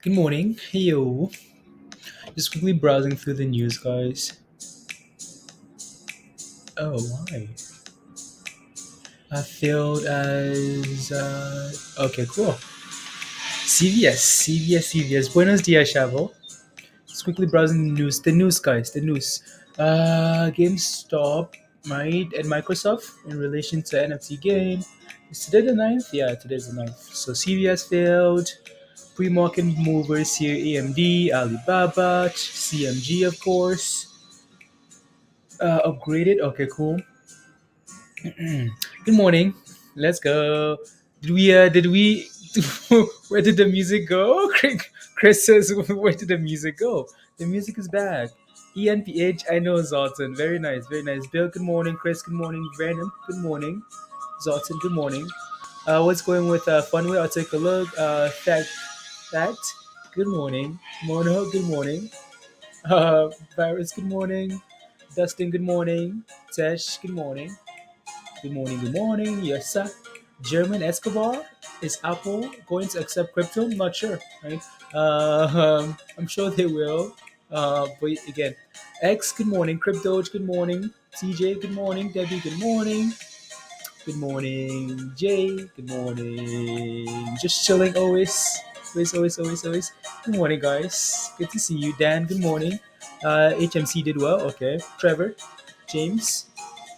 Good morning. Hey yo. Just quickly browsing through the news, guys. Oh, why? I failed as. Okay, cool. CVS. Buenos dias, Chavo. Just quickly browsing the news. The news, guys. The news. GameStop, right? And Microsoft in relation to NFT game. Is today the ninth? Yeah, today's the ninth. So CVS failed. Pre-market movers here: AMD, Alibaba, CMG, of course. Upgraded. Okay, cool. Good morning. Let's go. Did we where did the music go? Chris says, where did the music go? The music is back. ENPH, I know Zoltan. Very nice, very nice. Bill, good morning. Chris, good morning. Venom, good morning. Zoltan, good morning. What's going with Funway? I'll take a look. Fact, good morning. Mono, good morning. Virus, good morning. Dustin, good morning. Tesh, good morning. Good morning, good morning. Yes, sir. German Escobar, is Apple going to accept crypto? I'm not sure, right? I'm sure they will. But again, X, good morning. Crypto, good morning. TJ, good morning. Debbie, good morning. Good morning, Jay. Good morning. Just chilling always. Always. Good morning, guys. Good to see you. Dan, good morning. HMC did well. Okay. Trevor, James,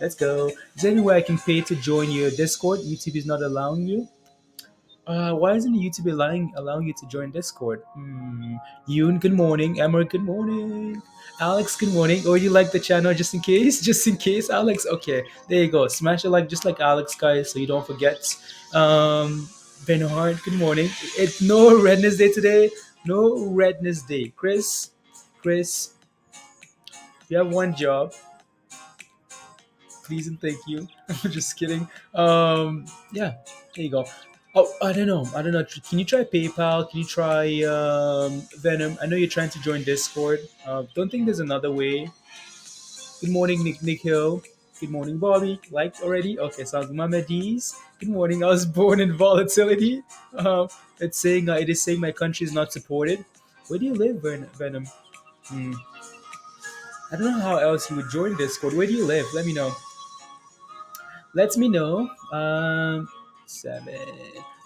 let's go. Is there any way I can pay to join your Discord? YouTube is not allowing you. Why isn't YouTube allowing you to join Discord? Yoon, good morning. Emma, good morning. Alex, good morning. Or you like the channel just in case? Just in case, Alex. Okay, there you go. Smash a like just like Alex, guys, so you don't forget. Bernard, good morning. It's no redness day today. No redness day. Chris, you have one job. Please and thank you. I'm just kidding. Yeah, there you go. Oh, I don't know. Can you try PayPal? Can you try Venom? I know you're trying to join Discord. Don't think there's another way. Good morning, Nick Hill. Good morning, Bobby. Liked already? Okay, sounds Mama D's. Good morning. I was born in volatility. It is saying my country is not supported. Where do you live, Venom? Hmm. I don't know how else you would join Discord. Where do you live? Let me know. Let me know. Seven.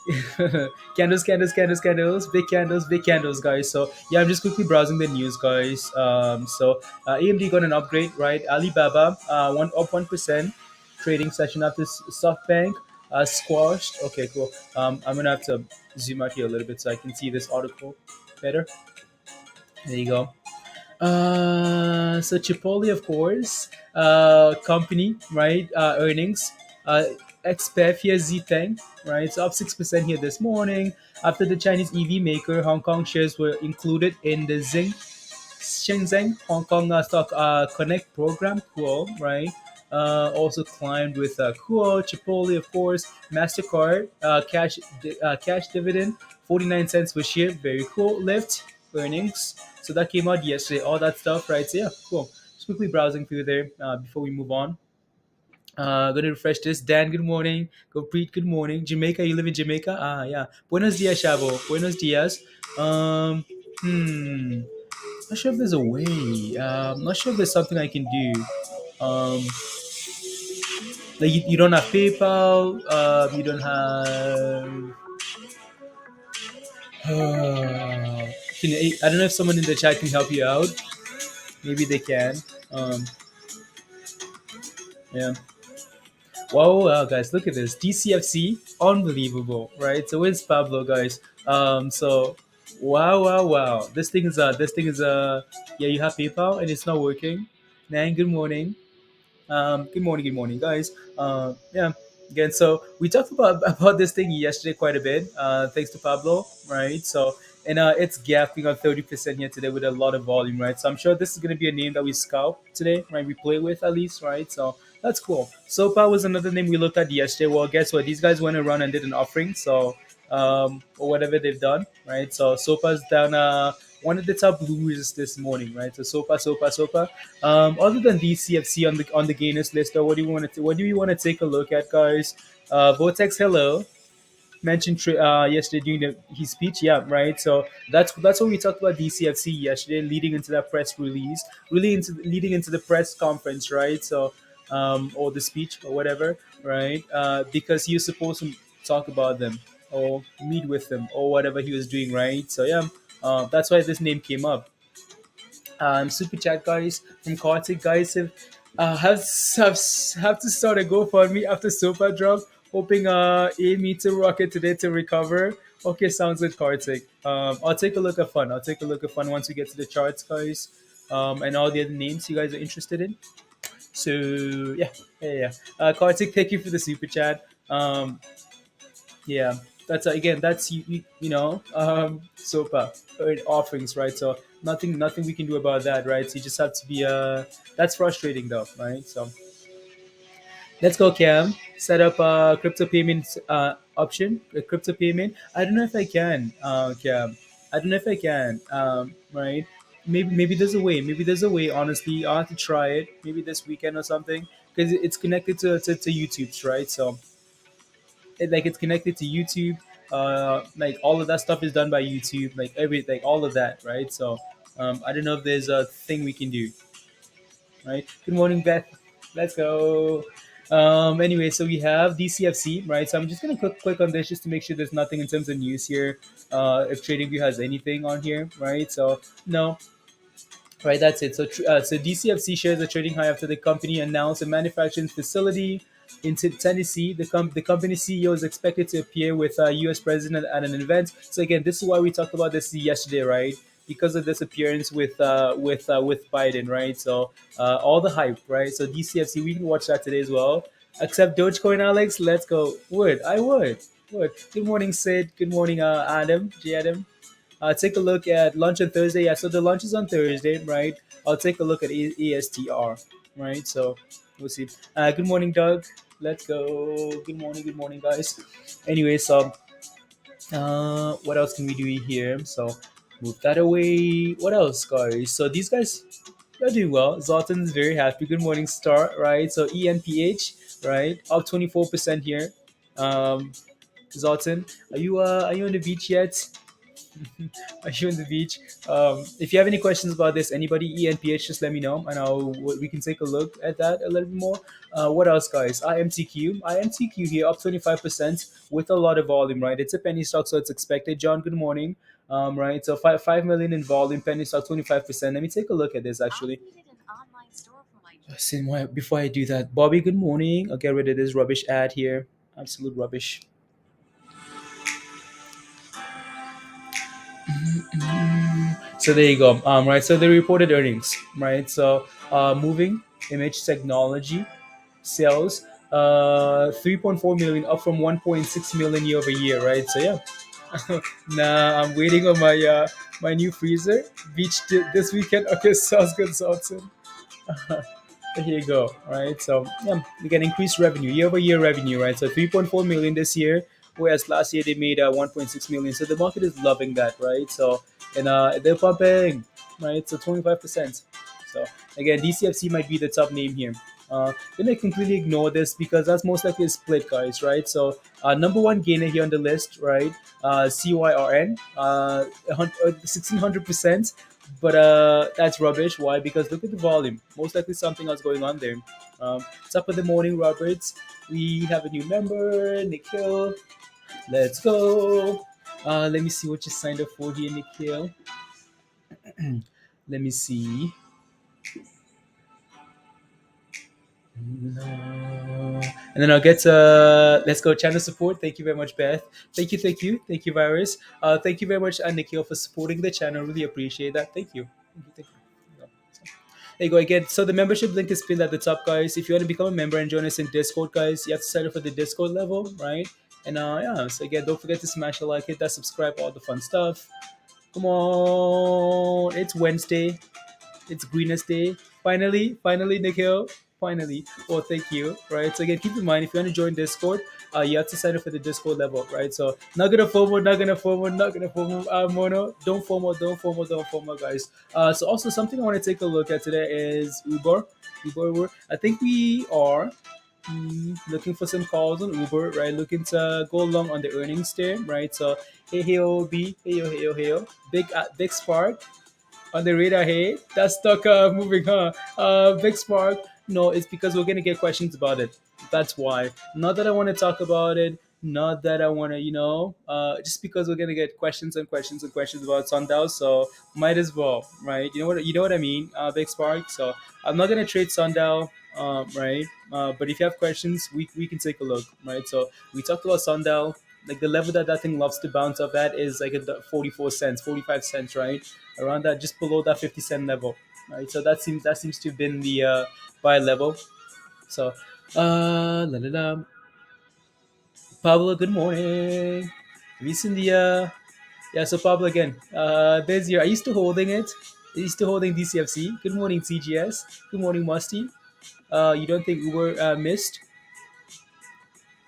Big candles, guys. So yeah, I'm just quickly browsing the news, guys. AMD got an upgrade, right? Alibaba, 1% trading session after SoftBank squashed. Okay, cool. I'm gonna have to zoom out here a little bit so I can see this article better. There you go. So Chipotle, of course, company, right? Earnings, expect here Ziteng, right? So up 6% here this morning after the Chinese EV maker Hong Kong shares were included in the Shenzhen Hong Kong Stock Connect program. Cool, right? Also climbed with Cool, Chipotle, of course, Mastercard, cash dividend, 49 cents per share. Very cool. Lyft earnings. So that came out yesterday. All that stuff, right? So yeah, cool. Just quickly browsing through there before we move on. Gonna refresh this. Dan, good morning. Preet, good morning. Jamaica, you live in Jamaica? Ah, yeah. Buenos dias, Chavo. Buenos dias. Um, hmm. Not sure if there's a way. Not sure if there's something I can do. Like you don't have PayPal. You don't have. I don't know if someone in the chat can help you out. Maybe they can. Um, yeah. Wow, guys, look at this. DCFC, unbelievable, right? So where's Pablo, guys? Wow. Yeah, you have PayPal and it's not working. Nan, good morning. Good morning, guys. Yeah, again, so we talked about this thing yesterday quite a bit. Thanks to Pablo, right? So and it's gapping on 30% here today with a lot of volume, right? So I'm sure this is gonna be a name that we scout today, right? We play with at least, right? So that's cool. Sopa was another name we looked at yesterday. Well, guess what? These guys went around and did an offering, so or whatever they've done, right? So Sopa's down one of the top losers this morning, right? So Sopa. Other than DCFC on the gainers list, or what do you want to take a look at, guys? Vortex, hello. mentioned yesterday during his speech. Yeah, right. So that's what we talked about DCFC yesterday, leading into that press release, really into leading into the press conference, right? So or the speech or whatever, right? Because he was supposed to talk about them or meet with them or whatever he was doing, right? So yeah, that's why this name came up. Super chat guys from Kartik guys have have to start a GoFundMe after Sopa drop, hoping Amy to rocket today to recover. Okay, sounds good, Kartik. I'll take a look at fun. I'll take a look at fun once we get to the charts, guys. And all the other names you guys are interested in. So yeah, yeah. Kartik, thank you for the super chat. Yeah, that's again, that's SOPA offerings, right? So nothing we can do about that, right? So you just have to be that's frustrating though, right? So let's go, Cam. Set up a crypto payment option, a crypto payment. I don't know if I can, Cam. I don't know if I can, right? Maybe there's a way. Maybe there's a way. Honestly, I'll have to try it. Maybe this weekend or something, because it's connected to YouTube's, right? So it's connected to YouTube. Like all of that stuff is done by YouTube. Like like all of that, right? So I don't know if there's a thing we can do, right? Good morning, Beth. Let's go. Anyway, so we have DCFC, right? So I'm just gonna click on this just to make sure there's nothing in terms of news here. If TradingView has anything on here, right? So no, right, that's it. So DCFC shares are trading high after the company announced a manufacturing facility in Tennessee. The company CEO is expected to appear with U.S. president at an event. So again, this is why we talked about this yesterday, right? Because of this appearance with Biden, right? So all the hype, right? So DCFC, we can watch that today as well. Except Dogecoin, Alex. Let's go. Would. Good morning, Sid. Good morning, Adam. J. Adam. Take a look at lunch on Thursday. Yeah, so the lunch is on Thursday, right? I'll take a look at ESTR, right? So we'll see. Good morning, Doug. Let's go. Good morning, guys. Anyway, so what else can we do here? So move that away. What else, guys? So these guys, they're doing well. Zoltan's very happy. Good morning, Star, right? So ENPH, right? Up 24% here. Zoltan, are you on the beach yet? Are you on the beach? If you have any questions about this, anybody ENPH, just let me know, and we can take a look at that a little bit more. What else, guys? IMTQ here up 25% with a lot of volume, right? It's a penny stock, so it's expected. John, good morning. Right, so 5 million in volume, penny stock 25%. Let me take a look at this actually. Before I do that, Bobby, good morning. I'll get rid of this rubbish ad here. Absolute rubbish. So there you go. Right. So they reported earnings. Right. So moving image technology sales 3.4 million, up from 1.6 million year over year. Right. So yeah. Nah, I'm waiting on my new freezer. Beach this weekend. Okay, sounds good, Sultan. Here you go. Right. So yeah, we get increased revenue, year over year revenue. Right. So 3.4 million this year, whereas last year they made 1.6 million. So the market is loving that. Right. So and they're pumping. Right. So 25%. So again, DCFC might be the top name here. Then I completely ignore this because that's most likely a split, guys, right? So number one gainer here on the list, right? CYRN, 1600%, but that's rubbish. Why? Because look at the volume. Most likely something else going on there. Top of the morning, Roberts. We have a new member, Nikhil. Let's go. Let me see what you signed up for here, Nikhil. Let me see. No. And then I'll get to let's go channel support. Thank you very much, Beth. Thank you, Virus. Thank you very much, Nikhil, for supporting the channel. Really appreciate that. Thank you. Thank you. Yeah. There you go again. So the membership link is pinned at the top, guys. If you want to become a member and join us in Discord, guys, you have to sign up for the Discord level, right? And yeah. So again, don't forget to smash the like, hit that subscribe, all the fun stuff. Come on, it's Wednesday. It's Greenest Day. Finally, Nikhil. Finally. Oh, thank you. Right. So again, keep in mind if you want to join Discord, you have to sign up for the Discord level, right? So not gonna FOMO, mono. Don't FOMO, guys. So also something I want to take a look at today is Uber. I think we are. Looking for some calls on Uber, right? Looking to go along on the earnings there, right? So hey yo B, hey yo, big spark on the radar. Hey, that stock moving, huh? Big spark. No, it's because we're gonna get questions about it. That's why. Not that I want to talk about it. Not that I want to, just because we're gonna get questions and questions and questions about Sundown. So might as well, right? You know what I mean, Big Spark. So I'm not gonna trade Sundown, right? But if you have questions, we can take a look, right? So we talked about Sundown. Like the level that thing loves to bounce up at is like at the 44 cents, 45 cents, right? Around that, just below that 50-cent level, right? So that seems to have been the buy level. So, la la la. Pablo, good morning. Have you seen the yeah? So Pablo again. There's your. Are you still holding it? Are you still holding DCFC? Good morning, TGS. Good morning, Musty. You don't think Uber missed?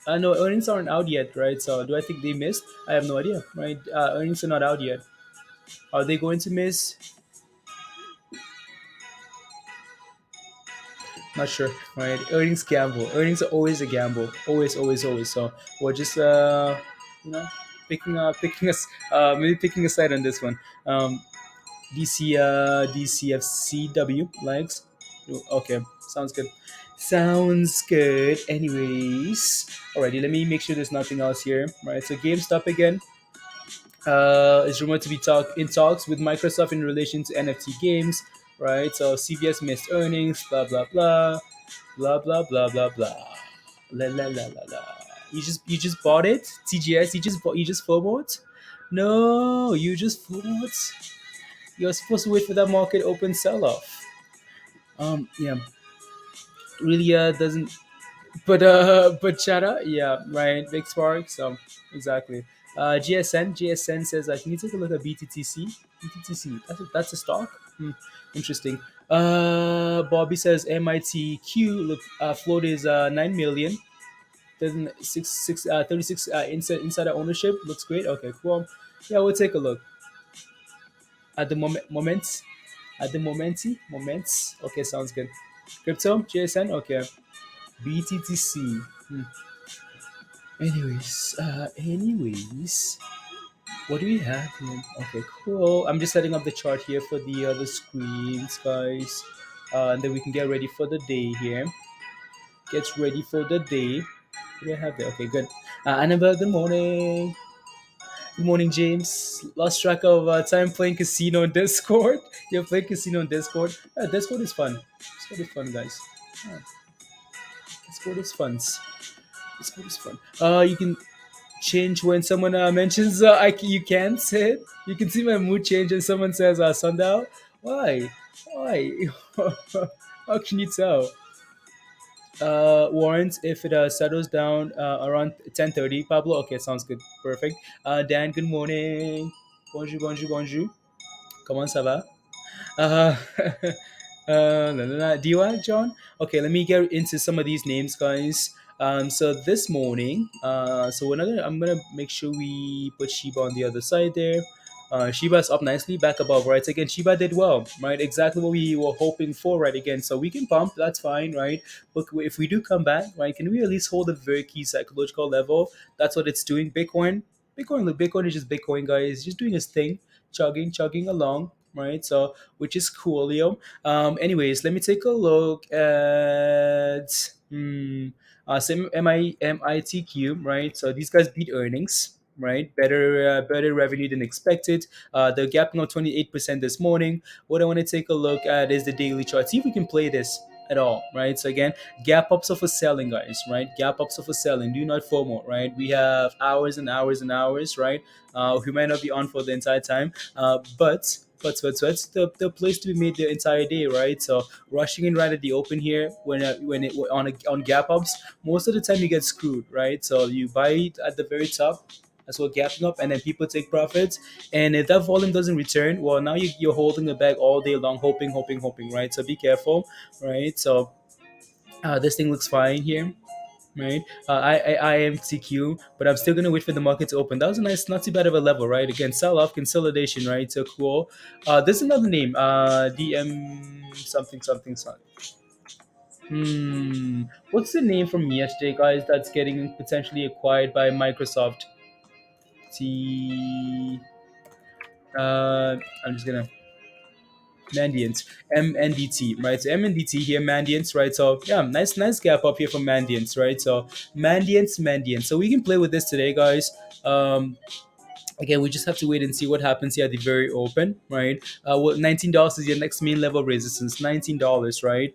No, earnings aren't out yet, right? So do I think they missed? I have no idea, right? Earnings are not out yet. Are they going to miss? Not sure, right? Earnings gamble. Earnings are always a gamble. Always, always, always. So we're just you know, picking us, maybe picking a side on this one. DCFCW likes. Okay, sounds good. Sounds good. Anyways, alrighty. Let me make sure there's nothing else here. Right. So GameStop again. Is rumored to be in talks with Microsoft in relation to NFT games, right? So CVS missed earnings, blah blah blah, blah blah blah blah blah, la la la la la. You just bought it, TGS. You just FOMOed. No, you just FOMOed. You're supposed to wait for that market open sell off. Yeah, really doesn't. But Chara, yeah, right. Big Sparks, exactly. GSN says, can you take a look at BTTC? BTTC, that's a stock. Interesting. Bobby says MITQ look float is 9 million. 36 insider ownership looks great. Okay, cool. Yeah, we'll take a look at the moments. At the moments. Okay, sounds good. Crypto GSN. Okay. BTTC. Anyways, what do we have here? Okay, cool. I'm just setting up the chart here for the other screens, guys, and then we can get ready for the day here. Gets ready for the day. What do I have there? Okay, good. Annabelle, good morning. Good morning, James. Lost track of time playing casino on Discord. You're playing casino on Discord. Discord is fun. Discord is fun, guys. Yeah, Discord is fun. Discord is fun. You can change when someone mentions you can't say it. You can see my mood change when someone says sundown. Why? Why? How can you tell? Warrants if it settles down around 10:30. Pablo, okay, sounds good, perfect. Dan, good morning. Bonjour, bonjour, bonjour. Comment ça va? Uh, la, la, la. Do you want John? Okay, let me get into some of these names, guys. So this morning, so I'm gonna make sure we put Shiba on the other side there. Shiba's up nicely, back above, right? So again, Shiba did well, right? Exactly what we were hoping for, right? Again, so we can pump, that's fine, right? But if we do come back, right, can we at least hold a very key psychological level? That's what it's doing. Bitcoin is just Bitcoin, guys. Just doing its thing, chugging along, right? So which is cool, Leo. Anyways, let me take a look at some MITQ, right? So these guys beat earnings, right? Better revenue than expected. They're gapping on 28% this morning. What I want to take a look at is the daily chart. See if we can play this at all, right? So again, gap ups are for selling, guys, right? Gap ups are for selling. Do not FOMO, right? We have hours and hours and hours, right? We might not be on for the entire time, but it's the place to be made the entire day, right? So rushing in right at the open here on gap ups, most of the time you get screwed, right? So you buy it at the very top. That's what gapping up, and then people take profits. And if that volume doesn't return, well, now you're holding the bag all day long, hoping, right? So be careful, right? So this thing looks fine here, right? I am TQ, but I'm still gonna wait for the market to open. That was a nice, not too bad of a level, right? Again, sell off consolidation, right? So cool. There's another name, DM something something something. Hmm. What's the name from yesterday, guys? That's getting potentially acquired by Microsoft. T. I'm just gonna Mandiant, MNDT, right? So MNDT here, Mandiant, right? So yeah, nice gap up here for Mandiant, right? So Mandiant. So we can play with this today, guys. Again, we just have to wait and see what happens here at the very open, right? Well, $19 is your next main level of resistance, $19, right?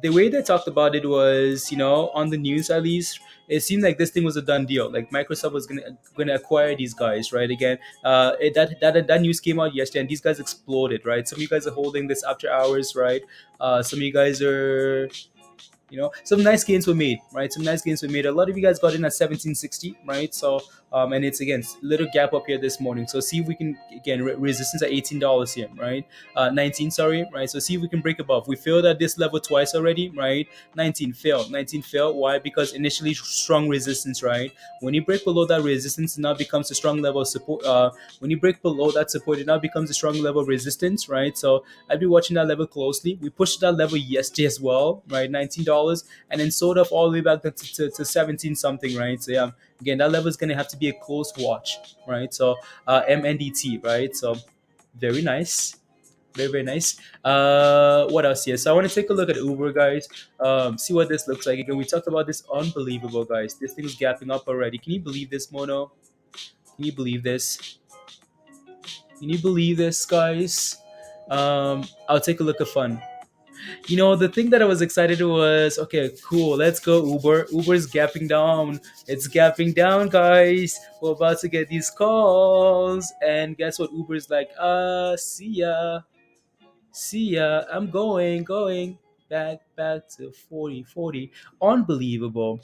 The way they talked about it was, on the news at least, it seemed like this thing was a done deal. Like Microsoft was gonna acquire these guys, right? Again, that news came out yesterday, and these guys exploded, right? Some of you guys are holding this after hours, right? Some of you guys are some nice gains were made, right? Some nice gains were made. A lot of you guys got in at 1760, right? So and it's again little gap up here this morning. So see if we can again resistance at $18 here, right? 19, sorry, right? So see if we can break above. We failed at this level twice already, right? 19 failed. 19 failed. Why? Because initially strong resistance, right? When you break below that resistance, it now becomes a strong level of support. When you break below that support, it now becomes a strong level of resistance, right? So I'd be watching that level closely. We pushed that level yesterday as well, right? $19, and then sold off all the way back to 17 something, right? So yeah, again, that level is going to have to be a close watch, right? So MNDT, right? So very nice. Very nice. What else here? So I want to take a look at Uber, guys. See what this looks like. Again, we talked about this. Unbelievable, guys. This thing is gapping up already. Can you believe this, Mono? Can you believe this? Can you believe this, guys? I'll take a look at fun. The thing that I was excited was, okay, cool, let's go Uber. Uber's gapping down. It's gapping down, guys. We're about to get these calls. And guess what? Uber's like, see ya. See ya. I'm going. Back to 40. Unbelievable.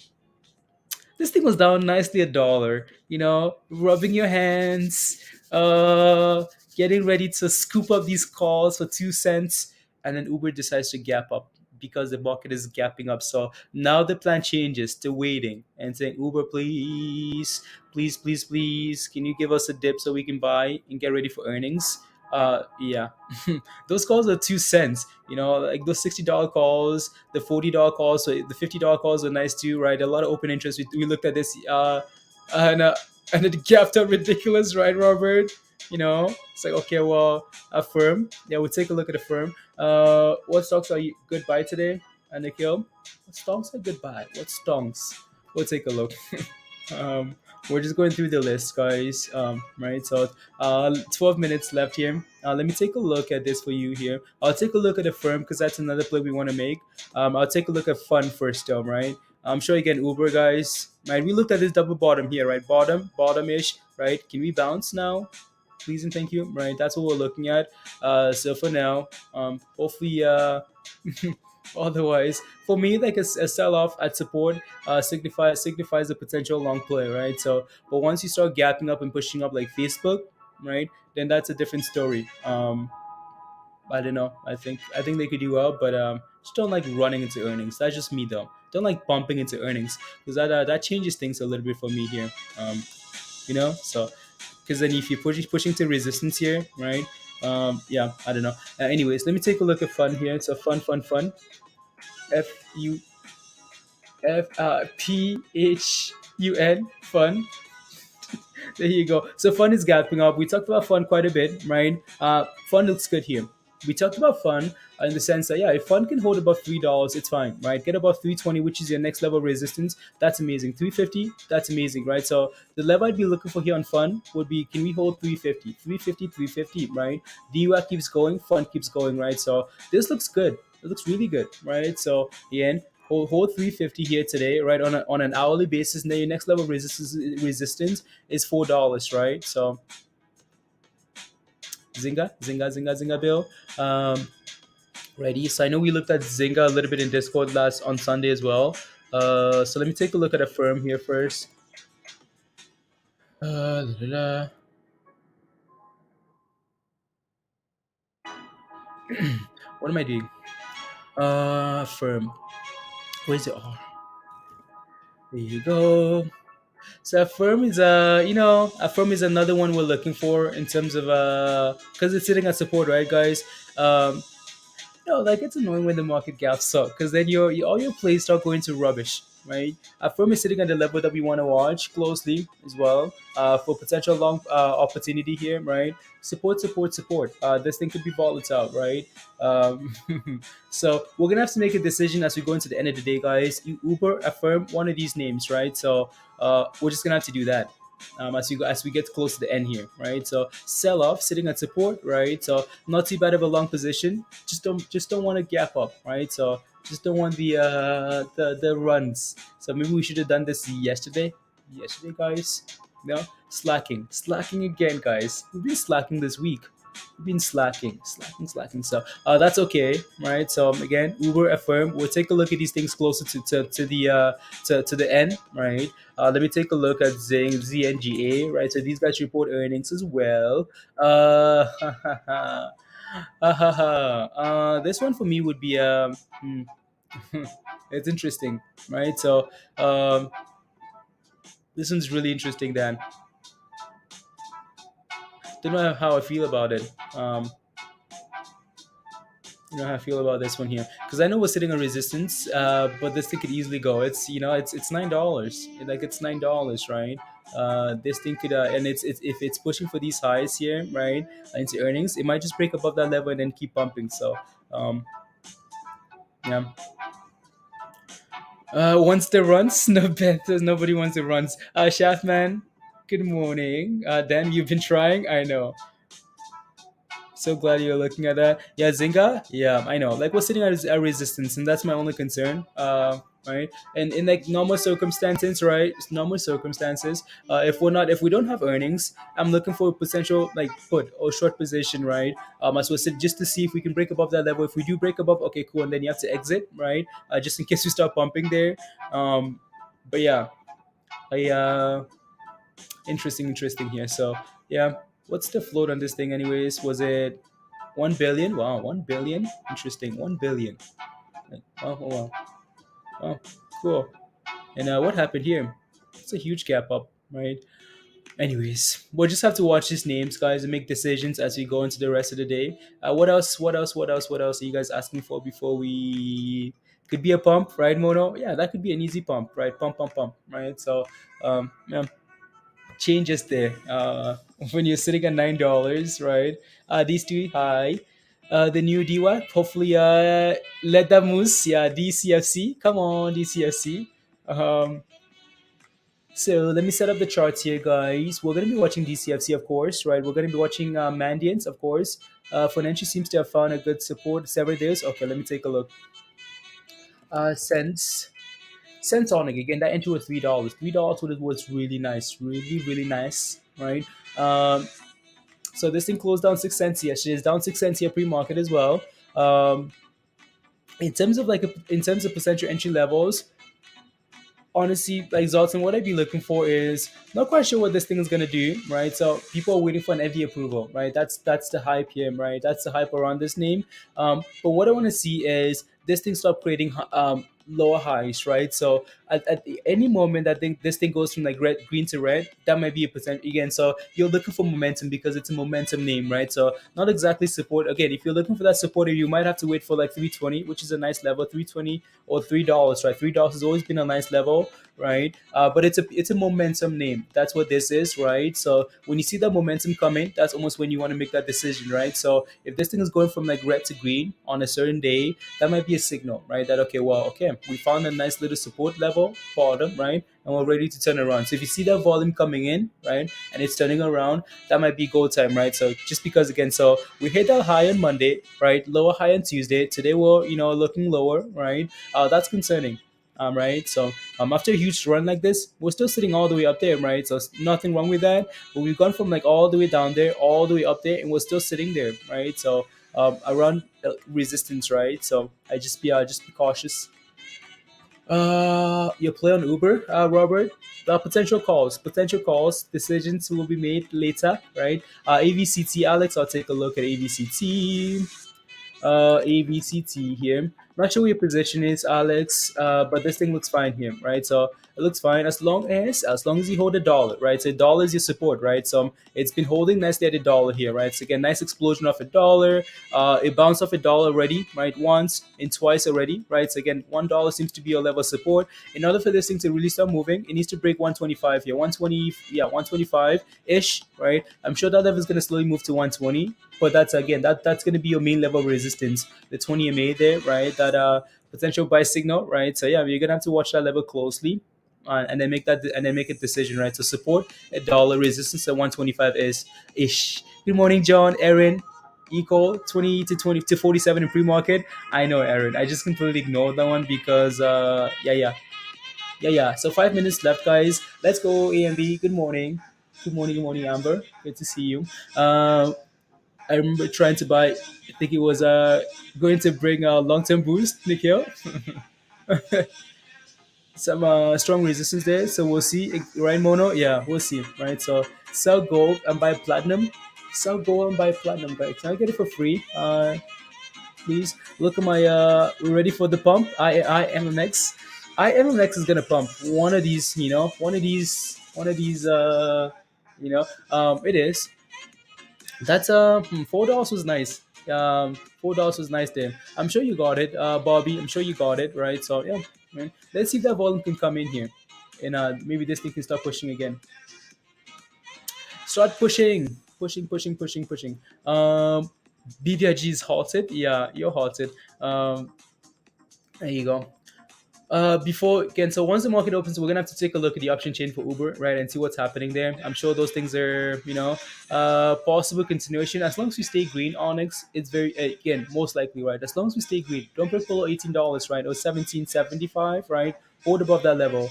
This thing was down nicely $1, rubbing your hands, getting ready to scoop up these calls for 2 cents, and then Uber decides to gap up because the market is gapping up. So now the plan changes to waiting and saying, Uber, please, can you give us a dip so we can buy and get ready for earnings? Yeah. Those calls are 2 cents, like those $60 calls, the $40 calls, so the $50 calls were nice too, right? A lot of open interest. We looked at this, and and it gapped up ridiculous, right, Robert? It's like, okay, well, a firm. Yeah, we'll take a look at a firm. What stocks are you good buy today, Nikhil? What stocks are good buy? What stocks? We'll take a look. um, we're just going through the list, guys. Right, so 12 minutes left here. Let me take a look at this for you here. I'll take a look at the firm because that's another play we want to make. I'll take a look at fund first, though, right? I'm sure you get Uber, guys. Right, we looked at this double bottom here, right? Bottom-ish, right? Can we bounce now? Please and thank you, right? That's what we're looking at. So for now, hopefully, otherwise, for me, like a sell-off at support signifies a potential long play, right? So, but once you start gapping up and pushing up like Facebook, right, then that's a different story. I don't know. I think they could do well, but just don't like running into earnings. That's just me though. Don't like bumping into earnings because that changes things a little bit for me here. So because then if you're pushing to resistance here, right? Yeah, I don't know. Anyways, let me take a look at fun here. So fun. FUFPHUN fun. There you go. So fun is gapping up. We talked about fun quite a bit, right? Fun looks good here. We talked about fun in the sense that yeah, if fun can hold above $3, it's fine, right? Get above 320, which is your next level of resistance. That's amazing. 350, that's amazing, right? So the level I'd be looking for here on fun would be, can we hold 350? 350, right? DUA keeps going, fun keeps going, right? So this looks good. It looks really good, right? So again, hold 350 here today, right? On an hourly basis, and then your next level of resistance is $4, right? So Zynga, Bill. Ready? So I know we looked at Zynga a little bit in Discord last on Sunday as well. So let me take a look at a firm here first. Da, da, da. What am I doing? Firm. Where's it? Oh, there you go. So Affirm is another one we're looking for in terms of because it's sitting at support, right, guys? Um, No, like it's annoying when the market gaps suck because then all your plays start going to rubbish, right? Firm is sitting at the level that we want to watch closely as well for potential long opportunity here, right? Support, support, support. This thing could be volatile, right? Um, so we're gonna have to make a decision as we go into the end of the day, guys. Uber, affirm one of these names, right? So we're just gonna have to do that as we get close to the end here, right? So sell off, sitting at support, right? So not too bad of a long position. Just don't want to gap up, right? So just don't want the runs. So maybe we should have done this yesterday, guys. No, slacking again, guys. We've been slacking this week. We've been slacking. So that's okay, right? So again, Uber affirm. We'll take a look at these things closer to the end, right? Let me take a look at ZNGA, right? So these guys report earnings as well. This one for me would be it's interesting, right? So um, this one's really interesting. Dan, don't know how I feel about it. You know how I feel about this one here because I know we're sitting on resistance, but this thing could easily go. It's $9, like it's $9, right? This thing could and it's if it's pushing for these highs here, right, into earnings, it might just break above that level and then keep pumping. So um, yeah. Wants the runs? No bet. Nobody wants the runs. Shaftman, good morning. Dan, you've been trying. I know. So glad you're looking at that. Yeah, Zynga. Yeah, I know. Like we're sitting at a resistance, and that's my only concern. Right. And in like normal circumstances, right? Normal circumstances. If we don't have earnings, I'm looking for a potential like put or short position, right? As well sit just to see if we can break above that level. If we do break above, okay, cool, and then you have to exit, right? Just in case we start pumping there. Um, but yeah, interesting here. So yeah, what's the float on this thing, anyways? Was it 1 billion? Wow, 1 billion. Interesting, 1 billion. Like, wow, wow, wow, wow, cool. And what happened here? It's a huge gap up, right? Anyways, we'll just have to watch these names, guys, and make decisions as we go into the rest of the day. What else? What else are you guys asking for before we? Could be a pump, right, Mono? Yeah, that could be an easy pump, right? Pump, right? So, yeah, changes there. When you're sitting at $9, right? These two high. The new DWAP, hopefully let that moose, yeah, DCFC. Come on, DCFC. Um, so let me set up the charts here, guys. We're gonna be watching DCFC, of course, right? We're gonna be watching Mandians, of course. Financial seems to have found a good support several days. Okay, let me take a look. Cents on again. That entry was $3. $3 was really nice, really nice, right? Um, so this thing closed down 6 cents yesterday. It's down 6 cents here pre-market as well. Um, in terms of potential entry levels, honestly, like Zoltan, what I'd be looking for is not quite sure what this thing is gonna do, right? So people are waiting for an FD approval, right? That's the hype here, right? That's the hype around this name. But what I want to see is this thing start creating lower highs, right? So at any moment that this thing goes from like green to red, that might be a percent again. So you're looking for momentum because it's a momentum name, right? So not exactly support. Again, if you're looking for that support, you might have to wait for like 320, which is a nice level, 320 or $3, right? $3 has always been a nice level, right? But it's a momentum name. That's what this is, right? So when you see that momentum coming, that's almost when you want to make that decision, right? So if this thing is going from like red to green on a certain day, that might be a signal, right? That okay, we found a nice little support level bottom, right? And we're ready to turn around. So if you see that volume coming in, right, and it's turning around, that might be go time, right? So just because again, so we hit that high on Monday, right? Lower high on Tuesday. Today we're looking lower, right? That's concerning. Right. So after a huge run like this, we're still sitting all the way up there, right? So nothing wrong with that. But we've gone from like all the way down there, all the way up there, and we're still sitting there, right? So around resistance, right? So just be cautious. You play on Uber, Robert. Potential calls, decisions will be made later, right? AVCT, Alex. I'll take a look at AVCT. AVCT here. Not sure what your position is, Alex, but this thing looks fine here, right? So It looks fine as long as you hold a dollar, right? So dollar is your support, right? So it's been holding nicely at a dollar here, right? So again, nice explosion of a dollar. It bounced off a dollar already, right? Once and twice already, right? So again, $1 seems to be your level of support. In order for this thing to really start moving, it needs to break 125 here, 120, yeah, 125 ish, right? I'm sure that level is going to slowly move to 120, but that's again that's going to be your main level of resistance, the 20 MA there, right? That potential buy signal, right? So yeah, you're gonna have to watch that level closely. And then make a decision, right? So support a dollar, resistance at 125 is ish. Good morning, John, Aaron. Equal 20 to 20 to 47 in pre-market. I know, Aaron. I just completely ignored that one because yeah. So 5 minutes left, guys. Let's go, AMB. Good morning. Good morning, Amber. Good to see you. I remember trying to buy. I think it was going to bring a long-term boost, Nikhil. Some strong resistance there, so we'll see. Right, Mono? Yeah, we'll see. Right, so sell gold and buy platinum. Sell gold and buy platinum, guys. Can I get it for free? Please look at my. We're ready for the pump. IMMX. IMMX is gonna pump one of these. One of these. One of these. It is. That's $4 was nice. $4 was nice there. I'm sure you got it, Bobby. I'm sure you got it, right? So yeah, man. Let's see if that volume can come in here, and maybe this thing can start pushing again. Start pushing. BBIG is halted. Yeah, you're halted. There you go. Before again, so once the market opens, we're gonna have to take a look at the option chain for Uber, right, and see what's happening there. I'm sure those things are, possible continuation. As long as we stay green, Onyx, it's very again most likely, right. As long as we stay green, don't break below $18, right, or 17.75, right. Hold above that level.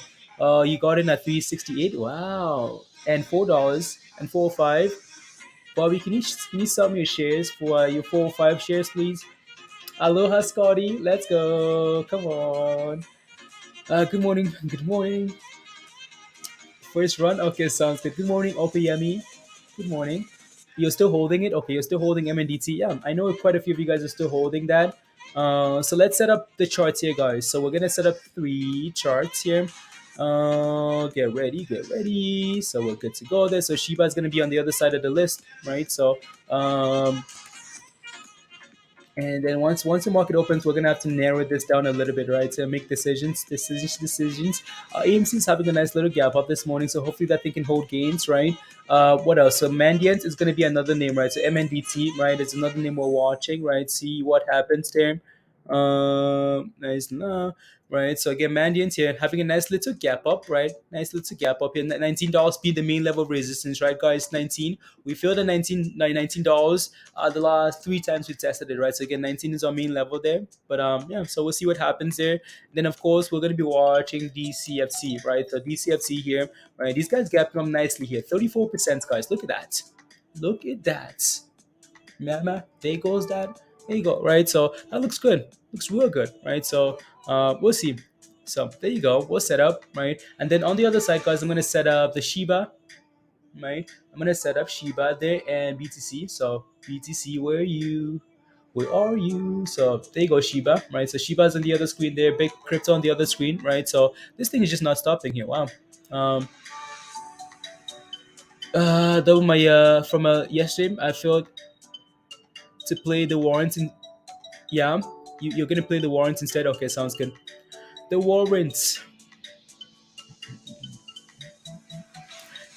You got in at 368. Wow, and $4 and 405. Bobby, can you sell me your shares for your 405 shares, please? Aloha, Scotty. Let's go. Come on. Good morning. Good morning. First run. Okay, sounds good. Good morning, OPME. Good morning. You're still holding it? Okay, you're still holding MNDT. Yeah, I know quite a few of you guys are still holding that. So let's set up the charts here, guys. So we're gonna set up 3 charts here. Get ready, get ready. So we're good to go there. So Shiba is gonna be on the other side of the list, right? So and then once the market opens, we're gonna have to narrow this down a little bit, right? To make decisions. AMC is having a nice little gap up this morning, so hopefully that thing can hold gains, right? What else? So Mandiant is gonna be another name, right? So MNDT, right? It's another name we're watching, right? See what happens there. Nice, nah, right? So again, Mandiant here having a nice little gap up, right? Nice little gap up here. $19 being the main level of resistance, right, guys? 19. We feel the $19. The last 3 times we tested it, right? So again, 19 is our main level there. But yeah, so we'll see what happens there. Then of course we're gonna be watching DCFC, right? So DCFC here, right? These guys gapping up nicely here, 34%, guys. Look at that. Look at that. Mama, there goes that. There you go, right? So that looks good. Looks real good, right? So we'll see. So there you go. We'll set up, right? And then on the other side, guys, I'm gonna set up the Shiba, right? I'm gonna set up Shiba there and BTC. So BTC, where are you? Where are you? So there you go, Shiba, right? So Shiba's on the other screen there, big crypto on the other screen, right? So this thing is just not stopping here. Wow. Though my from yesterday, I feel to play the warrants in. Yeah, you're gonna play the warrants instead. Okay, sounds good. The warrants.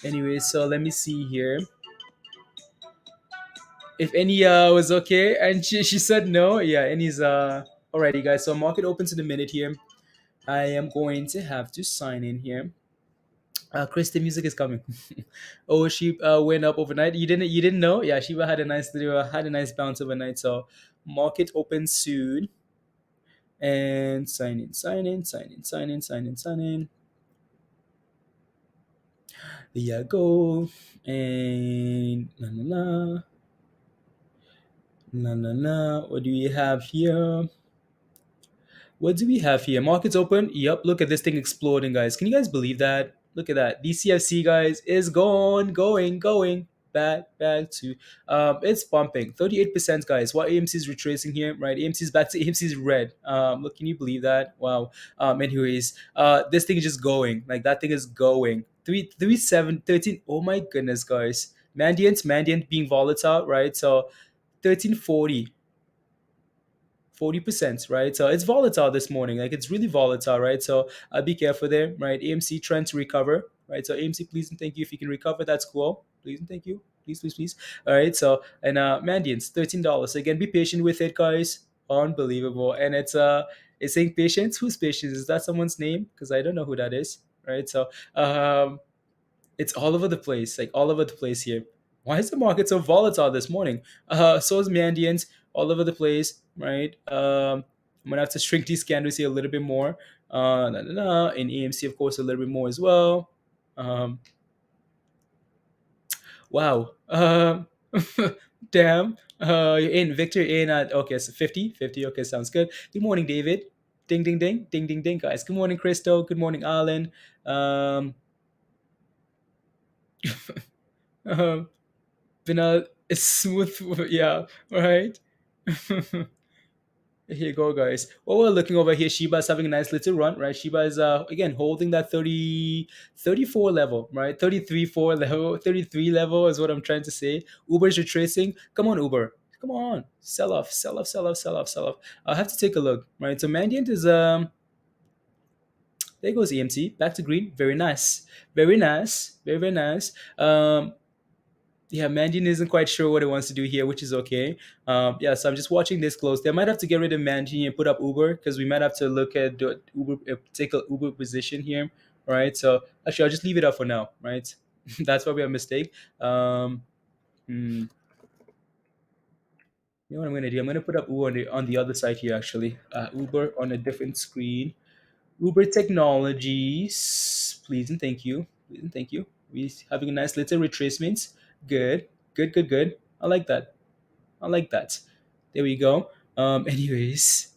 Anyway, so let me see here. If any was okay, and she said no. Yeah, any's alrighty, guys. So market opens in a minute here. I am going to have to sign in here. Chris, the music is coming. Oh, she went up overnight. You didn't know? Yeah, Shiba had a nice bounce overnight. So market opens soon. And sign in. There you go. And la. What do we have here? What do we have here? Markets open. Yep. Look at this thing exploding, guys. Can you guys believe that? Look at that. DCFC, guys, is going. back to it's pumping 38%, guys. While AMC is retracing here, right? AMC is back to AMC is red. Look, can you believe that? Wow. Anyways, this thing is just going. Like that thing is going. 3 3 7 13. Oh my goodness, guys. Mandiant being volatile, right? So 1340. 40%, right? So it's volatile this morning. Like it's really volatile, right? So be careful there, right? AMC trying to recover, right? So AMC, please and thank you. If you can recover, that's cool. Please and thank you. Please, please, please. All right. So and Mandians, $13. Again, be patient with it, guys. Unbelievable. And it's saying patience. Who's patience? Is that someone's name? Because I don't know who that is. Right. So it's all over the place, like all over the place here. Why is the market so volatile this morning? So is Mandiant, all over the place, right? I'm gonna have to shrink these candles here a little bit more. In AMC, of course, a little bit more as well. Um, wow. Damn. You're in Victor in at okay, so 50, 50. Okay, sounds good. Good morning, David. Ding, ding, ding, ding, ding, ding, guys. Good morning, Crystal. Good morning, Alan. Um, been a smooth, yeah, right. Here you go, guys. What we're looking over here, Shiba is having a nice little run, right? Shiba is again holding that 34 level, right? 33 4 level, 33 level is what I'm trying to say. Uber is retracing. Come on, Uber. Come on. Sell off, sell off, sell off, sell off, sell off. I'll have to take a look. Right. So Mandiant is there goes EMT. Back to green. Very nice. Very nice. Very, very nice. Yeah, Mandian isn't quite sure what it wants to do here, which is okay. Yeah, so I'm just watching this close. They might have to get rid of Mandian and put up Uber because we might have to look at Uber, take a Uber position here, right? So actually, I'll just leave it up for now, right? That's probably a mistake. Hmm, you know what I'm gonna do? I'm gonna put up Uber on the other side here, actually. Uber on a different screen. Uber Technologies, please and thank you. Please and thank you. We're having a nice little retracements. Good, good, good, good. I like that. I like that. There we go. Anyways,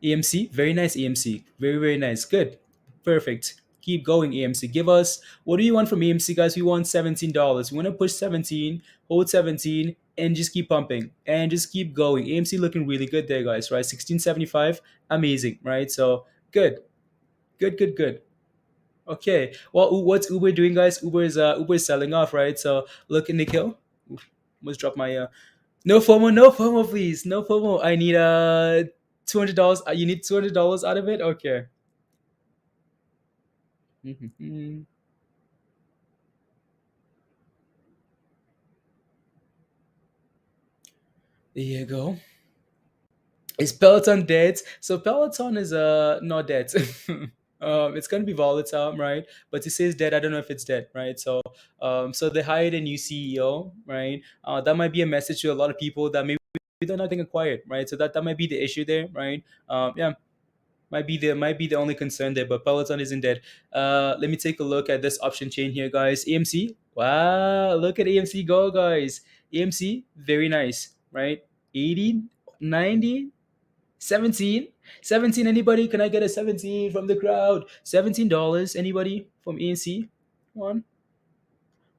AMC, very nice AMC. Very, very nice. Good. Perfect. Keep going, AMC. Give us what do you want from AMC, guys? We want $17. We want to push 17, hold 17, and just keep pumping and just keep going. AMC looking really good there, guys, right? 1675. Amazing, right? So good. Good, good, good. Okay. Well, what's Uber doing, guys? Uber is selling off, right? So look at Nikhil. Almost dropped my no FOMO, no FOMO, please. No FOMO. I need $200. You need $200 out of it? Okay. Mhm. There you go. Is Peloton dead? So Peloton is not dead. It's gonna be volatile, right? But it says dead. I don't know if it's dead, right? So so they hired a new CEO, right? That might be a message to a lot of people that maybe they're not getting acquired, right? So that might be the issue there, right? Yeah, might be the only concern there, but Peloton isn't dead. Let me take a look at this option chain here, guys. AMC, wow, look at AMC go, guys. AMC, very nice, right? 80, 90, 17, 17. Anybody? Can I get a 17 from the crowd? $17. Anybody from AMC? Come on.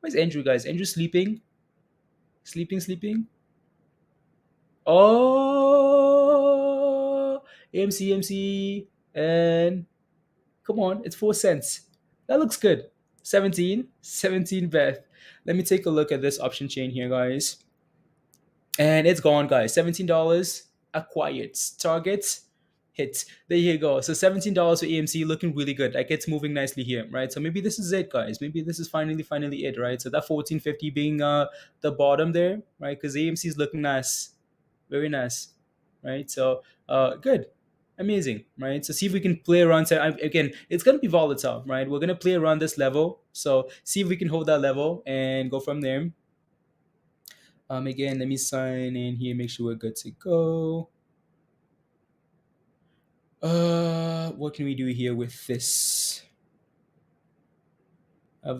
Where's Andrew, guys? Andrew sleeping, sleeping. Oh, AMC, and come on, it's 4 cents. That looks good. 17, 17 Beth. Let me take a look at this option chain here, guys. And it's gone, guys. $17 acquired. Targets hit. There you go. So $17 for AMC looking really good. Like it's moving nicely here, right? So maybe this is it, guys. Maybe this is finally it, right? So that 1450 being the bottom there, right? Because AMC is looking nice. Very nice, right? So good, amazing, right? So see if we can play around. So again, it's gonna be volatile, right? We're gonna play around this level. So see if we can hold that level and go from there. Again, let me sign in here. Make sure we're good to go. What can we do here with this? Have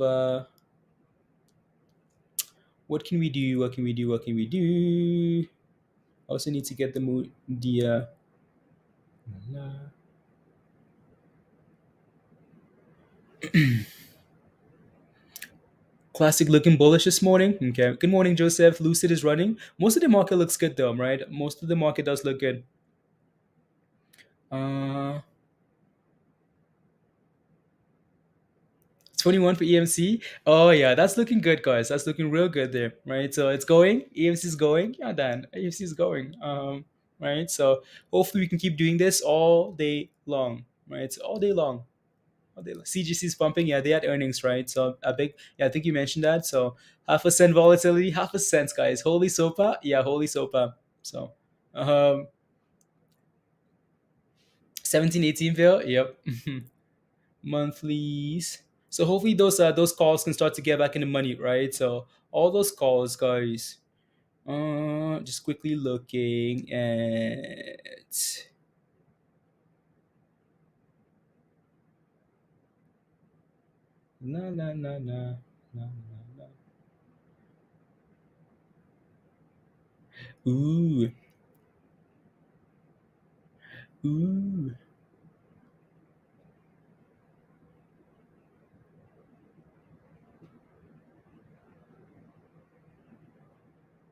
what can we do? What can we do? What can we do? Also need to get the mood. The Classic looking bullish this morning. Okay. Good morning, Joseph. Lucid is running. Most of the market looks good though, right? Most of the market does look good. Uh, 21 for EMC. Oh yeah, that's looking good, guys. That's looking real good there, right? So it's going. EMC is going. Yeah, Dan. EMC is going. Right. So hopefully we can keep doing this all day long, right? So all day long. All day long. CGC is pumping. Yeah, they had earnings, right? So a big. Yeah, I think you mentioned that. So half a cent volatility, half a cent, guys. Holy sopa. Yeah, holy sopa. So, 17, 18 bill. Yep. Monthlies. So hopefully those calls can start to get back in the money, right? So all those calls, guys. Just quickly looking at na na na na na na na. Ooh, ooh.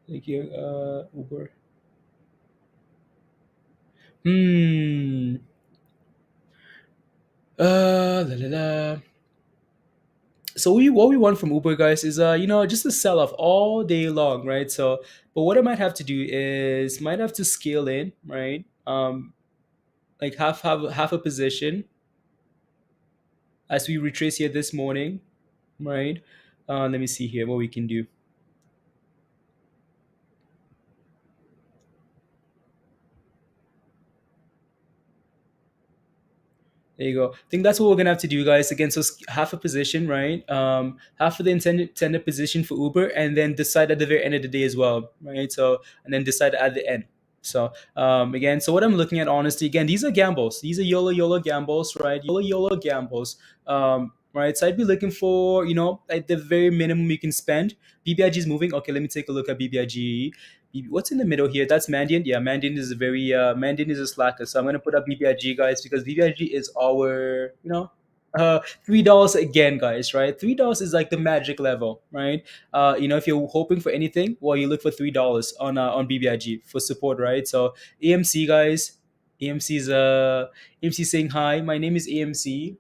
Thank you, Uber. Hmm. La la la. So what we want from Uber, guys, is just to sell off all day long, right? So, but what I might have to do is might have to scale in, right? Like half a position as we retrace here this morning, right? Let me see here what we can do. There you go. I think that's what we're gonna have to do, guys. Again, so half a position, right? Half of the intended position for Uber, and then decide at the very end of the day as well, right? So and then decide at the end. So again, so what I'm looking at, honestly, again, these are gambles. These are YOLO gambles, right? YOLO gambles. Right. So I'd be looking for, at the very minimum you can spend. BBIG is moving. Okay, let me take a look at BBIG. What's in the middle here? That's Mandiant. Yeah, Mandiant is a very Mandiant is a slacker. So I'm gonna put up BBIG, guys, because BBIG is our $3 again, guys. Right, $3 is like the magic level, right? If you're hoping for anything, well, you look for $3 on BBIG for support, right? So AMC, guys. AMC's AMC saying hi. My name is AMC.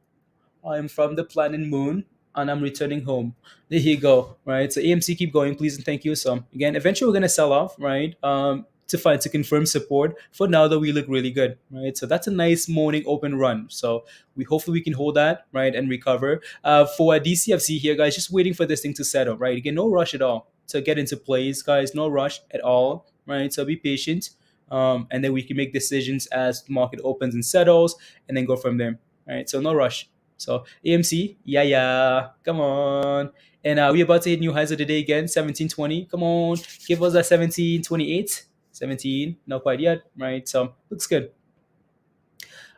I'm from the planet Moon and I'm returning home. There you go, right? So AMC, keep going, please, and thank you. So again, eventually we're gonna sell off, right? To confirm support. For now, though, we look really good, right? So that's a nice morning open run. So we hopefully we can hold that, right, and recover. For DCFC here, guys, just waiting for this thing to settle, right? Again, no rush at all to get into plays, guys. No rush at all, right? So be patient. And then we can make decisions as the market opens and settles, and then go from there. Right, so no rush. So AMC, yeah, come on. And we about to hit new highs of the day again, 1720. Come on, give us a 1728. 17, not quite yet, right? So looks good.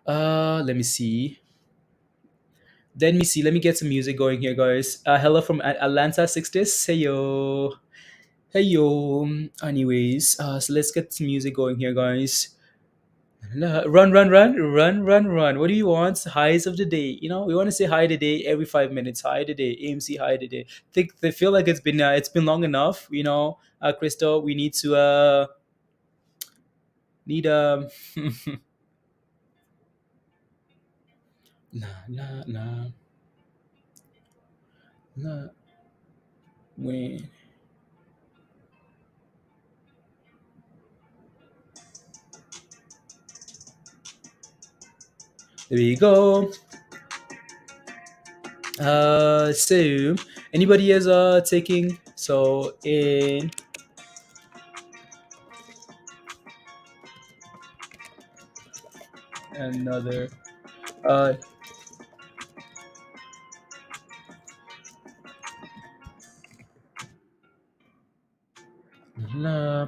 Let me see. Let me see. Let me get some music going here, guys. Hello from Atlanta 60s. Hey yo. Hey yo. Anyways, so let's get some music going here, guys. Run, run, run, run, run, run. What do you want? Highs of the day. We want to say hi today every 5 minutes. Hi today, AMC. Hi today. Think they feel like it's been long enough. Crystal. We need to need nah nah nah nah. When there we go. So anybody is taking so in another uh. Nah.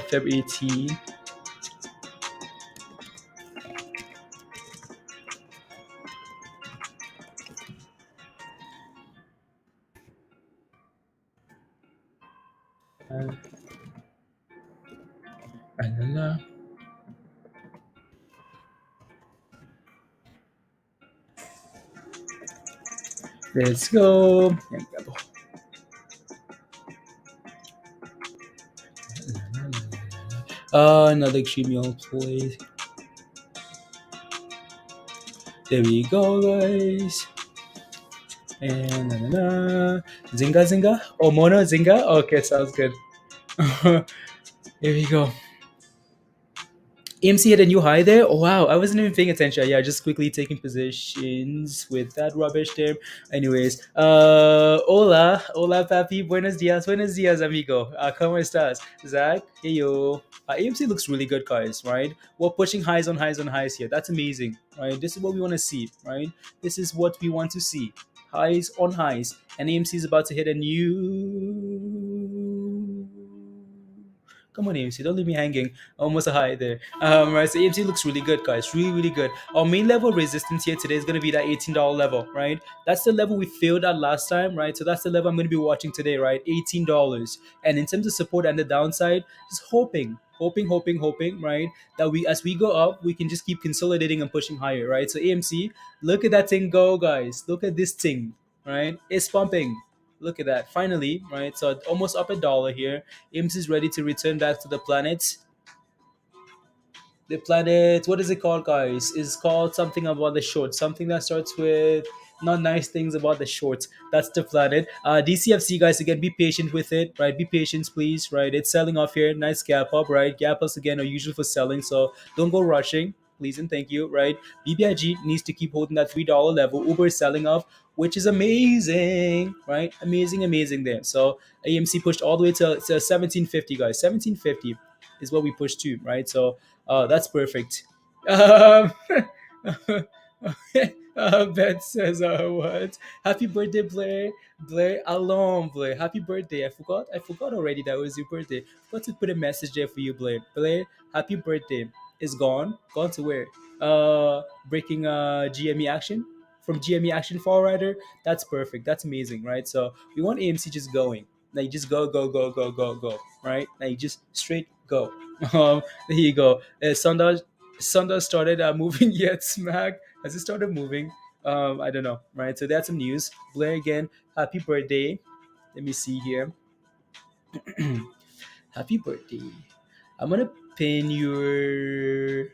Feb 18. Let's go. Another extreme play. There we go, guys. And Zinga Zinga? Oh, Mono Zinga? Okay, sounds good. Here we go. AMC hit a new high there. Oh wow, I wasn't even paying attention. Yeah, just quickly taking positions with that rubbish there. Anyways, hola, papi, buenos dias, amigo. ¿Cómo estás, Zach? Hey yo. AMC looks really good, guys. Right? We're pushing highs on highs on highs here. That's amazing, right? This is what we want to see, right? This is what we want to see. Highs on highs, and AMC is about to hit a new. Come on, AMC, don't leave me hanging. Almost a high there. Right, so AMC looks really good, guys. Really, really good. Our main level of resistance here today is going to be that $18 level, right? That's the level we failed at last time, right? So that's the level I'm going to be watching today, right? $18. And in terms of support and the downside, just hoping, right? That as we go up, we can just keep consolidating and pushing higher, right? So AMC, look at that thing go, guys. Look at this thing, right? It's pumping. Look at that. Finally, right? So almost up $1 here. AMC is ready to return back to the planet. The planet, what is it called, guys? Is called something about the short, something that starts with not nice things about the shorts. That's the planet. DCFC, guys, again, be patient with it, right? Be patient, please, right? It's selling off here. Nice gap up, right? Gap ups again are usual for selling, so don't go rushing, please and thank you, right? BBIG needs to keep holding that $3 level. Uber is selling off, which is amazing, right? Amazing there. So AMC pushed all the way to 1750, guys. 1750 is what we pushed to, right? So that's perfect. Um, Beth says, what? Happy birthday, Blair. Blair, alone, Blair. Happy birthday. I forgot already that it was your birthday. Forgot to put a message there for you, Blair. Blair, happy birthday. Is gone. Gone to where? Breaking GME action from GME action fall rider. That's perfect. That's amazing, right? So we want AMC just going. Like just go, right? Like just straight go. There you go. Sundar started moving yet. Smack has it started moving? I don't know. Right. So that's some news. Blair again. Happy birthday. Let me see here. Happy birthday. I'm gonna pin your.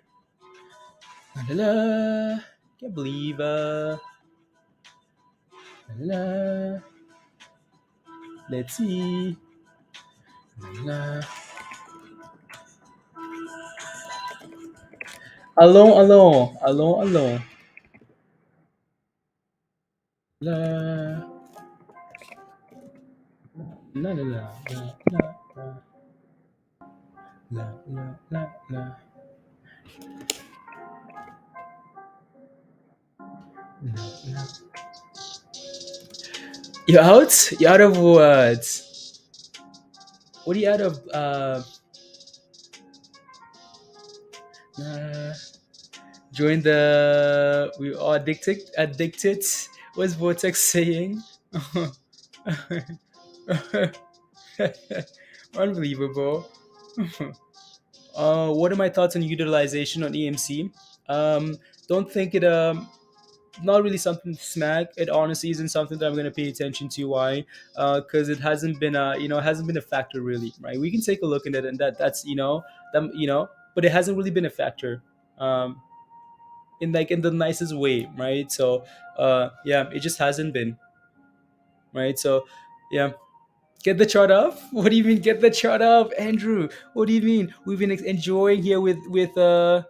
La, la, la. Can't believe. La, let's see. La, alone. La, la, la, la, la, la. You're out? You're out of what? What are you out of? Uh, join the. We are addicted. Addicted. What's Vortex saying? Unbelievable. What are my thoughts on utilization on EMC? Don't think it. Not really something to smack. It honestly isn't something that I'm going to pay attention to. Why? Because it hasn't been it hasn't been a factor really, right? We can take a look at it, and that's but it hasn't really been a factor, in like in the nicest way, right? So, yeah, it just hasn't been, right? So, yeah. Get the chart up. What do you mean? Get the chart up, Andrew? What do you mean? We've been enjoying here with la,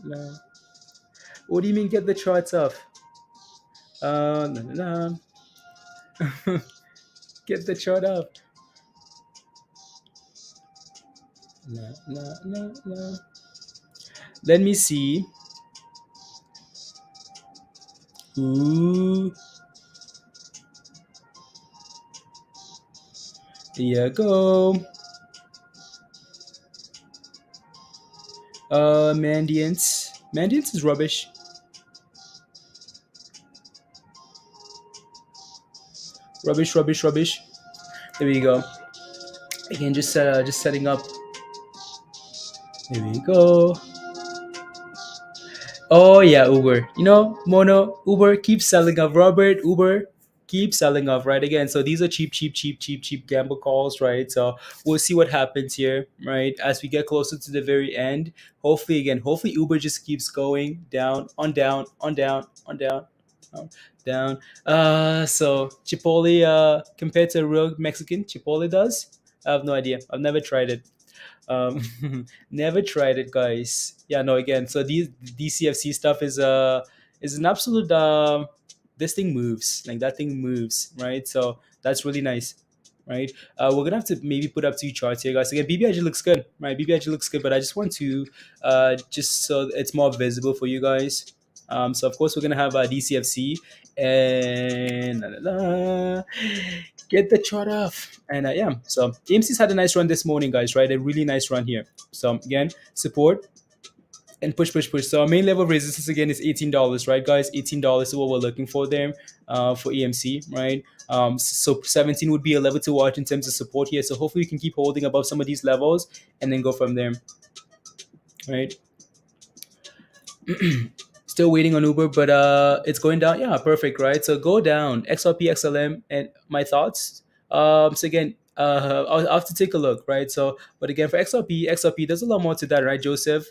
la. What do you mean? Get the charts up. La, la, la. Get the chart up. La, la, la, la. Let me see. Ooh. Here you go. Mandiance. Mandiance is rubbish. Rubbish, rubbish, rubbish. There we go. Again, just setting up. There we go. Oh yeah, Uber. You know, Mono, Uber keeps selling off. Robert, Uber keeps selling off, right? Again, so these are cheap, cheap, cheap, cheap, cheap gamble calls, right? So we'll see what happens here, right? As we get closer to the very end. Hopefully, again, hopefully Uber just keeps going down, on down, on down, on down, down, down. So Chipotle, compared to a real Mexican, Chipotle does. I have no idea. I've never tried it. um Never tried it, guys. Yeah, no, again, so these DCFC stuff is an absolute this thing moves, like that thing moves, right? So that's really nice, right? We're gonna have to maybe put up two charts here, guys. Again, BBIG looks good, right? BBIG looks good, but I just want to just so it's more visible for you guys. So of course we're gonna have DCFC and get the chart off. And yeah, so AMC's had a nice run this morning, guys, right? A really nice run here. So again, support and push, push, push. So our main level of resistance again is $18, right, guys? $18 is what we're looking for there for AMC, right? So 17 would be a level to watch in terms of support here. So hopefully we can keep holding above some of these levels and then go from there, right? Still waiting on Uber, but it's going down. Yeah, perfect, right? So go down. XRP, XLM, and my thoughts. So again, I'll have to take a look, right? So, but again, for XRP, there's a lot more to that, right, Joseph?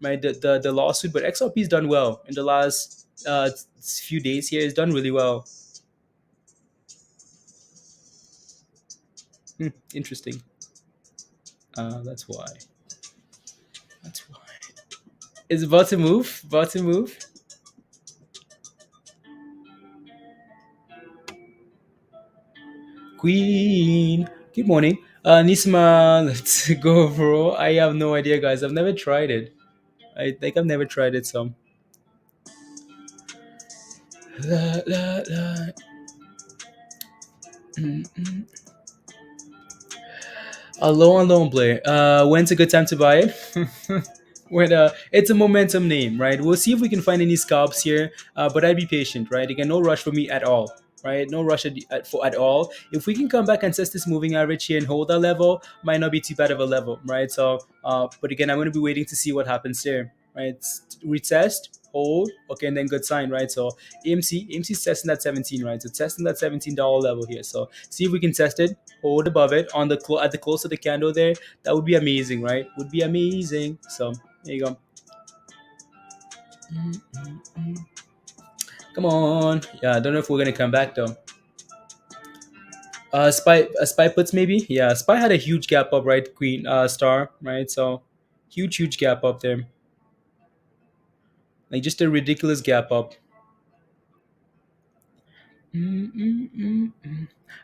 Right, the lawsuit, but XRP's done well in the last few days here. It's done really well. Interesting. That's why. That's why. It's about to move. About to move. Queen. Good morning. Nisma, let's go, bro. I have no idea, guys. I've never tried it. I think I've never tried it, so. La, la, la. Mm, mm. Alone player. When's a good time to buy it? When it's a momentum name, right? We'll see if we can find any scalps here, but I'd be patient, right? Again, no rush for me at all, right? No rush at all. If we can come back and test this moving average here and hold that level, might not be too bad of a level, right? So, but again, I'm going to be waiting to see what happens there, right? Retest, hold, okay, and then good sign, right? So AMC's testing that 17, right? So testing that $17 level here. So see if we can test it, hold above it on the at the close of the candle there. That would be amazing, right? Would be amazing. So there you go. Come on. Yeah, I don't know if we're gonna come back though. Spy puts maybe. Yeah, Spy had a huge gap up, right? Queen star, right? So huge gap up there. Like just a ridiculous gap up. I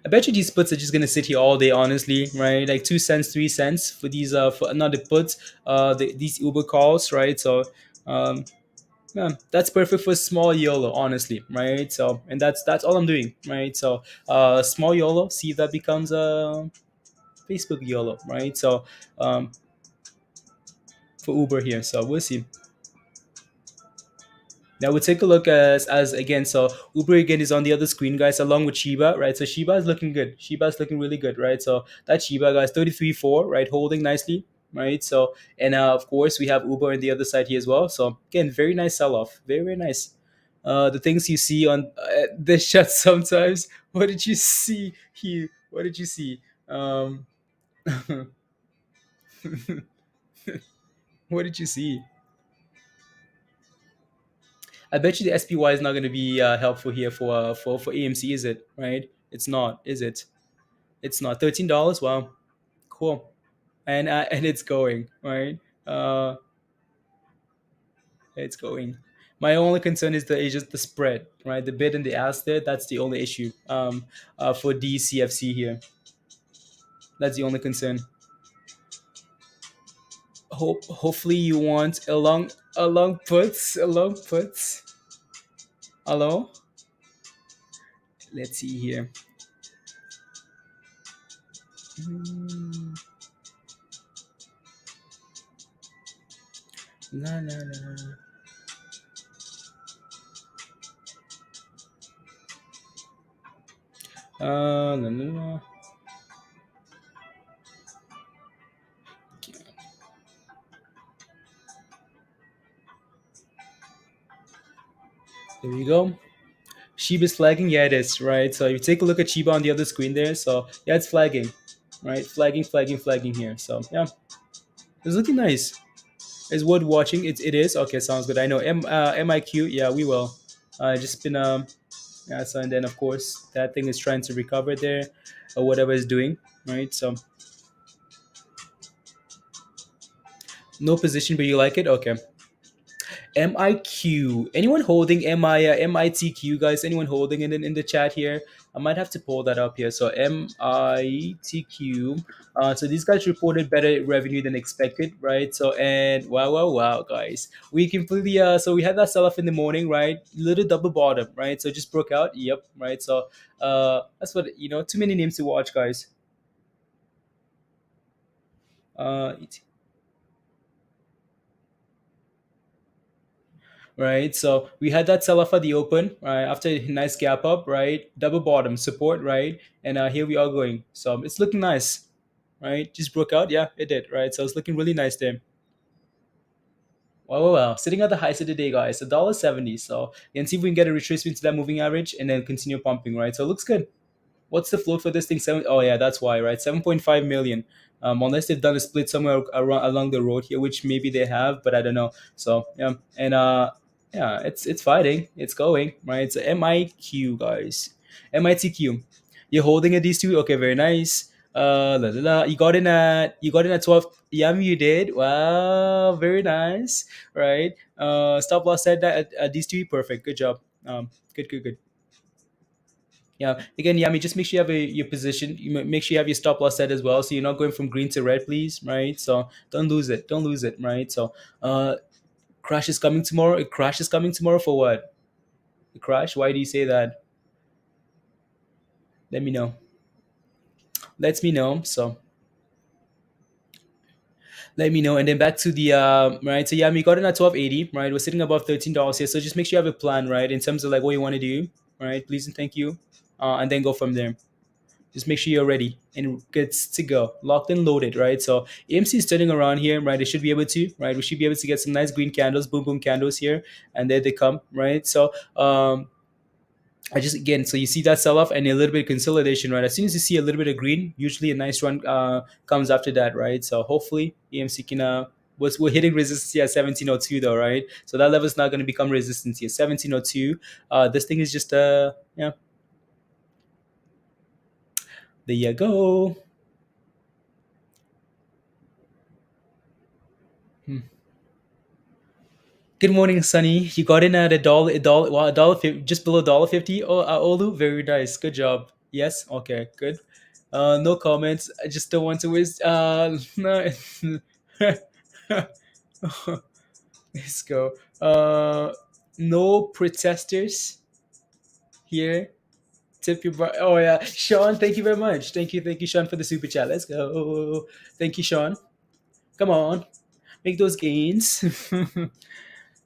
bet you these puts are just gonna sit here all day, honestly, right? Like 2 cents, 3 cents for these for not the puts, these Uber calls, right? So um yeah, that's perfect for small YOLO, honestly, right? So, and that's all I'm doing, right? So, small YOLO, see if that becomes a Facebook YOLO, right? So, for Uber here, so we'll see. Now we'll take a look as again. So Uber again is on the other screen, guys, along with Shiba, right? So Shiba is looking good. Shiba is looking really good, right? So that Shiba, guys, 33.4, right, holding nicely, right? So and of course we have Uber on the other side here as well. So again, very nice sell off, very nice. The things you see on this shot sometimes. What did you see here? What did you see? What did you see? I bet you the SPY is not going to be helpful here for AMC, is it? Right? It's not, is it? It's not. $13. Wow, cool. And it's going right. It's going. My only concern is just the spread, right? The bid and the ask there. That's the only issue. For DCFC here, that's the only concern. Hopefully you want a long puts. Hello. Let's see here. Hmm. La la la. No, no, no. There you go. Shiba's flagging. Yeah, it is, right? So you take a look at Shiba on the other screen there. So yeah, it's flagging, right? Flagging, flagging, flagging here. So yeah, it's looking nice. It's worth watching. It is. Okay, sounds good. I know. MIQ. Yeah, we will. Just been yeah. So and then of course that thing is trying to recover there, or whatever it's doing, right? So no position, but you like it. Okay. MIQ. Anyone holding MITQ, guys? Anyone holding it in the chat here? I might have to pull that up here. So MITQ. So these guys reported better revenue than expected, right? So and wow, wow, wow, guys, we completely so we had that sell off in the morning, right? Little double bottom, right? So it just broke out. Yep, right. So that's what you know. Too many names to watch, guys. Uh, right? So we had that sell off at the open, right? After a nice gap up, right? Double bottom support, right? And here we are going. So it's looking nice, right? Just broke out, yeah, it did, right? So it's looking really nice there. Wow, wow, wow. Sitting at the highs of the day, guys, $1.70. So you can see if we can get a retracement to that moving average and then continue pumping, right? So it looks good. What's the float for this thing? Seven. Oh yeah, that's why, right? 7.5 million. Unless they've done a split somewhere around along the road here, which maybe they have, but I don't know. So yeah, and yeah, it's fighting. It's going right. It's a MIQ, guys. MITQ. You're holding at these two. Okay, very nice. La, la, la. You got in at 12. Yum, you did. Wow, very nice. Right. Stop loss set that at these two. Perfect. Good job. Good, good, good. Yeah. Again, Yami, just make sure you have your position. Make sure you have your stop loss set as well, so you're not going from green to red, please. Right. So don't lose it. Don't lose it. Right. So, crash is coming tomorrow. A crash is coming tomorrow for what? A crash? Why do you say that? Let me know. Let me know. So let me know. And then back to the right. So yeah, we got in at 12.80. Right. We're sitting above $13 here. So just make sure you have a plan, right, in terms of like what you want to do. Right. Please and thank you. And then go from there. Just make sure you're ready and gets to go, locked and loaded, right? So AMC is turning around here, right? It should be able to, right? We should be able to get some nice green candles, boom boom candles here, and there they come, right? So I just again, so you see that sell off and a little bit of consolidation, right? As soon as you see a little bit of green, usually a nice run comes after that, right? So hopefully AMC can. We're hitting resistance here at 1702 though, right? So that level is not going to become resistance here. 1702. This thing is just yeah. There you go. Hmm. Good morning, Sunny. You got in at a dollar, well, just below $1.50. Oh, Olu, very nice. Good job. Yes, okay, good. No comments. I just don't want to waste. No. Let's go. No protesters here. Tip your bar. Oh yeah, Sean. Thank you very much. Thank you, Sean, for the super chat. Let's go. Thank you, Sean. Come on, make those gains.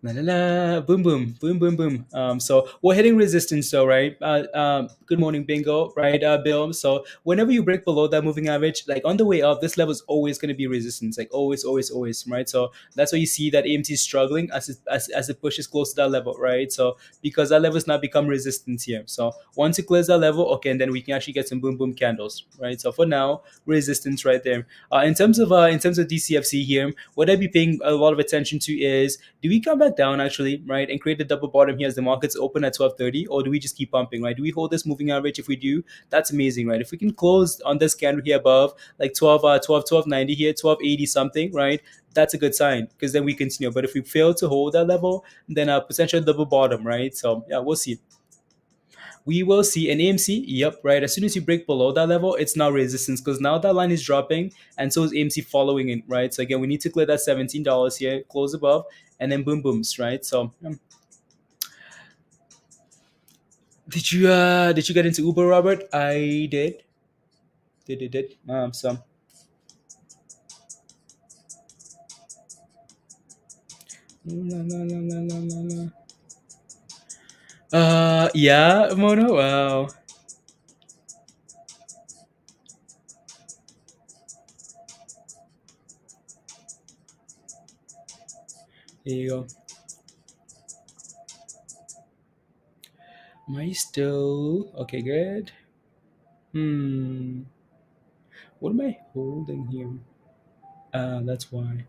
La la la, boom boom, boom boom boom. So we're hitting resistance, so right. Good morning, bingo, right, Bill. So whenever you break below that moving average, like on the way up, this level is always going to be resistance, like always, always, always, right? So that's why you see that AMT is struggling as it pushes close to that level, right? So because that level has not become resistance here. So once it clears that level, okay, and then we can actually get some boom boom candles, right? So for now, resistance right there. In terms of DCFC here, what I'd be paying a lot of attention to is, do we come back down actually, right, and create a double bottom here as the markets open at 12:30, or do we just keep pumping, right? Do we hold this moving average? If we do, that's amazing, right? If we can close on this candle here above, like 1290 here, 1280 something, right? That's a good sign because then we continue. But if we fail to hold that level, then a potential double bottom, right? So yeah, we'll see. We will see an AMC. Yep, right. As soon as you break below that level, it's now resistance because now that line is dropping, and so is AMC following it, right? So again, we need to clear that $17 here, close above, and then boom booms, right? So did you get into Uber, Robert? I did. Did. So la, la, la, la, la, la, la. Yeah, Mono. Wow. There you go. Am I still okay? Good. Hmm. What am I holding here? That's why.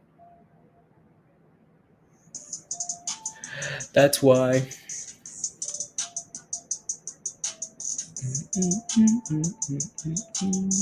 That's why. Mm, mm, mm, mm, mm, mm.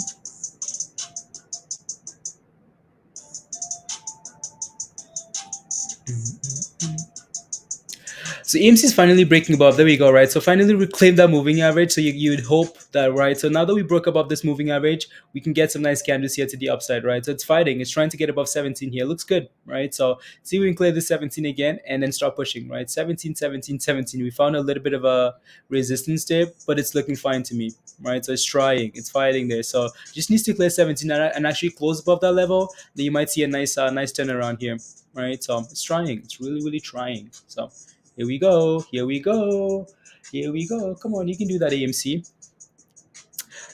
So AMC is finally breaking above. There we go, right? So finally reclaim that moving average. So you'd hope that, right? So now that we broke above this moving average, we can get some nice candles here to the upside, right? So it's fighting. It's trying to get above 17 here. Looks good, right? So see if we can clear the 17 again and then start pushing, right? 17, 17, 17. We found a little bit of a resistance dip, but it's looking fine to me, right? So it's trying. It's fighting there. So just needs to clear 17 and actually close above that level. Then you might see a nice turnaround here, right? So it's trying. It's really, really trying. So here we go. Here we go. Here we go. Come on, you can do that, AMC.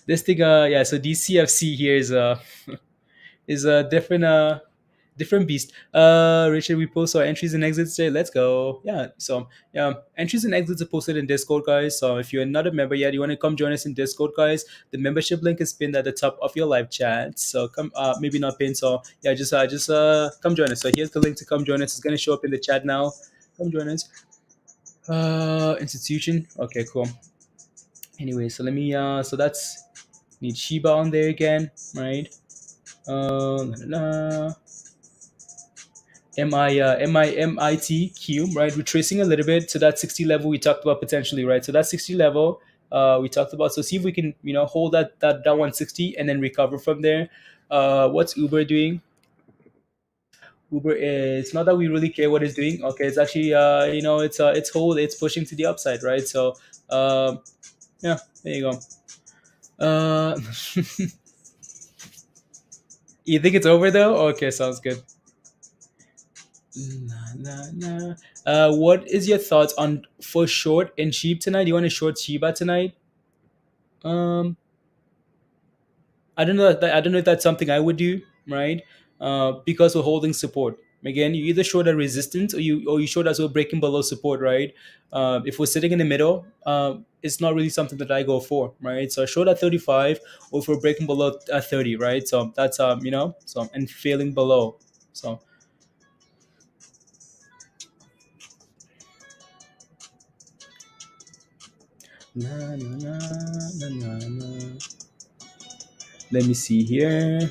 This thing, yeah. So DCFC here is a different beast. Richard, we post our entries and exits today. Let's go. Yeah. So yeah, entries and exits are posted in Discord, guys. So if you're not a member yet, you want to come join us in Discord, guys. The membership link is pinned at the top of your live chat. So come, maybe not pinned. So yeah, just come join us. So here's the link to come join us. It's gonna show up in the chat now. Come join us. Institution. Okay, cool. Anyway, so let me so that's need Shiba on there again, right? La, la, la. MITQ, right? We're tracing a little bit to that 60 level we talked about potentially, right? So that 60 level we talked about. So see if we can, hold that 160 and then recover from there. What's Uber doing? Uber is not that we really care what it's doing. Okay, it's actually it's pushing to the upside, right? So yeah, there you go. Uh, you think it's over though? Okay, sounds good. Nah, nah, nah. What is your thoughts on for short and cheap tonight? Do you want to short Shiba tonight? Um, I don't know. I don't know if that's something I would do, right? Because we're holding support. Again, you either short a resistance or you short as we're breaking below support, right? If we're sitting in the middle, it's not really something that I go for, right? So I short at 35, or if we're breaking below at 30, right? So that's so and failing below. So na, na, na, na, na, na. Let me see here.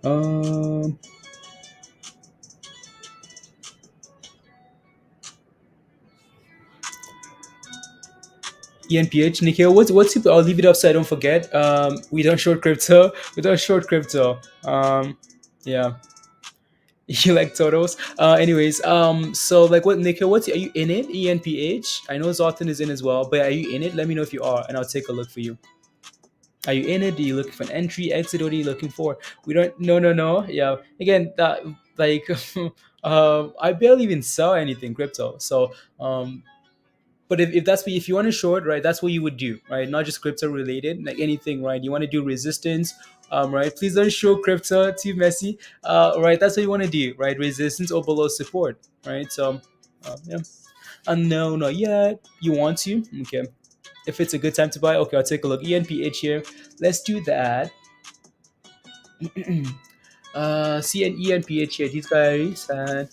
Um, ENPH, Nikhil, what's your, I'll leave it up so I don't forget. We don't short crypto. We don't short crypto. Yeah, you like totals. Anyways, so like what Nikhil, are you in it? ENPH. I know Zoltan is in as well, but are you in it? Let me know if you are, and I'll take a look for you. Are you in it? Are you looking for an entry, exit? What are you looking for? We don't. No, no, no. Yeah. Again, that like, I barely even sell anything crypto. So, but if that's what, if you want to short, right, that's what you would do, right? Not just crypto related, like anything, right? You want to do resistance, right? Please don't show crypto too messy, right? That's what you want to do, right? Resistance or below support, right? So, yeah. No, not yet. You want to? Okay. If it's a good time to buy, okay, I'll take a look. ENPH here. Let's do that. CNENPH here. These guys had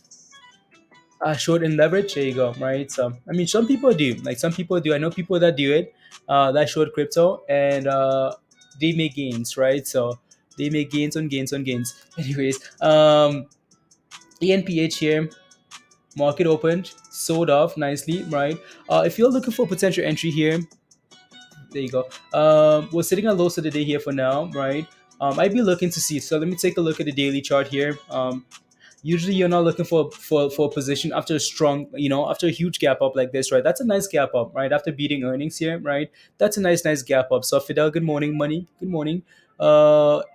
short in leverage. There you go, right? So I mean, some people do. Like some people do. I know people that do it. That short crypto and they make gains, right? So they make gains on gains on gains. Anyways, ENPH here. Market opened, sold off nicely, right? If you're looking for potential entry here, there you go. We're sitting at lows of the day here for now, right? I'd be looking to see. So let me take a look at the daily chart here. Usually you're not looking for a position after a strong, after a huge gap up like this, right? That's a nice gap up, right? After beating earnings here, right? That's a nice gap up. So Fidel, good morning, money. Good morning.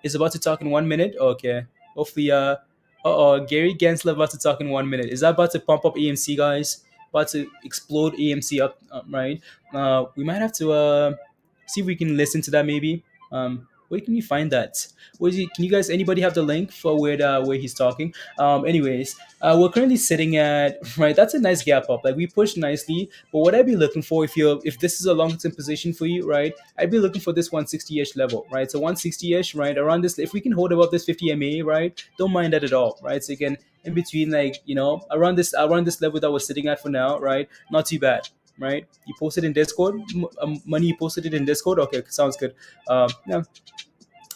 Is about to talk in 1 minute. Okay. Hopefully, Gary Gensler about to talk in 1 minute. Is that about to pump up AMC, guys? About to explode AMC up, right? We might have to see if we can listen to that maybe. Where can we find that? Can you guys, anybody have the link for where he's talking? Anyways, we're currently sitting at right. That's a nice gap up. Like we pushed nicely, but what I'd be looking for if this is a long term position for you, right? I'd be looking for this 160ish level, right? So 160ish, right around this. If we can hold above this 50 MA, right? Don't mind that at all, right? So again, in between, like around this level that we're sitting at for now, right? Not too bad, right? You posted in Discord, money. You posted it in Discord. Okay, sounds good. Yeah.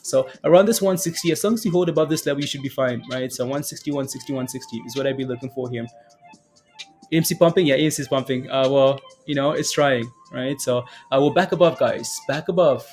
So around this 160, as long as you hold above this level, you should be fine, right? So 160, 160, 160 is what I'd be looking for here. AMC pumping, yeah, AMC is pumping. Well, it's trying, right? So we're back above, guys, back above.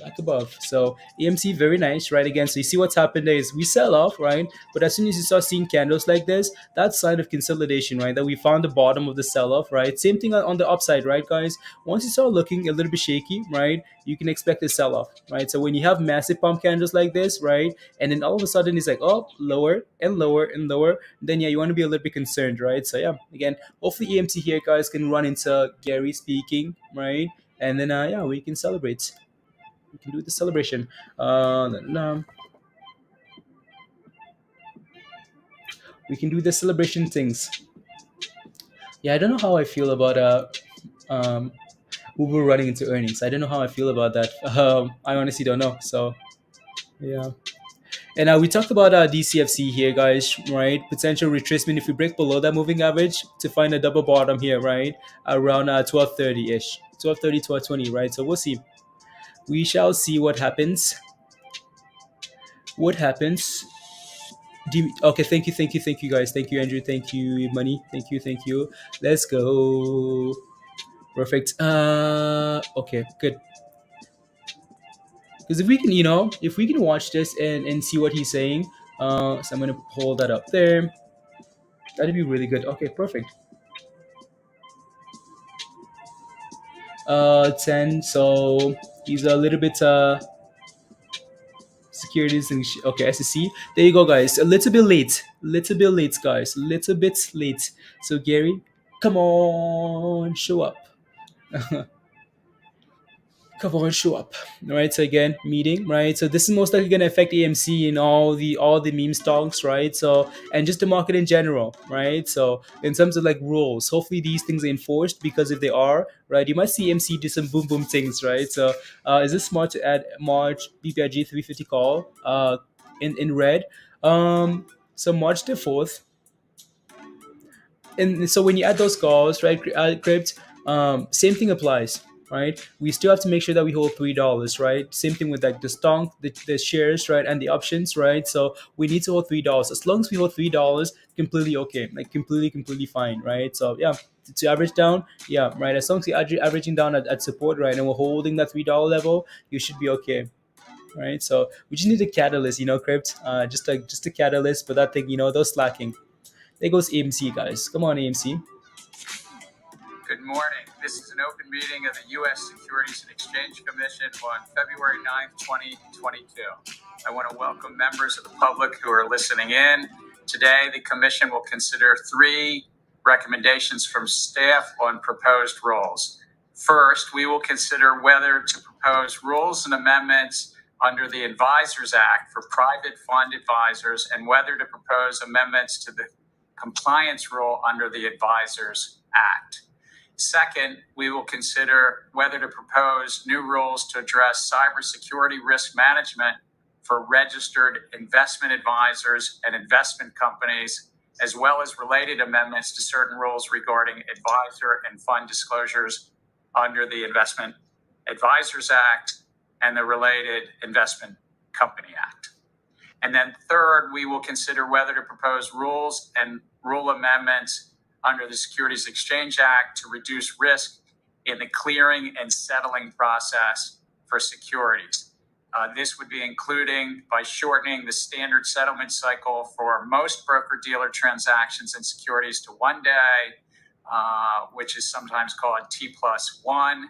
Back above. So AMC, very nice, right? Again, so you see what's happened there is we sell off, right? But as soon as you start seeing candles like this, that's sign of consolidation, right? That we found the bottom of the sell-off, right? Same thing on the upside, right, guys? Once you start looking a little bit shaky, right, you can expect a sell-off, right? So when you have massive pump candles like this, right, and then all of a sudden it's like, oh, lower and lower and lower, then yeah, you want to be a little bit concerned, right? So yeah, again, hopefully AMC here, guys, can run into Gary speaking, right? And then yeah, we can celebrate. We can do the celebration. We can do the celebration things. Yeah, I don't know how I feel about um, Uber running into earnings. I don't know how I feel about that. I honestly don't know. So yeah. And we talked about DCFC here, guys, right? Potential retracement if we break below that moving average to find a double bottom here, right? Around 1230 ish, 1230, 1220, right? So we'll see. We shall see what happens. What happens? Okay, thank you, guys. Thank you, Andrew. Thank you, Money. Thank you. Let's go. Perfect. Okay, good. Because if we can watch this and see what he's saying, so I'm gonna hold that up there. That'd be really good. Okay, perfect. 10. So he's a little bit securities and okay, SEC. There you go, guys. A little bit late, guys. A little bit late. So Gary, come on, show up. Come on, show up. All right. So again, meeting, right? So this is most likely going to affect AMC and all the meme stocks, right? So and just the market in general, right? So in terms of like rules, hopefully these things are enforced because if they are, right, you might see AMC do some boom boom things, right? So is this smart to add March BBIG 350 call in red? So March the 4th, and so when you add those calls, right, crypt, same thing applies, right? We still have to make sure that we hold $3, right? Same thing with like the stock, the shares, right, and the options, right? So we need to hold $3. As long as we hold $3, completely okay, like completely fine, right? So yeah, to average down, yeah, right. As long as you're averaging down at support, right, and we're holding that $3 level, you should be okay. Right, so we just need a catalyst, crypt, just a catalyst, but that thing, those slacking. There goes AMC, guys. Come on, AMC. Good morning. This is an open meeting of the U.S. Securities and Exchange Commission on February 9th, 2022. I want to welcome members of the public who are listening in. Today, the Commission will consider 3 recommendations from staff on proposed rules. First, we will consider whether to propose rules and amendments under the Advisors Act for private fund advisors and whether to propose amendments to the compliance rule under the Advisors Act. Second, we will consider whether to propose new rules to address cybersecurity risk management for registered investment advisors and investment companies, as well as related amendments to certain rules regarding advisor and fund disclosures under the Investment Advisors Act and the related Investment Company Act. And then third, we will consider whether to propose rules and rule amendments under the Securities Exchange Act to reduce risk in the clearing and settling process for securities. This would be including by shortening the standard settlement cycle for most broker-dealer transactions and securities to 1 day, which is sometimes called T+1.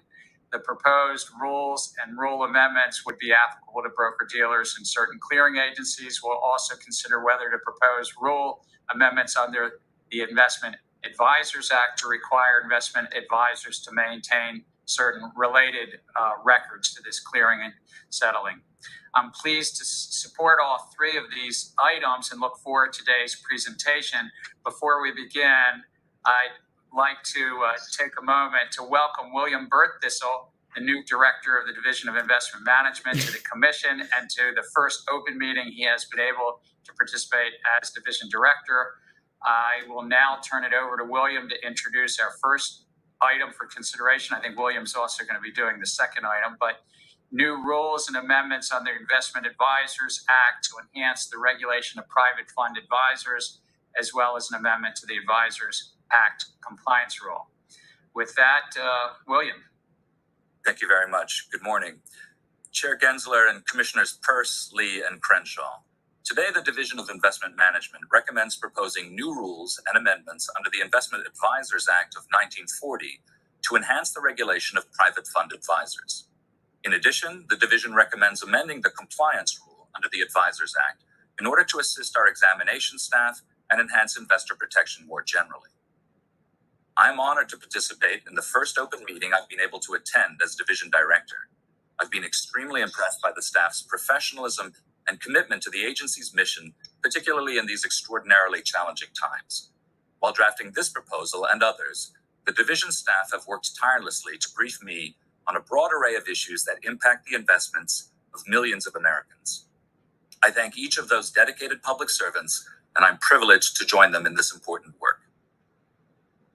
The proposed rules and rule amendments would be applicable to broker-dealers and certain clearing agencies. We'll also consider whether to propose rule amendments under the Investment Advisors Act to require investment advisors to maintain certain related records to this clearing and settling. I'm pleased to support all three of these items and look forward to today's presentation. Before we begin, I'd like to take a moment to welcome William Birthistle, the new director of the Division of Investment Management, to the Commission and to the first open meeting he has been able to participate as Division Director. I will now turn it over to William to introduce our first item for consideration. I think William's also going to be doing the second item, but new rules and amendments on the Investment Advisors Act to enhance the regulation of private fund advisors, as well as an amendment to the Advisors Act compliance rule. With that, William. Thank you very much. Good morning. Chair Gensler and Commissioners Peirce, Lee, and Crenshaw. Today, the Division of Investment Management recommends proposing new rules and amendments under the Investment Advisors Act of 1940 to enhance the regulation of private fund advisors. In addition, the division recommends amending the compliance rule under the Advisors Act in order to assist our examination staff and enhance investor protection more generally. I'm honored to participate in the first open meeting I've been able to attend as Division Director. I've been extremely impressed by the staff's professionalism and commitment to the agency's mission, particularly in these extraordinarily challenging times. While drafting this proposal and others, the division staff have worked tirelessly to brief me on a broad array of issues that impact the investments of millions of Americans. I thank each of those dedicated public servants, and I'm privileged to join them in this important work.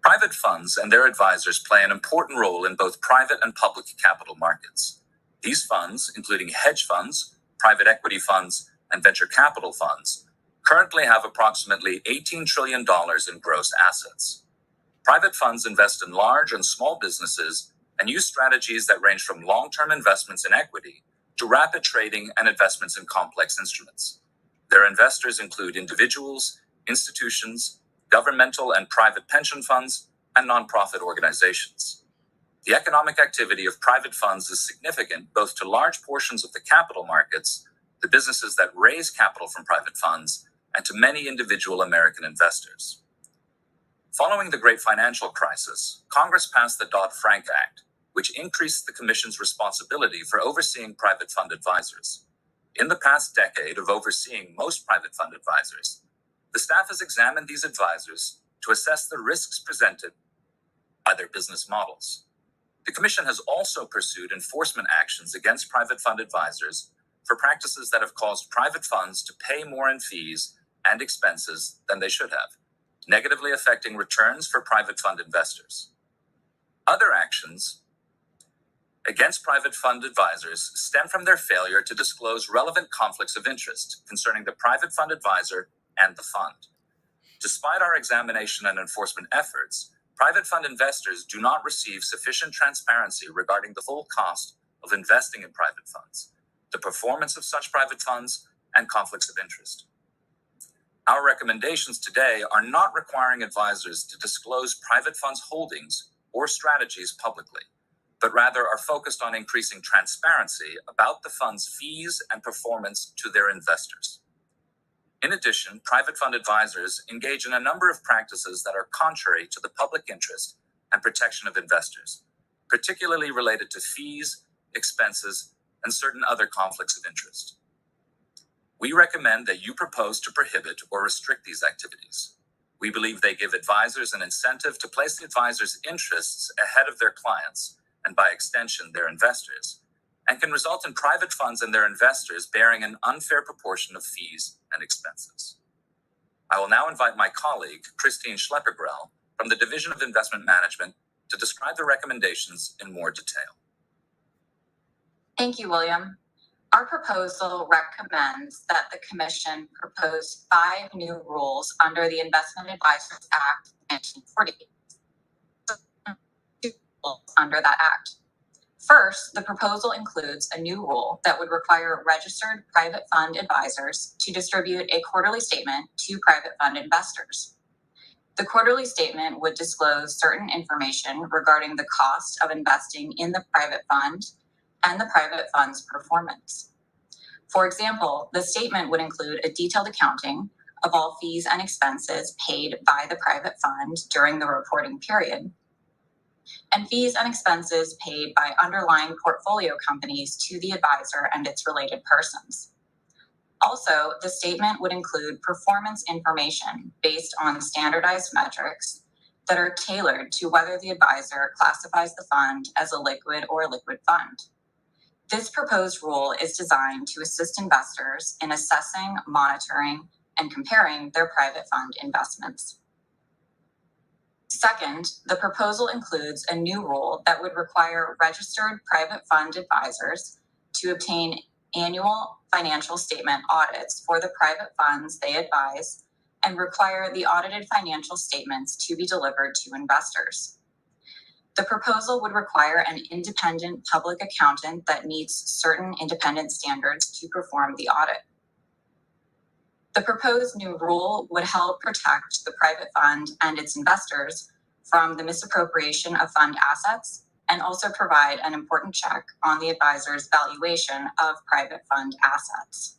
Private funds and their advisors play an important role in both private and public capital markets. These funds, including hedge funds, private equity funds, and venture capital funds, currently have approximately $18 trillion in gross assets. Private funds invest in large and small businesses and use strategies that range from long-term investments in equity to rapid trading and investments in complex instruments. Their investors include individuals, institutions, governmental and private pension funds, and nonprofit organizations. The economic activity of private funds is significant both to large portions of the capital markets, the businesses that raise capital from private funds, and to many individual American investors. Following the Great Financial Crisis, Congress passed the Dodd-Frank Act, which increased the Commission's responsibility for overseeing private fund advisors. In the past decade of overseeing most private fund advisors, the staff has examined these advisors to assess the risks presented by their business models. The Commission has also pursued enforcement actions against private fund advisors for practices that have caused private funds to pay more in fees and expenses than they should have, negatively affecting returns for private fund investors. Other actions against private fund advisors stem from their failure to disclose relevant conflicts of interest concerning the private fund advisor and the fund. Despite our examination and enforcement efforts, private fund investors do not receive sufficient transparency regarding the full cost of investing in private funds, the performance of such private funds, and conflicts of interest. Our recommendations today are not requiring advisors to disclose private funds holdings or strategies publicly, but rather are focused on increasing transparency about the fund's fees and performance to their investors. In addition, private fund advisors engage in a number of practices that are contrary to the public interest and protection of investors, particularly related to fees, expenses, and certain other conflicts of interest. We recommend that you propose to prohibit or restrict these activities. We believe they give advisors an incentive to place the advisor's interests ahead of their clients, and by extension, their investors, and can result in private funds and their investors bearing an unfair proportion of fees and expenses. I will now invite my colleague, Christine Schleppergrell, from the Division of Investment Management to describe the recommendations in more detail. Thank you, William. Our proposal recommends that the Commission propose 5 new rules under the Investment Advisors Act of 1940. Under that act. First, the proposal includes a new rule that would require registered private fund advisors to distribute a quarterly statement to private fund investors. The quarterly statement would disclose certain information regarding the cost of investing in the private fund and the private fund's performance. For example, the statement would include a detailed accounting of all fees and expenses paid by the private fund during the reporting period, and fees and expenses paid by underlying portfolio companies to the advisor and its related persons. Also, the statement would include performance information based on standardized metrics that are tailored to whether the advisor classifies the fund as a liquid or liquid fund. This proposed rule is designed to assist investors in assessing, monitoring, and comparing their private fund investments. Second, the proposal includes a new rule that would require registered private fund advisors to obtain annual financial statement audits for the private funds they advise and require the audited financial statements to be delivered to investors. The proposal would require an independent public accountant that meets certain independent standards to perform the audit. The proposed new rule would help protect the private fund and its investors from the misappropriation of fund assets and also provide an important check on the advisor's valuation of private fund assets.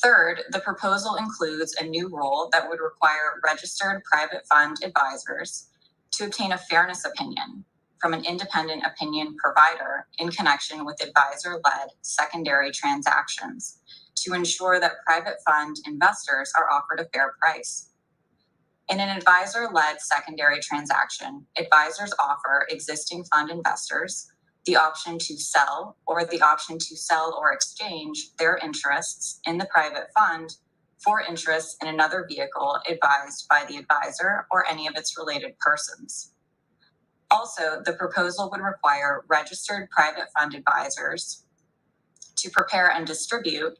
Third, the proposal includes a new rule that would require registered private fund advisors to obtain a fairness opinion from an independent opinion provider in connection with advisor-led secondary transactions to ensure that private fund investors are offered a fair price. In an advisor-led secondary transaction, advisors offer existing fund investors the option to sell or exchange their interests in the private fund for interests in another vehicle advised by the advisor or any of its related persons. Also, the proposal would require registered private fund advisors to prepare and distribute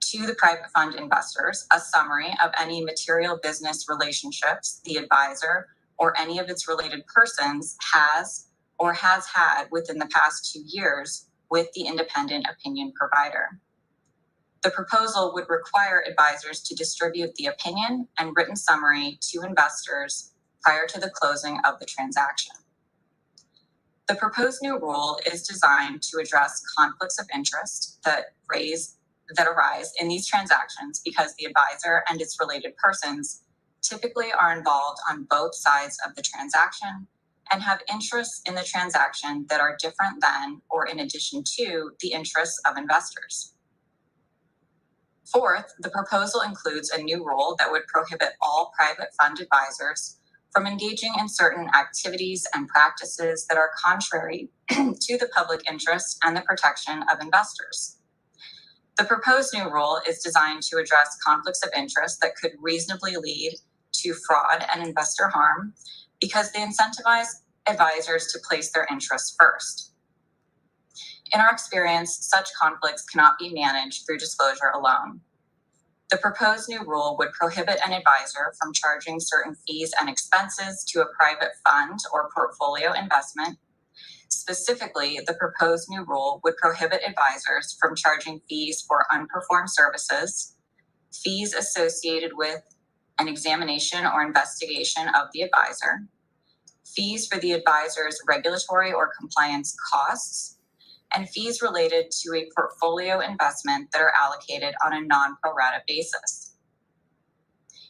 to the private fund investors a summary of any material business relationships the advisor or any of its related persons has or has had within the past 2 years with the independent opinion provider. The proposal would require advisors to distribute the opinion and written summary to investors prior to the closing of the transaction. The proposed new rule is designed to address conflicts of interest that arise in these transactions because the advisor and its related persons typically are involved on both sides of the transaction and have interests in the transaction that are different than or in addition to the interests of investors. Fourth, the proposal includes a new rule that would prohibit all private fund advisors from engaging in certain activities and practices that are contrary to the public interest and the protection of investors. The proposed new rule is designed to address conflicts of interest that could reasonably lead to fraud and investor harm because they incentivize advisors to place their interests first. In our experience, such conflicts cannot be managed through disclosure alone. The proposed new rule would prohibit an advisor from charging certain fees and expenses to a private fund or portfolio investment. Specifically, the proposed new rule would prohibit advisors from charging fees for unperformed services, fees associated with an examination or investigation of the advisor, fees for the advisor's regulatory or compliance costs, and fees related to a portfolio investment that are allocated on a non-pro rata basis.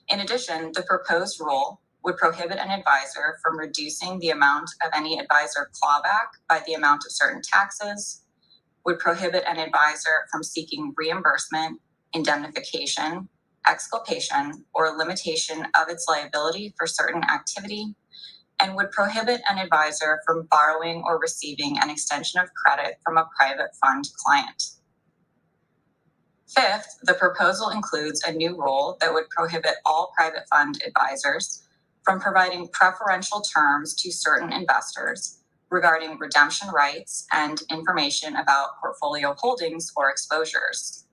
In addition, the proposed rule would prohibit an advisor from reducing the amount of any advisor clawback by the amount of certain taxes, would prohibit an advisor from seeking reimbursement, indemnification, exculpation, or limitation of its liability for certain activity, and would prohibit an advisor from borrowing or receiving an extension of credit from a private fund client. Fifth, the proposal includes a new rule that would prohibit all private fund advisors from providing preferential terms to certain investors regarding redemption rights and information about portfolio holdings or exposures.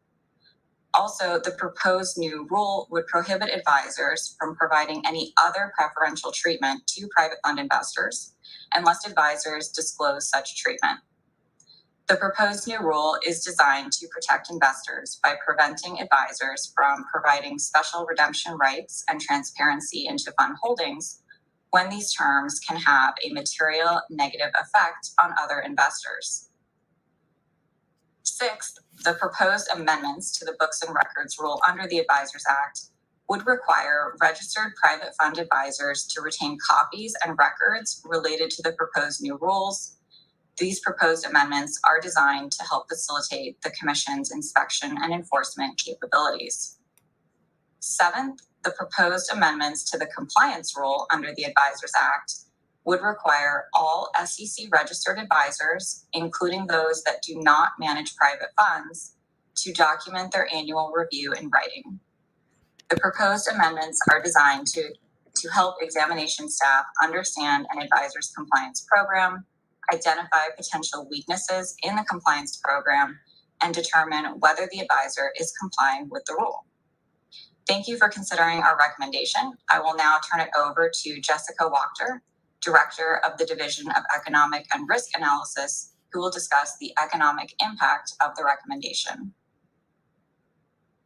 Also, the proposed new rule would prohibit advisors from providing any other preferential treatment to private fund investors unless advisors disclose such treatment. The proposed new rule is designed to protect investors by preventing advisors from providing special redemption rights and transparency into fund holdings when these terms can have a material negative effect on other investors. Sixth, the proposed amendments to the Books and Records Rule under the Advisors Act would require registered private fund advisors to retain copies and records related to the proposed new rules. These proposed amendments are designed to help facilitate the Commission's inspection and enforcement capabilities. Seventh, the proposed amendments to the compliance rule under the Advisors Act would require all SEC registered advisors, including those that do not manage private funds, to document their annual review in writing. The proposed amendments are designed to help examination staff understand an advisor's compliance program, identify potential weaknesses in the compliance program, and determine whether the advisor is complying with the rule. Thank you for considering our recommendation. I will now turn it over to Jessica Wachter, Director of the Division of Economic and Risk Analysis, who will discuss the economic impact of the recommendation.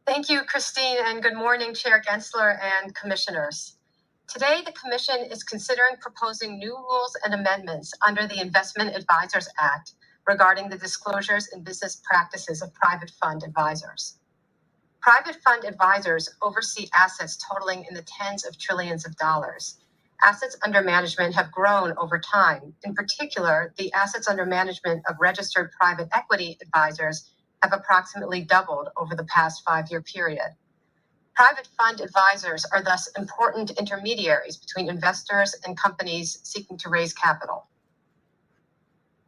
Thank you, Christine, and good morning, Chair Gensler and Commissioners. Today, the Commission is considering proposing new rules and amendments under the Investment Advisors Act regarding the disclosures and business practices of private fund advisors. Private fund advisors oversee assets totaling in the tens of trillions of dollars. Assets under management have grown over time. In particular, the assets under management of registered private equity advisors have approximately doubled over the past 5-year period. Private fund advisors are thus important intermediaries between investors and companies seeking to raise capital.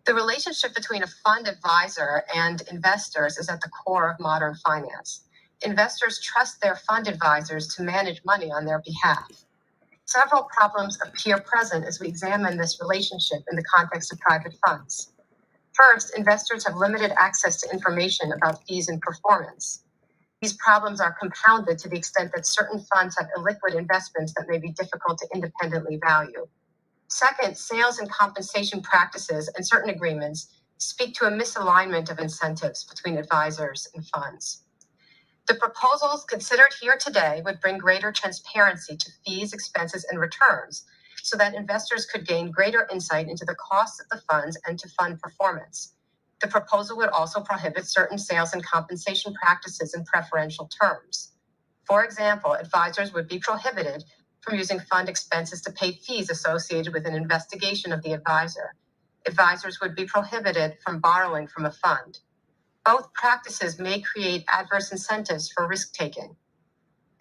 The relationship between a fund advisor and investors is at the core of modern finance. Investors trust their fund advisors to manage money on their behalf. Several problems appear present as we examine this relationship in the context of private funds. First, investors have limited access to information about fees and performance. These problems are compounded to the extent that certain funds have illiquid investments that may be difficult to independently value. Second, sales and compensation practices and certain agreements speak to a misalignment of incentives between advisors and funds. The proposals considered here today would bring greater transparency to fees, expenses, and returns, so that investors could gain greater insight into the costs of the funds and to fund performance. The proposal would also prohibit certain sales and compensation practices in preferential terms. For example, advisors would be prohibited from using fund expenses to pay fees associated with an investigation of the advisor. Advisors would be prohibited from borrowing from a fund. Both practices may create adverse incentives for risk-taking.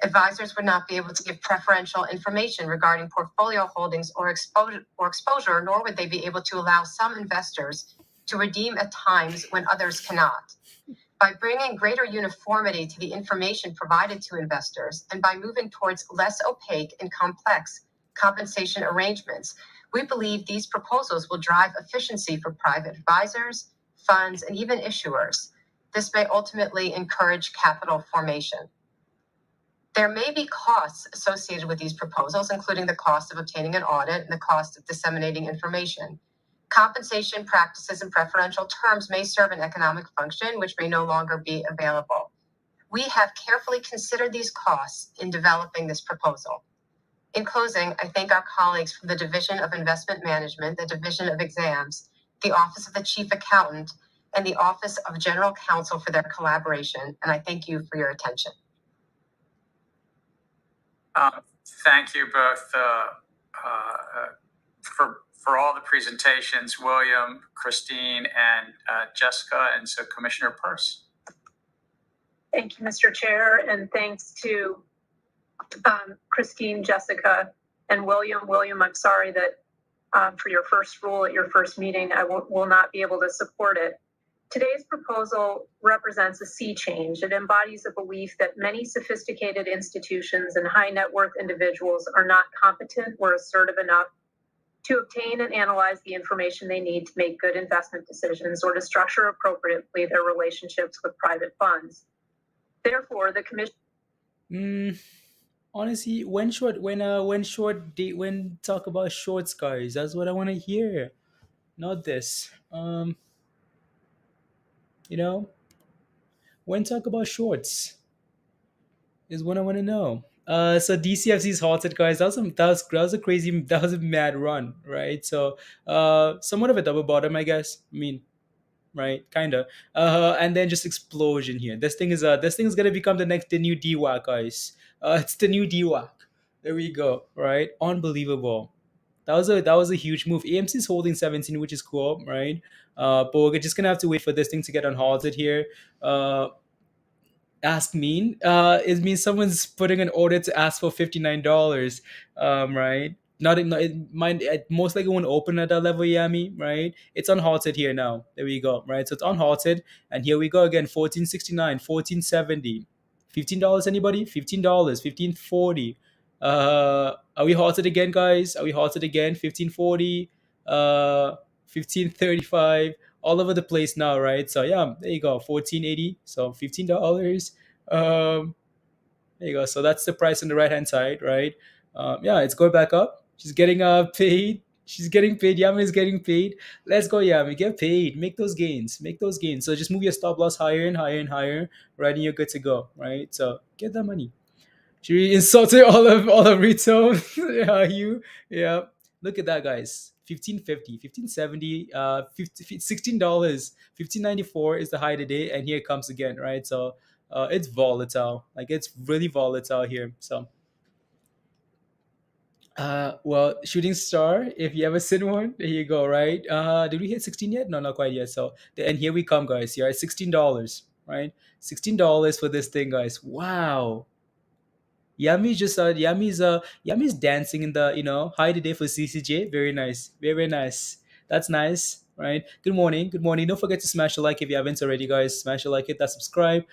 Advisors would not be able to give preferential information regarding portfolio holdings or exposure, nor would they be able to allow some investors to redeem at times when others cannot. By bringing greater uniformity to the information provided to investors and by moving towards less opaque and complex compensation arrangements, we believe these proposals will drive efficiency for private advisors, funds, and even issuers. This may ultimately encourage capital formation. There may be costs associated with these proposals, including the cost of obtaining an audit and the cost of disseminating information. Compensation practices and preferential terms may serve an economic function which may no longer be available. We have carefully considered these costs in developing this proposal. In closing, I thank our colleagues from the Division of Investment Management, the Division of Exams, the Office of the Chief Accountant, and the Office of General Counsel for their collaboration, and I thank you for your attention. Thank you both for all the presentations, William, Christine, and Jessica, and so Commissioner Peirce. Thank you, Mr. Chair, and thanks to Christine, Jessica, and William. William, I'm sorry that for your first rule at your first meeting, I will not be able to support it. Today's proposal represents a sea change. It embodies a belief that many sophisticated institutions and high net worth individuals are not competent or assertive enough to obtain and analyze the information they need to make good investment decisions or to structure appropriately their relationships with private funds. Therefore, the Commission. Honestly, when talk about shorts, guys, that's what I want to hear, not this. When talk about shorts is what I want to know. So DCFC's halted, guys. That was a mad run, right? So, somewhat of a double bottom, I guess. I mean, right, kinda. And then just explosion here. This thing is gonna become the new DWAC, guys. It's the new DWAC. There we go. Right, unbelievable. That was a huge move. AMC is holding 17, which is cool, right? But we're just gonna have to wait for this thing to get unhalted here. Uh, Ask mean. It means someone's putting an order to ask for $59. Right. Not it might it most likely won't open at that level, Yami, right? It's unhalted here now. There we go, right? So it's unhalted, and here we go again. 1469, 1470, $15. Anybody? $15, 1540. Are we halted again, guys? Are we halted again? 1540, 1535, all over the place now, right? So yeah, there you go, 1480. So $15. Um, there you go. So that's the price on the right hand side, right? Yeah, it's going back up. She's getting paid. She's getting paid. Yami is getting paid. Let's go, Yami. Get paid. Make those gains. Make those gains. So just move your stop loss higher and higher and higher, right? And you're good to go, right? So get that money. She insulted all of retail. Yeah, you. Yeah. Look at that, guys. 1550, 1570, $16, 1594 is the high today, and here it comes again, right? So it's volatile. Like it's really volatile here. So well, shooting star, if you ever seen one, there you go, right? Did we hit 16 yet? No, not quite yet. So and here we come, guys. Here at $16, right? $16 for this thing, guys. Wow. Yami's dancing in the high today for CCJ. Very nice, very nice. That's nice, right? Good morning, good morning. Don't forget to smash the like if you haven't already, guys. Smash the like, hit that subscribe.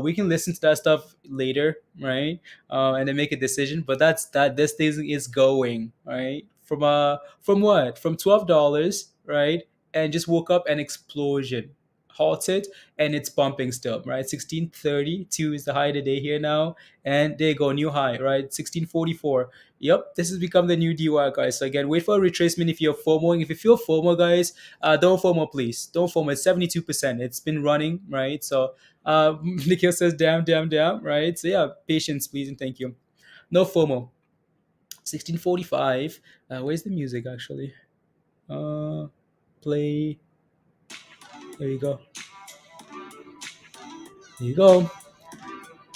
We can listen to that stuff later, right? And then make a decision. But that's that. This thing is going right from what from $12, right? And just woke up an explosion, halted, and it's pumping still, right? 1632 is the high today here now, and there you go, new high, right? 1644. Yep, this has become the new DY, guys. So again, wait for a retracement if you're FOMOing. If you feel FOMO, guys, don't FOMO, please. Don't FOMO. It's 72%. It's been running, right? So Nikhil says, damn, right? So yeah, patience, please, and thank you. No FOMO. 1645. Where's the music actually? Play. There you go. There you go.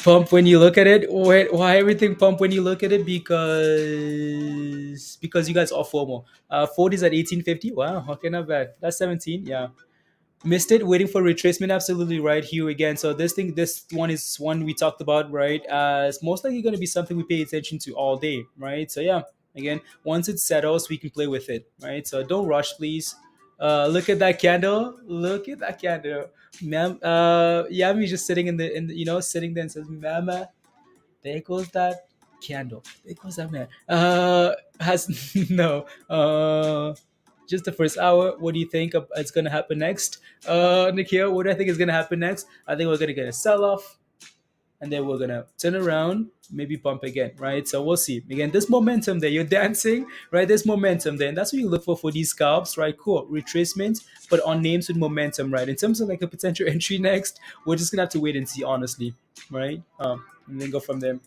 Pump when you look at it. Why everything pump when you look at it? Because you guys are FOMO. 40's at 1850. Wow, okay, not bad. That's 17. Yeah. Missed it, waiting for retracement. Absolutely right, Hugh, again. So this one is one we talked about, right? As most likely going to be something we pay attention to all day, right? So yeah, again, once it settles, we can play with it, right? So don't rush, please. Look at that candle. Look at that candle, ma'am. Yami's just sitting in the sitting there and says, "Mama, there goes that candle. There goes that man." Has no. Just the first hour. What do you think it's gonna happen next? Nikhil, what do I think is gonna happen next? I think we're gonna get a sell-off, and then we're gonna turn around, maybe pump again, right? So we'll see. Again, this momentum there, you're dancing, right? There's momentum there, and that's what you look for these scalps, right? Cool, retracement, but on names with momentum, right? In terms of like a potential entry next, we're just gonna have to wait and see, honestly, right? And then go from there.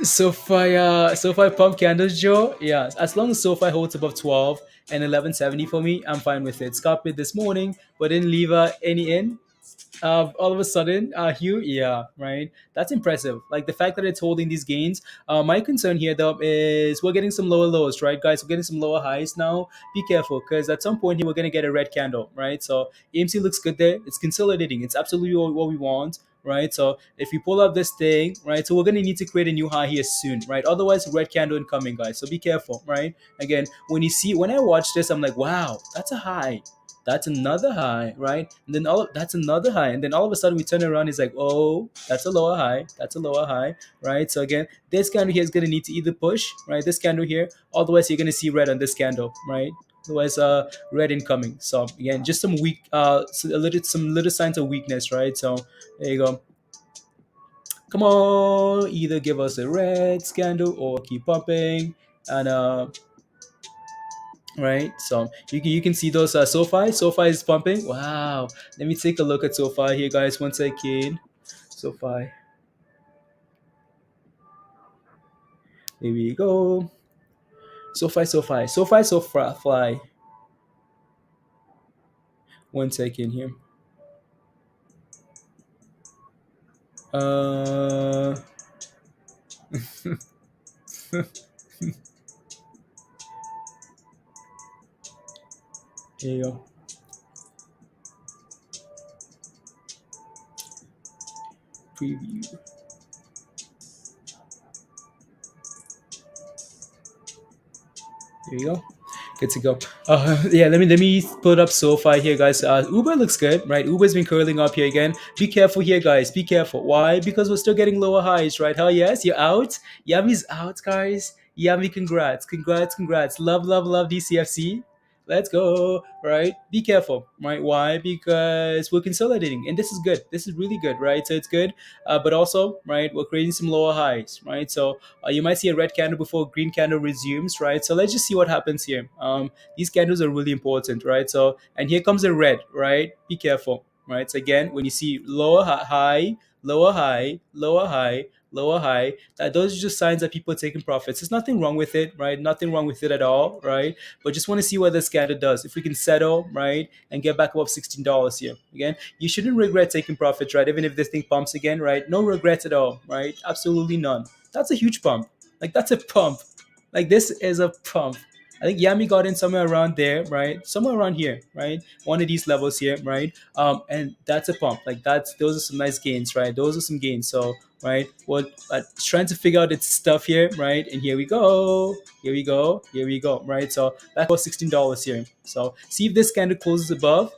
SoFi pump candles, Joe. Yeah, as long as SoFi holds above 12 and 1170 for me, I'm fine with it. Scalped it this morning, but didn't leave any in. All of a sudden, Hugh, yeah, right. That's impressive. Like the fact that it's holding these gains. My concern here, though, is we're getting some lower lows, right, guys? We're getting some lower highs now. Be careful, because at some point here we're gonna get a red candle, right? So AMC looks good there. It's consolidating. It's absolutely what we want, right? So if we pull up this thing, right, so we're gonna need to create a new high here soon, right? Otherwise, red candle incoming, guys. So be careful, right? Again, when I watch this, I'm like, wow, that's a high. That's another high, right? And then that's another high, and then all of a sudden we turn around. It's like, oh, that's a lower high. That's a lower high, right? So again, this candle here is going to need to either push, right? This candle here, otherwise you're going to see red on this candle, right? Otherwise, red incoming. So again, just some weak, some little signs of weakness, right? So there you go. Come on, either give us a red candle or keep pumping, and right, so you can see those SoFi is pumping. Wow, let me take a look at SoFi here, guys, once again. SoFi, there we go. SoFi. One second here. Here you go. Preview. There you go. Good to go. Yeah, let me put up SoFi here, guys. Uber looks good, right? Uber's been curling up here again. Be careful here, guys. Be careful. Why? Because we're still getting lower highs, right? Hell yes, you're out. Yami's out, guys. Yami, congrats. Love DCFC. Let's go, right? Be careful, right? Why? Because we're consolidating, and this is good. This is really good, right? So it's good, but also, right, we're creating some lower highs, right? So you might see a red candle before green candle resumes, right? So let's just see what happens here. These candles are really important, right? So, and here comes a red, right? Be careful, right? So again, when you see lower high, lower high, those are just signs that people are taking profits. There's nothing wrong with it, right? Nothing wrong with it at all, right? But just want to see what this candle does. If we can settle, right, and get back above $16 here, again, you shouldn't regret taking profits, right? Even if this thing pumps again, right? No regrets at all, right? Absolutely none. That's a huge pump. Like, that's a pump. Like, this is a pump. I think Yami got in somewhere around there, right? Somewhere around here, right? One of these levels here, right? And that's a pump. Like, those are some nice gains, right? Those are some gains. So, right, what trying to figure out its stuff here, right? And here we go, right? So back about $16 here. So see if this candle closes above.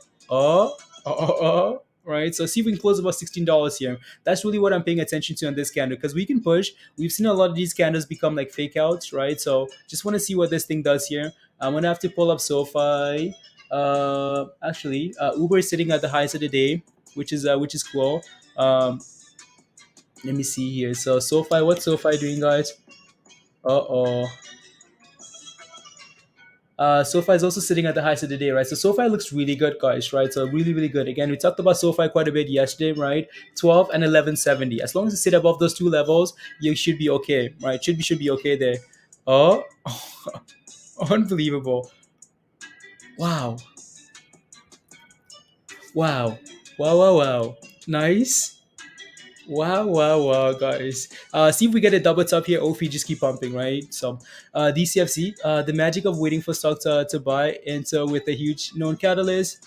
Right? So see if we can close about $16 here. That's really what I'm paying attention to on this candle, because we can push. We've seen a lot of these candles become like fake outs, right? So just want to see what this thing does here. I'm gonna have to pull up SoFi. Actually, Uber is sitting at the highs of the day, which is cool. Let me see here. So SoFi, what's SoFi doing, guys? SoFi is also sitting at the highs of the day, right? So SoFi looks really good, guys, right? So really good. Again, we talked about SoFi quite a bit yesterday, right? 12 and 1170. As long as you sit above those two levels, you should be okay, right? Should be okay there. Oh, unbelievable! Wow! Nice. Wow, guys. See if we get a double top here. OFI just keep pumping, right? So, DCFC, the magic of waiting for stock to buy. And so, with a huge known catalyst,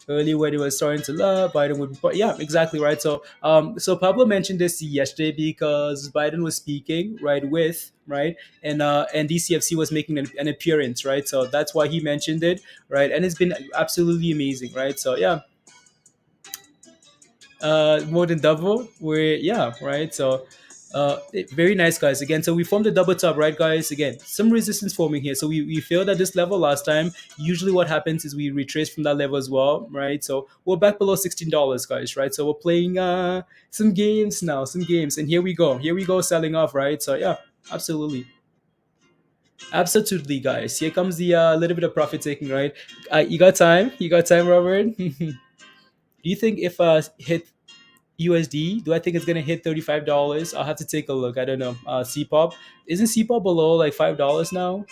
early when it was starting to love, Biden would be, yeah, exactly, right? So, so Pablo mentioned this yesterday because Biden was speaking, right, and DCFC was making an appearance, right? So that's why he mentioned it, right? And it's been absolutely amazing, right? So, yeah, more than double, we're, yeah, right? So very nice, guys. Again, so we formed a double top, right, guys? Again, some resistance forming here. So we failed at this level last time. Usually what happens is we retrace from that level as well, right? So we're back below $16, guys, right? So we're playing some games now, and here we go selling off, right? So yeah, absolutely, guys. Here comes the little bit of profit taking, right? You got time, Robert? Do you think if hit USD, do I think it's gonna hit $35? I'll have to take a look. I don't know. CPOP, isn't CPOP below like $5 now? Are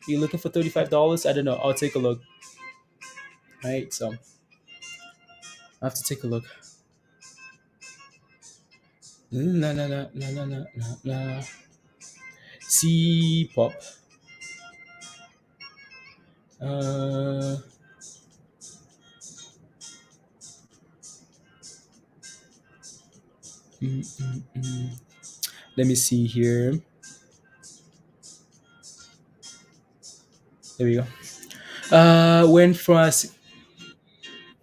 you looking for $35? I don't know. I'll take a look. Right, so I have to take a look. La. CPOP. Let me see here. There we go. Went from us.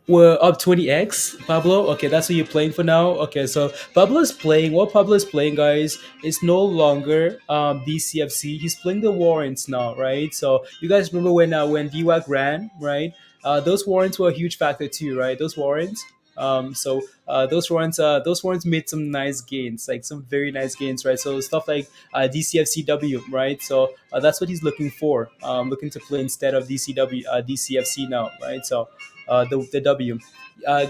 We're up 20x, Pablo. Okay, that's what you're playing for now. Okay, so Pablo's playing. What Pablo's playing, guys, is no longer DCFC. He's playing the warrants now, right? So you guys remember when DWAC ran, right? Those warrants were a huge factor too, right? Those warrants. Those warrants made some nice gains, like some very nice gains, right? So stuff like DCFCW, right? So that's what he's looking for, looking to play instead of DCFC now, right? So the W.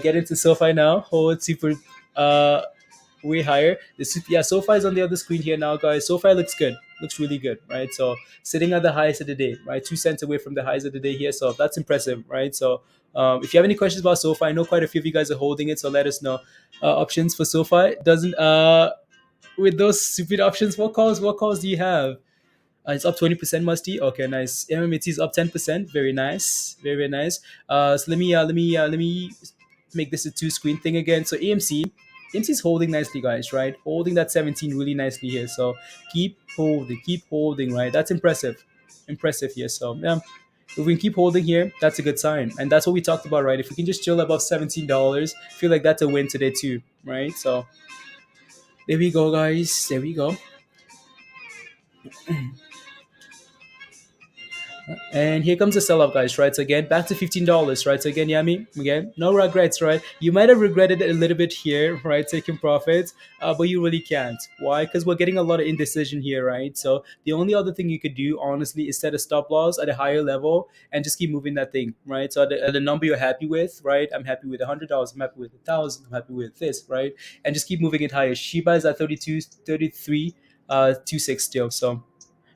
Get into SoFi now. Hold super way higher. Yeah, SoFi is on the other screen here now, guys. SoFi looks good. looks really good, right? So sitting at the highest of the day, right? 2 cents away from the highs of the day here, so that's impressive, right? So if you have any questions about SoFi, I know quite a few of you guys are holding it, so let us know. Options for SoFi doesn't with those stupid options. What calls do you have? It's up 20%, Musty. Okay, nice. MMT is up 10%. Very nice. Very, very nice. So let me make this a two screen thing again. So AMC is holding nicely, guys, right? Holding that 17 really nicely here. So keep holding, right? That's impressive. Impressive here. So yeah. If we can keep holding here, that's a good sign. And that's what we talked about, right? If we can just chill above $17, I feel like that's a win today too, right? So there we go, guys. There we go. And here comes the sell-off, guys, right? So again, back to $15, right? So again, Yami, again, no regrets, right? You might have regretted it a little bit here, right? Taking profits, but you really can't. Why? Because we're getting a lot of indecision here, right? So the only other thing you could do, honestly, is set a stop loss at a higher level and just keep moving that thing, right? So at the number you're happy with, right? I'm happy with $100. I'm happy with 1,000. I'm happy with this, right? And just keep moving it higher. Shiba is at 32, 33, 26 still. So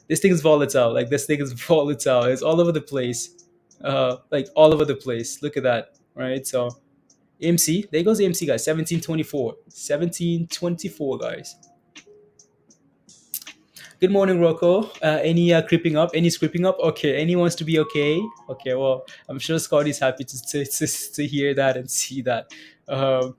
this thing is volatile. Like this thing is volatile. It's all over the place. Like all over the place. Look at that. Right. So AMC. There goes AMC, guys. 1724. 1724, guys. Good morning, Rocco. Any creeping up? Any scraping up? Okay. Any wants to be okay? Okay. Well, I'm sure Scotty's happy to hear that and see that. Um,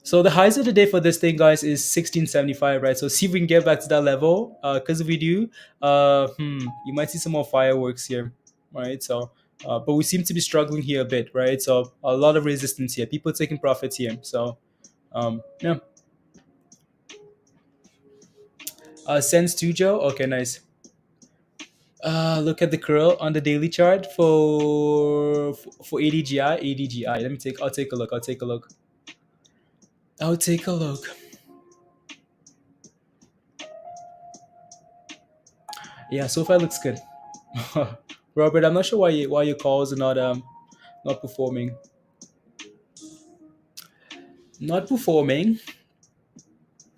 So the highs of the day for this thing, guys, is 1675, right? So see if we can get back to that level. Because if we do, you might see some more fireworks here, right? So, but we seem to be struggling here a bit, right? So a lot of resistance here. People taking profits here. So, yeah. Sense to Joe. Okay, nice. Look at the curl on the daily chart for ADGI. ADGI. Let me take. I'll take a look. I'll take a look. I'll take a look. Yeah, so far looks good. Robert, I'm not sure why your calls are not performing. Not performing.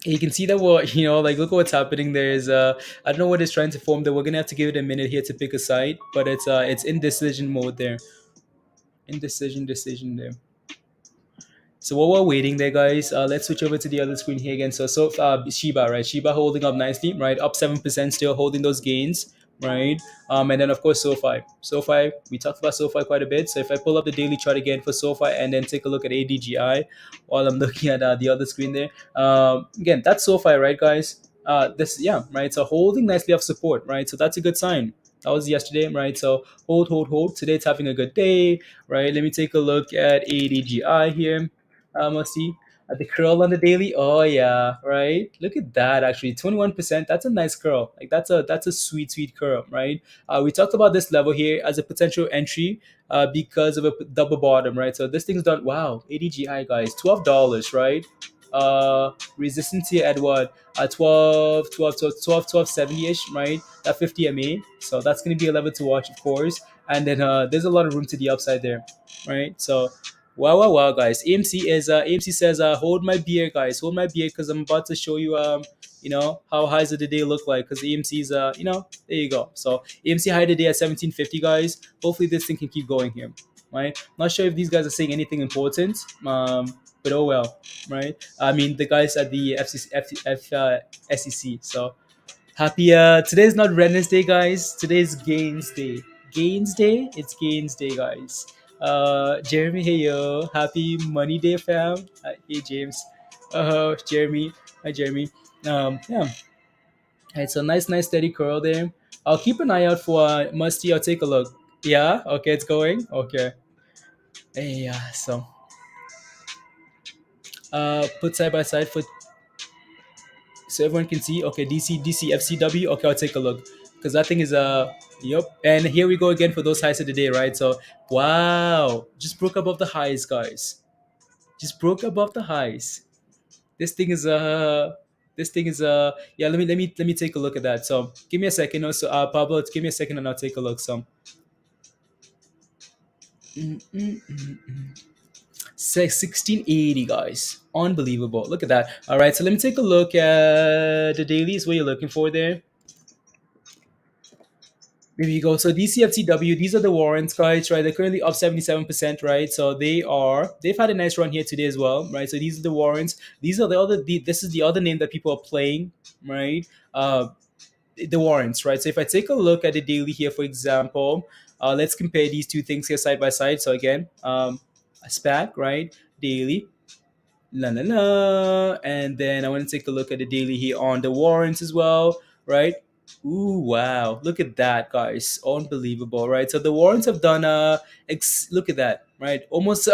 You can see that we're like look at what's happening. There's I don't know what it's trying to form. That we're gonna have to give it a minute here to pick a side, but it's indecision mode there. Decision there. So while we're waiting there, guys, let's switch over to the other screen here again. So Shiba, right? Shiba holding up nicely, right? Up 7%, still holding those gains, right? And then of course SoFi. SoFi, we talked about SoFi quite a bit. So if I pull up the daily chart again for SoFi and then take a look at ADGI while I'm looking at the other screen there. Again, that's SoFi, right, guys? Right. So holding nicely off support, right? So that's a good sign. That was yesterday, right? So hold. Today it's having a good day, right? Let me take a look at ADGI here. Let's see. The curl on the daily. Oh yeah, right. Look at that. Actually, 21%. That's a nice curl. Like that's a sweet curl, right? We talked about this level here as a potential entry because of a double bottom, right? So this thing's done. Wow, ADGI guys, $12, right? Resistance here at what? 70 ish, right? That 50 MA. So that's gonna be a level to watch, of course. And then there's a lot of room to the upside there, right? So wow, guys. AMC says hold my beer, guys. Hold my beer because I'm about to show you how highs of the day look like because AMC's there you go. So AMC high today at 1750, guys. Hopefully this thing can keep going here. Right? Not sure if these guys are saying anything important. But oh well, right? I mean the guys at the SEC. So happy today's not Wednesday, guys. Today's Gains Day. Gains Day? It's Gains Day, guys. Jeremy, hey yo. Happy Money Day, fam. Hey James. Jeremy. Hi Jeremy. Yeah. It's a nice steady curl there. I'll keep an eye out for Musty. I'll take a look. Yeah, okay, it's going. Okay. Yeah, so put side by side for so everyone can see. Okay, DCFCW. Okay, I'll take a look because that thing is yep. And here we go again for those highs of the day, right? So wow, just broke above the highs, guys. Just broke above the highs. This thing is yeah. Let me take a look at that. So give me a second. Also, Pablo, give me a second and I'll take a look. So 1680, guys. Unbelievable. Look at that. All right, so let me take a look at the dailies. What you're looking for there. Here we go. So DCFCW, these are the warrants, guys, right? They're currently up 77%, right? So they've had a nice run here today as well, right? So these are the warrants. These are this is the other name that people are playing, right? The warrants, right? So if I take a look at the daily here, for example, let's compare these two things here side by side. So again, a SPAC, right? Daily, la la la, and then I want to take a look at the daily here on the warrants as well, right? Ooh, wow, look at that, guys. Unbelievable, right? So the warrants have done look at that, right? Almost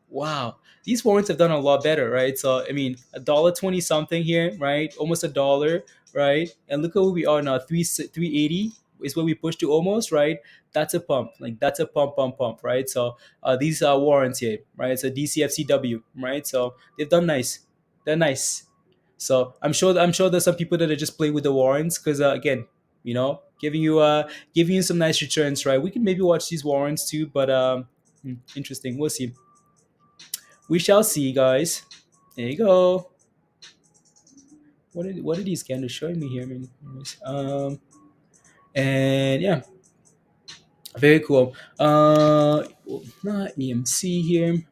wow, these warrants have done a lot better, right? So I mean, $1.20 something here, right? Almost $1, right? And look at where we are now, 380 is where we pushed to almost, right? That's a pump, like that's a pump, right? So these are warrants here, right? So DCFCW, right? So they've done nice. They're nice. So I'm sure there's some people that are just playing with the warrants because again, giving you some nice returns, right? We can maybe watch these warrants too, but interesting. We'll see. We shall see, guys. There you go. What are these candles showing me here? I mean, and yeah, very cool. Not AMC here.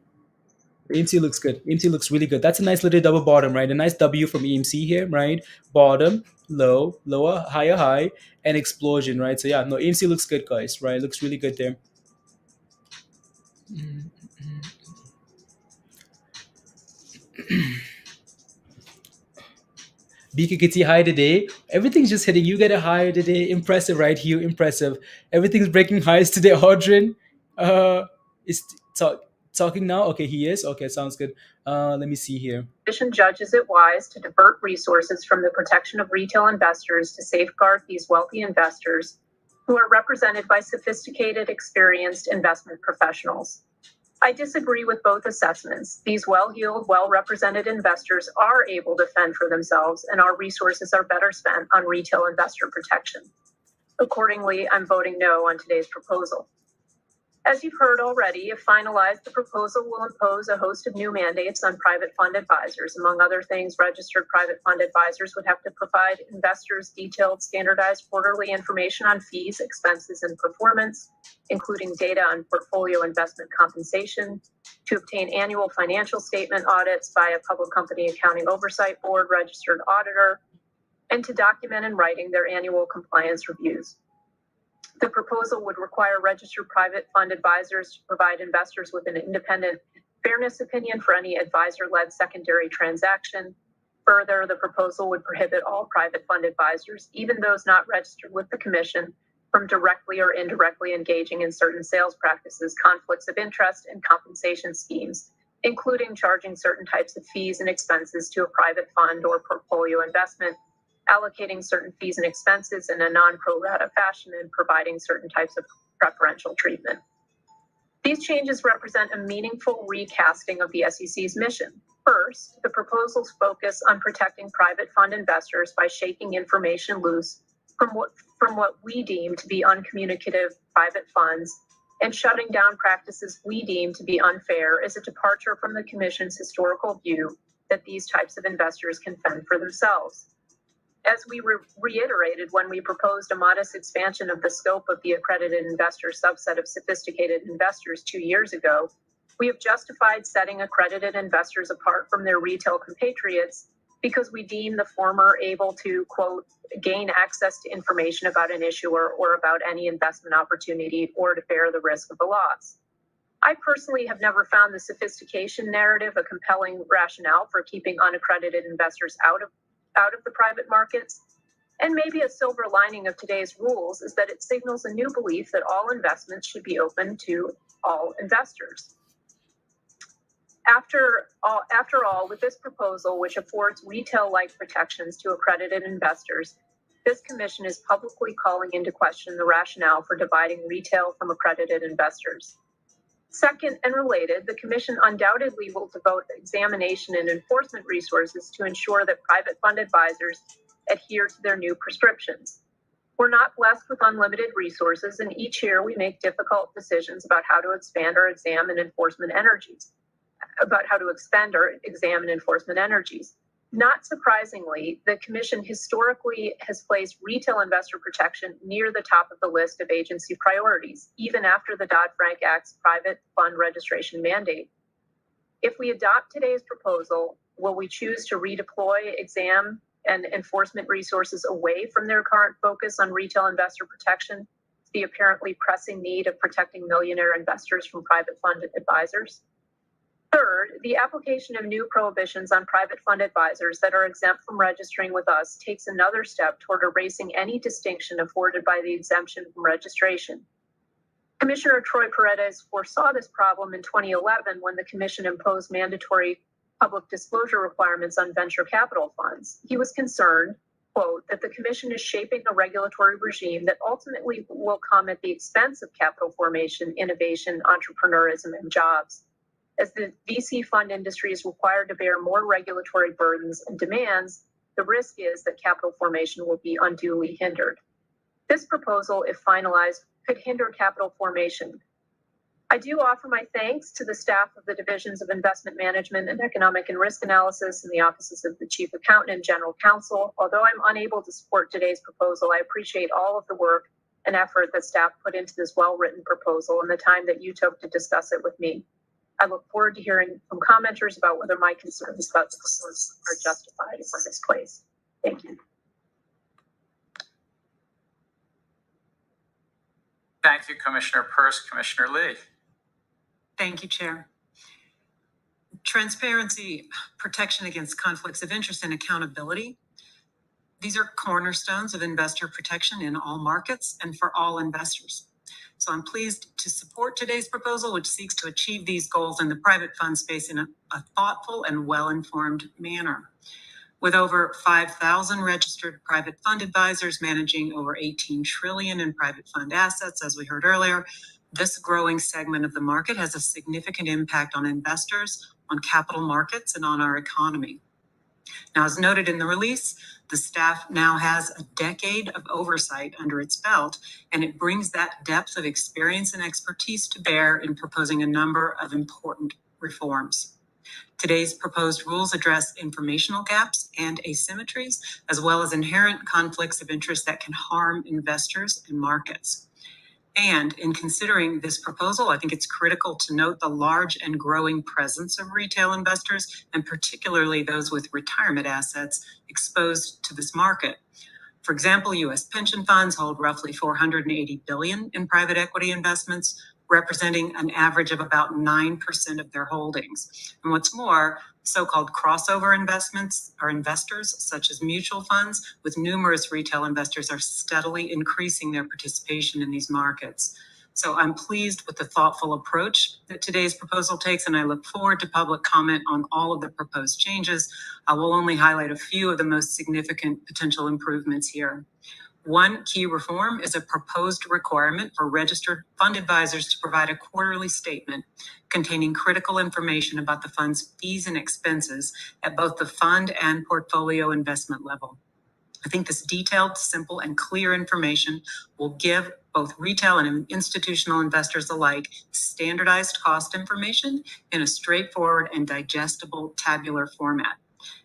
AMC looks good. AMC looks really good. That's a nice little double bottom, right? A nice W from AMC here, right? Bottom, low, lower, higher, high, and explosion, right? So yeah, no, AMC looks good, guys, right? Looks really good there. BKKT high today. Everything's just hitting. You get a high today. Impressive, right, Hugh? Impressive. Everything's breaking highs today. Audrin, is talking now. Okay, he is. Okay, sounds good. Let me see here. Commission judges it wise to divert resources from the protection of retail investors to safeguard these wealthy investors who are represented by sophisticated, experienced investment professionals. I disagree with both assessments. These well-heeled, well-represented investors are able to fend for themselves, and our resources are better spent on retail investor protection. Accordingly, I'm voting no on today's proposal. As you've heard already, if finalized, the proposal will impose a host of new mandates on private fund advisors. Among other things, registered private fund advisors would have to provide investors detailed, standardized quarterly information on fees, expenses, and performance, including data on portfolio investment compensation, to obtain annual financial statement audits by a public company accounting oversight board registered auditor, and to document in writing their annual compliance reviews. The proposal would require registered private fund advisors to provide investors with an independent fairness opinion for any advisor-led secondary transaction. Further, the proposal would prohibit all private fund advisors, even those not registered with the Commission, from directly or indirectly engaging in certain sales practices, conflicts of interest, and compensation schemes, including charging certain types of fees and expenses to a private fund or portfolio investment, allocating certain fees and expenses in a non-pro rata fashion, and providing certain types of preferential treatment. These changes represent a meaningful recasting of the SEC's mission. First, the proposals focus on protecting private fund investors by shaking information loose from what we deem to be uncommunicative private funds and shutting down practices we deem to be unfair is a departure from the Commission's historical view that these types of investors can fend for themselves. As we reiterated when we proposed a modest expansion of the scope of the accredited investor subset of sophisticated investors 2 years ago, we have justified setting accredited investors apart from their retail compatriots because we deem the former able to, quote, gain access to information about an issuer or about any investment opportunity or to bear the risk of a loss. I personally have never found the sophistication narrative a compelling rationale for keeping unaccredited investors out of the private markets. And maybe a silver lining of today's rules is that it signals a new belief that all investments should be open to all investors. After all, with this proposal, which affords retail-like protections to accredited investors, this commission is publicly calling into question the rationale for dividing retail from accredited investors. Second, and related, the Commission undoubtedly will devote examination and enforcement resources to ensure that private fund advisors adhere to their new prescriptions. We're not blessed with unlimited resources, and each year we make difficult decisions about how to expand our exam and enforcement energies. about how to expend or examine enforcement energies. Not surprisingly, the Commission historically has placed retail investor protection near the top of the list of agency priorities, even after the Dodd-Frank Act's private fund registration mandate. If we adopt today's proposal, will we choose to redeploy exam and enforcement resources away from their current focus on retail investor protection to the apparently pressing need of protecting millionaire investors from private fund advisors? Third, the application of new prohibitions on private fund advisors that are exempt from registering with us takes another step toward erasing any distinction afforded by the exemption from registration. Commissioner Troy Paredes foresaw this problem in 2011 when the Commission imposed mandatory public disclosure requirements on venture capital funds. He was concerned, quote, that the Commission is shaping a regulatory regime that ultimately will come at the expense of capital formation, innovation, entrepreneurism, and jobs. As the VC fund industry is required to bear more regulatory burdens and demands, the risk is that capital formation will be unduly hindered. This proposal, if finalized, could hinder capital formation. I do offer my thanks to the staff of the Divisions of Investment Management and Economic and Risk Analysis and the offices of the Chief Accountant and General Counsel. Although I'm unable to support today's proposal, I appreciate all of the work and effort that staff put into this well-written proposal and the time that you took to discuss it with me. I look forward to hearing from commenters about whether my concerns about the proposal are justified or misplaced. Thank you. Thank you, Commissioner Peirce. Commissioner Lee. Thank you, Chair. Transparency, protection against conflicts of interest, and accountability. These are cornerstones of investor protection in all markets and for all investors. So I'm pleased to support today's proposal, which seeks to achieve these goals in the private fund space in a thoughtful and well-informed manner. With over 5,000 registered private fund advisors managing over 18 trillion in private fund assets, as we heard earlier, this growing segment of the market has a significant impact on investors, on capital markets, and on our economy. Now, as noted in the release, the staff now has a decade of oversight under its belt, and it brings that depth of experience and expertise to bear in proposing a number of important reforms. Today's proposed rules address informational gaps and asymmetries, as well as inherent conflicts of interest that can harm investors and markets. And in considering this proposal, I think it's critical to note the large and growing presence of retail investors, and particularly those with retirement assets exposed to this market. For example, U.S. pension funds hold roughly $480 billion in private equity investments, representing an average of about 9% of their holdings. And what's more, so-called crossover investments or investors, such as mutual funds with numerous retail investors, are steadily increasing their participation in these markets. So I'm pleased with the thoughtful approach that today's proposal takes, and I look forward to public comment on all of the proposed changes. I will only highlight a few of the most significant potential improvements here. One key reform is a proposed requirement for registered fund advisors to provide a quarterly statement containing critical information about the fund's fees and expenses at both the fund and portfolio investment level. I think this detailed, simple, and clear information will give both retail and institutional investors alike standardized cost information in a straightforward and digestible tabular format.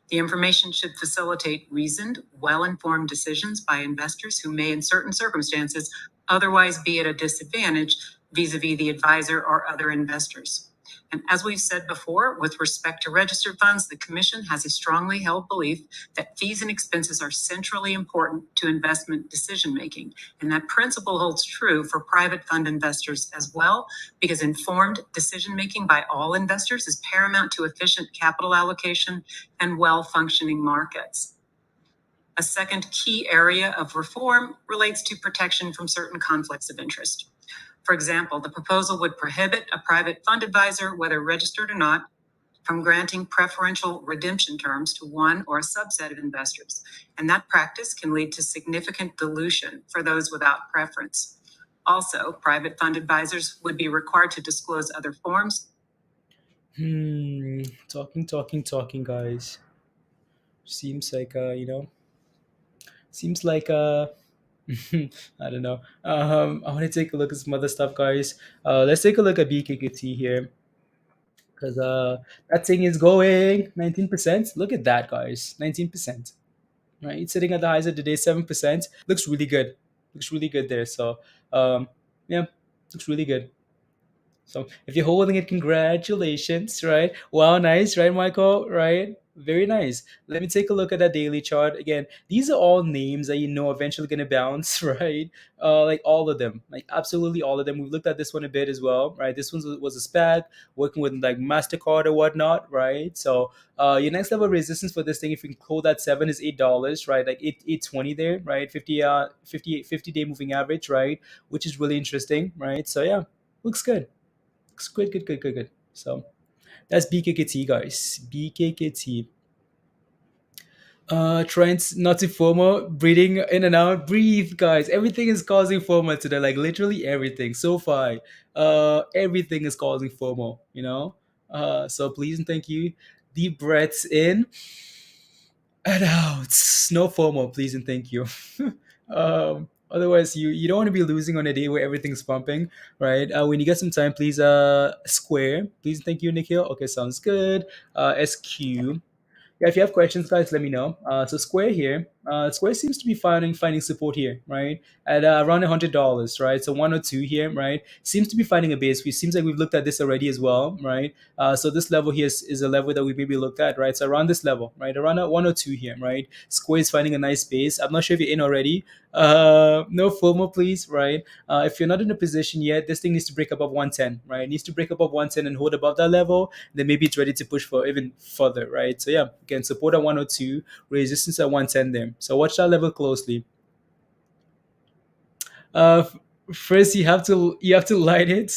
The information should facilitate reasoned, well-informed decisions by investors who may, in certain circumstances, otherwise be at a disadvantage vis-a-vis the advisor or other investors. And as we've said before, with respect to registered funds, the Commission has a strongly held belief that fees and expenses are centrally important to investment decision-making. And that principle holds true for private fund investors as well, because informed decision-making by all investors is paramount to efficient capital allocation and well-functioning markets. A second key area of reform relates to protection from certain conflicts of interest. For example, the proposal would prohibit a private fund advisor, whether registered or not, from granting preferential redemption terms to one or a subset of investors. And that practice can lead to significant dilution for those without preference. Also, private fund advisors would be required to disclose other forms. Talking, guys. Seems like, I don't know. I want to take a look at some other stuff, guys. Let's take a look at BKKT here. because that thing is going 19%. Look at that, guys, 19%. Right, it's sitting at the highs of the day, 7%. Looks really good. Looks really good there. So yeah, looks really good. So if you're holding it, congratulations, right? Wow, nice, right, Michael? Right? Very nice. Let me take a look at that daily chart again. These are all names that you know eventually gonna bounce, right? Like all of them, like absolutely all of them. We've looked at this one a bit as well, right? This one was a SPAC working with like Mastercard or whatnot, right? So your next level of resistance for this thing, if you can hold that seven, is $8, right? Like 820 there, right? 50 day moving average, right? Which is really interesting, right? So yeah, looks good. Looks good, good, good, good, good. So that's BKKT, guys. BKKT. Trying not to FOMO, breathing in and out. Breathe, guys. Everything is causing FOMO today. Like literally everything. So far, everything is causing FOMO. So please and thank you. Deep breaths in and out. No FOMO, please and thank you. Otherwise, you don't want to be losing on a day where everything's pumping, right? When you get some time, please square. Please and thank you, Nikhil. Okay, sounds good. SQ. Yeah, if you have questions, guys, let me know. So Square here, Square seems to be finding support here, right? At around $100, right? So 102 here, right? Seems to be finding a base. It seems like we've looked at this already as well, right? So this level here is a level that we maybe looked at, right? So around this level, right? Around 102 here, right? Square is finding a nice base. I'm not sure if you're in already. No FOMO, please, right? If you're not in a position yet, this thing needs to break above 110, right? It needs to break above 110 and hold above that level. Then maybe it's ready to push for even further, right? So yeah, again, support at 102, resistance at 110 there. So watch that level closely. First you have to light it.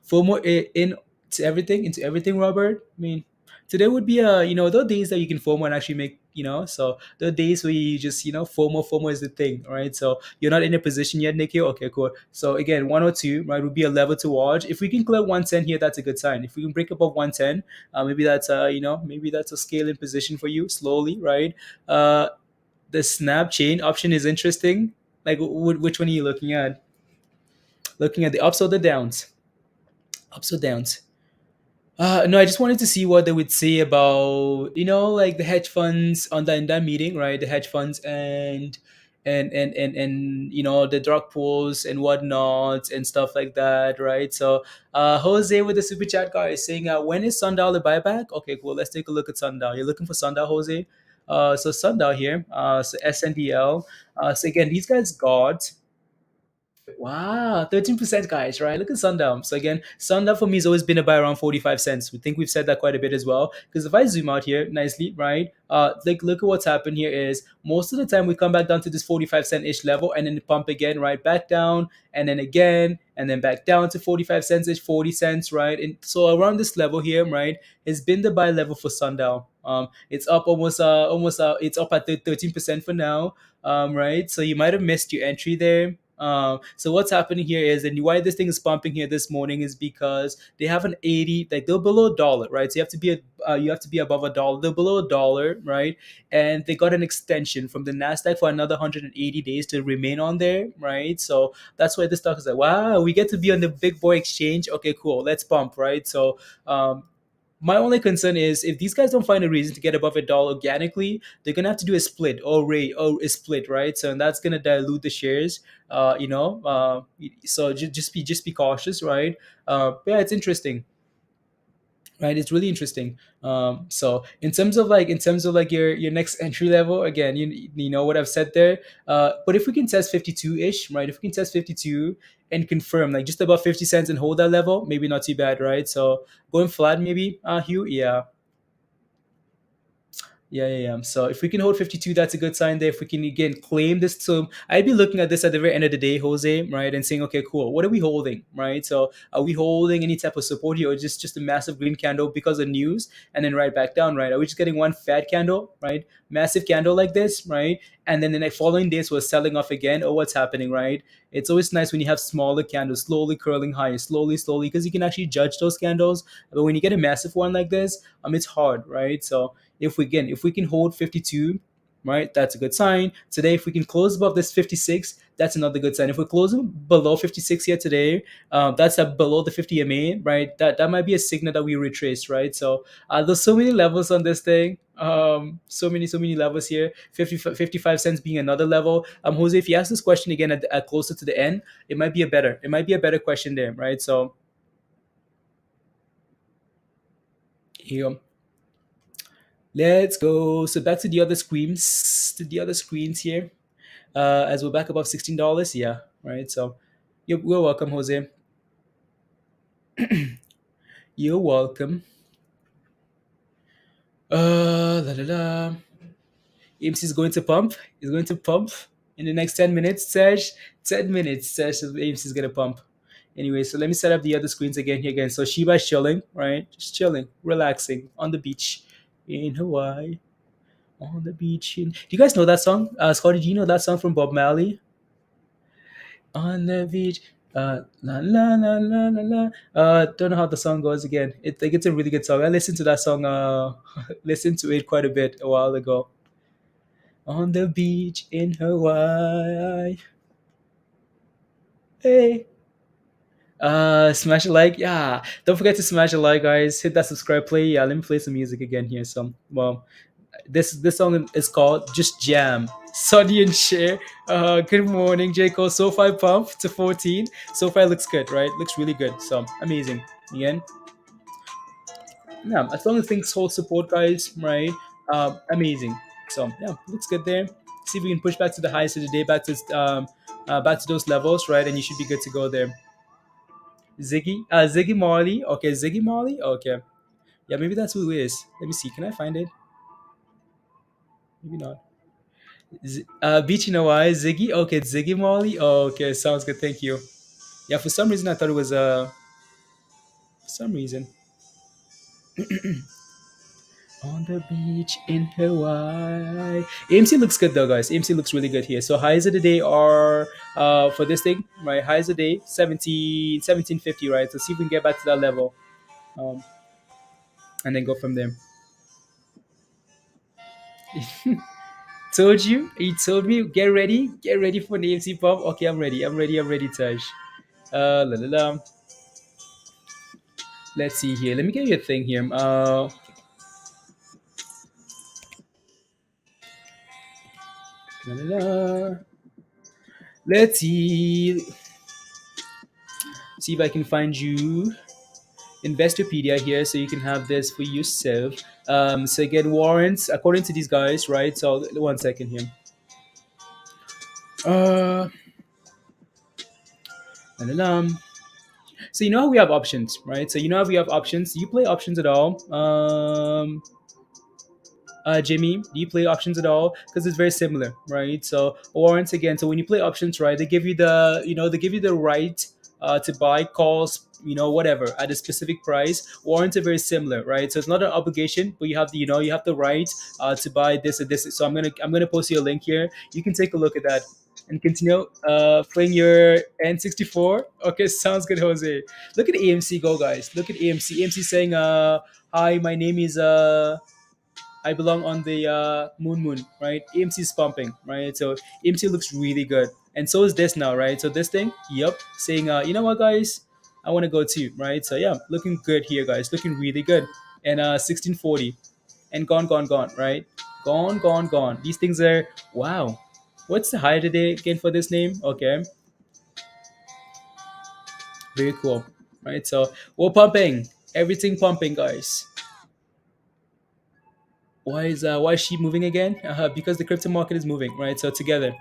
FOMO into everything, Robert. I mean, today would be those days that you can FOMO and actually make, so the days where you just, FOMO is the thing, right? So you're not in a position yet, Nikhil. Okay, cool. So again, 102, right, would be a level to watch. If we can clear 110 here, that's a good sign. If we can break above 110, maybe that's maybe that's a scale in position for you slowly, right? The snap chain option is interesting. Like, which one are you looking at? Looking at the ups or the downs? Ups or downs? No, I just wanted to see what they would say about, like the hedge funds on in that meeting, right? The hedge funds and the dark pools and whatnot and stuff like that, right? So Jose with the super chat guy is saying, when is Sundial the buyback? Okay, cool. Let's take a look at Sundial. You're looking for Sundial, Jose? So Sundial here, so SNDL. So again, these guys got, wow, 13%, guys, right? Look at Sundown. So again, Sundown for me has always been a buy around 45 cents. We think we've said that quite a bit as well. Because if I zoom out here nicely, right? Like look at what's happened here is most of the time we come back down to this 45-cent-ish level and then pump again, right? Back down and then again and then back down to 45 cents-ish, 40 cents, right? And so around this level here, right, has been the buy level for Sundown. It's up almost it's up at 13% for now. Right? So you might have missed your entry there. So what's happening here is, and why this thing is pumping here this morning is because they have an 80, like they're below a dollar, right? So you have to be above a dollar. They're below a dollar, right? And they got an extension from the Nasdaq for another 180 days to remain on there, right? So that's why this stock is like, wow, we get to be on the big boy exchange. Okay, cool, let's pump, right? So my only concern is if these guys don't find a reason to get above a dollar organically, they're gonna have to do a split or a split, right? So and that's gonna dilute the shares. So just be cautious, right? Yeah, it's interesting, right? It's really interesting. So in terms of like your next entry level, again, you know what I've said there. But if we can test 52 ish, right? If we can test 52 and confirm like just above 50 cents and hold that level, maybe not too bad, right? So going flat, maybe, Hugh, yeah. Yeah. So if we can hold 52, that's a good sign there. If we can again claim this, so I'd be looking at this at the very end of the day, Jose, right, and saying, okay, cool, what are we holding, right? So are we holding any type of support here, or just a massive green candle because of news, and then right back down, right? Are we just getting one fat candle, right? Massive candle like this, right? And then the next following days we're selling off again, or what's happening, right? It's always nice when you have smaller candles slowly curling higher, slowly, because you can actually judge those candles. But when you get a massive one like this, it's hard, right? So if we can hold 52, right, that's a good sign. Today, if we can close above this 56, that's another good sign. If we're closing below 56 here today, that's below the 50 MA, right? That might be a signal that we retrace, right? So there's so many levels on this thing. So many levels here. 55 cents being another level. Jose, if you ask this question again at closer to the end, it might be a better question there, right? So here. Let's go. So back to the other screens here. As we're back above $16. Yeah, right. So you're welcome, Jose. You're welcome. La la la. AMC is going to pump. It's going to pump in the next 10 minutes. Serge, 10 minutes. Serge, AMC is going to pump. Anyway, so let me set up the other screens again. So Shiba is chilling, right? Just chilling, relaxing on the beach in Hawaii. On the beach. Do you guys know that song? Scotty, do you know that song from Bob Marley? On the beach. La la la la la la. Don't know how the song goes again. It's a really good song. I listened to that song. Listened to it quite a bit a while ago. On the beach in Hawaii. Hey. Smash a like. Yeah. Don't forget to smash a like, guys. Hit that subscribe play. Yeah, let me play some music again here. This song is called Just Jam. Sonny and Cher. Good morning, Jaco. SoFi pump to 14. SoFi looks good, right? Looks really good. So amazing. Again. Yeah, as long as things hold support, guys, right? Amazing. So yeah, looks good there. See if we can push back to the highs of the day, back to those levels, right? And you should be good to go there. Ziggy Marley. Okay, Ziggy Marley. Okay. Yeah, maybe that's who it is. Let me see. Can I find it? Maybe not. Beach in Hawaii, Ziggy. Okay, it's Ziggy Marley. Oh, okay, sounds good. Thank you. Yeah, for some reason I thought it was for some reason. On the beach in Hawaii. AMC looks good though, guys. AMC looks really good here. So highs of the day are for this thing, right? Highs of the day 1750, right? So see if we can get back to that level. And then go from there. Told you. He told me, get ready for the AMC pump. Okay, I'm ready, Taj. La la la. Let's see here. Let me get you a thing here. La la la. Let's see. See if I can find you Investopedia here, so you can have this for yourself. So again, warrants according to these guys, right? So 1 second here. La la la. So you know how we have options, right? So you know how we have options. Do you play options at all? Jimmy, do you play options at all? Because it's very similar, right? So warrants again. So when you play options, right, they give you the right to buy calls, whatever at a specific price. Warrants are very similar, right? So it's not an obligation, but you have the right to buy this or this. So I'm gonna post you a link here. You can take a look at that and continue playing your N64. Okay, sounds good, Jose. Look at AMC go, guys. Look at AMC. AMC saying, "Hi, my name is I belong on the moon, right? AMC is pumping, right? So AMC looks really good, and so is this now, right? So this thing, yep, saying, you know what, guys, I want to go too, right? So yeah, looking good here, guys, looking really good, and 1640, and gone, right? Gone. These things are wow. What's the high today again for this name? Okay, very cool, right? So we're pumping, everything pumping, guys. Why is she moving again? Because the crypto market is moving, right? So together,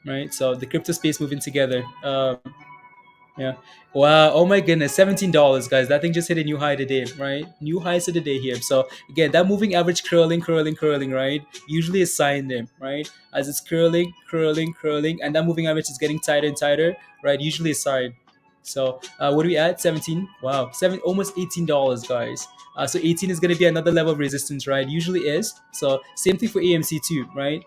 right? So the crypto space moving together. Yeah. Wow. Oh my goodness. $17, guys. That thing just hit a new high today, right? New highs of the day here. So again, that moving average curling, right? Usually a sign there, right? As it's curling, and that moving average is getting tighter and tighter, right? Usually a sign. So what are we at? 17. Wow. Almost $18, guys. So 18 is going to be another level of resistance, right? Usually is. So same thing for AMC too, right?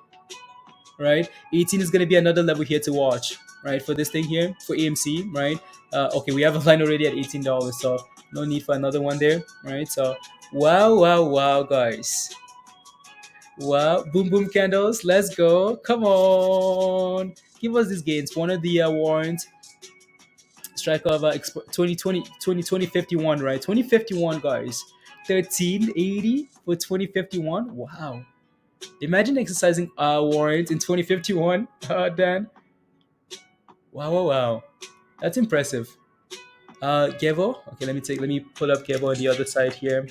18 is going to be another level here to watch, right? For this thing here, for AMC, right? Okay, we have a line already at $18, so no need for another one there, right? So wow, guys. Wow, boom boom candles. Let's go. Come on. Give us these gains. One of the warrants. Strike of 2051, right? 2051, guys. 1380 for 2051. Wow. Imagine exercising warrants in 2051, Dan. Wow, wow, wow. That's impressive. Gevo. Okay, let me pull up Gevo on the other side here.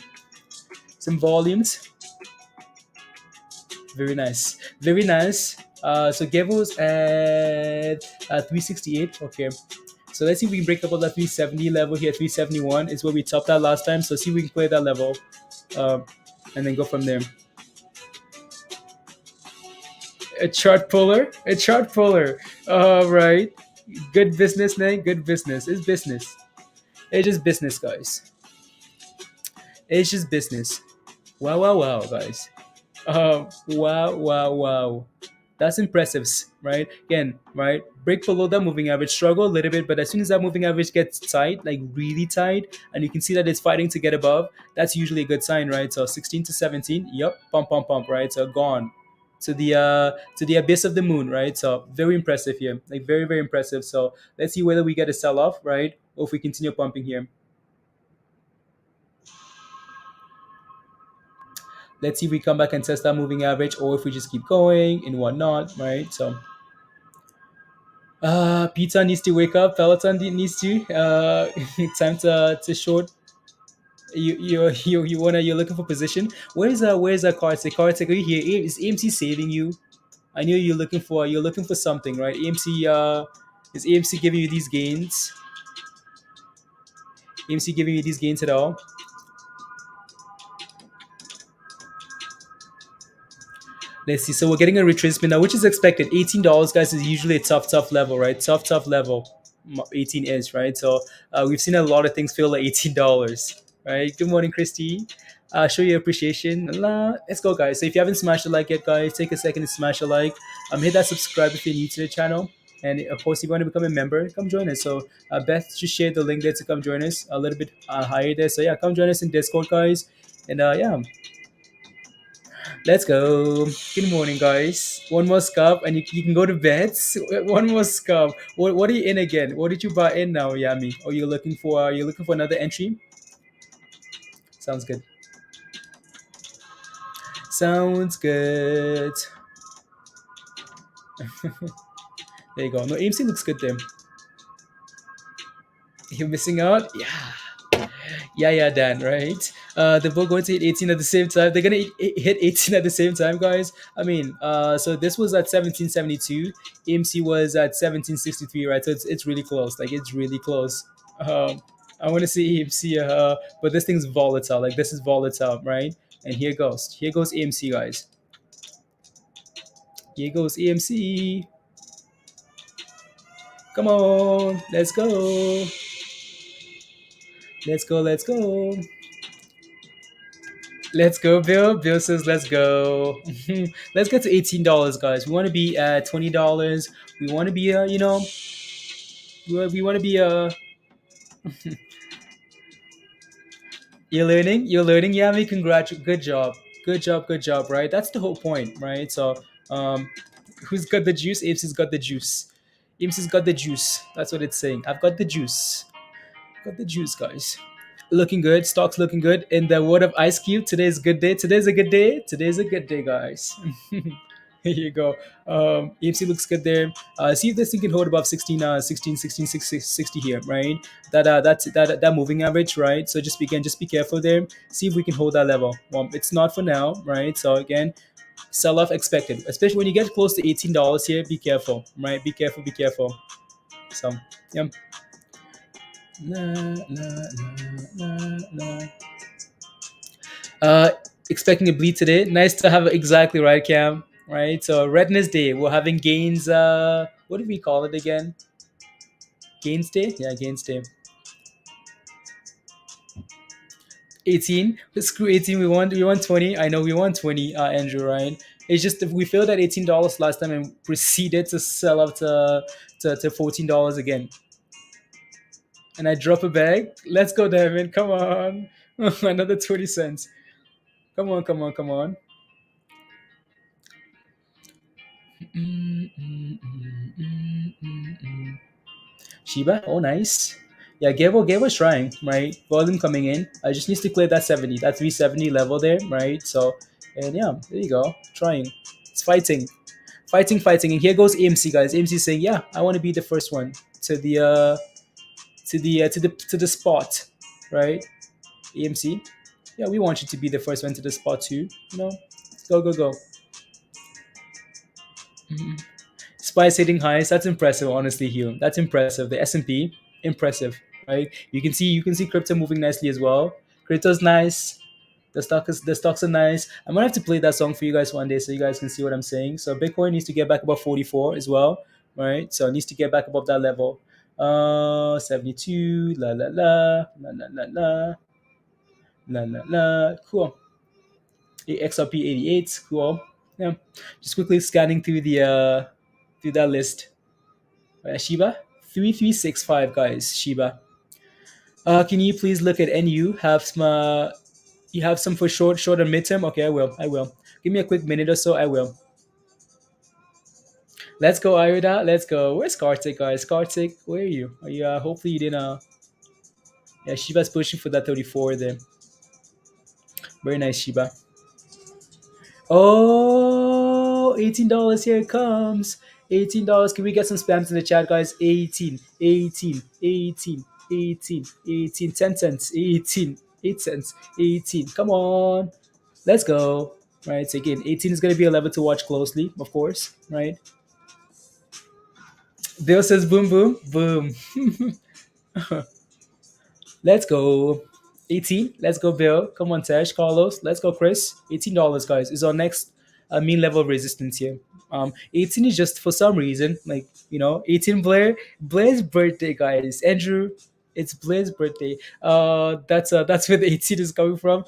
Some volumes. Very nice. Very nice. So Gevo's at 368. Okay. So let's see if we can break up on that 370 level here. 371 is where we topped out last time. So see if we can clear that level, and then go from there. A chart puller. A chart puller. All right. Good business, man. Good business. It's business. It's just business, guys. It's just business. Wow, wow, wow, guys. Wow, wow, wow. That's impressive, right? Again, right? Break below that moving average, struggle a little bit, but as soon as that moving average gets tight, like really tight, and you can see that it's fighting to get above, that's usually a good sign, right? So 16 to 17, yep, pump, pump, pump, right? So gone to the abyss of the moon, right? So very impressive here, like very, very impressive. So let's see whether we get a sell off, right? Or if we continue pumping here. Let's see if we come back and test that moving average, or if we just keep going and whatnot, right? So Pizza needs to wake up. Peloton needs to. Time to short. You're looking for position. Where's that card? The card taker here. Is AMC saving you? I know you're looking for something, right? AMC is AMC giving you these gains? AMC giving you these gains at all? Let's see. So we're getting a retracement now, which is expected. $18, guys, is usually a tough level, right? Tough level. 18 is, right? So we've seen a lot of things feel like $18, right? Good morning, Christy. Show your appreciation. Let's go, guys. So if you haven't smashed the like yet, guys, take a second to smash a like. Hit that subscribe if you're new to the channel. And of course, if you want to become a member, come join us. So Beth just shared the link there to come join us a little bit higher there. So yeah, come join us in Discord, guys. And yeah. Let's go. Good morning, guys. One more scalp, and you can go to bed. One more scalp. What are you in again? What did you buy in now, Yami? Or you're looking for another entry? Sounds good. Sounds good. There you go. No, AMC looks good there. You're missing out? Yeah, Dan, right? They're both going to hit 18 at the same time. They're going to hit 18 at the same time, guys. I mean, so this was at 1772. AMC was at 1763, right? So it's really close. Like, it's really close. I want to see AMC, but this thing's volatile. Like, this is volatile, right? And here goes. Here goes AMC, guys. Here goes AMC. Come on. Let's go. Let's go. Let's go. Let's go, Bill. Bill says, let's go. Let's get to $18, guys. We want to be at $20. We want to be, we want to be, you're learning, Yami. Good job. Good job, right? That's the whole point, right? So, who's got the juice? AMC's got the juice. AMC's got the juice. That's what it's saying. I've got the juice. Got the juice, guys. Looking good. Stocks looking good. In the word of Ice Cube, today's a good day. Today's a good day. Today's a good day, guys. Here you go. AMC looks good there. See if this thing can hold above 16, 60 here, right? That moving average, right? So just be careful there. See if we can hold that level. Well, it's not for now, right? So again, sell off expected, especially when you get close to $18 here. Be careful, right? Be careful. So, yeah. Expecting a bleed today. Nice to have exactly right, Cam. Right. So Redness Day. We're having gains. What do we call it again? Gains Day. Yeah, Gains Day. 18. Screw 18. We want 20. I know we want 20. Andrew, right? It's just if we failed at $18 last time and proceeded to sell up to $14 again. And I drop a bag. Let's go, Devin. Come on. Another 20 cents. Come on. Shiba, oh nice. Yeah, Gabo trying, right? Volume coming in. I just needs to clear that 70, that 370 level there, right? So, and yeah, there you go. Trying. It's fighting. And here goes AMC, guys. AMC saying, yeah, I want to be the first one to the spot, right? AMC, yeah, we want you to be the first one to the spot too. You know, go. Spice hitting highs. That's impressive, honestly, Hugh. That's impressive. The S&P, impressive, right? You can see crypto moving nicely as well. Crypto's nice. The stocks are nice. I'm gonna have to play that song for you guys one day so you guys can see what I'm saying. So Bitcoin needs to get back above 44 as well, right? So it needs to get back above that level. 72. La la la la la la la la la la. Cool. XRP 88. Cool. Yeah. Just quickly scanning through that list. Shiba 3365, guys. Shiba. Can you please look at NU? Have some. You have some for short and midterm. Okay, I will. Give me a quick minute or so. I will. Let's go, Ira. Let's go. Where's Kartik, guys? Kartik, where are you? Are you? Hopefully you didn't. Yeah, Shiba's pushing for that 34 there. Very nice, Shiba. Oh, $18. Here it comes. $18. Can we get some spams in the chat, guys? 18, 18, 18, 18, 18, 10 cents, 18, 8 cents, 18. Come on. Let's go. Right. So again, 18 is going to be a level to watch closely, of course. Right. Bill says boom, boom, boom. Let's go. 18. Let's go, Bill. Come on, Tesh, Carlos. Let's go, Chris. $18, guys, is our next mean level of resistance here. 18 is just for some reason, 18 Blair's birthday, guys. Andrew, it's Blair's birthday. That's where the 18 is coming from.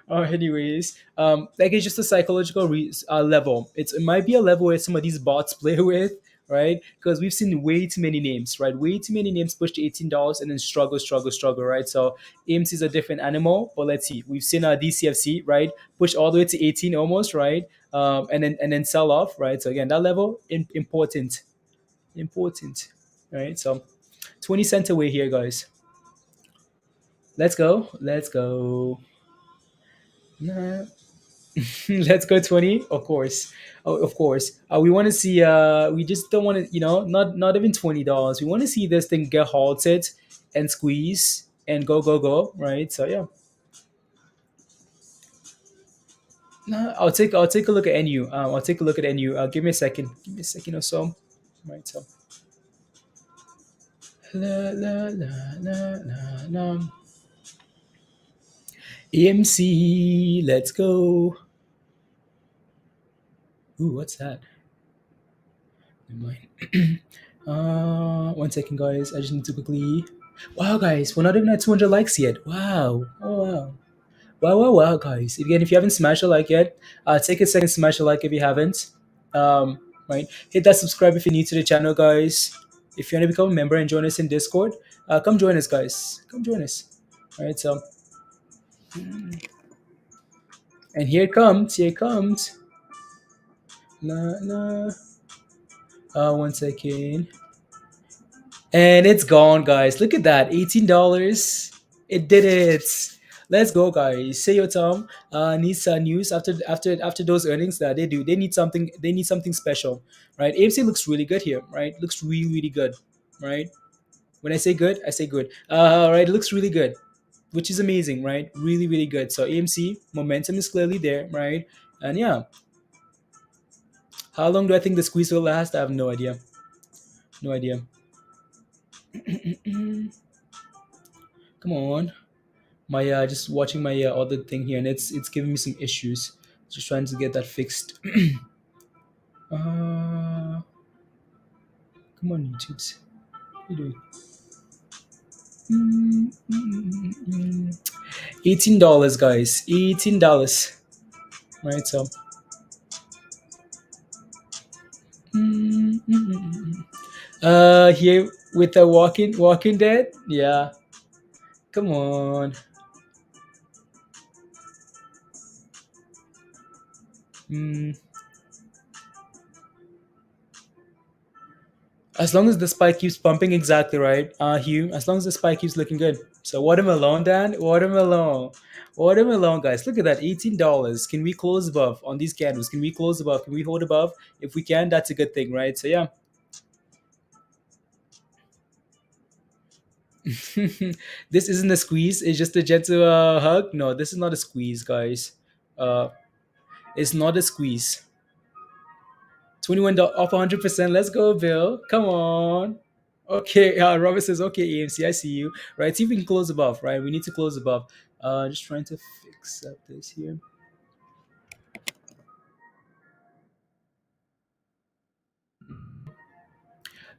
Anyways, like it's just a psychological level. It might be a level where some of these bots play with, right? Because we've seen way too many names, right? Way too many names push to $18 and then struggle, right? So AMC is a different animal, but let's see. We've seen DCFC, right, push all the way to 18 almost, right? And then sell off, right? So again, that level important, right? So 20 cents away here, guys. Let's go. Nah. Let's go 20, of course. Oh, of course. We want to see. We just don't want to. Not even $20. We want to see this thing get halted and squeeze and go. Right. So yeah. No, I'll take a look at NU. I'll take a look at NU. Give me a second. Give me a second or so. Right. So. La. AMC. Let's go. Ooh, what's that? Never mind. 1 second, guys. I just need to quickly. Wow, guys, we're not even at 200 likes yet. Wow. Oh, wow. Wow, guys. Again, if you haven't smashed a like yet, take a second, smash a like if you haven't. Right. Hit that subscribe if you're new to the channel, guys. If you want to become a member and join us in Discord, come join us, guys. Come join us. All right. So, and here it comes. La. 1 second. And it's gone, guys. Look at that. $18. It did it. Let's go, guys. Say your Tom needs news after those earnings that they do. They need something. They need something special, right? AMC looks really good here, right? Looks really good, right? When I say good, I say good. Right? It looks really good, which is amazing, right? Really good. So AMC momentum is clearly there, right? And yeah, how long do I think the squeeze will last? I have no idea. No idea. Come on. My just watching my other thing here, and it's giving me some issues. Just trying to get that fixed. Come on, YouTubes. What are you doing? $18, guys. $18. Right, so. Here with the Walking Dead. Yeah. Come on. As long as the spike keeps pumping, exactly right, Hugh. As long as the spike keeps looking good. So watermelon, Dan. Watermelon, guys. Look at that, $18. Can we close above on these candles? Can we close above? Can we hold above? If we can, that's a good thing, right? So yeah. This isn't a squeeze. It's just a gentle hug. No, this is not a squeeze, guys. Uh, it's not a squeeze. $21 off 100%. Let's go, Bill. Come on. Okay, Robert says, okay, AMC, I see you. Right, see if we can close above, right? We need to close above. Just trying to fix up this here.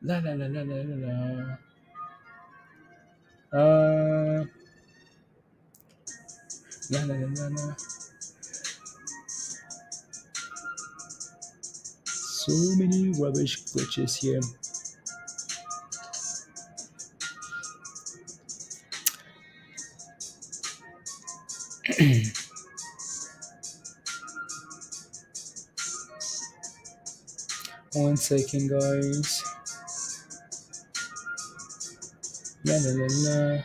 La la la la la la la. La la la la la. So many rubbish glitches here. One second, guys. La la la la.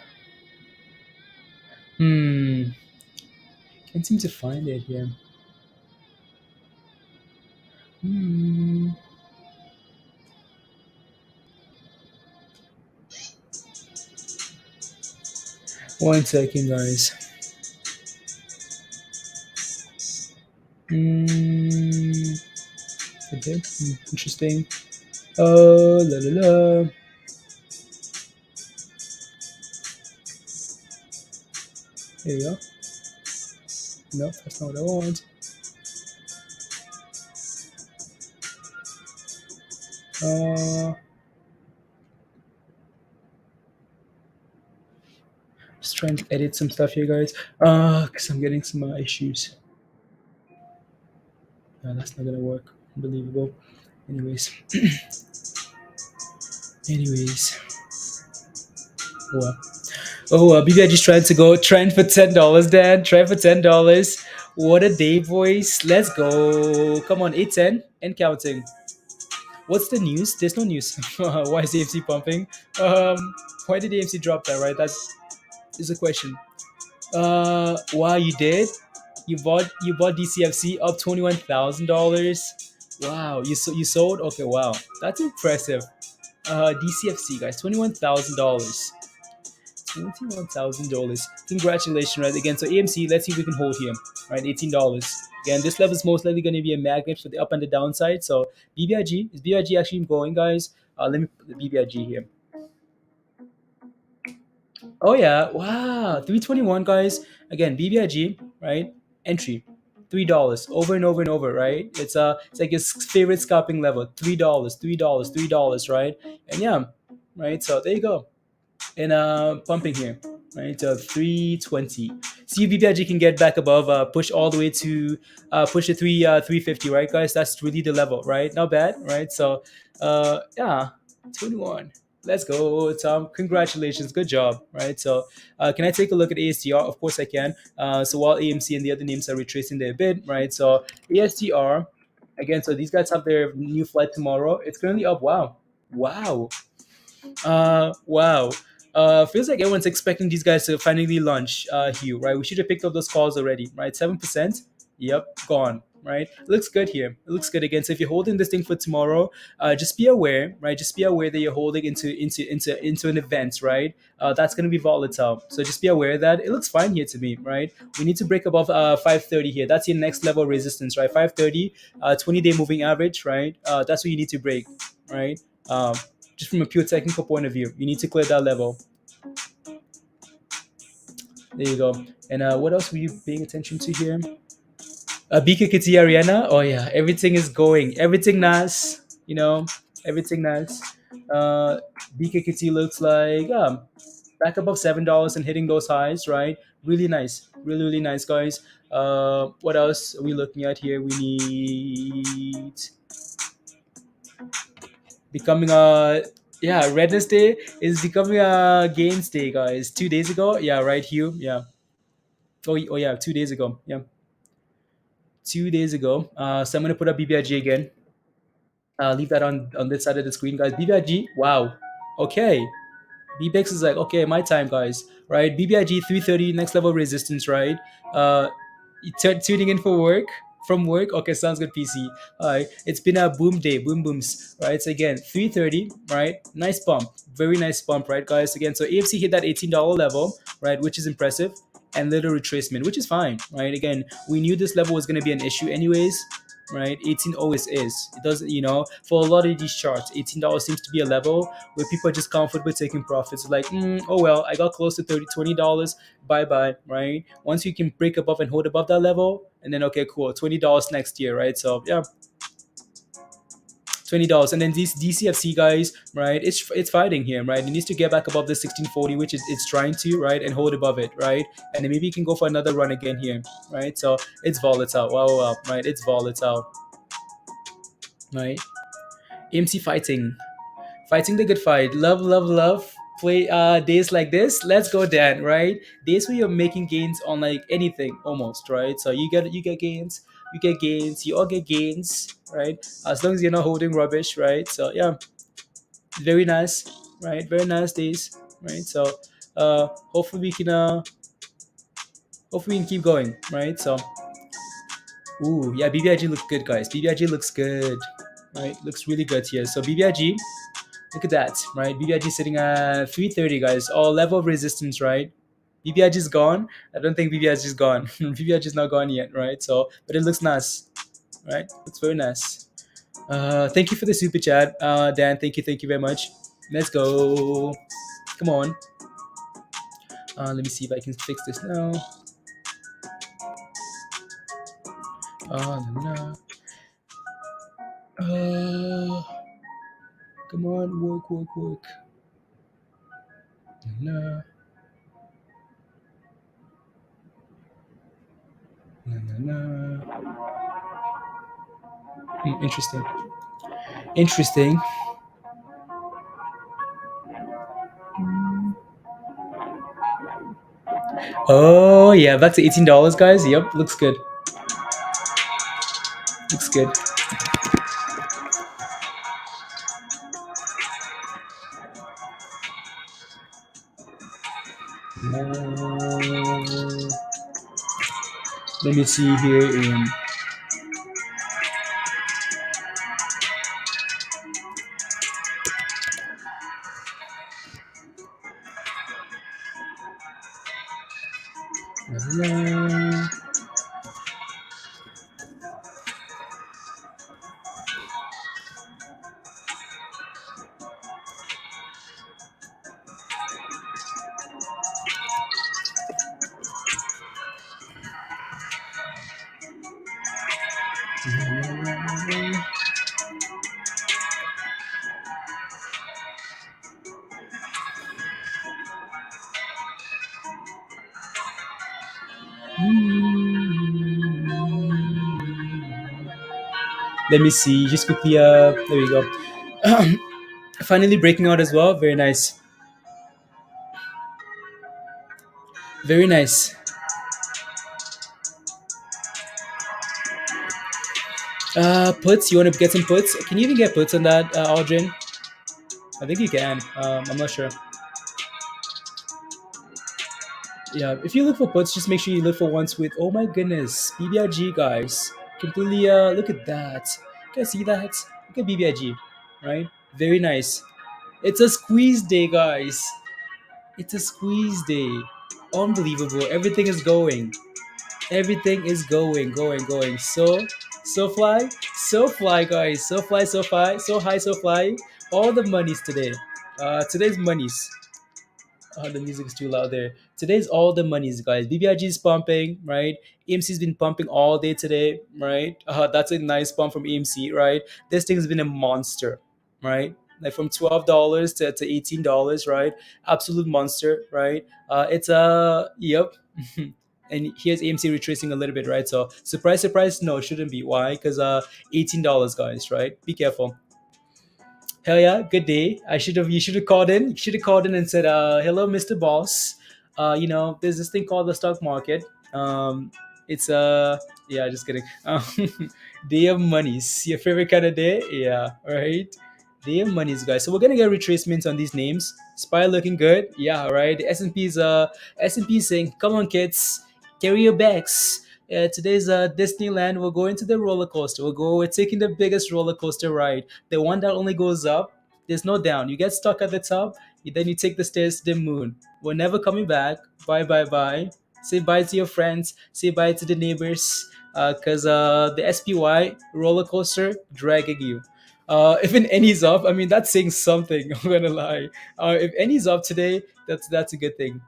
Can't seem to find it here. One second, guys. Okay, interesting. Oh, la la la. There you go. Nope, that's not what I want. Just trying to edit some stuff here, guys. Because I'm getting some issues. No, that's not gonna work. Unbelievable. Anyways. Well. BBIG just trying to go trend for $10, Dan. Trend for $10. What a day, boys. Let's go. Come on, 810 and counting. What's the news? There's no news. Why is AMC pumping? Why did AMC drop that, right? That is a question. Wow, you did? You bought DCFC up $21,000. Wow, you sold? Okay, wow. That's impressive. DCFC, guys, $21,000. $21,000. Congratulations, right? Again, so AMC, let's see if we can hold here, right? $18. Again, this level is most likely going to be a magnet for the up and the downside. So BBIG, is BBIG actually going, guys? Let me put the BBIG here. Oh yeah, wow, 321, guys. Again, BBIG, right? Entry, $3 over and over and over, right? It's like your favorite scalping level, $3, $3, right? And yeah, right. So there you go. And pumping here, right? 320. See if BBIG can get back above, push all the way to push the 350, right, guys? That's really the level, right? Not bad, right? So yeah, 21. Let's go, Tom. Congratulations. Good job, right? So can I take a look at ASTR? Of course I can. So while AMC and the other names are retracing their bid, right? So ASTR, again, so these guys have their new flight tomorrow. It's currently up. Wow. Feels like everyone's expecting these guys to finally launch Hugh, right? We should have picked up those calls already, right? 7%. Yep, gone. Right, it looks good here. It looks good again. So if you're holding this thing for tomorrow, just be aware, right? Just be aware that you're holding into an event, right? That's going to be volatile. So just be aware that it looks fine here to me, right? We need to break above 530 here. That's your next level resistance, right? 530, 20-day moving average, right? That's what you need to break, right? Just from a pure technical point of view, you need to clear that level. There you go. And what else were you paying attention to here? BKKT Ariana. Oh yeah, everything is going. Everything nice. You know, everything nice. BKKT looks like back above $7 and hitting those highs, right? Really nice. Really nice, guys. What else are we looking at here? We need becoming Wednesday is becoming a gains day, guys. 2 days ago, yeah, right, Hugh, yeah. Oh yeah, 2 days ago, yeah. 2 days ago. So I'm gonna put up BBIG again. Leave that on this side of the screen, guys. BBIG, wow. Okay. BBX is like, okay, my time, guys. Right? BBIG 330, next level resistance, right? Tuning in for work. From work, okay, sounds good, PC. All right, it's been a boom day, boom booms, right? So again, 330, right? Nice bump, very nice bump, right, guys? Again, so AMC hit that $18 level, right, which is impressive, and little retracement, which is fine, right? Again, we knew this level was going to be an issue, anyways, right? 18 always is. It doesn't, for a lot of these charts, $18 seems to be a level where people are just comfortable taking profits. Like, oh well, I got close to $20, bye bye, right? Once you can break above and hold above that level, and then okay, cool, $20 next year, right? So yeah, $20, and then these DCFC guys, right? It's fighting here, right? It needs to get back above the 1640, which it's trying to, right, and hold above it, right? And then maybe you can go for another run again here, right? So it's volatile, wow, right? It's volatile, right? AMC fighting the good fight. Love. Play days like this. Let's go, Dan. Right? Days where you're making gains on like anything, almost. Right? So you get gains. You get gains. You all get gains. Right? As long as you're not holding rubbish. Right? So yeah, very nice. Right? Very nice days. Right? So hopefully we can keep going. Right? So ooh, yeah, BBIG looks good, guys. BBIG looks good. Right? Looks really good here. So BBIG. Look at that, right? BBIG sitting at 330, guys. All level of resistance, right? BBIG is gone. I don't think BBIG is gone. BBIG is not gone yet, right? So, but it looks nice, right? Looks very nice. Thank you for the super chat, Dan. Thank you very much. Let's go. Come on. Let me see if I can fix this now. No. Come on, work. No. Interesting. Oh yeah, back to $18, guys. Yep, looks good. Looks good. Let me see here. Let me see. Just quickly. There we go. Finally breaking out as well. Very nice. Very nice. Puts. You want to get some puts? Can you even get puts on that, Aldrin? I think you can. I'm not sure. Yeah, if you look for puts, just make sure you look for ones with. Oh my goodness, BBIG, guys. Completely. Look at that. You guys see that? Look at BBIG, right? Very nice. It's a squeeze day, guys. It's a squeeze day. Unbelievable. Everything is going. Everything is going. So fly, guys. So fly, so high, so fly. All the monies today. Today's monies. Oh, the music is too loud there. Today's all the monies, guys. BBIG is pumping, right? AMC's been pumping all day today, right? That's a nice pump from AMC, right? This thing has been a monster, right? Like from $12 to $18, right? Absolute monster, right? It's yep. And here's AMC retracing a little bit, right? So surprise, no, it shouldn't be. Why? Because $18, guys, right? Be careful. Hell yeah, good day. You should have called in. You should have called in and said, hello, Mr. Boss. There's this thing called the stock market. It's Yeah, just kidding. Day of monies, your favorite kind of day? Yeah, right. Day of monies, guys. So we're gonna get retracements on these names. Spy looking good. Yeah, right. The S&P saying, "Come on, kids, carry your bags." Today's Disneyland. We're going to the roller coaster. We're taking the biggest roller coaster ride, the one that only goes up. There's no down. You get stuck at the top, then you take the stairs to the moon. We're never coming back. Bye, bye, bye. Say bye to your friends. Say bye to the neighbors. Because the SPY roller coaster dragging you. If an any's up, I mean that's saying something. I'm gonna lie. If any's up today, that's a good thing.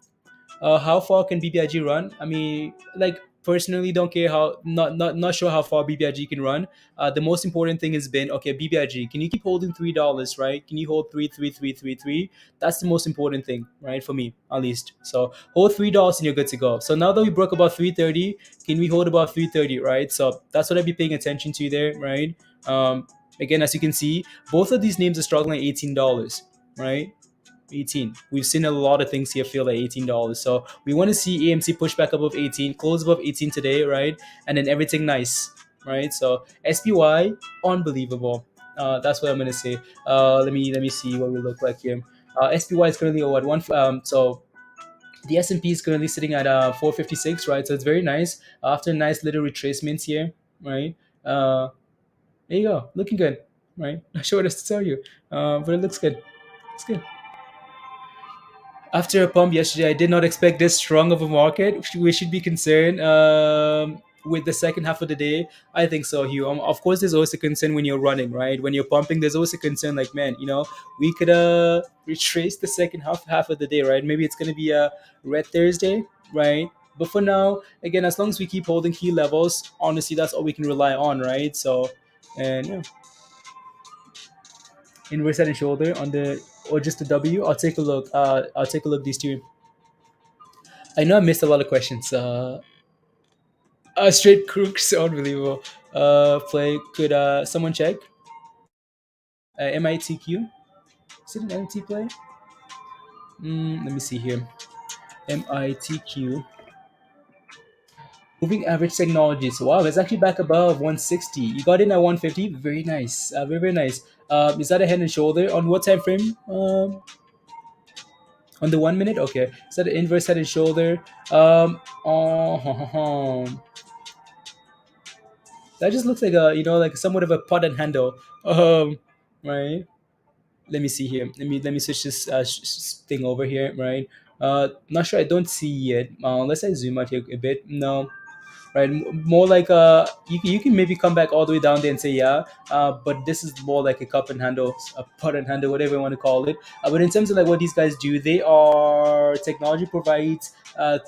How far can BBIG run? I mean, like personally, don't care how not sure how far BBIG can run. The most important thing has been okay, BBIG. Can you keep holding $3? Right? Can you hold 33333? That's the most important thing, right? For me, at least. So hold $3 and you're good to go. So now that we broke about 330, can we hold about 330? Right? So that's what I'd be paying attention to there, right? Again, as you can see, both of these names are struggling at $18, right? 18. We've seen a lot of things here feel like $18. So we want to see AMC push back above 18, close above 18 today, right? And then everything nice, right? So SPY, unbelievable. That's what I'm gonna say. Let me see what we look like here. SPY is currently what one. So the S&P is currently sitting at 456, right? So it's very nice after nice little retracements here, right? There you go, looking good, right? Not sure what else to tell you, but it looks good. It's good. After a pump yesterday, I did not expect this strong of a market. We should be concerned with the second half of the day. I think so, Hugh. Of course, there's always a concern when you're running, right? When you're pumping, there's always a concern like, man, we could retrace the second half of the day, right? Maybe it's going to be a red Thursday, right? But for now, again, as long as we keep holding key levels, honestly, that's all we can rely on, right? So, and yeah, inverse head and shoulder on the or just the W. I'll take a look. I'll take a look these two. I know I missed a lot of questions. Straight crooks, unbelievable. Play. Could someone check? MITQ. Is it an MT play? Let me see here. MITQ. Moving average technologies. Wow, it's actually back above 160. You got in at 150. Very nice. Very very nice. Is that a head and shoulder on what time frame? On the 1 minute. Okay. Is that an inverse head and shoulder? That just looks like a like somewhat of a pot and handle. Right. Let me see here. Let me switch this thing over here. Right. Not sure. I don't see it. Unless I zoom out here a bit. No. Right. More like you can maybe come back all the way down there and say yeah. But this is more like a cup and handle, a pot and handle, whatever you want to call it. But in terms of like what these guys do, they are technology provides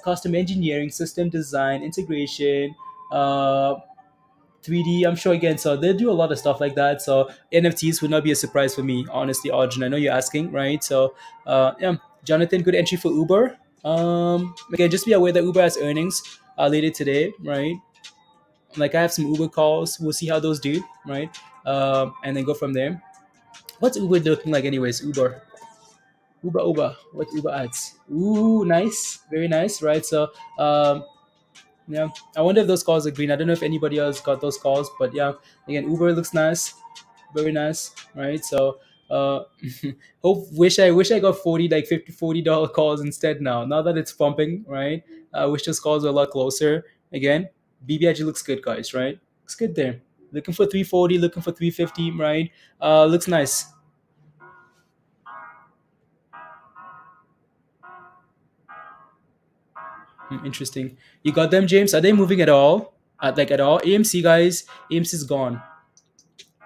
custom engineering, system design, integration. 3D, I'm sure again. So they do a lot of stuff like that. So NFTs would not be a surprise for me, honestly, Arjun. I know you're asking, right? So yeah, Jonathan, good entry for Uber. Again, just be aware that Uber has earnings later today, right? Like I have some Uber calls. We'll see how those do, right? And then go from there. What's Uber looking like, anyways? Uber. What Uber ads? Ooh, nice, very nice, right? So yeah, I wonder if those calls are green. I don't know if anybody else got those calls, but yeah, again, Uber looks nice, very nice, right? So, wish I got 40 like 50 $40 calls instead now that it's pumping, right? I wish those calls were a lot closer. Again, BBIG looks good, guys, right? Looks good there. Looking for 340, looking for 350, right? Looks nice. Interesting. You got them, James? Are they moving at all? Like at all? AMC, guys. AMC's gone.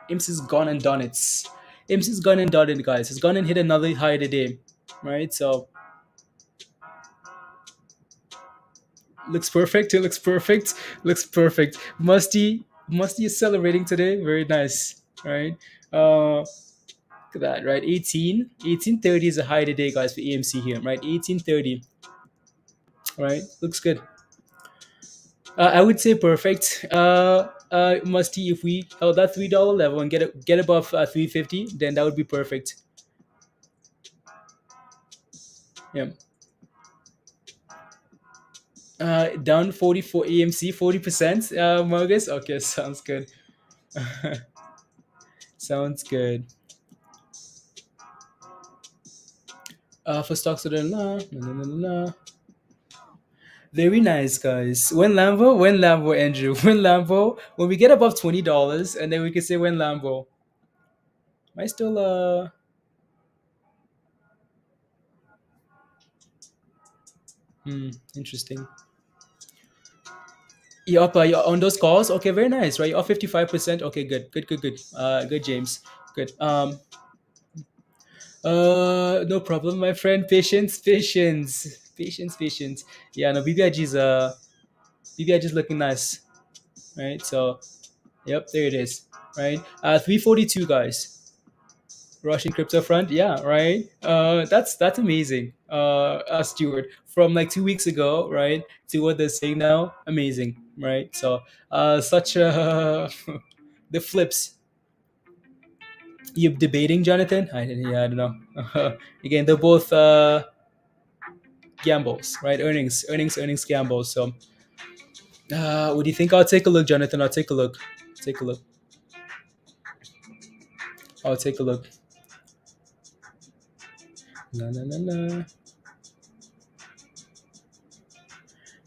AMC's gone and done it. AMC's gone and done it, guys. It's gone and hit another high today, right? So looks perfect. It looks perfect. Looks perfect. Musty is celebrating today. Very nice, right? Look at that, right? 1830 is a high today, guys, for AMC here, right? 1830, right? Looks good. I would say perfect. Musty, if we held that $3 level and get above 350, then that would be perfect. Yeah. Down 40 for AMC, 40%. Marcus. Okay, sounds good. Sounds good. For stocks that are la. Very nice, guys. When Lambo, Andrew. When Lambo, when we get above $20, and then we can say when Lambo. Am I still interesting. You up on those calls? Okay, very nice, right? You're up 55%. Okay, good. Good, James. Good. No problem, my friend. Patience. Yeah, no, BBIG is looking nice, right? So, yep, there it is, right? 342, guys. Russian crypto front, yeah, right. That's amazing. Stuart, from like 2 weeks ago, right, to what they're saying now, amazing, right? So, such a the flips. You debating, Jonathan? Yeah, I don't know. Again, they're both gambles, right? Earnings gambles. So, what do you think? I'll take a look, Jonathan. I'll take a look. Take a look. I'll take a look. La.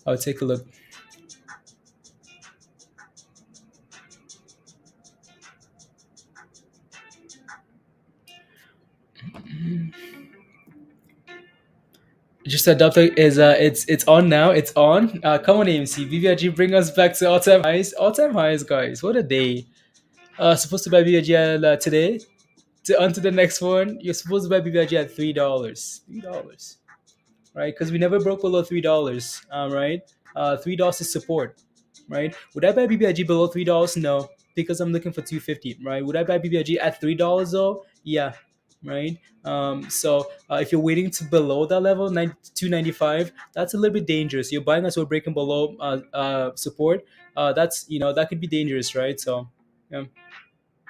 I'll take a look. Just adopted is it's on now. It's on. Come on, AMC. BBIG, bring us back to all-time highs. All-time highs, guys. What a day. Supposed to buy BBIG today. On to the next one. You're supposed to buy BBIG at $3. $3. Right? Because we never broke below $3. Right? $3 is support. Right? Would I buy BBIG below $3? No. Because I'm looking for 250. Right? Would I buy BBIG at $3 though? Yeah. Right. So if you're waiting to below that level, 295, that's a little bit dangerous. You're buying us, we're breaking below support. That's that could be dangerous, right? So yeah,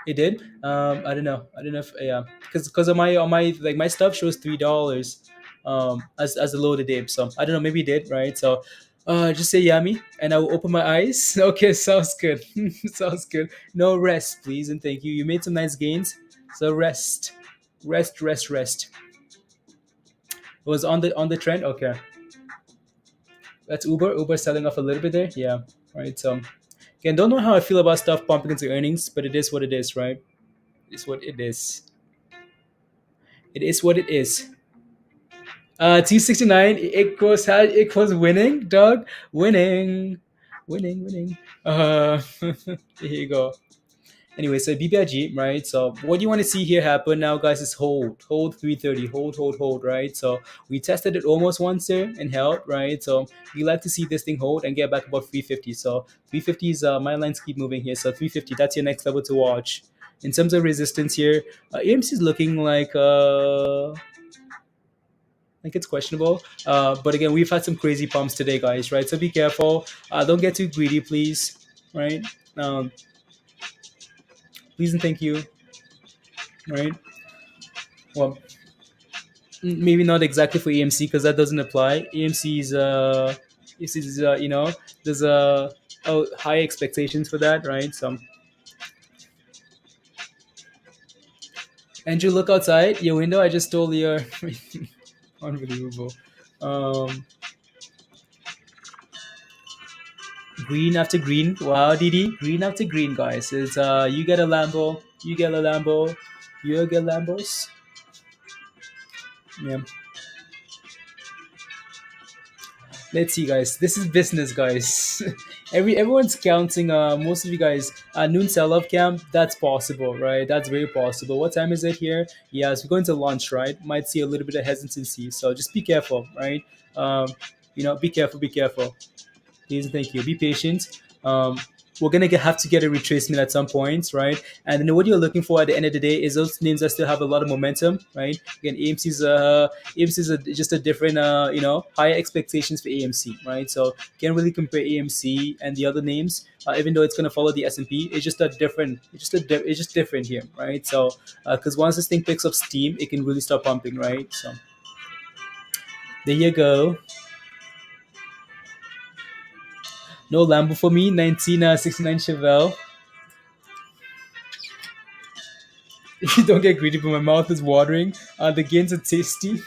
it did. I don't know. I don't know if yeah, because on my like my stuff shows $3 as a low today. So I don't know. Maybe it did, right? So just say yummy, and I will open my eyes. Okay, sounds good. Sounds good. No, rest, please, and thank you. You made some nice gains. So rest. It was on the trend. Okay, that's Uber selling off a little bit there. Yeah, right. So again, don't know how I feel about stuff pumping into earnings, but it is what it is, right? It's what it is. It is what it is. 269 equals winning, dog. Winning. Here you go. Anyway, so BBIG, right? So what you want to see here happen now, guys, is hold 330, hold, right? So we tested it almost once there and held, right? So we like to see this thing hold and get back above 350. So 350 is my lines keep moving here. So 350, that's your next level to watch. In terms of resistance here, AMC is looking like it's questionable. But again, we've had some crazy pumps today, guys, right? So be careful. Don't get too greedy, please, right? Please and thank you, right? Well, maybe not exactly for AMC because that doesn't apply. AMC is there's high expectations for that, right? So Andrew, look outside your window. I just stole your unbelievable. Green after green. Wow, Didi. Green after green, guys. It's you get a Lambo, you get a Lambo, you get Lambos. Yeah. Let's see, guys. This is business, guys. Everyone's counting. Most of you guys, noon sell-off camp. That's possible, right? That's very possible. What time is it here? Yeah, so we're going to lunch, right? Might see a little bit of hesitancy, so just be careful, right? Be careful. Please, thank you. Be patient. We're gonna have to get a retracement at some point, right? And then what you're looking for at the end of the day is those names that still have a lot of momentum, right? Again, AMC's just a different, higher expectations for AMC, right? So can't really compare AMC and the other names, even though it's gonna follow the S&P. It's just different here, right? So because once this thing picks up steam, it can really start pumping, right? So there you go. No Lambo for me. 1969 Chevelle. If you don't get greedy, but my mouth is watering. The gains are tasty.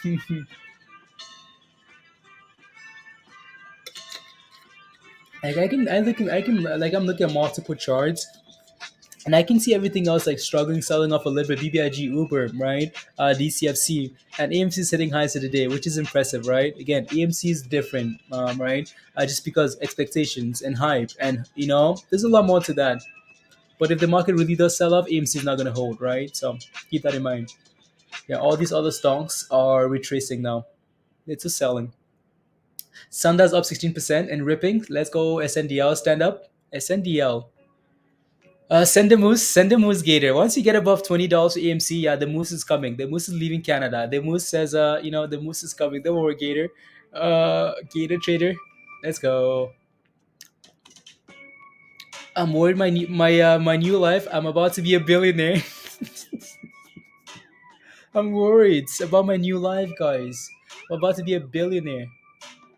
Like I'm looking at multiple charts, and I can see everything else like struggling, selling off a little bit. BBIG, Uber, right? DCFC, and AMC is hitting highs of the day, which is impressive, right? Again, AMC is different, right? Just because expectations and hype, and there's a lot more to that. But if the market really does sell off, AMC is not going to hold, right? So keep that in mind. Yeah, all these other stocks are retracing now. It's a selling. Sunda's up 16% and ripping. Let's go SNDL, stand up. SNDL. Send the moose gator. Once you get above $20 for AMC, yeah, the moose is coming. The moose is leaving Canada. The moose says, the moose is coming. Don't worry, gator. Gator trader. Let's go. I'm worried my new life. I'm about to be a billionaire. I'm worried about my new life, guys. I'm about to be a billionaire.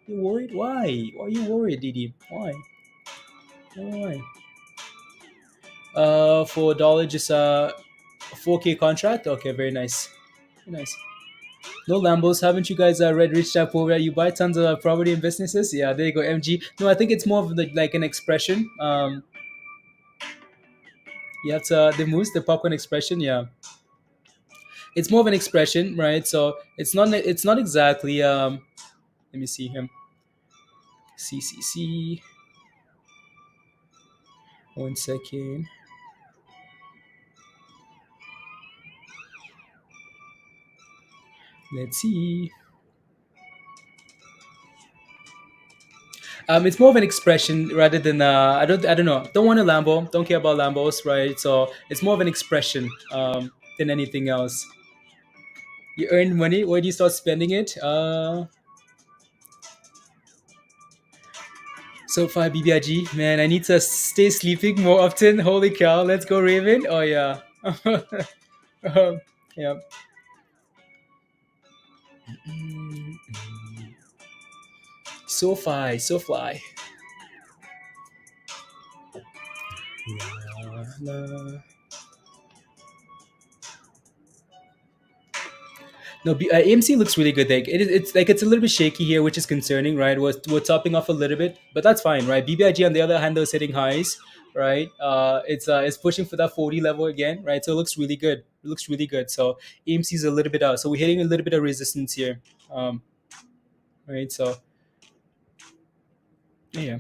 You worried? Why? Why are you worried, Didi? Why? Why? For $1, just a 4K contract. Okay, very nice. Very nice. No Lambos. Haven't you guys read Rich Dad Poor Dad? You buy tons of property and businesses. Yeah, there you go. MG. No, I think it's more of like an expression. You have to the moose, the popcorn expression. Yeah, it's more of an expression, right? So it's not exactly. Let me see him. CCC. 1 second. Let's see. It's more of an expression rather than I don't know. Don't want a Lambo. Don't care about Lambos, right? So it's more of an expression than anything else. You earn money. Where do you start spending it? So far, BBIG, man, I need to stay sleeping more often. Holy cow! Let's go, Raven. Oh yeah. Yeah. So fly, so fly. La, la. No, AMC looks really good. Like it's a little bit shaky here, which is concerning, right? We're topping off a little bit, but that's fine, right? BBIG on the other hand, though, is hitting highs, right? It's pushing for that 40 level again, right? So it looks really good. It looks really good. So AMC is a little bit out. So we're hitting a little bit of resistance here, right? So yeah.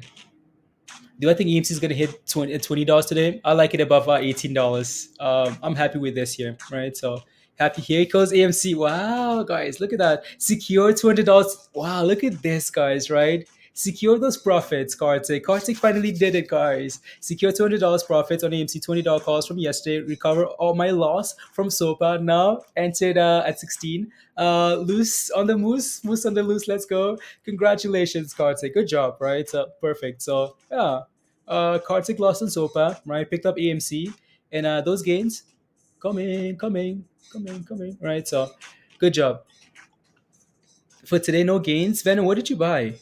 Do I think EMC is gonna hit $20 today? I like it above $18. I'm happy with this here, right? So happy. Here goes AMC. Wow, guys, look at that. Secure $200. Wow, look at this, guys, right? Secure those profits, Kartik. Kartik finally did it, guys. Secure $200 profits on AMC, $20 calls from yesterday. Recover all my loss from SOPA. Now entered at 16. Loose on the moose on the loose. Let's go. Congratulations, Kartik. Good job, right? So perfect. So yeah, Kartik lost on SOPA, right? Picked up AMC, and those gains coming, right? So good job. For today, no gains. Venom, what did you buy?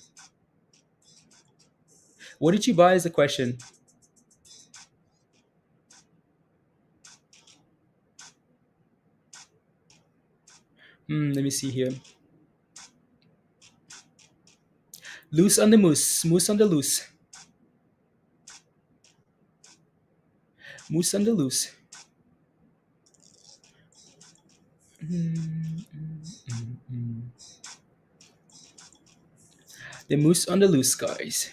What did you buy is the question. Let me see here. Loose on the moose on the loose. Moose on the loose. The moose on the loose, guys.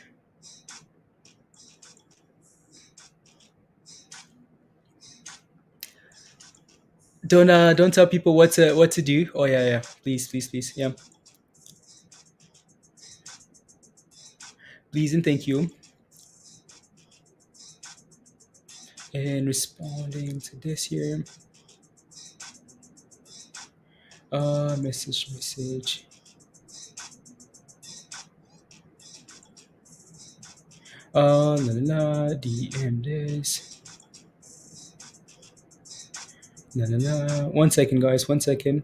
Don't tell people what to do. Oh yeah, please, yeah. Please and thank you. And responding to this here. Message. DM this. 1 second, guys. 1 second.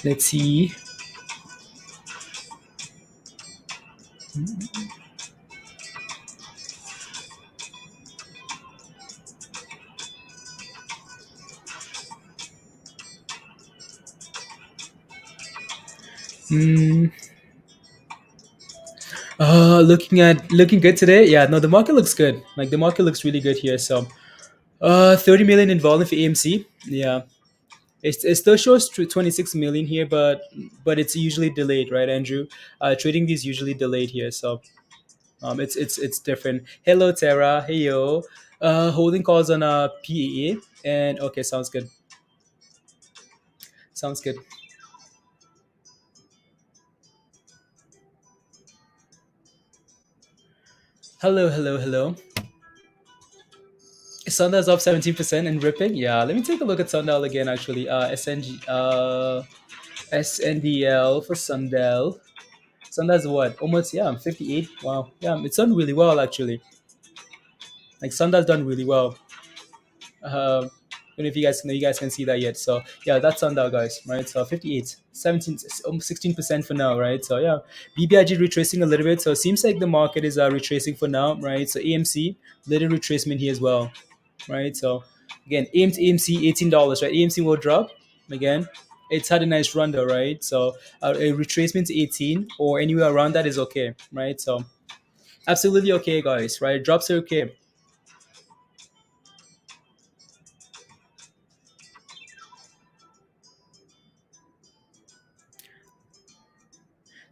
Let's see. Hmm. Looking good today. Yeah, no, the market looks good. Like the market looks really good here. So, 30 million in volume for AMC. Yeah, it still shows 26 million here, but it's usually delayed, right, Andrew? Trading is usually delayed here, so it's different. Hello, Tara. Hey yo. Holding calls on PEA, and okay, sounds good. Sounds good. Hello, hello, hello. Sundow's up 17% and ripping. Yeah, let me take a look at Sundial again. Actually, SNDL for Sundial. Sundow's what? Almost, yeah, 58. Wow, yeah, it's done really well actually. Like Sundow's done really well. I don't know if you guys can see that yet. So yeah, that's Sundial, guys, right? So 58, 17, almost 16% for now, right? So yeah, BBIG retracing a little bit. So it seems like the market is retracing for now, right? So AMC, little retracement here as well, right? So again, AMC $18, right? AMC will drop again. It's had a nice run though, right? So a retracement to 18 or anywhere around that is okay, right? So absolutely okay, guys, right? Drops are okay.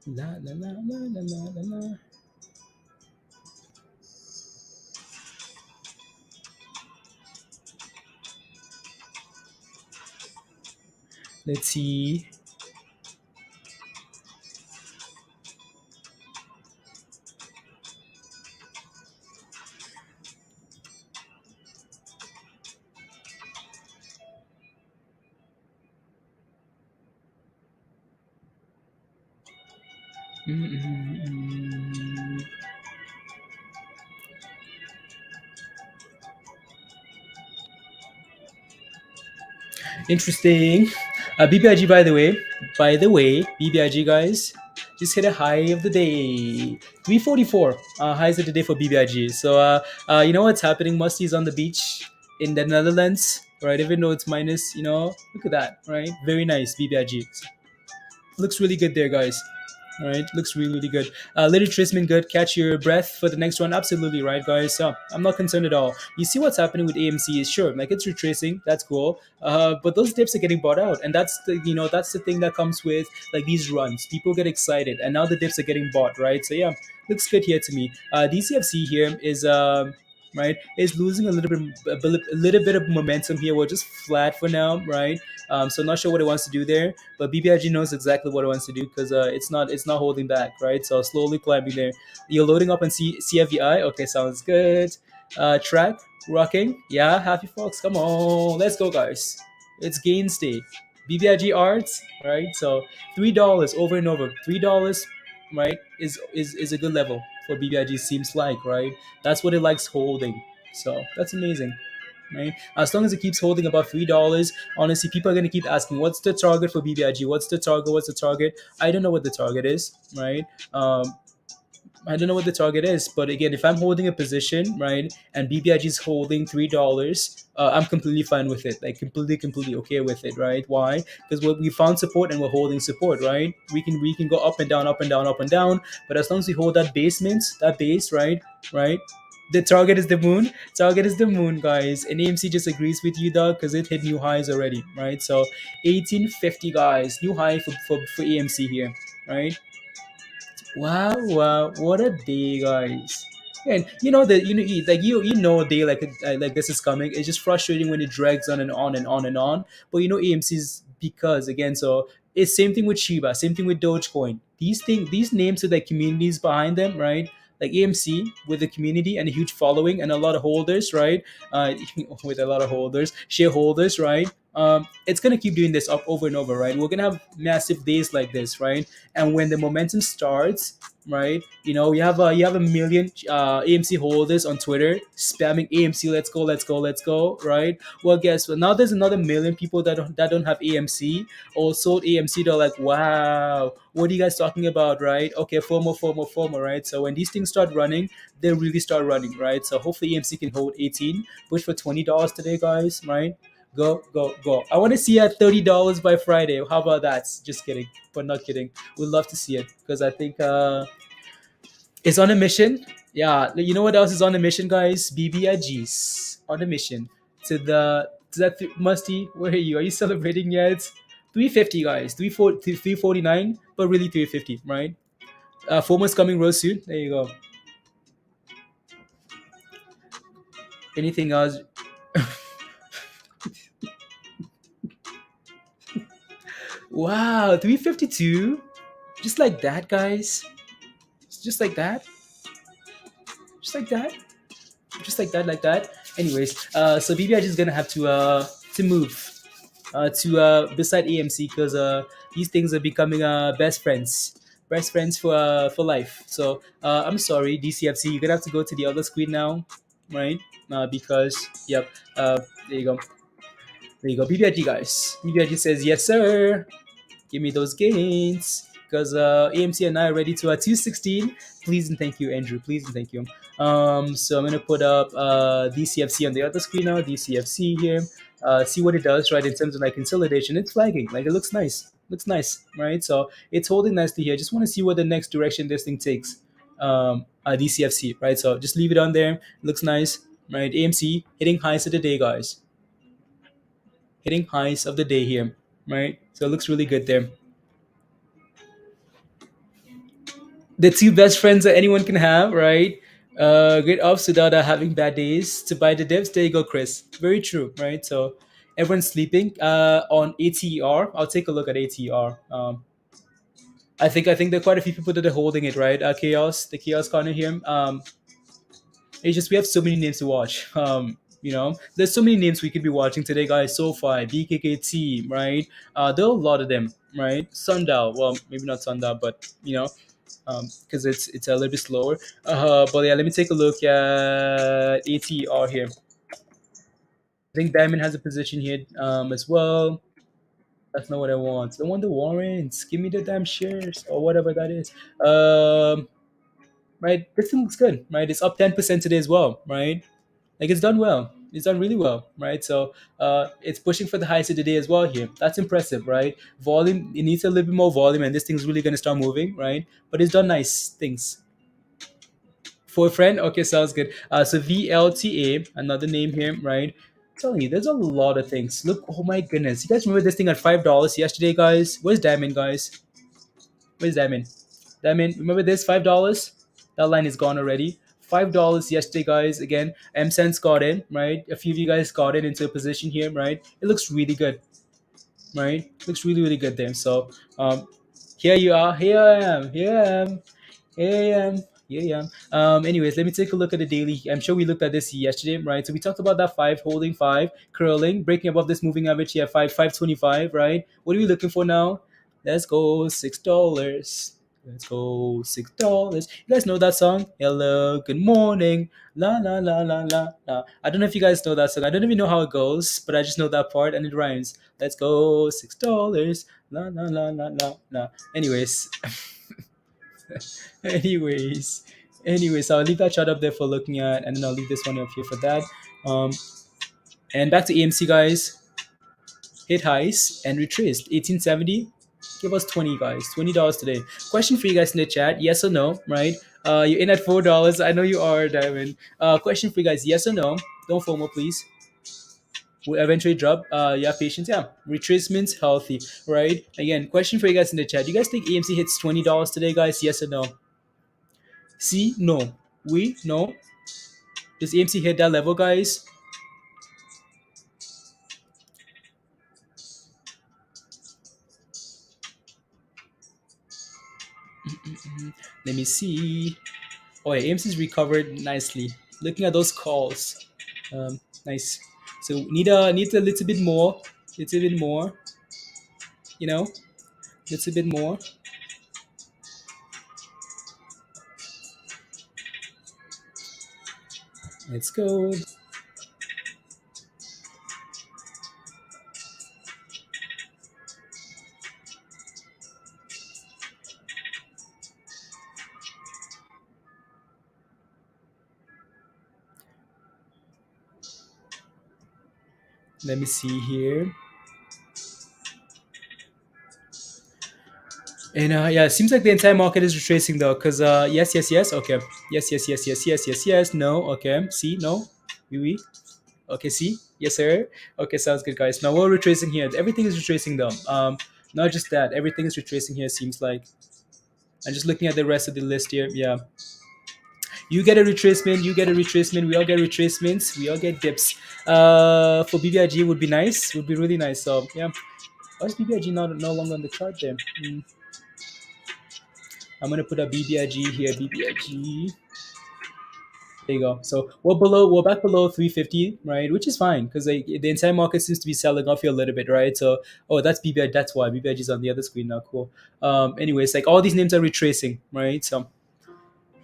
La la la la la la la la. Let's see. Mm-mm-mm. Interesting. BBIG, by the way, BBIG guys just hit a high of the day, 344. Highs of the day for BBIG. So, you know what's happening? Musty's on the beach in the Netherlands, right? Even though it's minus, look at that, right? Very nice, BBIG. Looks really good there, guys. All right, looks really, really good. Little Trisman, good. Catch your breath for the next one. Absolutely right, guys. So I'm not concerned at all. You see what's happening with AMC is sure, like it's retracing. That's cool. But those dips are getting bought out, and that's the thing that comes with like these runs. People get excited, and now the dips are getting bought, right? So yeah, looks good here to me. DCFC here is right is losing a little bit of momentum here. We're just flat for now, right? So not sure what it wants to do there, but BBIG knows exactly what it wants to do because it's not holding back, right? So slowly climbing there. You're loading up on CFVI. Okay, sounds good. Track rocking. Yeah, happy folks. Come on, let's go, guys. It's gains day. BBIG arts, right? So $3 over and over. $3, right? Is a good level for BBIG. Seems like, right? That's what it likes holding. So that's amazing, right? As long as it keeps holding above $3, honestly, people are gonna keep asking, "What's the target for BBIG? What's the target? What's the target?" I don't know what the target is, right? I don't know what the target is, but again, if I'm holding a position, right, and BBIG is holding $3, I'm completely fine with it. Like completely okay with it, right? Why? Because we found support and we're holding support, right? We can go up and down, up and down, up and down, but as long as we hold that base, right, the target is the moon. Target is the moon, guys. And AMC just agrees with you, dog, because it hit new highs already, right? So 1850, guys, new high for AMC here, right? Wow, wow, what a day, guys! And you know that a day like this is coming. It's just frustrating when it drags on and on and on and on. But AMC's because again, so it's same thing with Shiba, same thing with Dogecoin. These names with like communities behind them, right? Like AMC with a community and a huge following and a lot of holders, right? With a lot of holders, shareholders, right? it's gonna keep doing this up over and over, right? We're gonna have massive days like this, right? And when the momentum starts, right, you have a million AMC holders on Twitter spamming AMC, let's go, let's go, let's go, right? Well, guess what? Now there's another million people that don't have AMC or sold AMC. They're like, wow, what are you guys talking about, right? Okay, FOMO, FOMO, FOMO, right? So when these things start running, they really start running, right? So hopefully AMC can hold 18, push for $20 today, guys, right? Go, go, go. I want to see at $30 by Friday. How about that? Just kidding, but not kidding. We'd love to see it because I think it's on a mission. Yeah, you know what else is on a mission, guys? BBIGs on a mission to that Musty. Where are you? Are you celebrating yet? 350, guys. 349, but really 350, right? FOMO's coming real soon. There you go. Anything else? Wow, 352. Just like that, guys. Just like that. Just like that. Just like that, like that. Anyways, so BBI is gonna have to move beside AMC because these things are becoming best friends for life. So I'm sorry, DCFC, you're gonna have to go to the other screen now, right? Because yep, there you go, there you go. BBIG, guys. BBIG says yes, sir. Give me those gains because AMC and I are ready to 216. Please and thank you, Andrew. Please and thank you. So I'm gonna put up DCFC on the other screen now. DCFC here. See what it does, right? In terms of like consolidation, it's flagging. Like it looks nice. Looks nice, right? So it's holding nicely here. Just want to see what the next direction this thing takes. DCFC, right? So just leave it on there. Looks nice, right? AMC hitting highs of the day, guys. Hitting highs of the day here, right? So it looks really good there. The two best friends that anyone can have, right? Great ops without having bad days. To buy the dips, there you go, Chris. Very true, right? So everyone's sleeping on ATR. I'll take a look at ATR. I think there are quite a few people that are holding it, right? The chaos corner here. It's just we have so many names to watch. There's so many names we could be watching today, guys. SoFi, BKKT, right? There are a lot of them, right? Sundial, well, maybe not Sundial, but because it's a little bit slower. But yeah, let me take a look at ATR here. I think Diamond has a position here as well. That's not what I want. I want the warrants. Give me the damn shares or whatever that is. Right, this thing looks good, right? It's up 10% today as well, right? Like it's done well. It's done really well, right? So it's pushing for the highs of the day as well here. That's impressive, right? Volume, it needs a little bit more volume, and this thing's really gonna start moving, right? But it's done nice things. For a friend, okay, sounds good. So VLTA, another name here, right? I'm telling you, there's a lot of things. Look, oh my goodness, you guys remember this thing at $5 yesterday, guys? Where's Diamond, guys? Where's Diamond? Diamond, remember this $5? That line is gone already. $5 yesterday, guys. Again, M-Sense got in, right? A few of you guys got in into a position here, right? It looks really good, right? Looks really, really good there. So here you are. Here I am. Here I am. Here I am. Here I am. Anyways, let me take a look at the daily. I'm sure we looked at this yesterday, right? So we talked about that 5 holding 5, curling, breaking above this moving average here, 5.25, right? What are we looking for now? Let's go $6. Let's go $6. You guys know that song? Hello, good morning. La la la la la la. I don't know if you guys know that song. I don't even know how it goes, but I just know that part and it rhymes. Let's go $6. La la la la la la. Anyways. anyways, I'll leave that chart up there for looking at, and then I'll leave this one up here for that. And back to AMC, guys. Hit highs and retraced 1870. Give us 20, guys. $20 today. Question for you guys in the chat: yes or no? Right? You're in at $4. I know you are, Diamond. Question for you guys: yes or no? Don't FOMO, please. Will eventually drop. You have patience. Yeah. Retracements healthy, right? Again, question for you guys in the chat: you guys think AMC hits $20 today, guys? Yes or no? See, no. We no. Does AMC hit that level, guys? Let me see. Oh yeah, AMC's recovered nicely. Looking at those calls, nice. So need a little bit more. It's a bit more. You know, it's a bit more. Let's go. Let me see here. And yeah, it seems like the entire market is retracing though, because yes, yes, yes, okay, yes, yes, yes, yes, yes, yes, yes, no, okay, see, no, oui, okay, see, yes, sir, okay, sounds good, guys. Now we're retracing here. Everything is retracing though. Not just that, everything is retracing here. Seems like. I'm just looking at the rest of the list here. Yeah, you get a retracement, you get a retracement, we all get retracements, we all get dips. For BBIG would be nice, would be really nice. So yeah, why is BBIG no longer on the chart there? I'm gonna put a BBIG here. BBIG. There you go. So we're back below 350, right? Which is fine because like, the entire market seems to be selling off here a little bit, right? So that's BBIG. That's why BBIG is on the other screen now. Cool. Anyways, like all these names are retracing, right? So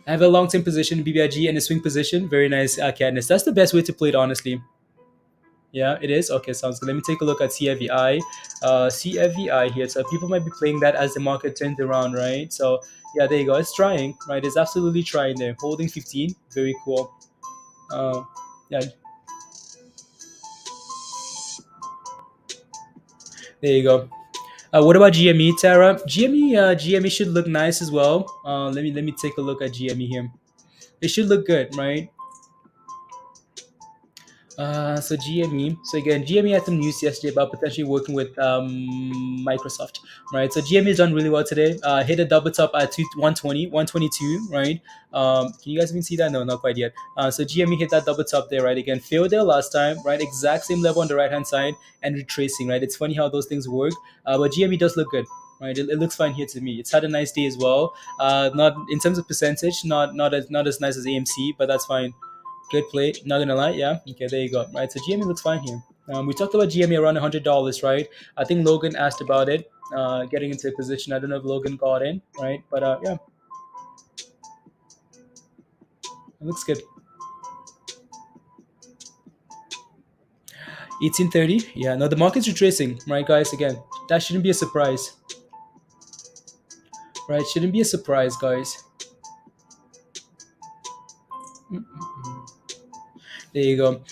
I have a long term position in BBIG and a swing position. Very nice, Cadness. That's the best way to play it, honestly. Yeah, it is. Okay, sounds good. Let me take a look at CFVI. CFVI here. So people might be playing that as the market turns around, right? So yeah, there you go. It's trying, right? It's absolutely trying there. Holding 15. Very cool. Yeah, there you go. What about GME, Tara? GME should look nice as well. Let me take a look at GME here. It should look good, right? So GME. So again, GME had some news yesterday about potentially working with Microsoft, right? So GME has done really well today. Hit a double top at 120, 122, right? Can you guys even see that? No, not quite yet. So GME hit that double top there, right? Again, failed there last time, right? Exact same level on the right hand side and retracing, right? It's funny how those things work, but GME does look good. Right, it looks fine here to me. It's had a nice day as well. Not in terms of percentage, not as nice as AMC, but that's fine. Good play. Not gonna lie, yeah. Okay, there you go. Right, so GME looks fine here. We talked about GME around $100, right? I think Logan asked about it, getting into a position. I don't know if Logan got in, right? But yeah, it looks good. 1830. Yeah, no, the market's retracing, right, guys? Again, that shouldn't be a surprise, right? Shouldn't be a surprise, guys. There you go.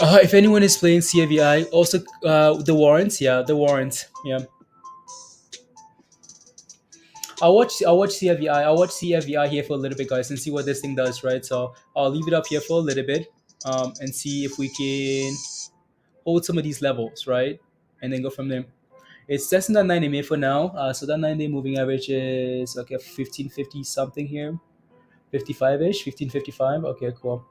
If anyone is playing CFVI, also the warrants, yeah, the warrants, yeah. I'll watch CFVI. I'll watch CFVI here for a little bit, guys, and see what this thing does, right? So I'll leave it up here for a little bit, and see if we can hold some of these levels, right? And then go from there. It's testing that 9 MA for now. So that 9-day moving average is okay, 1550 something here, 55ish, 1555. Okay, cool.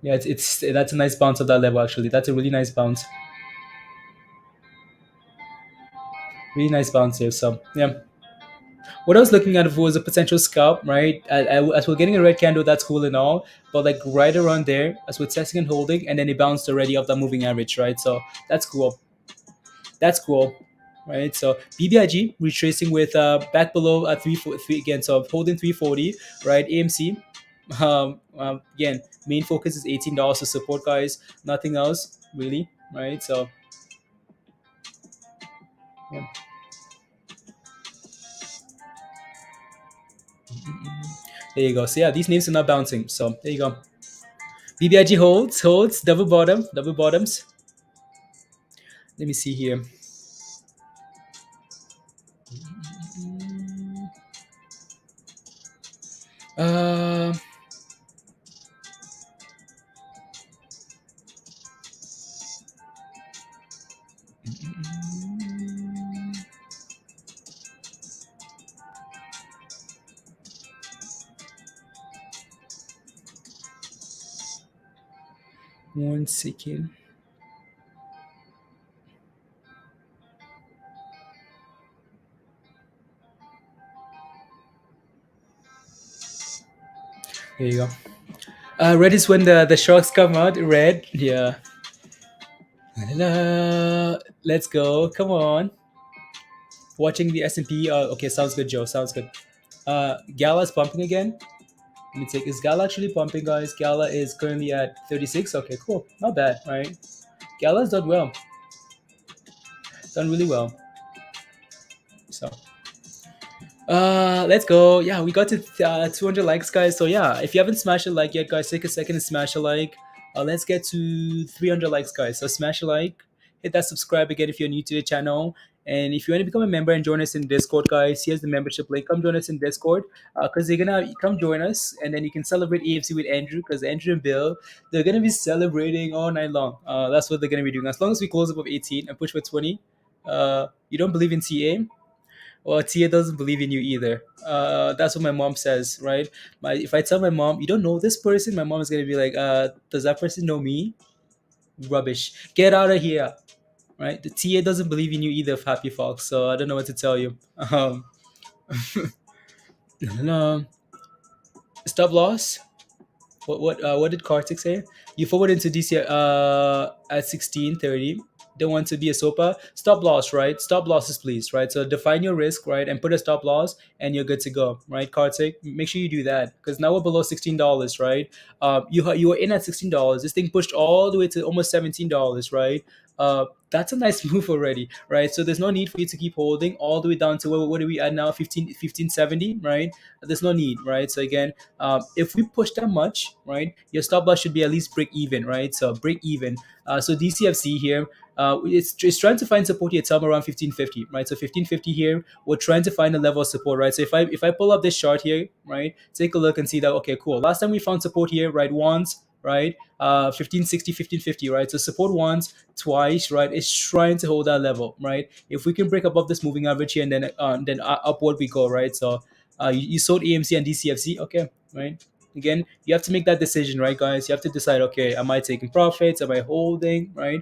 Yeah, it's that's a nice bounce of that level actually. That's a really nice bounce. Really nice bounce here. So yeah. What I was looking at was a potential scalp, right? As we're getting a red candle, that's cool and all, but like right around there, as we're testing and holding, and then it bounced already off that moving average, right? So that's cool. That's cool, right? So BBIG retracing with back below 343 again, so holding 340, right? AMC, again, main focus is $18 to support, guys. Nothing else really, right? So yeah. There you go. So yeah, these names are not bouncing. So there you go. BBIG holds, double bottoms. Let me see here. Uh, 1 second. There you go. Red is when the sharks come out. Red, yeah. Let's go. Come on. Watching the S&P. Okay, sounds good, Joe. Sounds good. Gala's pumping again. Let me take. Is Gala actually pumping, guys? Gala is currently at 36. Okay, cool. Not bad, right? Gala's done well. Done really well. So. Let's go. Yeah, we got to 200 likes, guys. So yeah, if you haven't smashed a like yet, guys, take a second to smash a like. Let's get to 300 likes, guys. So smash a like, hit that subscribe again if you're new to the channel, and if you want to become a member and join us in Discord, guys, here's the membership link. Come join us in Discord, because they're gonna come join us, and then you can celebrate AMC with Andrew, because Andrew and Bill, they're gonna be celebrating all night long. That's what they're gonna be doing. As long as we close above 18 and push for 20. You don't believe in TA? Well, Tia doesn't believe in you either. That's what my mom says, right? If I tell my mom, you don't know this person, my mom is gonna be like, does that person know me? Rubbish. Get out of here, right? The TA doesn't believe in you either, Happy Fox. So I don't know what to tell you. No. Stop loss. What did Kartik say? You forward into DC at 16:30. Don't want to be a SOPA. Stop loss, right? Stop losses, please, right? So define your risk, right, and put a stop loss, and you're good to go, right? Kartik, make sure you do that, because now we're below $16, right? You were in at $16. This thing pushed all the way to almost $17, right? That's a nice move already, right? So there's no need for you to keep holding all the way down to what are we at now? 1570, right? There's no need, right? So again, if we push that much, right, your stop loss should be at least break even, right? So break even. So DCFC here, it's trying to find support here somewhere around 1550, right? So 1550 here, we're trying to find a level of support, right? So if I pull up this chart here, right, take a look and see that, okay, cool. Last time we found support here, right, once, right, 1560, 1550, right? So support once, twice, right? It's trying to hold that level, right? If we can break above this moving average here, and then upward we go, right? So you sold AMC and DCFC, okay, right? Again, you have to make that decision, right, guys? You have to decide, okay, am I taking profits? Am I holding, right?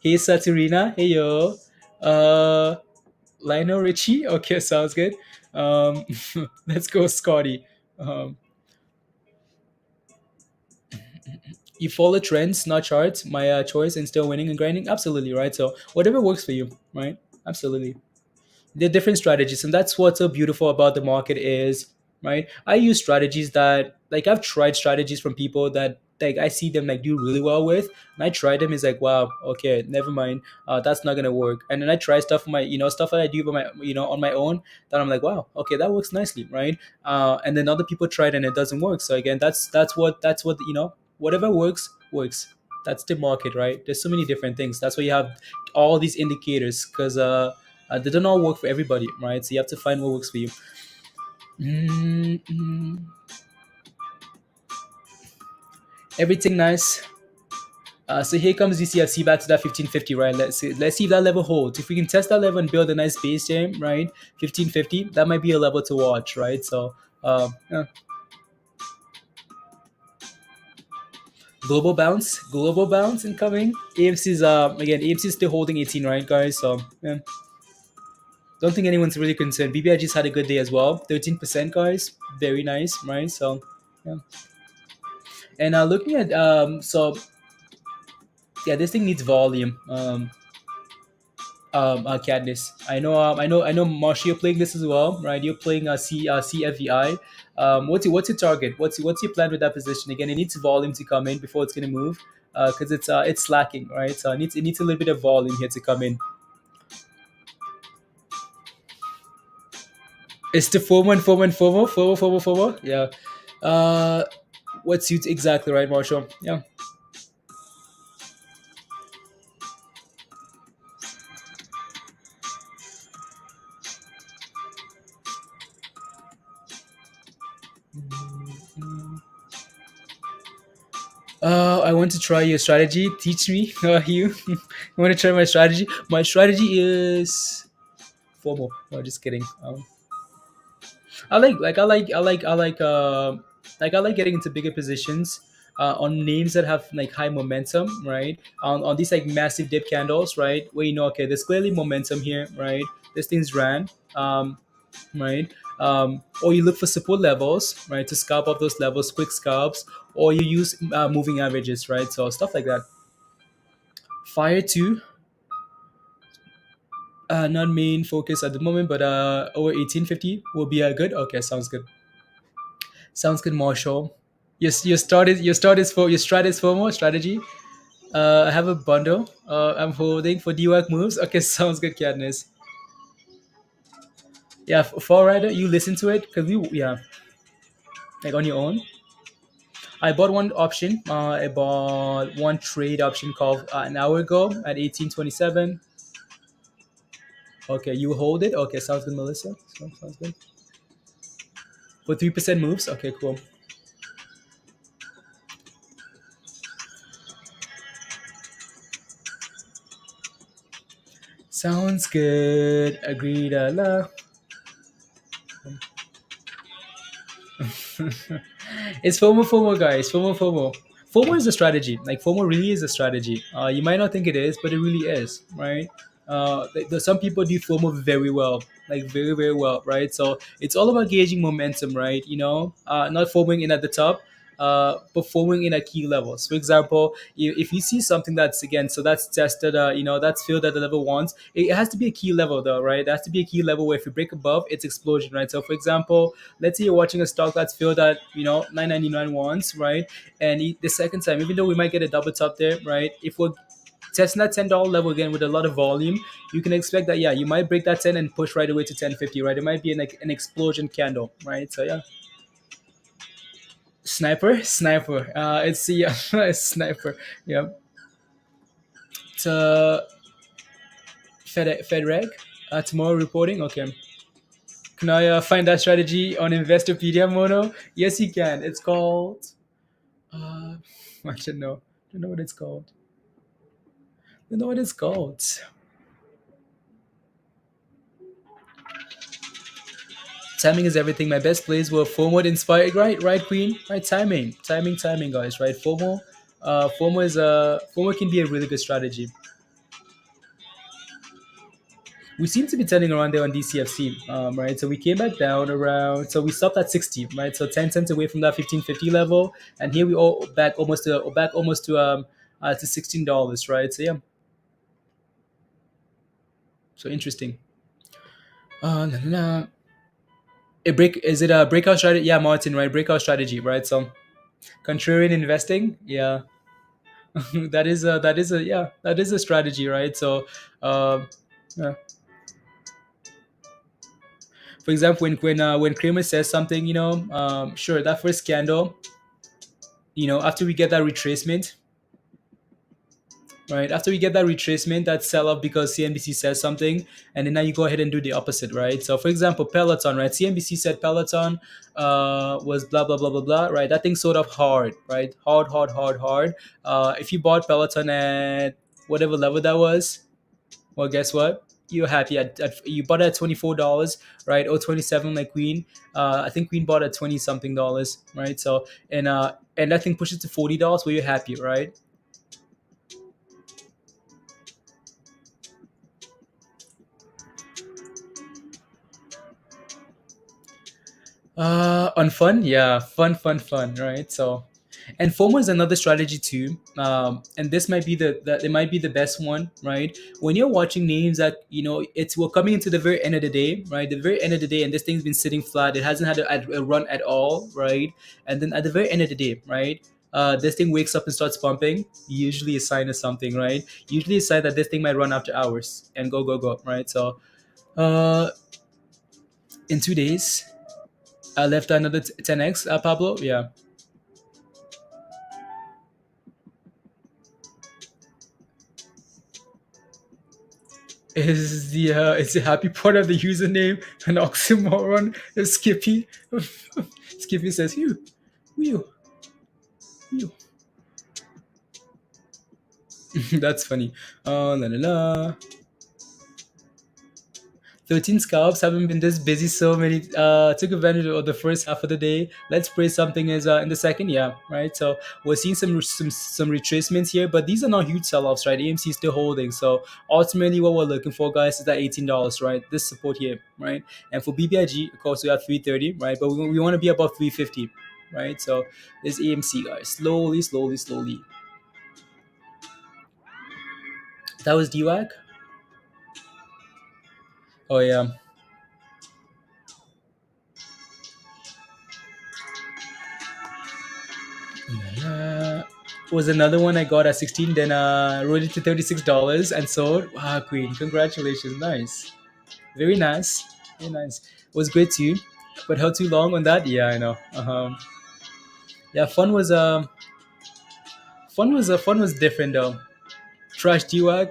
Hey, Saturina. Hey, yo. Lionel Richie. Okay, sounds good. Let's go, Scotty. You follow trends, not charts. My choice, and still winning and grinding. Absolutely, right? So whatever works for you, right? Absolutely. There are different strategies, and that's what's so beautiful about the market is, right? I use strategies that, like, I've tried strategies from people that, like, I see them like do really well with, and I try them, is like, wow, okay, never mind, that's not gonna work. And then I try stuff for my, stuff that I do by my, on my own, that I'm like, wow, okay, that works nicely, right? And then other people try it and it doesn't work. So again, that's what whatever works. That's the market, right? There's so many different things. That's why you have all these indicators, because they don't all work for everybody, right? So you have to find what works for you. Everything nice. So here comes DCFC back to that 1550, right? Let's see if that level holds. If we can test that level and build a nice base here, right? 1550, that might be a level to watch, right? So yeah. Global bounce incoming. AMC's AMC is still holding 18, right, guys? So yeah. Don't think anyone's really concerned. BBIG's had a good day as well. 13%, guys. Very nice, right? So yeah. And looking at so yeah, this thing needs volume. Cadnis. I know, Marsha, you're playing this as well, right? You're playing CFVI. What's your target? What's your plan with that position? Again, it needs volume to come in before it's gonna move, because it's slacking, right? So it needs a little bit of volume here to come in. It's the FOMO. Yeah. What suits exactly, right, Marshall? Yeah. I want to try your strategy. Teach me, you. I want to try my strategy. My strategy is FOMO. No, just kidding. I like getting into bigger positions on names that have like high momentum, right? On these like massive dip candles, right? Where okay, there's clearly momentum here, right? This thing's ran. right? Or you look for support levels, right, to scalp up those levels, quick scalps, or you use moving averages, right? So stuff like that. Fire 2, not main focus at the moment, but over 1850 will be good. Okay, sounds good. Sounds good, Marshall. Your strat is FOMO strategy. I have a bundle. I'm holding for DWAC moves. Okay, sounds good, Katniss. Yeah, Fall Rider, you listen to it because yeah, like on your own. I bought one option. I bought one trade option called an hour ago at 1827. Okay, you hold it. Okay, sounds good, Melissa. Sounds good. For 3% moves. Okay, cool. Sounds good. Agreed. It's FOMO, guys. FOMO. FOMO is a strategy. Like FOMO really is a strategy. You might not think it is, but it really is, right? Some people do FOMO very well, like very very well, right? So it's all about gauging momentum, right? Not FOMOing in at the top, performing in at key levels. For example, if you see something that's again, so that's tested, that's filled at the level ones, it has to be a key level though, right? It has to be a key level where if you break above, it's explosion, right? So for example, let's say you're watching a stock that's filled at 999 once, right? And the second time, even though we might get a double top there, right? If we're testing that $10 level again with a lot of volume, you can expect that, yeah, you might break that 10 and push right away to 1050, right? It might be an explosion candle, right? So yeah. Sniper. It's yeah, it's sniper. Yeah. It's Fed tomorrow reporting. Okay. Can I find that strategy on Investopedia Mono? Yes, you can. It's called. I should know. I don't know what it's called. I don't know what it's called. Timing is everything. My best plays were FOMO inspired. Right, Queen. Right, timing, guys. Right, FOMO. FOMO can be a really good strategy. We seem to be turning around there on DCFC, right? So we came back down around. So we stopped at 60, right? So 10 cents away from that 1550 level, and here we all back almost to $16, right? So yeah. So interesting. La, la, la. Is it a breakout strategy? Yeah, Martin, right? Breakout strategy, right? So contrarian investing, yeah. That is a strategy, right? So yeah. For example, when Kramer says something, sure, that first candle, after we get that retracement, right? After we get that retracement, that sell off because CNBC says something, and then now you go ahead and do the opposite, right? So, for example, Peloton, right? CNBC said Peloton was blah blah blah blah blah, right? That thing sold off hard, right? Hard. If you bought Peloton at whatever level that was, well, guess what? You're happy you bought it at $24, right? Or 27, like Queen. I think Queen bought at 20 something dollars, right? So and that thing pushes to $40, where you're happy, right? On fun, yeah, fun, right? So, and FOMO is another strategy too. And this might be it might be the best one, right? When you're watching names that we're coming into the very end of the day, right? The very end of the day, and this thing's been sitting flat. It hasn't had a run at all, right? And then at the very end of the day, right? This thing wakes up and starts pumping. Usually a sign of something, right? Usually a sign that this thing might run after hours and go, right? So, in 2 days. I left another 10x, Pablo. Yeah. Is the happy part of the username an oxymoron? Skippy. Skippy says, you. That's funny. La la la. 13 scalps. Haven't been this busy so many. Took advantage of the first half of the day. Let's pray something is in the second. Yeah, right. So we're seeing some retracements here, but these are not huge sell-offs, right? AMC is still holding. So ultimately, what we're looking for, guys, is that $18, right? This support here, right? And for BBIG, of course, we have 330, right? But we want to be above 350, right? So this AMC, guys, slowly, slowly, slowly. That was DWAC. Oh yeah. Was another one I got at 16, then rode it to $36 and sold. Wow, Queen, congratulations. Nice. Very nice. Very nice. Was great too. But how too long on that? Yeah, I know. Yeah, fun was different though. Trash DWAG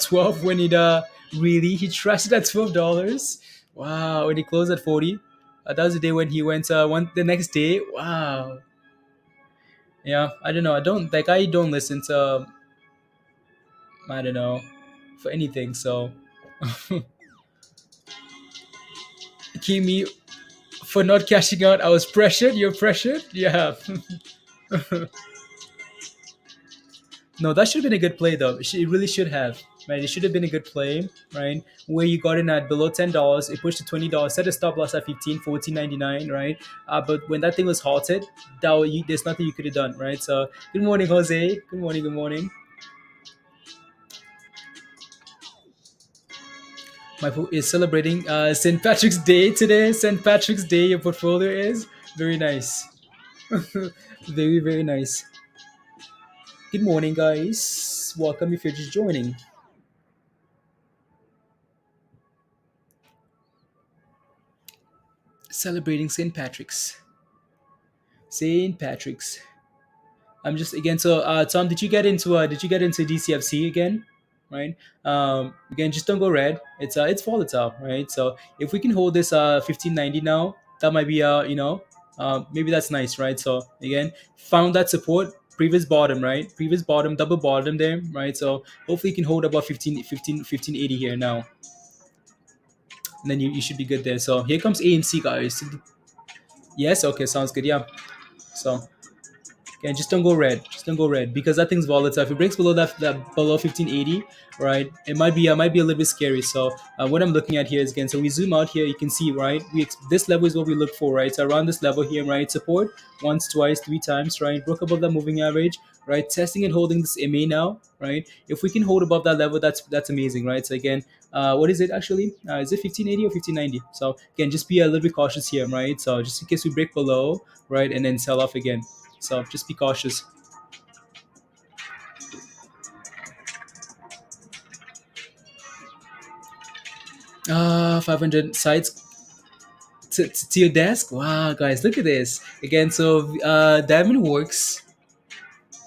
12 when it he trashed it at $12. Wow, when he closed at 40. That was the day when he went the next day. Wow. Yeah, I don't know. I don't listen to I don't know for anything. So, Kimi, for not cashing out, I was pressured. You're pressured. Yeah. No, that should have been a good play though. It really should have. Right, it should have been a good play, right? Where you got in at below $10, it pushed to $20, set a stop loss at 15, 14.99, right? But when that thing was halted, there's nothing you could have done, right? So, good morning, Jose. Good morning. Good morning. Is celebrating St. Patrick's Day today. St. Patrick's Day, your portfolio is very nice. Very, very nice. Good morning, guys. Welcome if you're just joining. Celebrating St. Patrick's. St. Patrick's. I'm just again. So, Tom, did you get into DCFC again? Right. Again, just don't go red. It's volatile, right? So if we can hold this 1590 now, that might be maybe that's nice, right? So again, found that support, previous bottom, right? Previous bottom, double bottom there, right? So hopefully you can hold about 1580 here now. And then you should be good there. So here comes AMC, guys. Yes, okay, sounds good. Yeah. So again, just don't go red. Just don't go red because that thing's volatile. If it breaks below that below 1580, right, it might be a little bit scary. So what I'm looking at here is again, so we zoom out here, you can see, right, this level is what we look for, right? So around this level here, right, support once, twice, three times, right, broke above that moving average, right, testing and holding this MA now, right. If we can hold above that level, that's amazing, right? So again, what is it actually? Is it 1580 or 1590? So again, just be a little bit cautious here, right? So just in case we break below, right, and then sell off again. So just be cautious. Ah, 500 sites to your desk. Wow, guys, look at this again. So Diamond works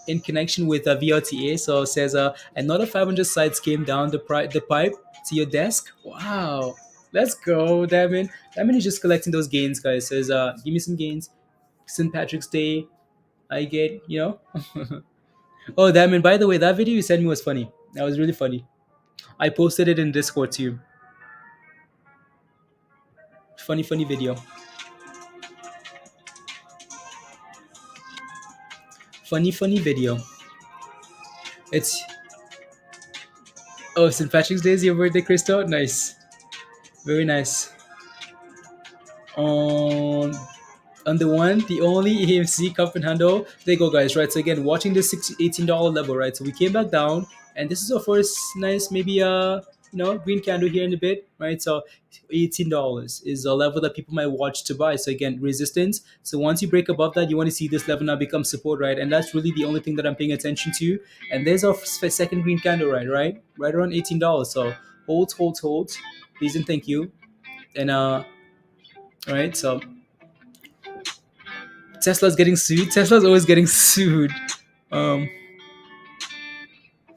in connection with VRTA. So it says another 500 sites came down the pipe to your desk. Wow, let's go, Diamond. Diamond is just collecting those gains, guys. Says give me some gains. St. Patrick's Day. I get, Oh, Diamond, by the way, that video you sent me was funny. That was really funny. I posted it in Discord too. Funny video. Funny video. It's St. Patrick's Day is your birthday, Crystal. Nice, very nice. On the one, the only AMC cup and handle. There you go, guys. Right. So again, watching this $18 level, right? So we came back down, and this is our first nice, maybe green candle here in a bit, right? So $18 is a level that people might watch to buy. So again, resistance. So once you break above that, you want to see this level now become support, right? And that's really the only thing that I'm paying attention to. And there's our second green candle, right around $18. So hold, please and thank you. And all right, so Tesla's getting sued. Tesla's always getting sued.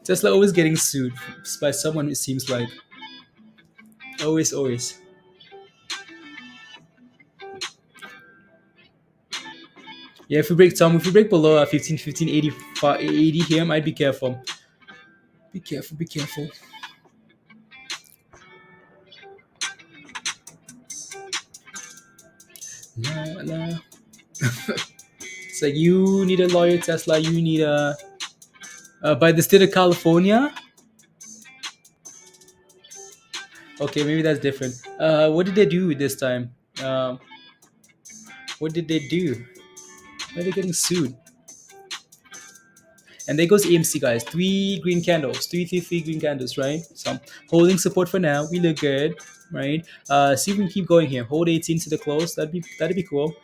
Tesla always getting sued by someone, it seems like. Always. Yeah, if we break below 80 here, might be careful. Be careful. La, la. It's like you need a lawyer, Tesla. You need a by the state of California. Okay, maybe that's different. What did they do this time? Um, what did they do? Why are they getting sued? And there goes AMC, guys. Three green candles, three green candles, right? So holding support for now. We look good, right? See if we can keep going here. Hold 18 to the close. That'd be cool.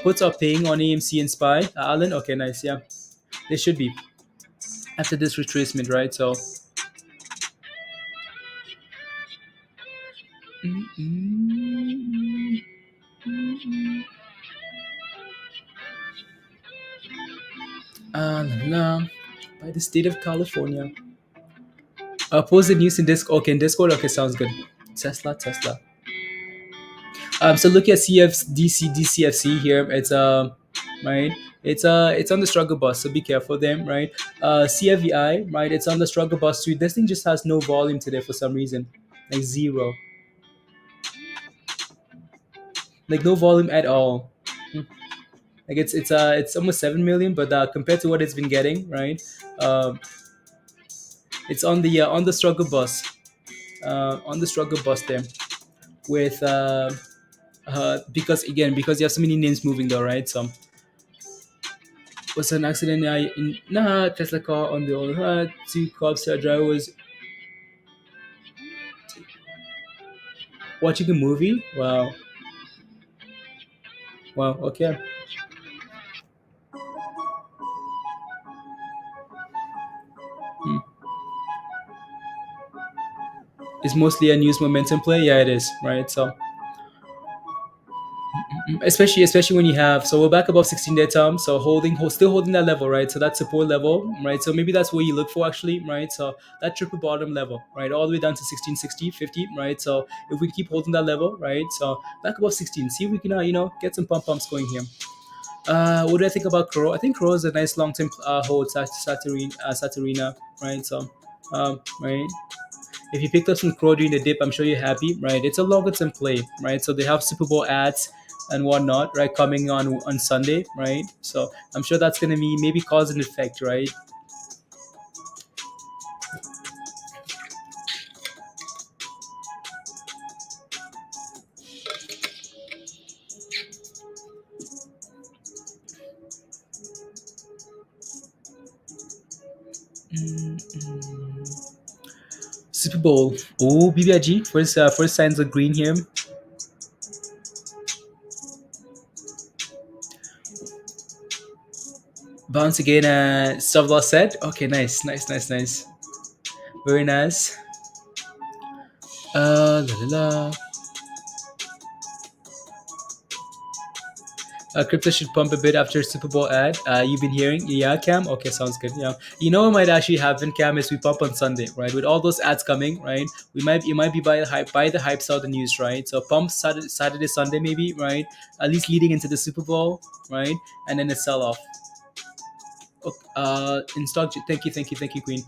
Puts are paying on AMC and SPY. Alan, okay, nice, yeah. They should be after this retracement, right? So. La, by the state of California. Post the news in Discord. Okay, in Discord. Okay, sounds good. Tesla. So look at DCFC here. It's right. It's on the struggle bus, so be careful there, right? CFVI, right? It's on the struggle bus too. This thing just has no volume today for some reason, like zero, like no volume at all. Like it's almost 7 million, but compared to what it's been getting, right? It's on the struggle bus, there with because you have so many names moving though, right? So was an accident in Tesla car on the other two cops driver was watching a movie. Wow, okay. It's mostly a news momentum play. Yeah, it is, right? So especially when you have, so we're back above 16-day term, so still holding that level, right? So that support level, right? So maybe that's what you look for actually, right? So that triple bottom level, right? All the way down to 1660 50, right? So if we keep holding that level, right? So back above 16, see if we can get some pumps going here. What do I think about Crow? I think Crow is a nice long-term hold, Saturina, right? So right, if you picked up some Crow during the dip, I'm sure you're happy, right? It's a longer-term play, right? So they have Super Bowl ads and whatnot, right, coming on Sunday, right? So I'm sure that's going to be maybe cause and effect, right? Super Bowl. Oh, BBIG. First signs of green here. Bounce again. Stop loss set. Okay, nice. Very nice. La la la. Crypto should pump a bit after Super Bowl ad. You've been hearing, yeah, Cam. Okay, sounds good. Yeah, you know what might actually happen, Cam, is we pump on Sunday, right? With all those ads coming, right? You might be by the hype sell the news, right? So pump Saturday, Sunday, maybe, right? At least leading into the Super Bowl, right? And then a sell off. In stock, thank you, Queen.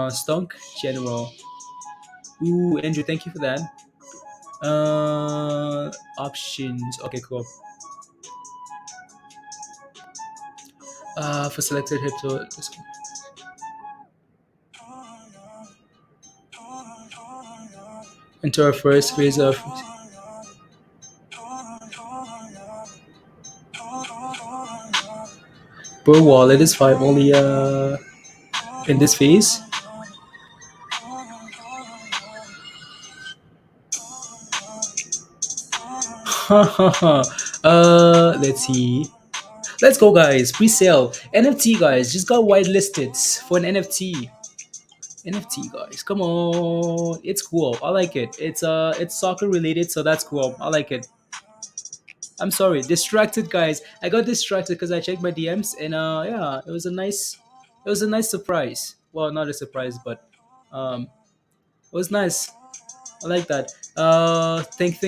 Stock General. Ooh, Andrew, thank you for that. Options. Okay, cool. For selected crypto. Into our first phase of per wallet is 5 only in this phase. Let's see. Let's go, guys. Pre-sale NFT, guys. Just got whitelisted for an NFT. NFT, guys. Come on, it's cool. I like it. It's soccer related, so that's cool. I like it. I'm sorry, distracted, guys. I got distracted because I checked my DMs, and yeah, it was a nice surprise. Well, not a surprise, but it was nice. I like that. Thank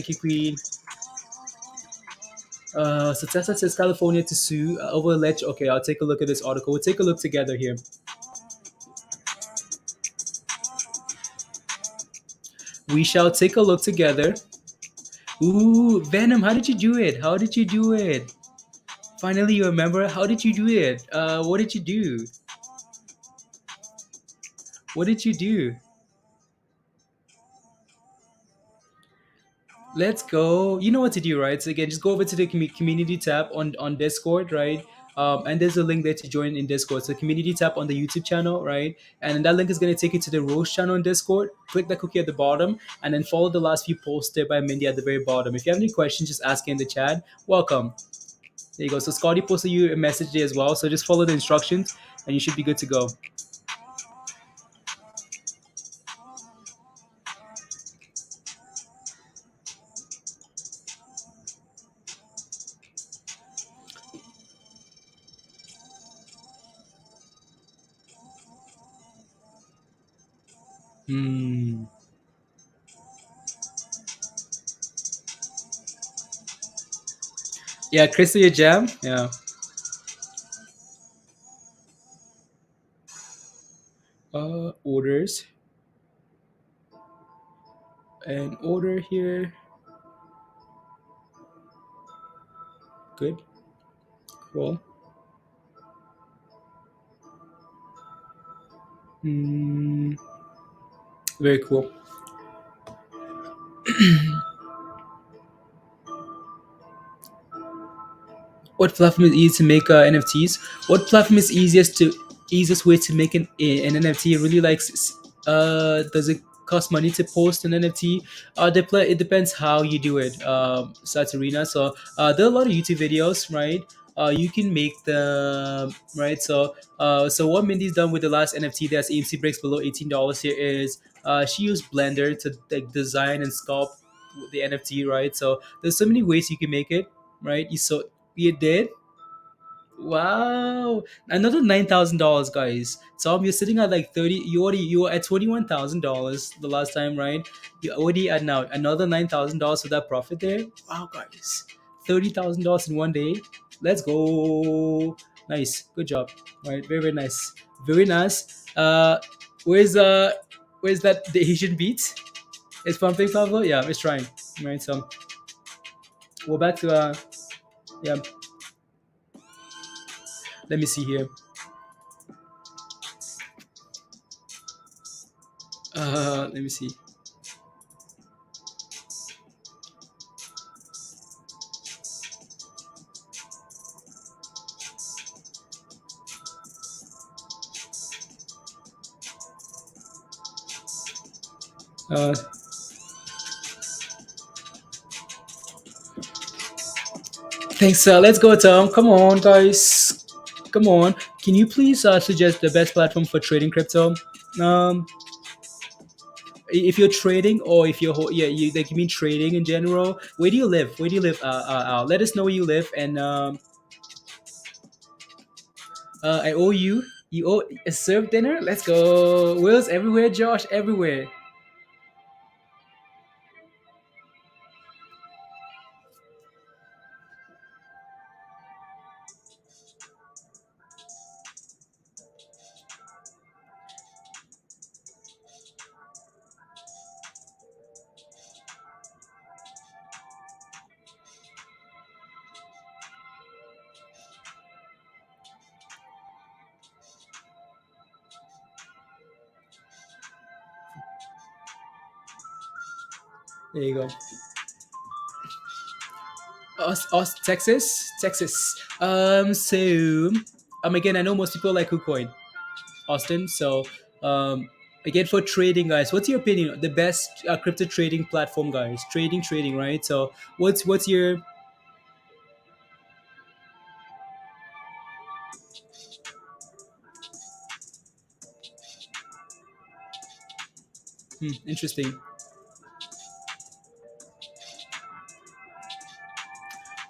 you, Queen. So Tesla says California to sue over alleged. Okay, I'll take a look at this article. We'll take a look together here. We shall take a look together. Ooh, Venom, how did you do it? How did you do it? Finally, you remember? How did you do it? What did you do? What did you do? Let's go. You know what to do, right? So again, just go over to the community tab on Discord, right? And there's a link there to join in Discord. So community tab on the YouTube channel, right? And that link is going to take you to the Roast channel on Discord. Click that cookie at the bottom, and then follow the last few posts there by Mindy at the very bottom. If you have any questions, just ask in the chat. Welcome. There you go. So Scotty posted you a message there as well. So just follow the instructions, and you should be good to go. Hmm. Yeah, Chris, your jam. Yeah. Orders and order here. Good. Cool. Hmm. Very cool. What platform is easy to make NFTs? What platform is easiest way to make an NFT? Really likes. Does it cost money to post an NFT? It depends how you do it. Saturina. So there are a lot of YouTube videos, right? You can make them right. So what Mindy's done with the last NFT that's AMC breaks below $18 here is she used Blender to like design and sculpt the NFT, right? So there's so many ways you can make it, right? You did? Wow. Another $9,000, guys. So you're sitting at like 30. You were at $21,000 the last time, right? You already at now another $9,000 for that profit there. Wow, guys. $30,000 in one day. Let's go. Nice. Good job. Right. Very, very nice. Very nice. Where's where's that the Asian beat? It's pumping Pablo? Yeah, it's trying. Right. So we're back to yeah. Let me see here. Let me see. Uh, Thanks. Let's go, Tom. Come on, guys. Come on. Can you please suggest the best platform for trading crypto? Um, if you're trading or if you're yeah, you like you mean trading in general. Where do you live? Where do you live? Let us know where you live, and I owe you. You owe a serve dinner. Let's go. Will's everywhere. Josh everywhere. There you go. Texas, Texas. Again, I know most people like KuCoin, Austin. So, again, for trading, guys, what's your opinion? The best crypto trading platform, guys. Trading, right? So, what's your interesting?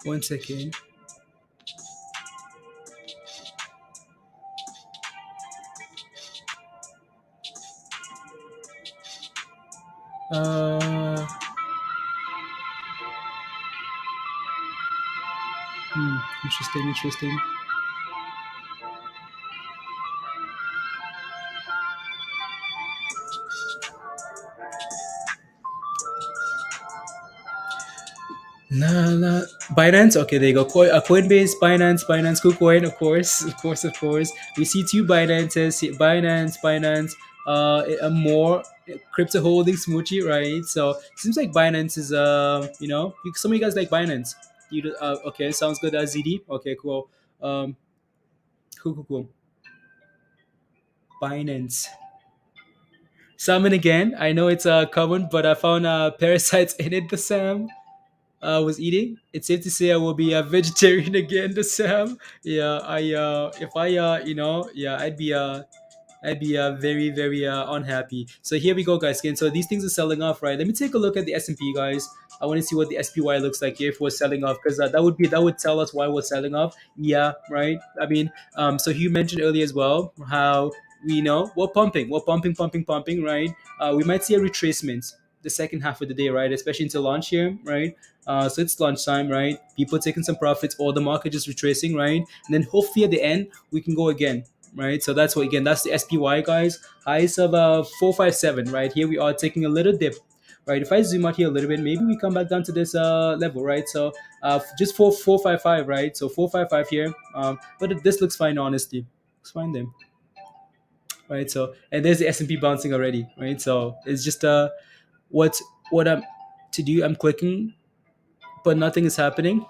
One second. Uh, interesting. Nah. Binance. Okay, there you go. Coinbase, Binance, KuCoin, of course. We see two Binances, Binance. A more crypto holding smoochie, right? So seems like Binance is some of you guys like Binance. Okay, sounds good. ZD. Okay, cool. Um, cool. Binance. Salmon again. I know it's common, but I found parasites in it. The Sam was eating. It's safe to say I will be a vegetarian again. The Sam. Yeah, I if I yeah, I'd be very, very unhappy. So here we go, guys. Again, so these things are selling off, right? Let me take a look at the S&P, guys. I want to see what the SPY looks like here if we're selling off, because that would tell us why we're selling off. Yeah, right. I mean, so you mentioned earlier as well how we know we're pumping, right? We might see a retracement the second half of the day, right? Especially into launch here, right? So it's lunchtime, right? People taking some profits, or the market just retracing, right? And then hopefully at the end we can go again, right? So that's what, again, that's the SPY, guys. Highs of 457, right? Here we are taking a little dip, right? If I zoom out here a little bit, maybe we come back down to this level, right? So just 455, right? So 455 here, but this looks fine, honestly. Looks fine then, right? So, and there's the S&P bouncing already, right? So it's just what what I'm to do. I'm clicking, but nothing is happening.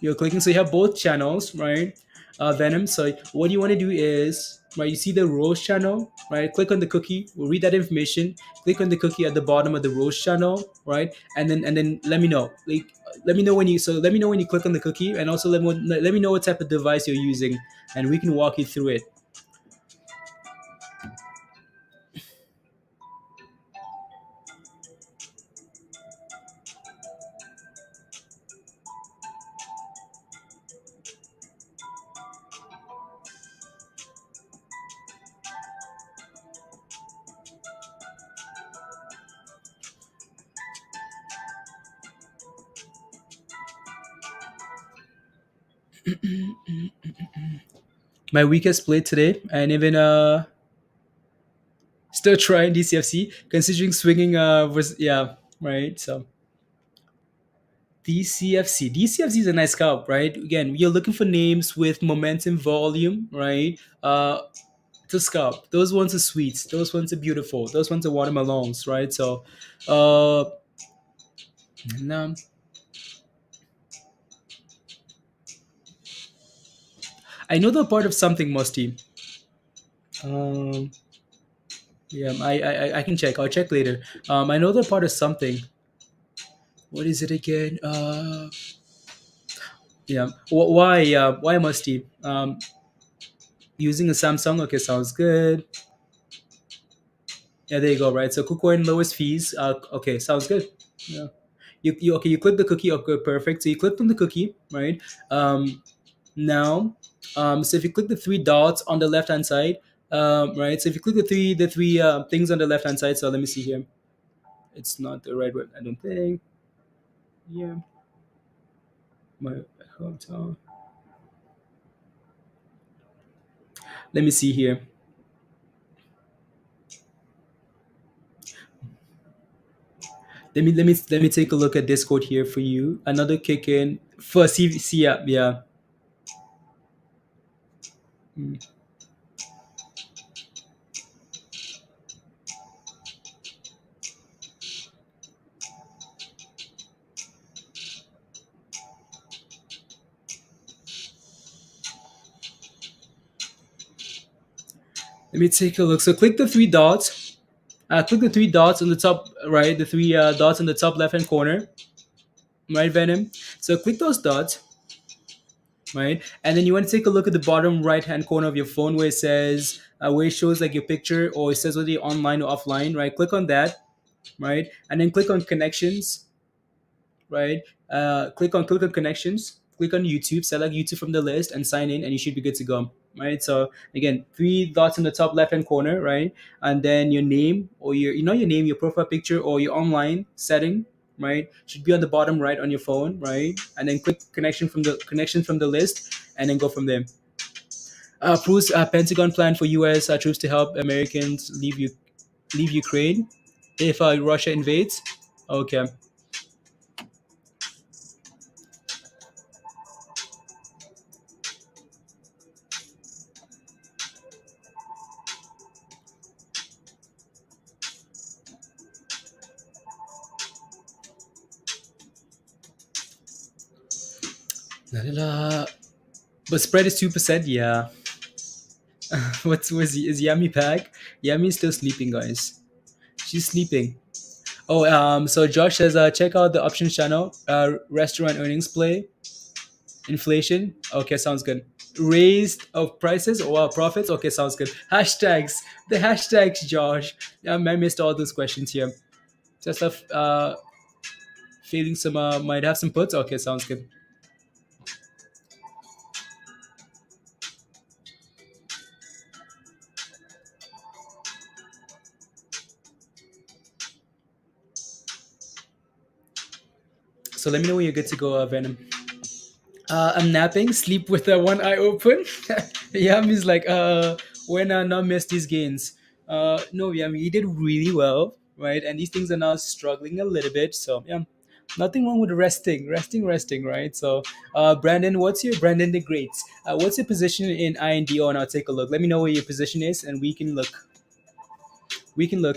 You're clicking, so you have both channels, right? Venom. So what you want to do is, right, you see the rose channel, right? Click on the cookie. We'll read that information. Click on the cookie at the bottom of the rose channel, right? And then let me know. Let me know when you click on the cookie, and also let me know what type of device you're using, and we can walk you through it. My weakest Split today, and even still trying DCFC, considering swinging was, yeah, right. So DCFC is a nice scalp, right? Again, you're looking for names with momentum, volume, right? To scalp. Those ones are sweets. Those ones are beautiful. Those ones are watermelons, right? So, no. I know they're part of something, Musty. Yeah, I can check. I'll check later. I know they're part of something. What is it again? Yeah. Why Musty? Using a Samsung. Okay, sounds good. Yeah, there you go. Right. So KuCoin lowest fees. Okay, sounds good. Yeah. You click the cookie. Okay, perfect. So you clicked on the cookie, right? Now, so if you click the three dots on the left hand side, right. So if you click the three things on the left hand side. So let me see here. It's not the right one, I don't think. Yeah. My hotel. Let me see here. Let me take a look at Discord here for you. Another kick in for CVC. Yeah. Mm. Let me take a look. So click the three dots. Click the three dots on the top right. The three dots in the top left hand corner. Right, Venom. So click those dots. Right, and then you want to take a look at the bottom right hand corner of your phone where it says where it shows like your picture, or it says whether you're online or offline. Right, click on that. Right, and then click on connections. Right, click on connections. Click on YouTube, select YouTube from the list, and sign in, and you should be good to go. Right. So again, three dots in the top left hand corner, right, and then your name, or your name, your profile picture, or your online setting, right, should be on the bottom right on your phone, right, and then click connection from the list, and then go from there. Proves Pentagon plan for U.S. Troops to help Americans leave Ukraine if Russia invades. Okay. La, la, la. But spread is 2%. Yeah. Is Yami back? Yami's still sleeping, guys. She's sleeping. Oh, so Josh says, check out the options channel. Restaurant earnings play, inflation. Okay, sounds good. Raised of prices. Oh, wow, profits. Okay, sounds good. Hashtags. The hashtags, Josh. I missed all those questions here. Just feeling some might have some puts. Okay, sounds good. So let me know when you're good to go, Venom. I'm napping. Sleep with one eye open. Yami's like, when I not miss these gains. No, Yami, you did really well, right? And these things are now struggling a little bit. So yeah, nothing wrong with resting, right? So, Brandon, Brandon the Great? What's your position in INDO? And I'll take a look. Let me know where your position is, and we can look.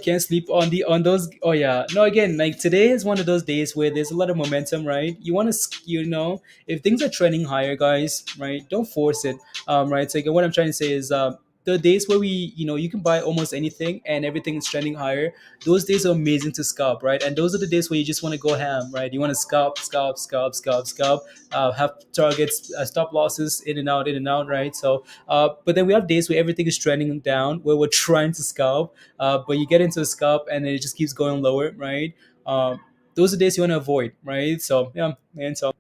Can't sleep on those. Oh yeah, no, again, like today is one of those days where there's a lot of momentum, right? You want to, if things are trending higher, guys, right, don't force it. Right, so again, what I'm trying to say is the days where you can buy almost anything and everything is trending higher, those days are amazing to scalp, right? And those are the days where you just want to go ham, right? You want to scalp, have targets, stop losses, in and out, right? So but then we have days where everything is trending down, where we're trying to scalp, but you get into a scalp and then it just keeps going lower, right? Those are days you want to avoid, right? So yeah, and so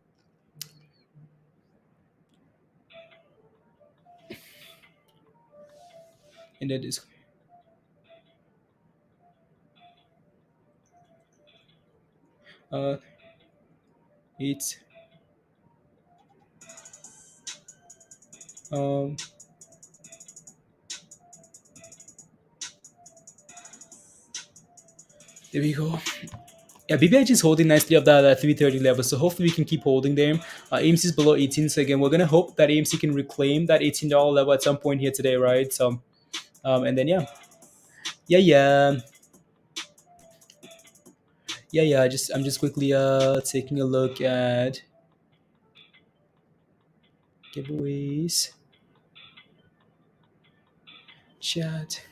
in that is uh it's um there we go. Yeah, BBIG is holding nicely up that 330 level, so hopefully we can keep holding there. AMC is below 18, so again, we're gonna hope that AMC can reclaim that $18 level at some point here today, right? So, and then yeah. I'm just quickly taking a look at giveaways, chat.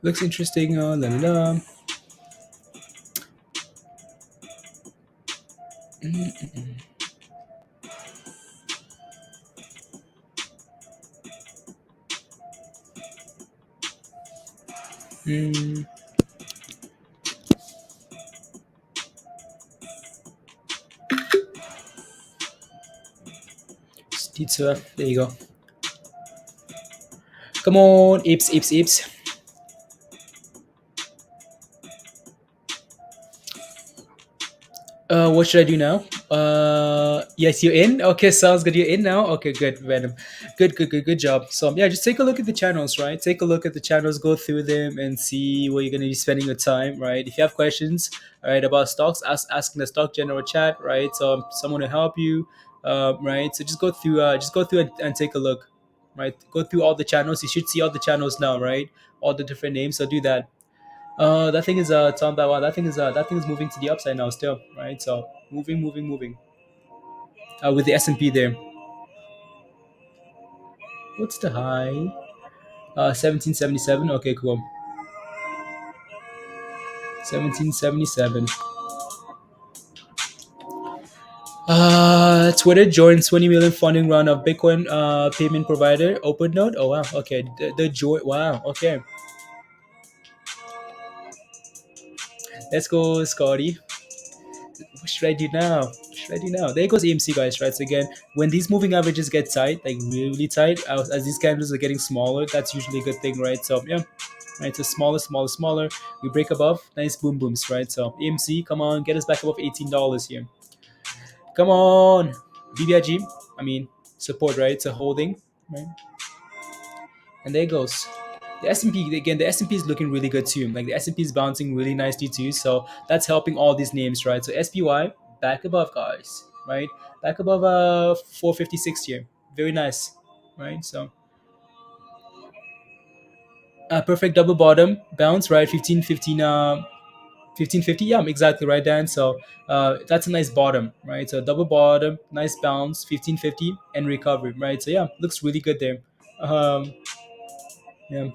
Looks interesting. La la la. Mm. Pizza. There you go. Come on, apes. What should I do now? Yes, you're in. Okay, sounds good. You're in now. Okay, good, Venom. Good job. So yeah, just take a look at the channels, right? Take a look at the channels, go through them, and see where you're gonna be spending your time, right? If you have questions, all right, about stocks, ask in the stock general chat, right? So someone will help you, right? So just go through and take a look, right? Go through all the channels. You should see all the channels now, right? All the different names. So do that. That thing is Tom Wow. That thing is moving to the upside now still, right? So moving. With the S&P there. What's the high? 1777. Okay, cool. 1777. Twitter joins 20 million funding round of Bitcoin payment provider OpenNode. Oh wow. Okay. The joy. Wow. Okay. Let's go, Scotty. What should I do now? There goes AMC, guys, right? So again, when these moving averages get tight, like really tight, as these candles are getting smaller, that's usually a good thing, right? So yeah, right. So smaller. We break above, nice booms, right? So AMC, come on, get us back above $18 here. Come on, BBIG. I mean, support, right? So holding, right? And there it goes. The S&P, again, the S&P is looking really good too. Like the S&P is bouncing really nicely too. So that's helping all these names, right? So SPY back above, guys, right? Back above 456 here. Very nice, right? So perfect double bottom bounce, right? 1550, yeah, exactly right, Dan. So that's a nice bottom, right? So double bottom, nice bounce, 1550 and recovery, right? So yeah, looks really good there. Yeah.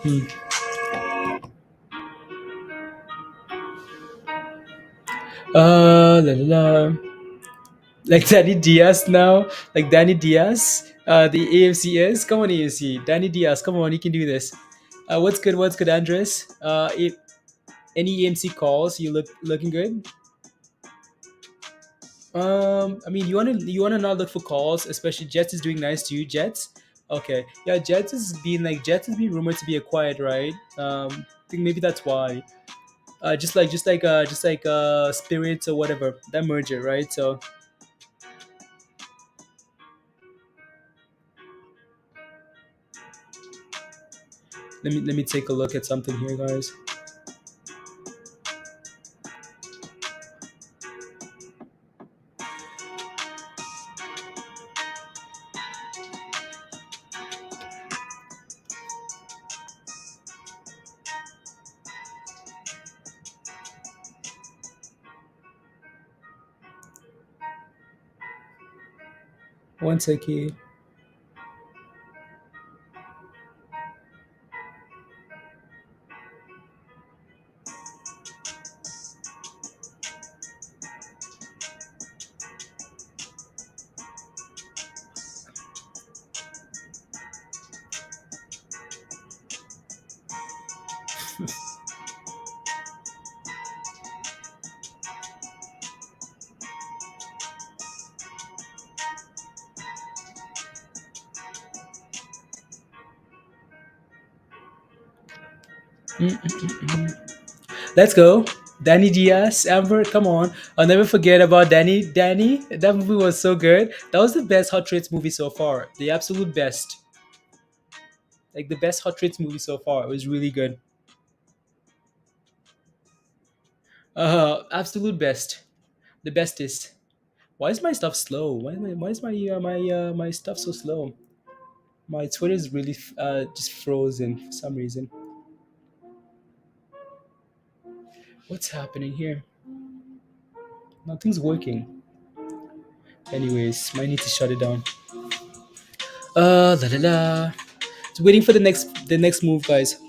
Hmm. La, la, la. Like Danny Diaz now, like Danny Diaz, the AMC is. Come on, AMC. Danny Diaz, come on, you can do this. What's good? What's good, Andres? If any AMC calls, you looking good? I mean, you wanna not look for calls, especially Jets is doing nice too. Jets, okay, yeah, Jets has been rumored to be acquired, right? I think maybe that's why. Just like Spirits or whatever, that merger, right? So let me take a look at something here, guys. One second. Let's go. Danny Diaz, Amber, come on. I'll never forget about Danny. Danny, that movie was so good. That was the best Hot Traits movie so far. The absolute best. Like the best Hot Traits movie so far. It was really good. Absolute best. The bestest. Why is my stuff slow? Why is my stuff so slow? My Twitter is really just frozen for some reason. What's happening here? Nothing's working. Anyways, might need to shut it down. La la la. Just waiting for the next move, guys.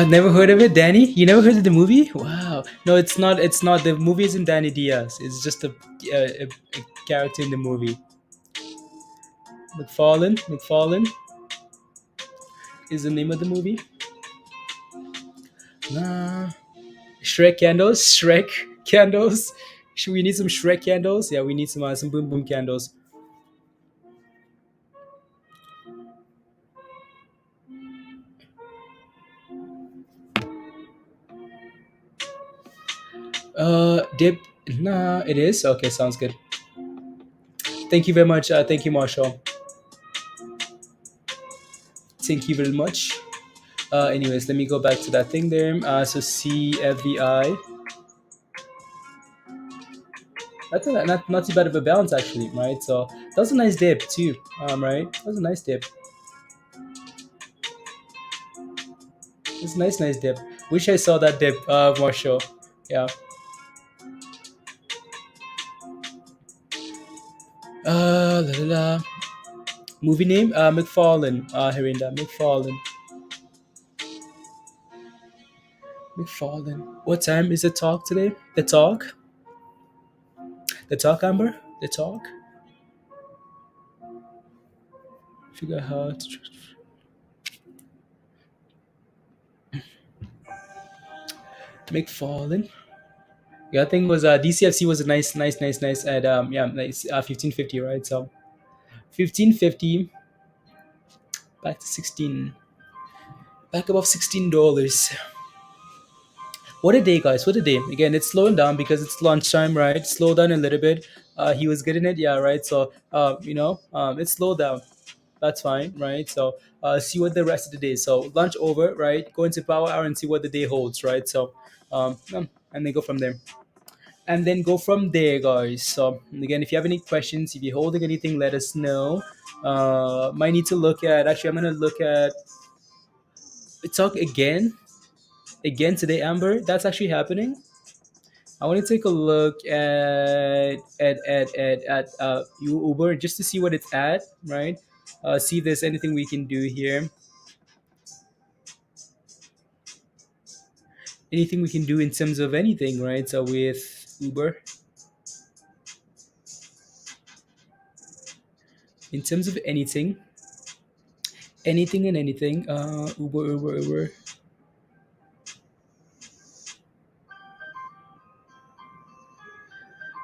Never heard of it, Danny? You never heard of the movie? Wow. No, it's not. It's not. The movie isn't Danny Diaz. It's just a character in the movie. McFarlane is the name of the movie. Nah. Shrek candles. Shrek candles. Should we need some Shrek candles? Yeah, we need some boom boom candles. Dip. Nah, it is okay. Sounds good. Thank you very much. Thank you, Marshall. Thank you very much. Anyways, let me go back to that thing there. So CFVI. That's not too bad of a balance actually, right? So that was a nice dip too, right? That was a nice dip. It's a nice dip. Wish I saw that dip, Marshall. Yeah. La la la. Movie name? McFarlane. Herinda. McFarlane. McFarlane. What time is the talk today? The talk? The talk, Amber? The talk? Figure how to. McFarlane. Yeah, I think it was DCFC was a nice at yeah, nice 1550, right? So 1550 back to 16, back above $16. What a day, guys! What a day! Again, it's slowing down because it's lunchtime, right? Slow down a little bit. He was getting it, yeah, right. So it's slowed down. That's fine, right? So see what the rest of the day. So lunch over, right? Go into power hour and see what the day holds, right? So and then go from there. And then go from there, guys. So again, if you have any questions, if you're holding anything, let us know. Might need to look at. Actually, I'm gonna look at talk again today, Amber. That's actually happening. I want to take a look at Uber just to see what it's at, right? See if there's anything we can do here. Anything we can do in terms of anything, right? So with Uber, in terms of anything and anything. Uber.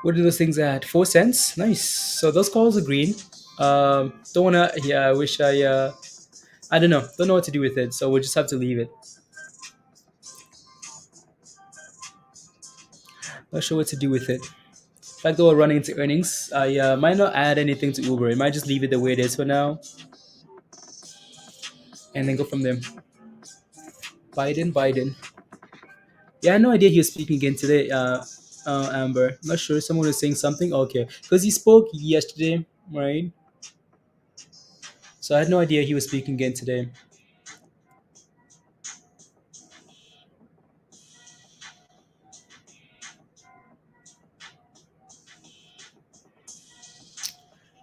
What are those things at? 4 cents. Nice. So those calls are green. Don't wanna. Yeah, I wish I. I don't know. Don't know what to do with it. So we'll just have to leave it. Not sure what to do with it. In fact, though we're running into earnings, I might not add anything to Uber. I might just leave it the way it is for now, and then go from there. Biden. Yeah, I had no idea he was speaking again today. Amber, not sure. Someone was saying something. Okay, because he spoke yesterday, right? So I had no idea he was speaking again today.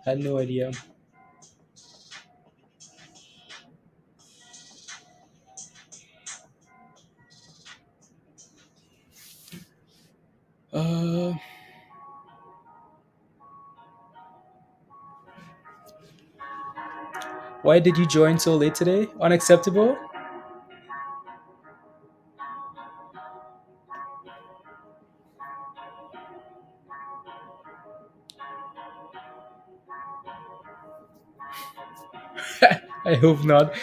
I had no idea. Why did you join so late today? Unacceptable? I hope not.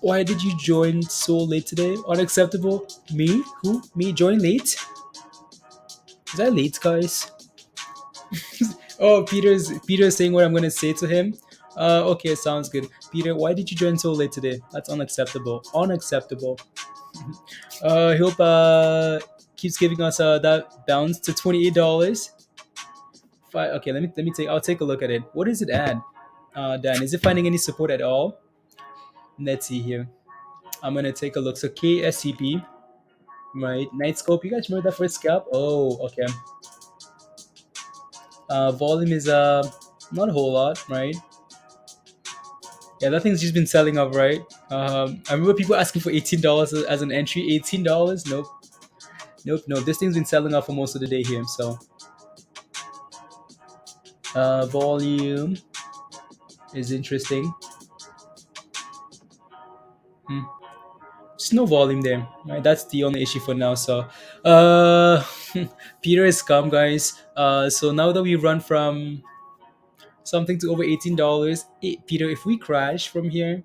Why did you join so late today? Unacceptable? Me? Who? Me join late? Is that late, guys? Oh, Peter's saying what I'm gonna say to him. Okay, sounds good. Peter, why did you join so late today? That's unacceptable. Unacceptable. I hope keeps giving us that bounce to $28. Okay, let me take. I'll take a look at it. What does it add? Dan, is it finding any support at all? Let's see here. I'm gonna take a look. So KSCP, right? Night scope. You guys remember that first scalp? Oh, okay. Volume is not a whole lot, right? Yeah, that thing's just been selling up, right? I remember people asking for $18 as an entry. $18? Nope. This thing's been selling off for most of the day here. So volume is interesting. Just no volume there, right? That's the only issue for now. So Peter is calm, guys. So now that we run from something to over $18, Peter, if we crash from here,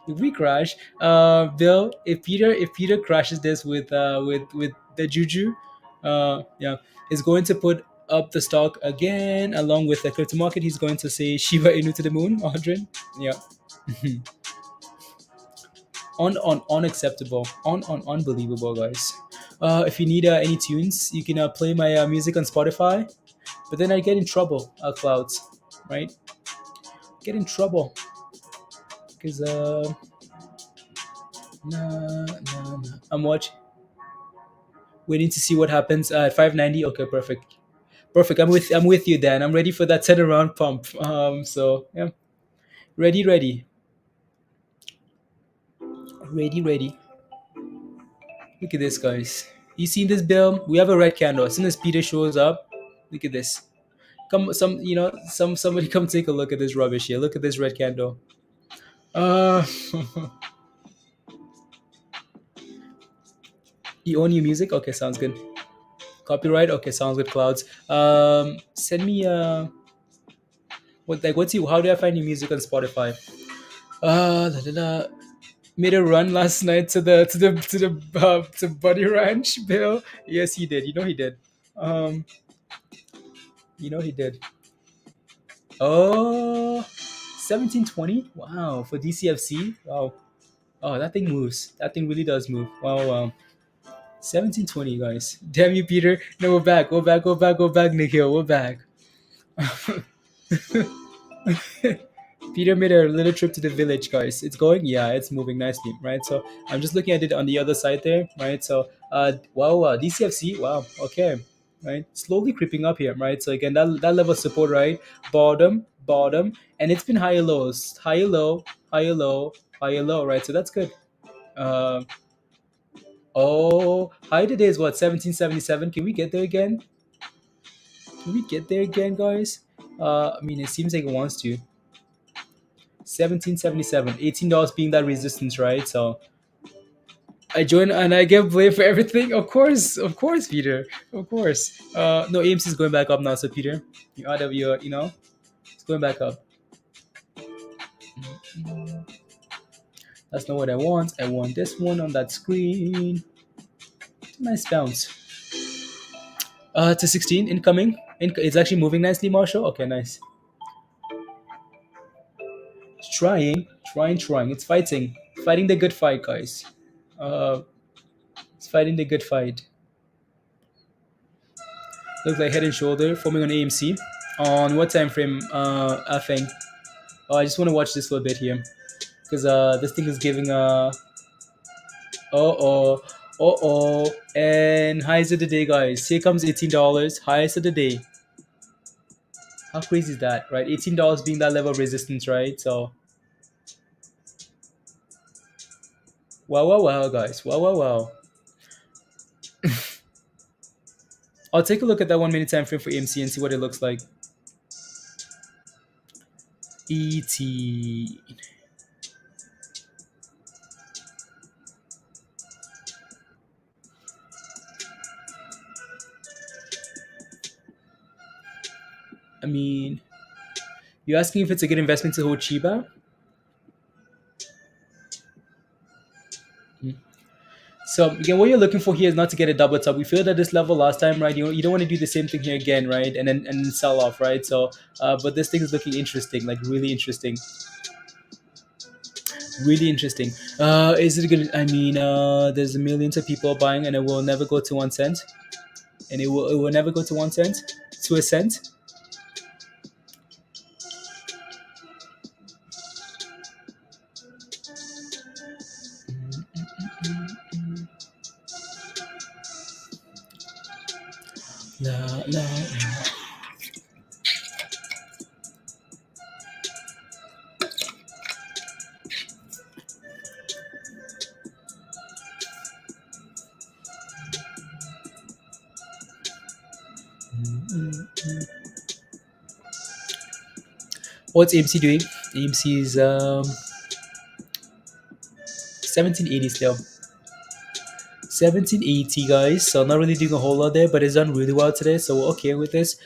Bill, if Peter crashes this with the juju, yeah, is going to put up the stock again along with the crypto market. He's going to say Shiba Inu to the moon, 100. Yeah. Unacceptable, unbelievable, guys. If you need any tunes, you can play my music on Spotify, but then I get in trouble, Clouds, right? Get in trouble because I'm watching, waiting to see what happens at 590. Okay, perfect. Perfect. I'm with you, Dan. I'm ready for that turnaround pump. So yeah, ready. Look at this, guys. You seen this bill? We have a red candle. As soon as Peter shows up, look at this. Somebody come take a look at this rubbish here. Look at this red candle. Uh, you own your music? Okay, sounds good. Copyright? Okay, sounds good. Clouds. Send me how do I find your music on Spotify? La, la, la. Made a run last night to Buddy Ranch, Bill. Yes, he did. He did. Um, he did. Oh, 1720. Wow, for DCFC. Wow. Oh, that thing moves. That thing really does move. Wow. 1720, guys. Damn you, Peter. No, we're back. Go back, Nikhil. We're back. Peter made a little trip to the village, guys. It's going, yeah, it's moving nicely, right? So I'm just looking at it on the other side there, right? So, wow, DCFC, wow, okay, right? Slowly creeping up here, right? So again, that level of support, right? Bottom, and it's been higher lows, higher low, right? So that's good. Uh, high today is what, 1777? Can we get there again? Guys? I mean, it seems like it wants to. 1777, $18 being that resistance, right? So I join and I get blamed for everything. Of course, Peter. Of course. No, AMC is going back up now. So Peter, you're out of your, it's going back up. That's not what I want. I want this one on that screen. Nice bounce. To 16 incoming. It's actually moving nicely, Marshall. Okay, nice. It's trying. It's fighting the good fight, guys. It's fighting the good fight. Looks like head and shoulder forming on AMC. On what time frame? I think. Oh, I just want to watch this for a bit here, because this thing is giving and highs of the day, guys. Here comes $18. Highest of the day. How crazy is that, right? $18 being that level of resistance, right? So wow, guys. Wow. I'll take a look at that 1 minute time frame for AMC and see what it looks like. ET. I mean, you're asking if it's a good investment to hold Shiba? So again, what you're looking for here is not to get a double top. We failed at this level last time, right? You don't want to do the same thing here again, right? And then sell off, right? So, but this thing is looking interesting, like really interesting. Is it good? I mean, there's millions of people buying, and it will never go to 1 cent, and it will never go to 1 cent, to a cent. La. What's AMC doing? AMC is 1780 still. 1780, guys. So not really doing a whole lot there, but it's done really well today. So we're okay with this.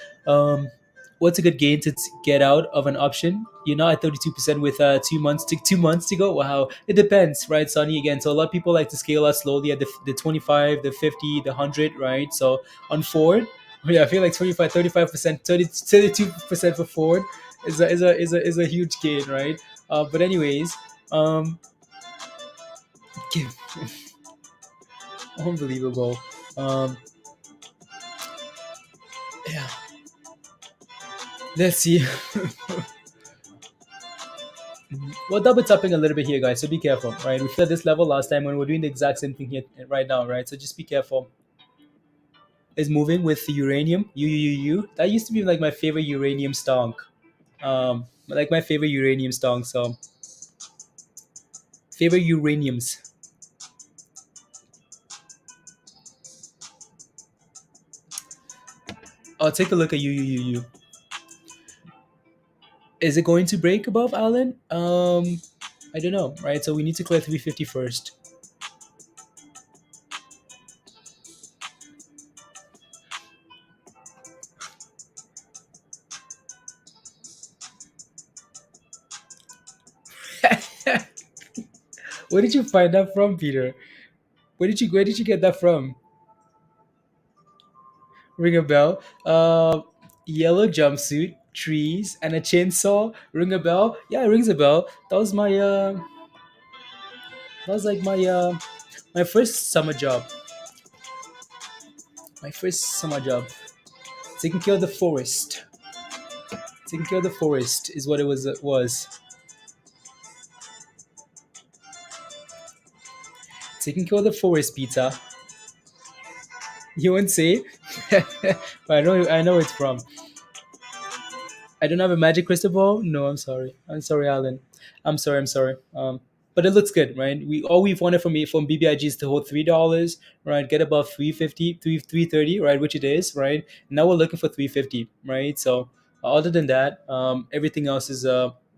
What's a good gain to get out of an option? You're not at 32% with 2 months to go. Wow, it depends, right, Sonny? Again, so a lot of people like to scale out slowly at the 25, the 50, the 100, right? So on Ford, yeah, I feel like 25, 35%, 32% for Ford is a huge gain, right? But anyways, unbelievable. Yeah. Let's see. We're double tapping a little bit here, guys, so be careful, right? We filled this level last time when we're doing the exact same thing here right now, right? So just be careful. Is moving with the uranium. That used to be like my favorite uranium stonk. Like my favorite uranium stonk. So favorite uraniums. I'll take a look at you. Is it going to break above Alan? I don't know, right? So we need to clear 350 first. Where did you find that from, Peter? Where did you get that from? Ring a bell. Yellow jumpsuit, trees, and a chainsaw. Ring a bell. Yeah, it rings a bell. That was my that was like my first summer job. My first summer job. Taking care of the forest. Taking care of the forest is what it was. Taking care of the forest, Peter. You won't say, but I know it's from. I don't have a magic crystal ball. No, I'm sorry. I'm sorry, Alan. I'm sorry. But it looks good, right? We've wanted from BBIG is to hold $3, right? Get above 350, 330, right? Which it is, right? Now we're looking for 350, right? So other than that, everything else is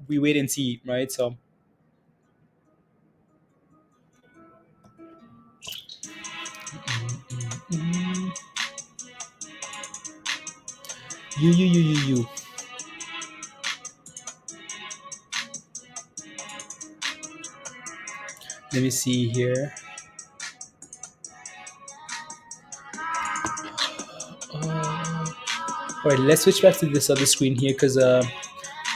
we wait and see, right? So mm, you. Let me see here. All right, let's switch back to this other screen here because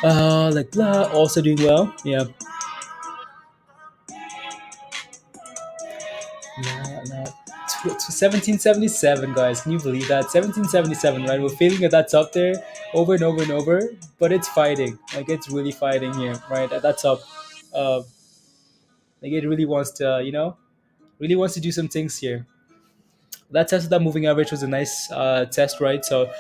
like blah, also doing well. Yeah. Nah. 1777, guys. Can you believe that? 1777, right? We're feeling that that's up there over and over and over, but it's fighting. Like it's really fighting here, right? That's up. Uh, like it really wants to, really wants to do some things here. That test of that moving average was a nice test, right? So,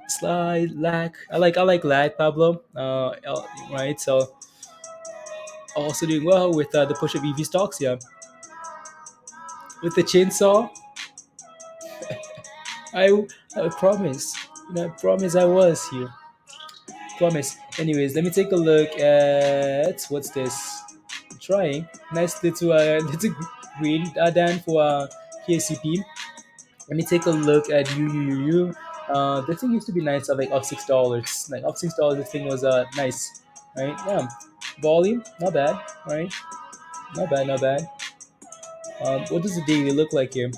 slide lag. I like lag, Pablo. Right. So also doing well with the push of EV stocks. Yeah, with the chainsaw. I I promise. I promise I was here. Promise. Anyways, let me take a look at what's this. I'm trying. Nice little little green Dan for KCP. Let me take a look at you. The thing used to be nice, like up $6. Like up $6, the thing was nice, right? Yeah, volume not bad, right? Not bad. What does the daily look like here?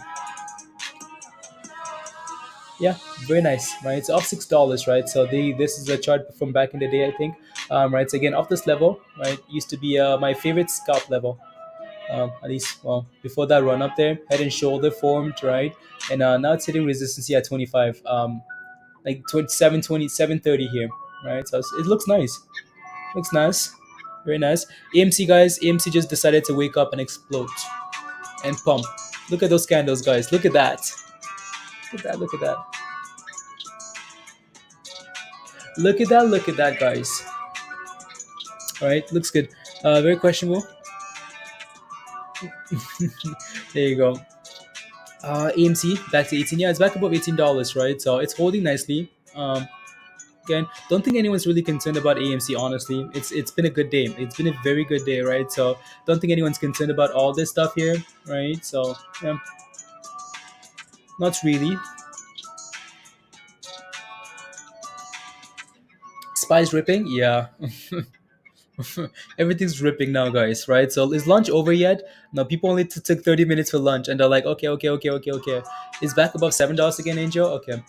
Yeah, very nice, right? It's up $6, right? So this is a chart from back in the day, I think. Right, so again, off this level, right, used to be my favorite scalp level. At least, well, before that run up there, head and shoulder formed, right? And now it's hitting resistance here at 25. Like 27, 27, 30 here, right? So it looks nice. Looks nice. Very nice. AMC, guys, AMC just decided to wake up and explode and pump. Look at those candles, guys. Look at that. Look at that. Look at that, guys. All right, looks good. Very questionable. There you go. AMC back to 18. Yeah, it's back above $18, right? So it's holding nicely. Again, don't think anyone's really concerned about AMC. Honestly, it's been a good day. It's been a very good day, right? So don't think anyone's concerned about all this stuff here, right? So yeah, not really. Spice ripping, yeah. Everything's ripping now, guys, right? So is lunch over yet? No, people only took 30 minutes for lunch, and they're like, okay. Is back above $7 again, Angel? Okay.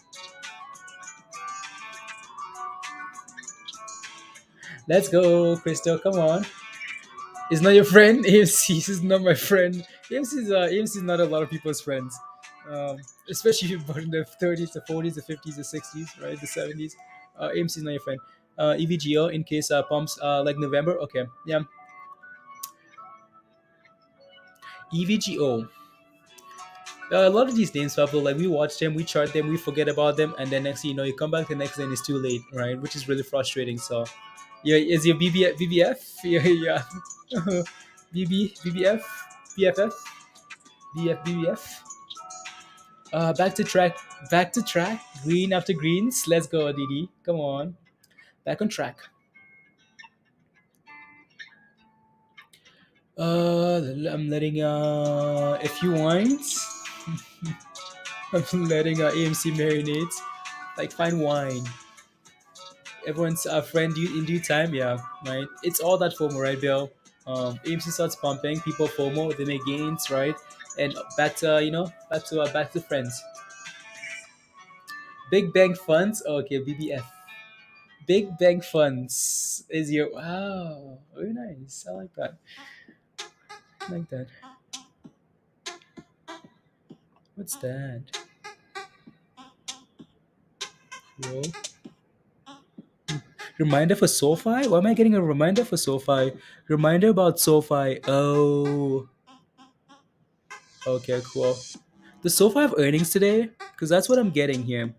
Let's go, Crystal. Come on. Is not your friend. AMC is not my friend. AMC is not a lot of people's friends, especially if you're born in the 30s, the 40s, the 50s, the 60s, right? The 70s. AMC is not your friend. EVGO in case pumps like November. Okay, yeah. EVGO. A lot of these names, Pablo, like we watch them, we chart them, we forget about them, and then next thing you know, you come back the next day and it's too late, right? Which is really frustrating. So, yeah, is your BBF? Yeah, yeah. BBF, BFF, BBF. Back to track. Green after greens. Let's go, Didi. Come on, back on track. I'm letting a few wines. I'm letting AMC marinate. Like fine wine. Everyone's a friend in due time. Yeah, right. It's all that FOMO, right, Bill? AMC starts pumping. People FOMO. They make gains, right? And back to back to friends. Big Bang Funds. Okay, BBF. Big Bang Funds is your wow. Very nice. I like that. I like that. What's that? Whoa. Reminder for SoFi? Why am I getting a reminder for SoFi? Reminder about SoFi. Oh. Okay, cool. Does SoFi have earnings today? Because that's what I'm getting here.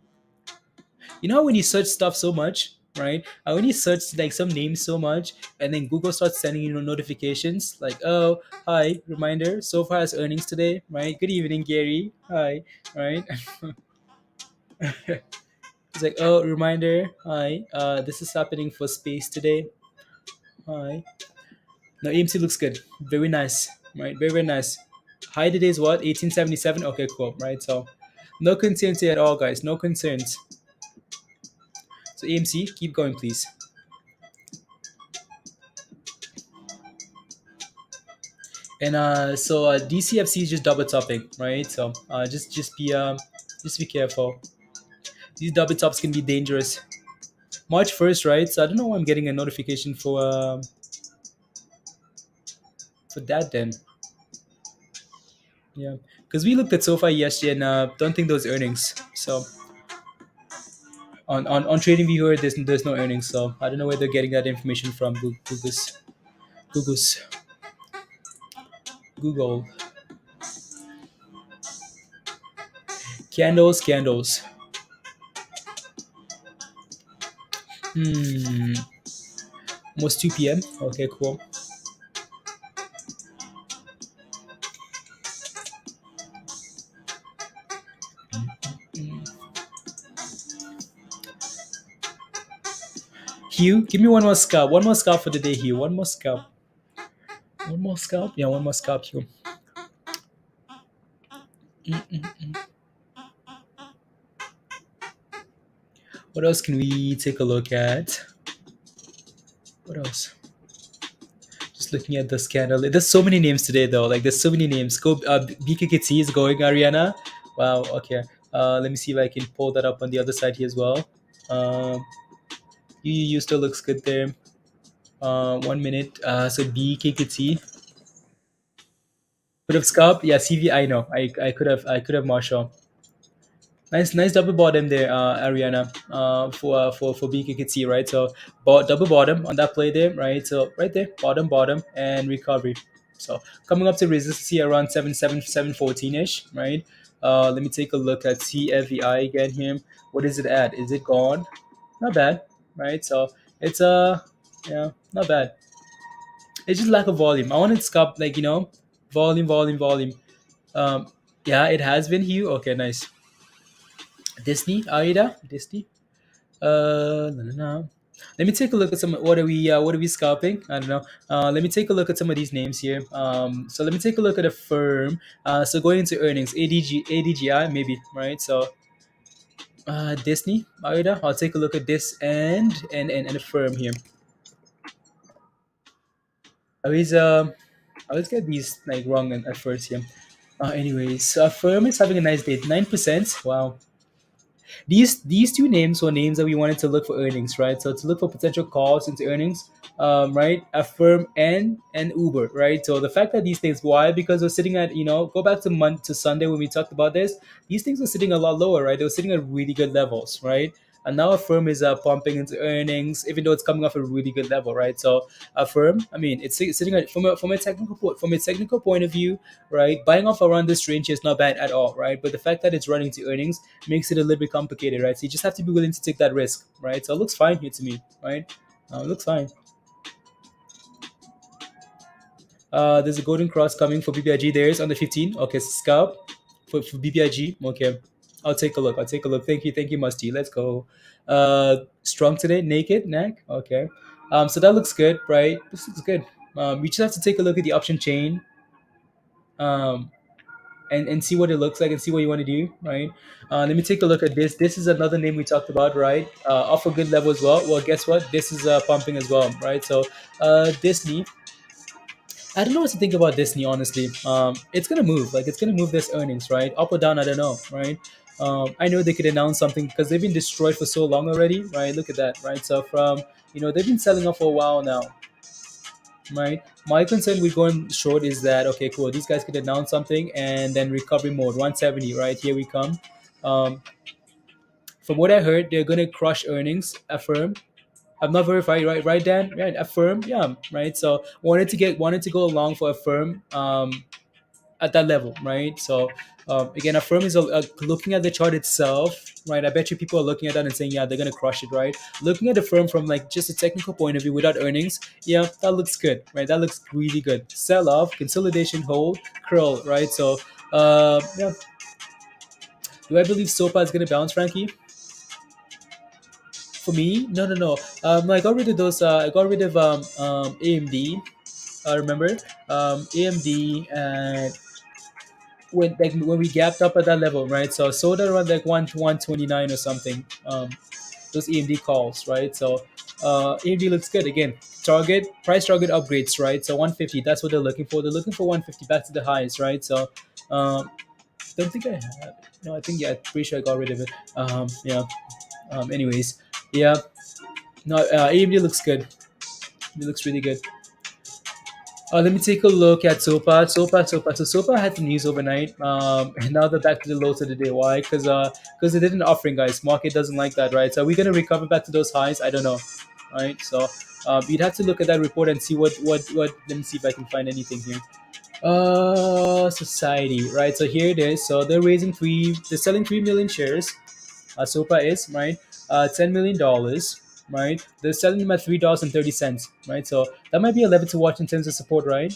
You know when you search stuff so much, right? When you search like some names so much, and then Google starts sending you notifications like, oh, hi, reminder, SoFi has earnings today, right? Good evening, Gary. Hi, right? It's like, oh, reminder, hi, this is happening for space today. Hi. Now AMC looks good. Very nice. Right? Very, very nice. High today is what? 1877? Okay, cool. Right. So no concerns here at all, guys. No concerns. So AMC, keep going, please. And DCFC is just double topping, right? So just be careful. These double tops can be dangerous. March 1st, right? So I don't know why I'm getting a notification for that then. Yeah, because we looked at SoFi yesterday and don't think those earnings. So on TradingView, there's no earnings. So I don't know where they're getting that information from. Google. Candles. Almost 2 p.m. Okay, cool. Hugh, give me one more scalp. One more scalp for the day, Hugh. One more scalp. One more scalp? Yeah, one more scalp, Hugh. What else can we take a look at? What else? Just looking at the scandal. There's so many names today, though. Like, there's so many names. Go, BKKT is going, Ariana. Wow, okay. Let me see if I can pull that up on the other side here as well. UUU still looks good there. 1 minute. So BKKT. Could have scalp. Yeah, CV. I know. I could have Marshall. Nice double bottom there, Ariana. For BKKT, right? So double bottom on that play there, right? So right there, bottom, and recovery. So coming up to resistance here around 714 ish, right? Let me take a look at CFVI again here. What is it at? Is it gone? Not bad, right? So it's yeah, not bad. It's just lack of volume. I wanted to scalp like volume. Yeah, it has been Hugh. Okay, nice. Disney, Aida, Disney. No. Let me take a look at some. What are we scalping? I don't know. Let me take a look at some of these names here. So let me take a look at a firm. So going into earnings, ADGI maybe, right? So Disney, Aida. I'll take a look at this and a firm here. I always get these like wrong at first here. Anyways, so a firm is having a nice day. 9%. Wow. These two names were names that we wanted to look for earnings, right? So to look for potential calls into earnings, right? Affirm and Uber, right? So the fact that these things, why? Because we're sitting at, go back to Sunday when we talked about this. These things are sitting a lot lower, right? They were sitting at really good levels, right? and now Affirm is pumping into earnings, even though it's coming off a really good level, right? So Affirm, I mean, it's sitting at, from a technical point of view, right? Buying off around this range is not bad at all, right? But the fact that it's running to earnings makes it a little bit complicated, right? So you just have to be willing to take that risk, right? So it looks fine here to me, right? It looks fine. There's a golden cross coming for BBIG. There's on the 15. Okay, scalp for BBIG. Okay, I'll take a look. Thank you, Musty. Let's go. Strong today, naked neck. Okay. So that looks good, right? This looks good. We just have to take a look at the option chain. And see what it looks like and see what you want to do, right? Let me take a look at this. This is another name we talked about, right? Off a good level as well. Well, guess what? This is pumping as well, right? So Disney, I don't know what to think about Disney, honestly. It's gonna move, like it's gonna move this earnings, right? Up or down, I don't know, right? I know they could announce something because they've been destroyed for so long already, right? Look at that, right? So from they've been selling off for a while now, right? My concern with going short is that okay, cool, these guys could announce something and then recovery mode 170, right? Here we come. Um, from what I heard, they're gonna crush earnings. Affirm. I'm not verified, right? Right, Dan? Right, Affirm, yeah, right. So wanted to go along for Affirm at that level, right? So again, Affirm is looking at the chart itself, right? I bet you people are looking at that and saying, yeah, they're gonna crush it, right? Looking at the firm from like just a technical point of view without earnings, yeah, that looks good, right? That looks really good. Sell off, consolidation, hold, curl, right? So yeah. Do I believe SOPA is gonna bounce, Frankie? For me, no. I got rid of those. I got rid of AMD. Remember, AMD and when we gapped up at that level, right? So sold around like 129 or something. Those AMD calls, right? So AMD looks good again. Price target upgrades, right? So 150. That's what they're looking for. They're looking for 150 back to the highs, right? So don't think I have. No, I think yeah. Pretty sure I got rid of it. Yeah. Anyways, yeah. No, AMD looks good. It looks really good. Let me take a look at SOPA. So SOPA had the news overnight, and now they're back to the lows of the day. Why? Because they did an offering, guys. Market doesn't like that, right? So are we gonna recover back to those highs? I don't know, right? So you'd have to look at that report and see what. Let me see if I can find anything here. Society, right? So here it is. So they're selling 3 million shares. SOPA is right. $10 million. Right, they're selling them at $3.30, right? So that might be a level to watch in terms of support, right?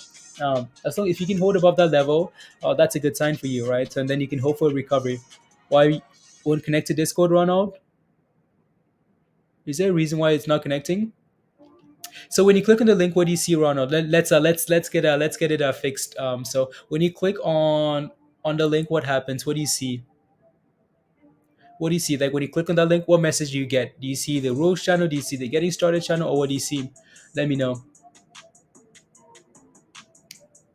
As long if you can hold above that level, that's a good sign for you, right? So, and then you can hope for a recovery. Why won't connect to Discord, Ronald? Is there a reason why it's not connecting? So when you click on the link, what do you see, Ronald? Let's get it fixed. So when you click on the link, what happens? What do you see? What do you see? Like when you click on that link, what message do you get? Do you see the Rose channel? Do you see the Getting Started channel? Or what do you see? Let me know.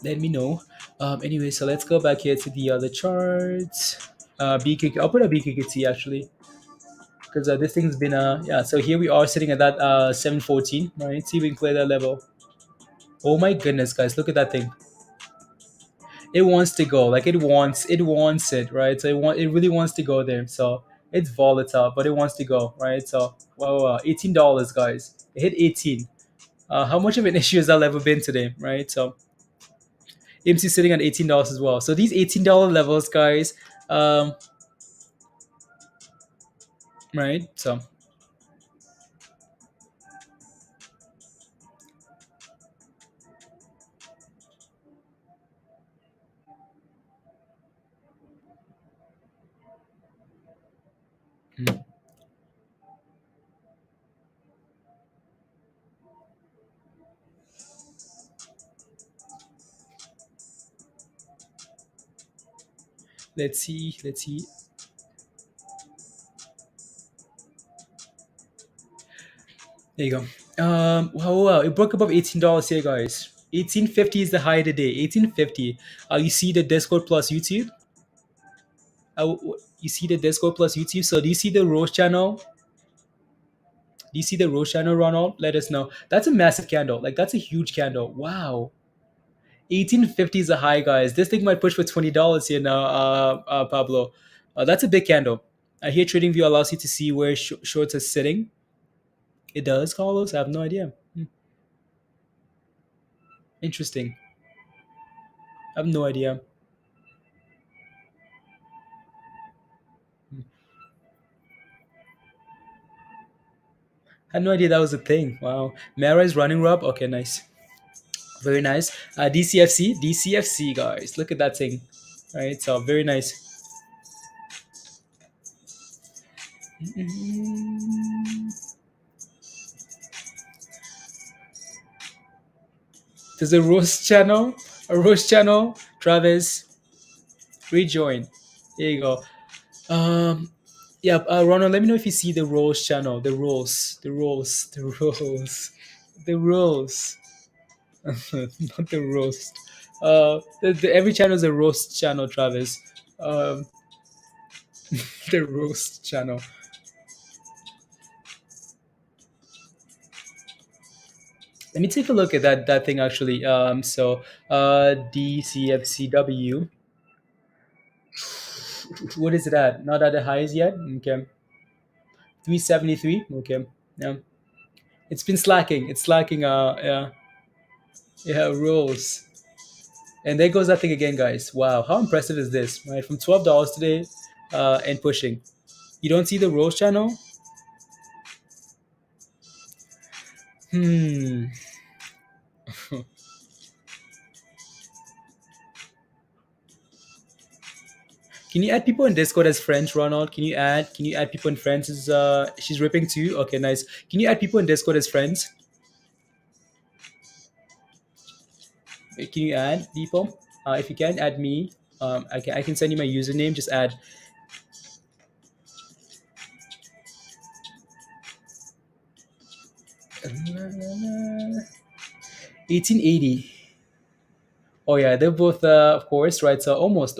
Anyway, so let's go back here to the other charts. BKK. I'll put a BKKT actually, because this thing's been yeah. So here we are sitting at that 714. Right. See if we can clear that level. Oh my goodness, guys! Look at that thing. It wants to go. Like it wants it, right? So it really wants to go there. So it's volatile, but it wants to go, right? So wow, $18, guys. It hit 18. How much of an issue has that level been today, right? So AMC sitting at $18 as well. So these $18 levels, guys, right? So let's see. There you go. Wow, it broke above $18 here, guys. 1850 is the high of the day. 1850. You see the Discord plus YouTube. You see the Discord plus YouTube. So do you see the Rose channel? Do you see the Rose channel, Ronald? Let us know. That's a massive candle. Like that's a huge candle. Wow. 1850 is a high, guys. This thing might push for $20 here now, Pablo. That's a big candle. Here TradingView allows you to see where shorts are sitting. It does, Carlos? I have no idea. Interesting. I have no idea. I had no idea that was a thing. Wow. Mara is running Rob. Okay, nice. Very nice. DCFC, guys. Look at that thing. All right, so very nice. There's a roast channel. Travis, rejoin. There you go. Yeah, Ronald, let me know if you see the roast channel. The roast. Not the roast. Every channel is a roast channel, Travis. The roast channel. Let me take a look at that thing actually. DCFCW. What is it at? Not at the highs yet. Okay. 373. Okay. Yeah. It's been slacking. It's slacking. Yeah. Rolls. And there goes that thing again, guys. Wow, how impressive is this? Right, from $12 today, and pushing. You don't see the Rose channel? Can you add people in Discord as friends, Ronald? Can you add people in friends? She's ripping too? Okay, nice. Can you add people in Discord as friends? Can you add people? If you can, add me. I can send you my username. Just add. $18.80. Oh yeah, they're both of course, right? So almost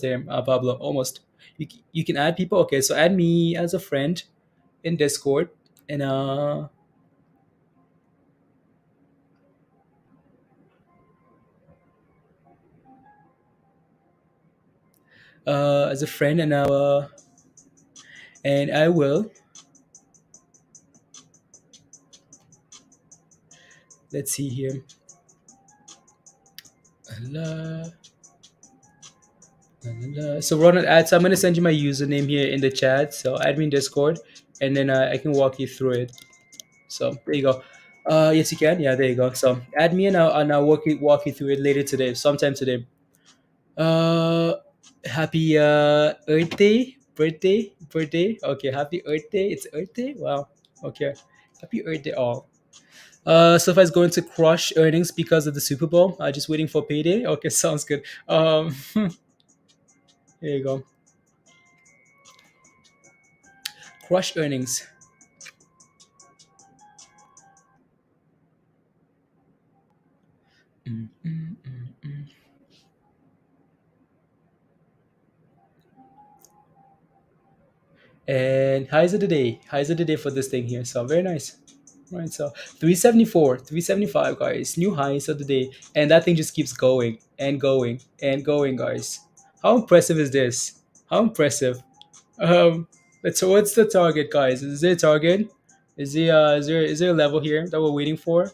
there, Pablo. Almost. You can add people. Okay, so add me as a friend in Discord, and as a friend, and I will. Let's see here. So Ronald, add. So I'm gonna send you my username here in the chat. So add me in Discord, and then I can walk you through it. So there you go. Yes, you can. Yeah, there you go. So add me, and I'll walk you through it later today, sometime today. Happy Earth Day, birthday. Okay, happy Earth Day. It's Earth Day. Wow. Okay, happy Earth Day all. SoFi is going to crush earnings because of the Super Bowl. Just waiting for payday. Okay, sounds good. There you go. Crush earnings. And highs of the day for this thing here. So very nice. Right, so 374, 375, guys. New highs of the day, and that thing just keeps going and going and going, guys. How impressive is this? How impressive. So what's the target, guys? Is there a target? Is there a level here that we're waiting for?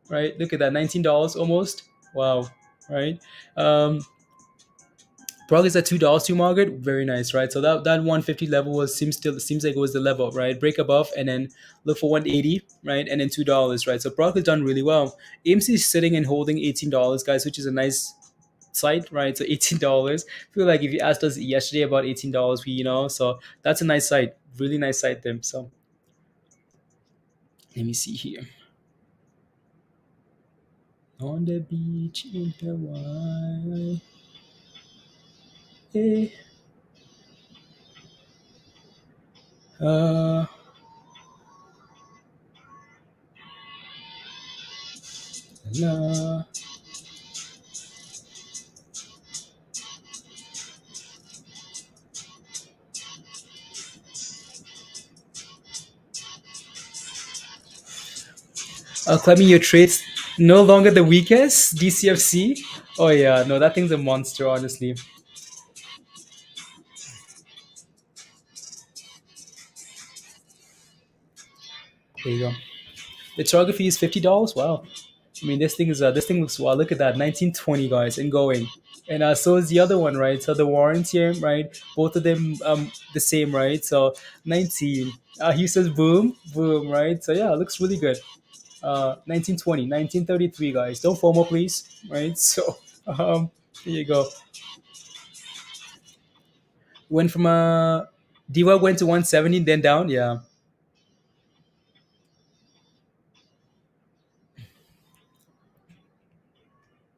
Right, look at that, $19 almost. Wow. Right. PROG is at $2 to market. Very nice, right? So that 150 level seems like it was the level, right? Break above and then look for 180, right? And then $2, right? So PROG has done really well. AMC is sitting and holding $18, guys, which is a nice sight, right? So $18. I feel like if you asked us yesterday about $18, so that's a nice sight, really nice sight there. So let me see here. On the beach in Hawaii. Hey. La. Claiming your trades no longer the weakest DCFC. Oh yeah, no, that thing's a monster, honestly. There you go. The target fee is $50. Wow. I mean, this thing looks wow. Look at that, 1920 guys, and going. And so is the other one, right? So the warrants here, right? Both of them the same, right? So 19. He says boom, boom, right? So yeah, it looks really good. 1920, 1933, guys. Don't FOMO, please, right? So there you go. Went from Diva went to 170, then down. Yeah.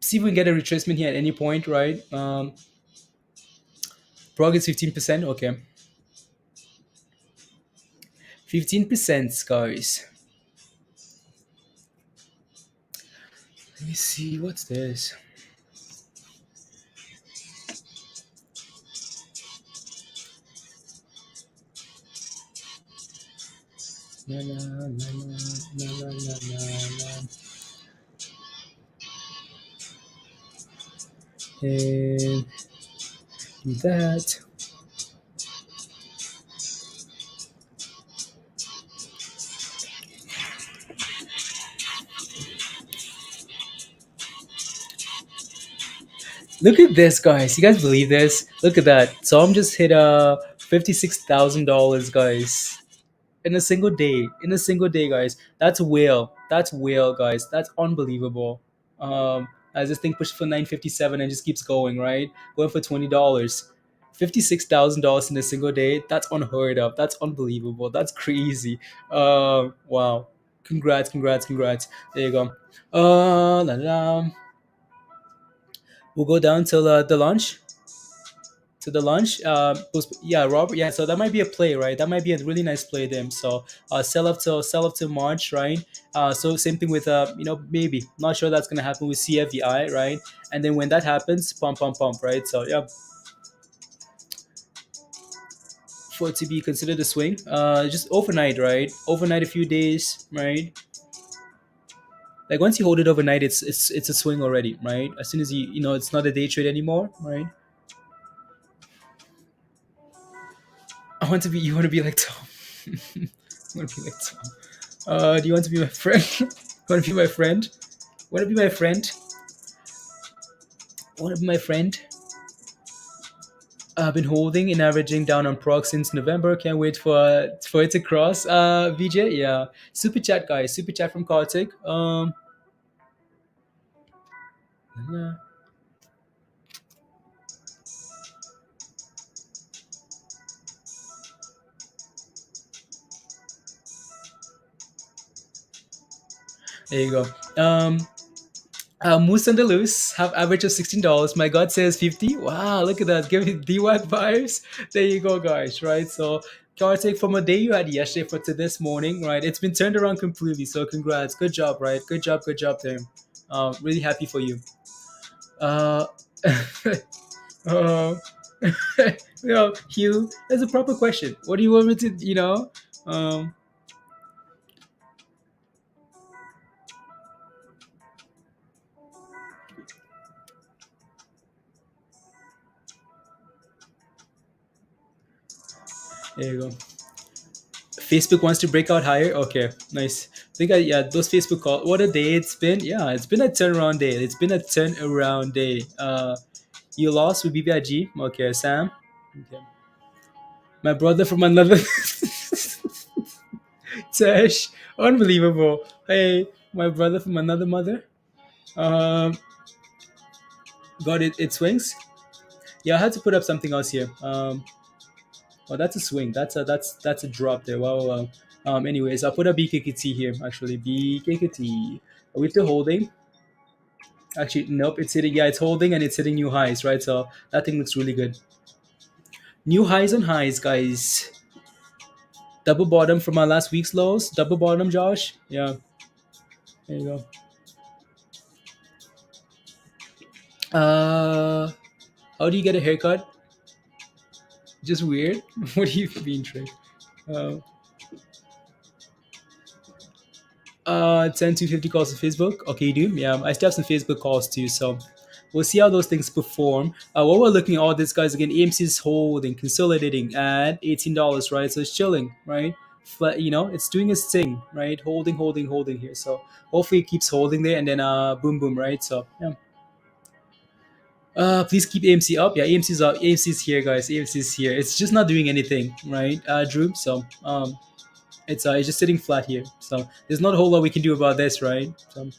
See if we can get a retracement here at any point, right? PROG is 15%. Okay. 15%, guys. Let me see. What's this? La, la, la, la, la, la, la. And do that. Look at this, guys. You guys believe this? Look at that. So I'm just hit $56,000, guys, in a single day. In a single day, guys. That's whale. That's whale, guys. That's unbelievable. As this thing pushed for 957 and just keeps going, right? Going for $20. $56,000 in a single day. That's unheard of. That's unbelievable. That's crazy. Wow. Congrats, congrats, congrats. There you go. La, la. We'll go down till the launch. To the launch. Yeah, Robert. Yeah, so that might be a play, right? That might be a really nice play them. So sell up to March, right? So same thing with maybe not sure that's gonna happen with CFVI, right? And then when that happens, pump, right? So yeah, for it to be considered a swing, just overnight, right? Overnight, a few days, right? Like once you hold it overnight, it's a swing already, right? As soon as it's not a day trade anymore, right? You want to be like Tom. I want to be like Tom. Do you want to be my friend? Want to be my friend? Want to be my friend? Want to be my friend? I've been holding and averaging down on PROG since November. Can't wait for it to cross. VJ, yeah. Super chat, guys. Super chat from Kartik. There you go. Moose and the Loose have average of $16. My God says 50. Wow, look at that. Give me DWAC vibes. There you go, guys. Right. So Kartik, from a day you had yesterday to this morning, right? It's been turned around completely. So congrats. Good job, right? Good job there. Really happy for you. Hugh, that's a proper question. What do you want me to, There you go. Facebook wants to break out higher. Okay, nice. I think those Facebook calls. What a day it's been. Yeah, it's been a turnaround day. It's been a turnaround day. You lost with BBIG. Okay, Sam. Okay. My brother from another. Tesh, unbelievable. Hey, my brother from another mother. Got it. It swings. Yeah, I had to put up something else here. Oh, that's a swing. That's a drop there. Wow. Anyways, I'll put a BKKT here. Actually, BKKT. Are we still holding? Actually, nope. It's hitting. Yeah, it's holding and it's hitting new highs, right? So that thing looks really good. New highs on highs, guys. Double bottom from our last week's lows. Double bottom, Josh. Yeah. There you go. How do you get a haircut? Just weird. What do you mean, Trey? 10 to 50 calls on Facebook. Okay, you do? Yeah, I still have some Facebook calls too, so we'll see how those things perform. What we're looking at all this, guys, again, AMC is holding, consolidating at $18, right? So it's chilling, right? it's doing its thing, right? Holding here. So hopefully it keeps holding there, and then boom boom, right? So yeah. Please keep AMC up. Yeah, AMC's up. AMC's here, guys. AMC's here. It's just not doing anything, right, Drew? So it's just sitting flat here. So there's not a whole lot we can do about this, right? So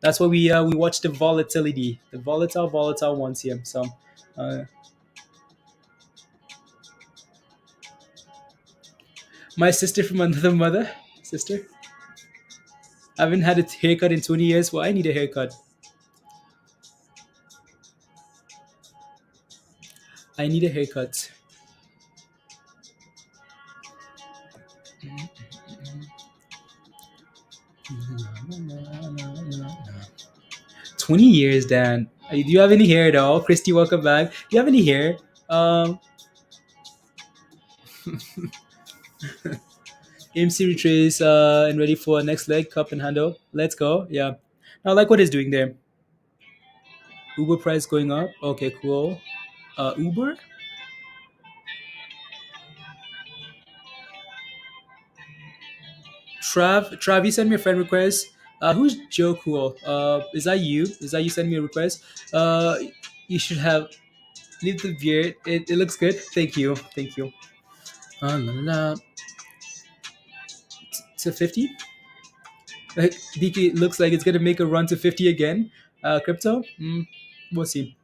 that's why we watch the volatility, the volatile ones here. So my sister from another mother, sister. I haven't had a haircut in 20 years. Well, I need a haircut. I need a haircut. 20 years, Dan. Do you have any hair at all? Christy, welcome back. Do you have any hair? AMC retrace and ready for next leg, cup and handle. Let's go. Yeah. I like what it's doing there. Uber price going up. Okay, cool. Uber? Trav, you sent me a friend request. Who's Joe Cool? Is that you? Is that you sending me a request? You should have leave the beard. It looks good. Thank you. Thank you. La, la, la. To 50? Like DK looks like it's gonna make a run to 50 again. Crypto? We'll see.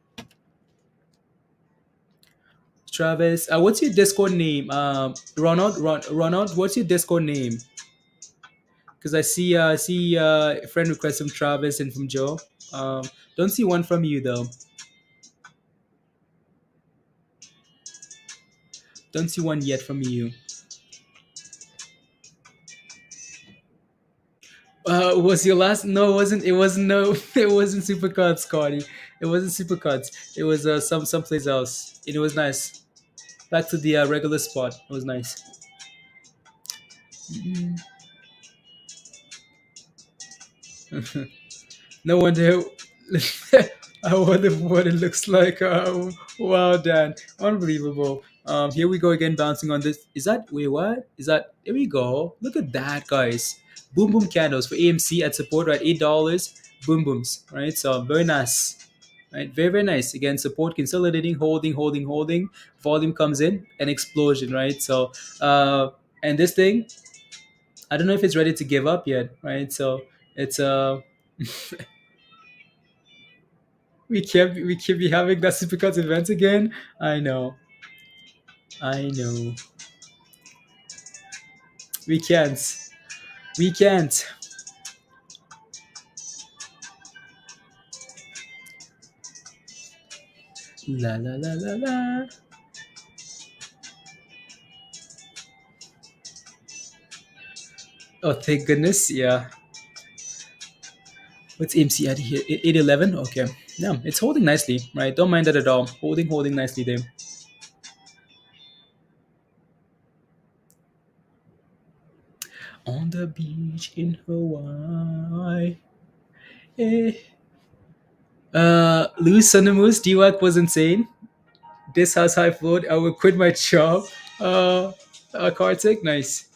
Travis, what's your Discord name? Ronald, what's your Discord name? Because I see a friend request from Travis and from Joe. Don't see one from you though. Don't see one yet from you. Was your last? No, it wasn't. It wasn't. No, it wasn't Supercuts, Scotty. It wasn't Supercuts. It was someplace else. It was nice. Back to the regular spot. It was nice. No wonder. I wonder what it looks like. Wow, Dan, unbelievable. Here we go again, bouncing on this. Is that wait? What is that? Here we go. Look at that, guys. Boom boom candles for AMC at support, right? $8. Boom booms, right? So very nice, right? Very nice. Again, support consolidating, holding. Volume comes in, an explosion, right? So and this thing, I don't know if it's ready to give up yet, right? So it's we keep be having that Supercuts event again. I know. We can't. We can't. La la la la la. Oh, thank goodness. Yeah. What's AMC at here? 811? Okay. Yeah, it's holding nicely, right? Don't mind that at all. Holding nicely there. On the beach in Hawaii. Louis Sundamus, DWAC was insane. This has high float. I will quit my job. Kartik, nice.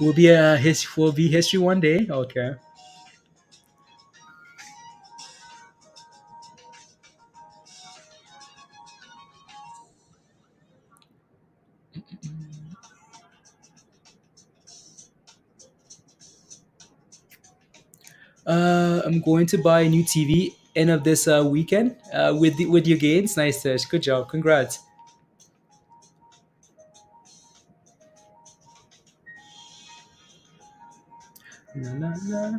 Will be history one day. Okay. I'm going to buy a new TV end of this weekend with your gains. Nice, Tish. Good job. Congrats. La, la, la.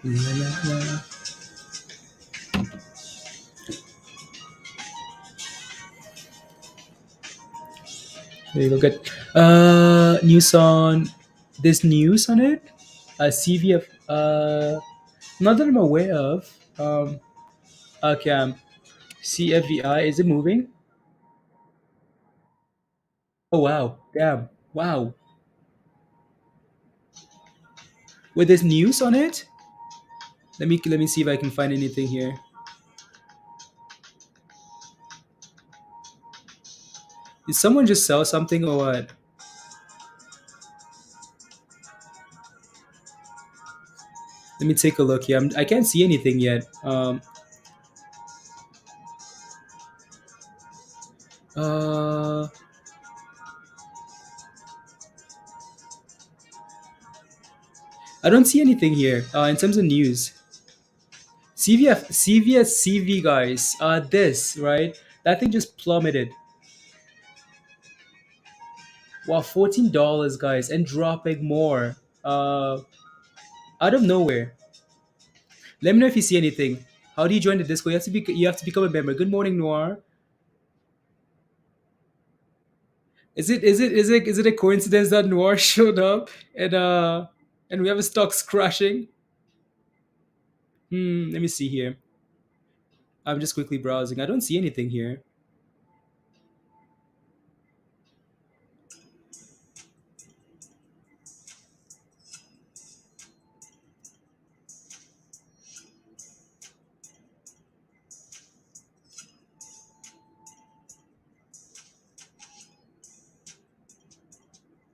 La, la, la. There you go. Good. News on this news on it. CVF. Not that I'm aware of. Okay. CFVI, is it moving? Oh wow, damn, wow. Wait, there's news on it. Let me see if I can find anything here. Did someone just sell something or what? Let me take a look here. I can't see anything yet. Uh, I don't see anything here. In terms of news, CV guys. This right? That thing just plummeted. Wow, $14 guys, and dropping more. Out of nowhere. Let me know if you see anything. How do you join the Discord? You have to become a member. Good morning, Noir. Is it a coincidence that Noir showed up and we have a stocks crashing? Let me see here. I'm just quickly browsing. I don't see anything here.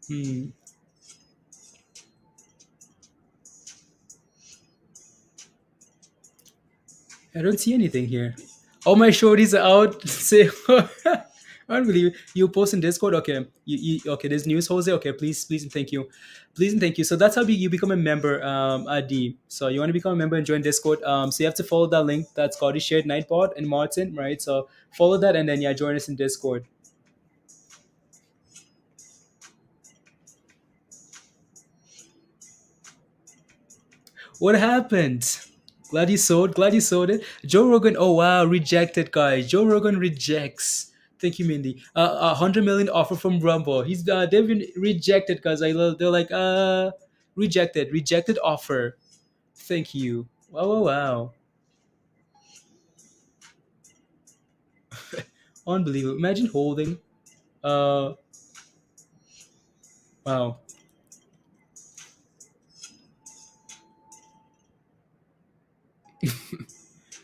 Hmm. I don't see anything here. All my shorties are out. Say, unbelievable. You post in Discord, okay? Okay? There's news, Jose. Okay, please and thank you, please and thank you. So that's how you become a member, D. So you want to become a member and join Discord. So you have to follow that link that Scotty shared, Nightbot and Martin, right? So follow that and then join us in Discord. What happened? Glad you sold. Glad you sold it. Joe Rogan. Oh wow, rejected guys. Joe Rogan rejects. Thank you, Mindy. 100 million offer from Rumble. They've been rejected guys. They're like rejected offer. Thank you. Wow. Unbelievable. Imagine holding. Uh wow.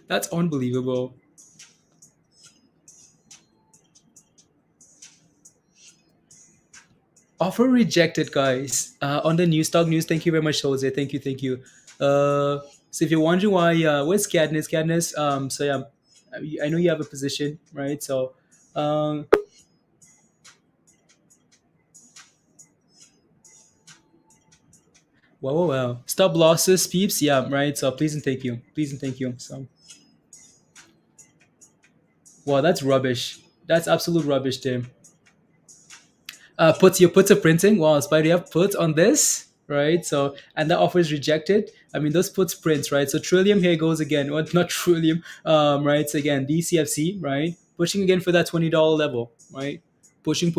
That's unbelievable. Offer rejected, guys. On the news, stock news. Thank you very much, Jose. Thank you. So if you're wondering why, where's Cadmus? Cadmus. So yeah, I know you have a position, right? So, wow. Stop losses, peeps. Yeah, right. So please and thank you. Please and thank you. So, wow, that's rubbish. That's absolute rubbish, Tim. Puts are printing. Wow, Spider, you have put on this, right? So and that offer is rejected. I mean, those puts prints, right? So Trillium here goes again. Well, not Trillium, right? So again, DCFC, right? Pushing again for that $20 level, right? Pushing.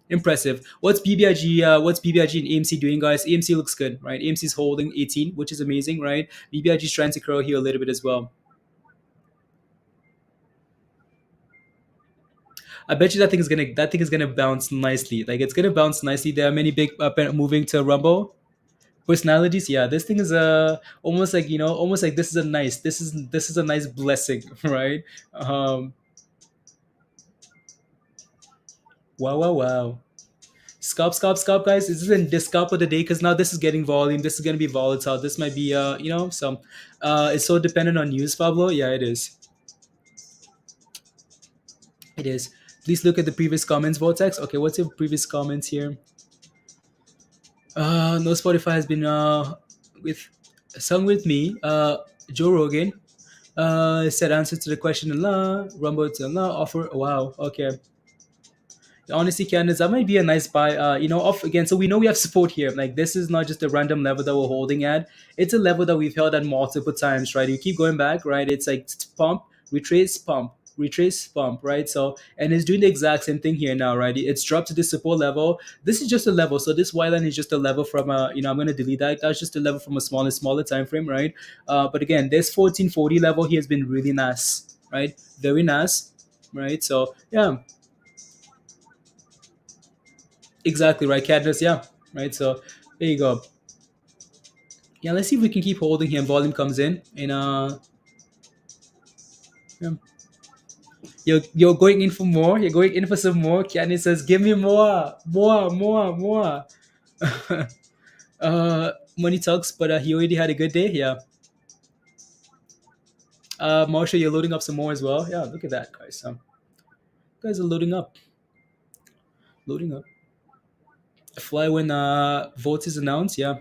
Impressive. What's BBIG? What's BBIG and AMC doing, guys? AMC looks good, right? AMC is holding 18, which is amazing, right? BBIG is trying to curl here a little bit as well. I bet you that thing is gonna bounce nicely. Like it's gonna bounce nicely. There are many big moving to Rumble personalities. Yeah, this thing is almost like almost like this is a nice blessing, right? Um, wow. Scalp, guys. This isn't the scalp of the day because now this is getting volume. This is gonna be volatile. This might be some. It's so dependent on news, Pablo. Yeah, it is. It is. Please look at the previous comments, Vortex. Okay, what's your previous comments here? No, Spotify has been with me. Joe Rogan said answer to the question Rumble to offer. Wow, okay. Honestly, Candace, that might be a nice buy. Off again. So we know we have support here. Like this is not just a random level that we're holding at. It's a level that we've held at multiple times, right? You keep going back, right? It's like pump, retrace, pump, right? So and it's doing the exact same thing here now, right? It's dropped to this support level. This is just a level. So this white line is just a level from I'm gonna delete that. That's just a level from a smaller time frame, right? But again, this 1440 level here has been really nice. right? Very nice, right? So yeah, exactly right. Cadmus, yeah, right. So there you go. Yeah, let's see if we can keep holding here. Volume comes in, and yeah. You're going in for more. You're going in for some more. Kiani says, "Give me more, more, more, more." Money talks, but he already had a good day. Yeah. Marshall, you're loading up some more as well. Yeah, look at that, guys. Guys are loading up, loading up. Fly when vote is announced. Yeah.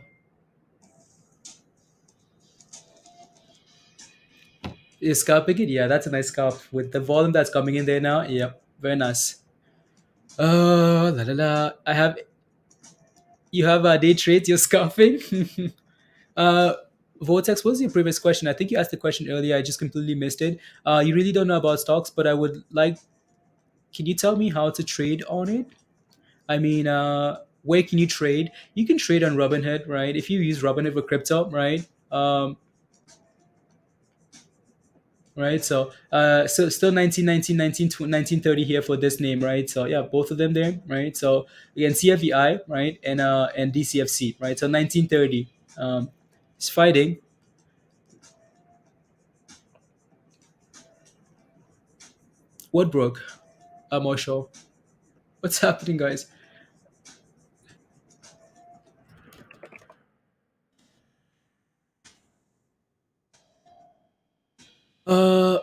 Is scalping it? Yeah, that's a nice scalp with the volume that's coming in there now. Yeah, very nice. La la la. I have you have day trades. You're scalping. uh, Vortex, what was your previous question? I think you asked the question earlier. I just completely missed it. You really don't know about stocks, but I would like. Can you tell me how to trade on it? I mean, where can you trade? You can trade on Robinhood, right? If you use Robinhood for crypto, right? Right. So still 1919, 1930 here for this name, right? So yeah, both of them there, right? So again, CFVI, right, and DCFC, right? So 1930, it's fighting. What broke? Marshall. What's happening, guys? Uh,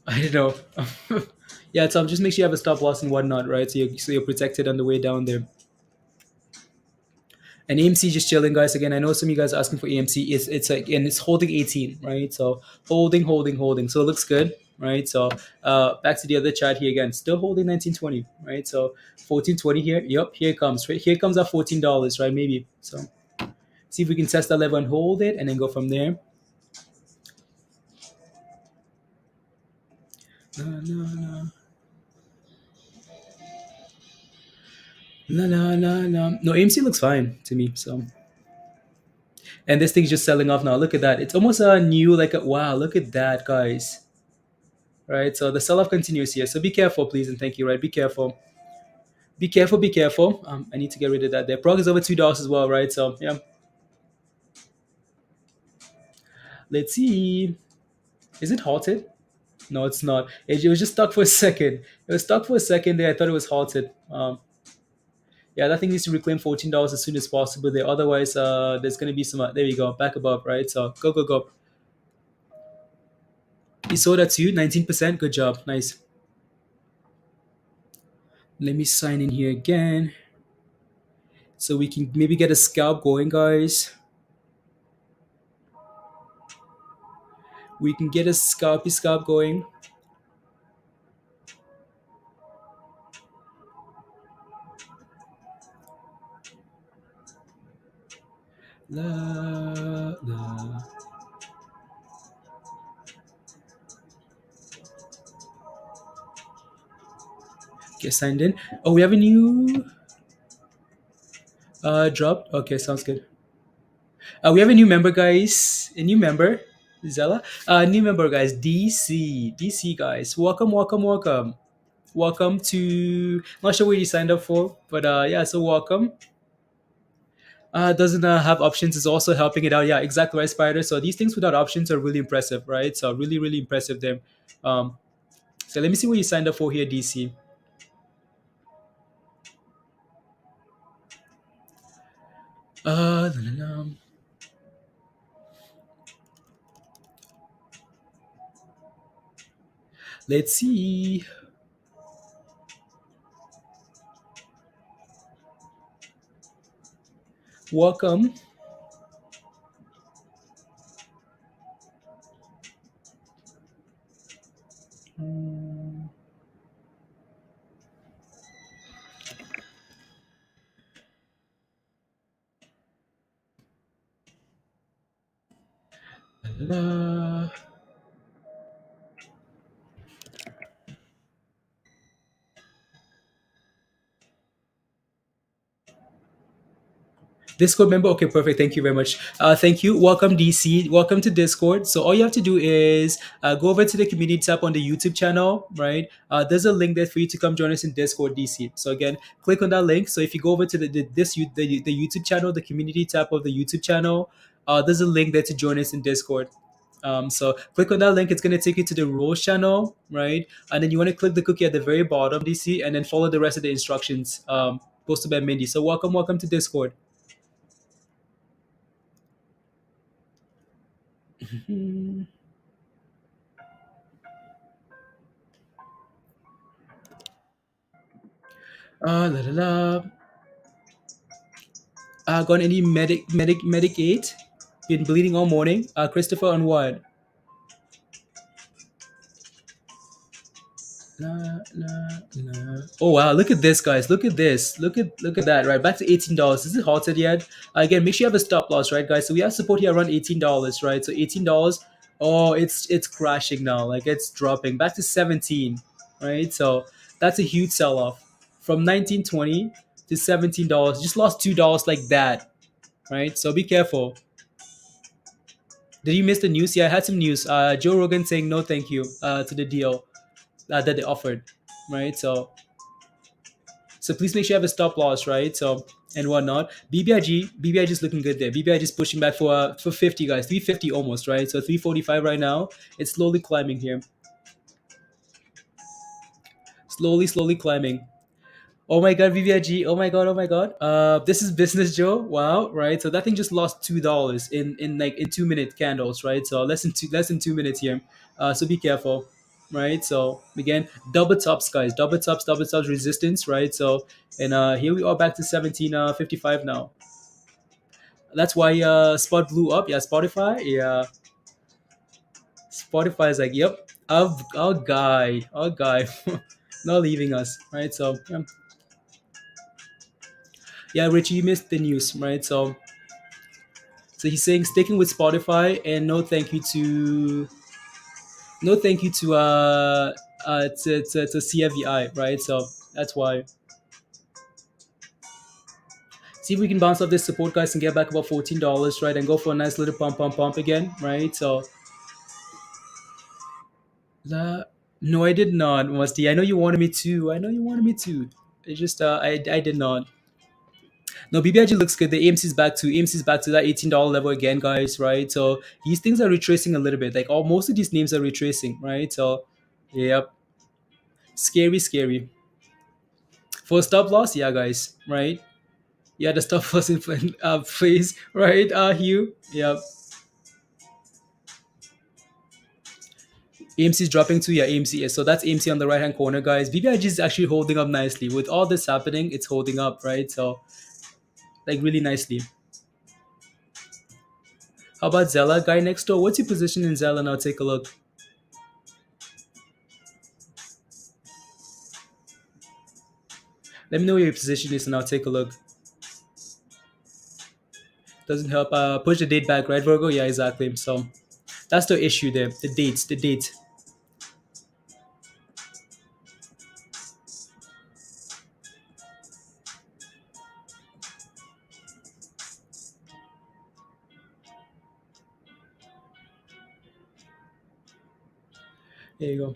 I don't know. Yeah, so just make sure you have a stop loss and whatnot, right? So you're protected on the way down there. And AMC just chilling, guys. Again, I know some of you guys are asking for AMC. It's like, and it's holding 18, right? So holding, holding, holding. So it looks good, right? So back to the other chart here again, still holding 1920, right? So 1420 here. Yep, here it comes. Right here comes our $14, right? Maybe. So see if we can test that level and hold it, and then go from there. No, no, no. No, no, no, no. No, AMC looks fine to me. So, and this thing's just selling off now. Look at that. It's almost a new, like a wow. Look at that, guys. Right. So the sell off continues here. So be careful, please, and thank you. Right. Be careful. Be careful. Be careful. I need to get rid of that. There. PROG is over $2 as well. Right. So yeah. Let's see. Is it halted? No, it's not. It was just stuck for a second. It was stuck for a second there. I thought it was halted. Yeah, that thing needs to reclaim $14 as soon as possible there. Otherwise, there's going to be some. There you go, back above, right? So go, go, go. You saw that too, 19%. Good job, nice. Let me sign in here again, so we can maybe get a scalp going, guys. We can get a scalp going. La la. Get signed in. Oh, we have a new drop. Okay, sounds good. We have a new member, guys. A new member, Zella. New member, guys. DC guys. Welcome, welcome, welcome. Welcome to. Not sure what you signed up for, but yeah. So welcome. Doesn't have options is also helping it out. Yeah, exactly right, Spider. So these things without options are really impressive, right? So really, really impressive them. Um, so let me see what you signed up for here, DC. La, la, la. Let's see. Welcome. La, la. Discord member. Okay, perfect. Thank you very much. Thank you. Welcome, DC. Welcome to Discord. So all you have to do is go over to the community tab on the YouTube channel, right? There's a link there for you to come join us in Discord, DC. So again, click on that link. So if you go over to the YouTube channel, the community tab of the YouTube channel, there's a link there to join us in Discord. So click on that link. It's going to take you to the rules channel, right? And then you want to click the cookie at the very bottom, DC, and then follow the rest of the instructions posted by Mindy. So welcome to Discord. La la la. Got any medic 8? Been bleeding all morning. Christopher on what? La, la, la. Oh wow! Look at this, guys. Look at this. Look at that. Right, back to $18. Is it halted yet? Again, make sure you have a stop loss, right, guys? So we have support here around $18, right? So $18. Oh, it's crashing now. Like it's dropping back to 17, right? So that's a huge sell off from 19.20 to $17. Just lost $2 like that, right? So be careful. Did you miss the news? Yeah, I had some news. Joe Rogan saying no, thank you to the deal that they offered, right? So please make sure you have a stop loss, right? So and whatnot. BBIG is looking good there. BBIG is pushing back for 50, guys, 350 almost, right? So 345 right now. It's slowly climbing here. Slowly climbing. Oh my god, BBIG. Oh my god. This is business, Joe. Wow, right? So that thing just lost $2 in 2 minute candles, right? So less than 2 minutes here. So be careful, right? So again, double tops, guys. Double tops resistance, right? So and here we are back to 1755 now. That's why Spot blew up. Yeah, Spotify. Yeah, Spotify is like, yep, our guy, not leaving us, right? So yeah, Richie, you missed the news, right? So he's saying sticking with Spotify and no thank you to CFVI, right? So that's why. See if we can bounce off this support, guys, and get back about $14, right? And go for a nice little pump again, right? So no, I did not, Musty. I know you wanted me to. It just I did not. No, BBIG looks good. The AMC's back to that $18 level again, guys, right? So these things are retracing a little bit. Like most of these names are retracing, right? So yep. Scary. For stop loss, yeah, guys, right? Yeah, the stop loss in place, right? Hugh. Yep. AMC is dropping too, yeah, AMC is. So that's AMC on the right hand corner, guys. BBIG is actually holding up nicely. With all this happening, it's holding up, right? So like really nicely. How about Zella, guy next door? What's your position in Zella? Now take a look. Let me know where your position is and I'll take a look. Doesn't help. Push the date back, right, Virgo? Yeah, exactly. So that's the issue there. The date. There you go.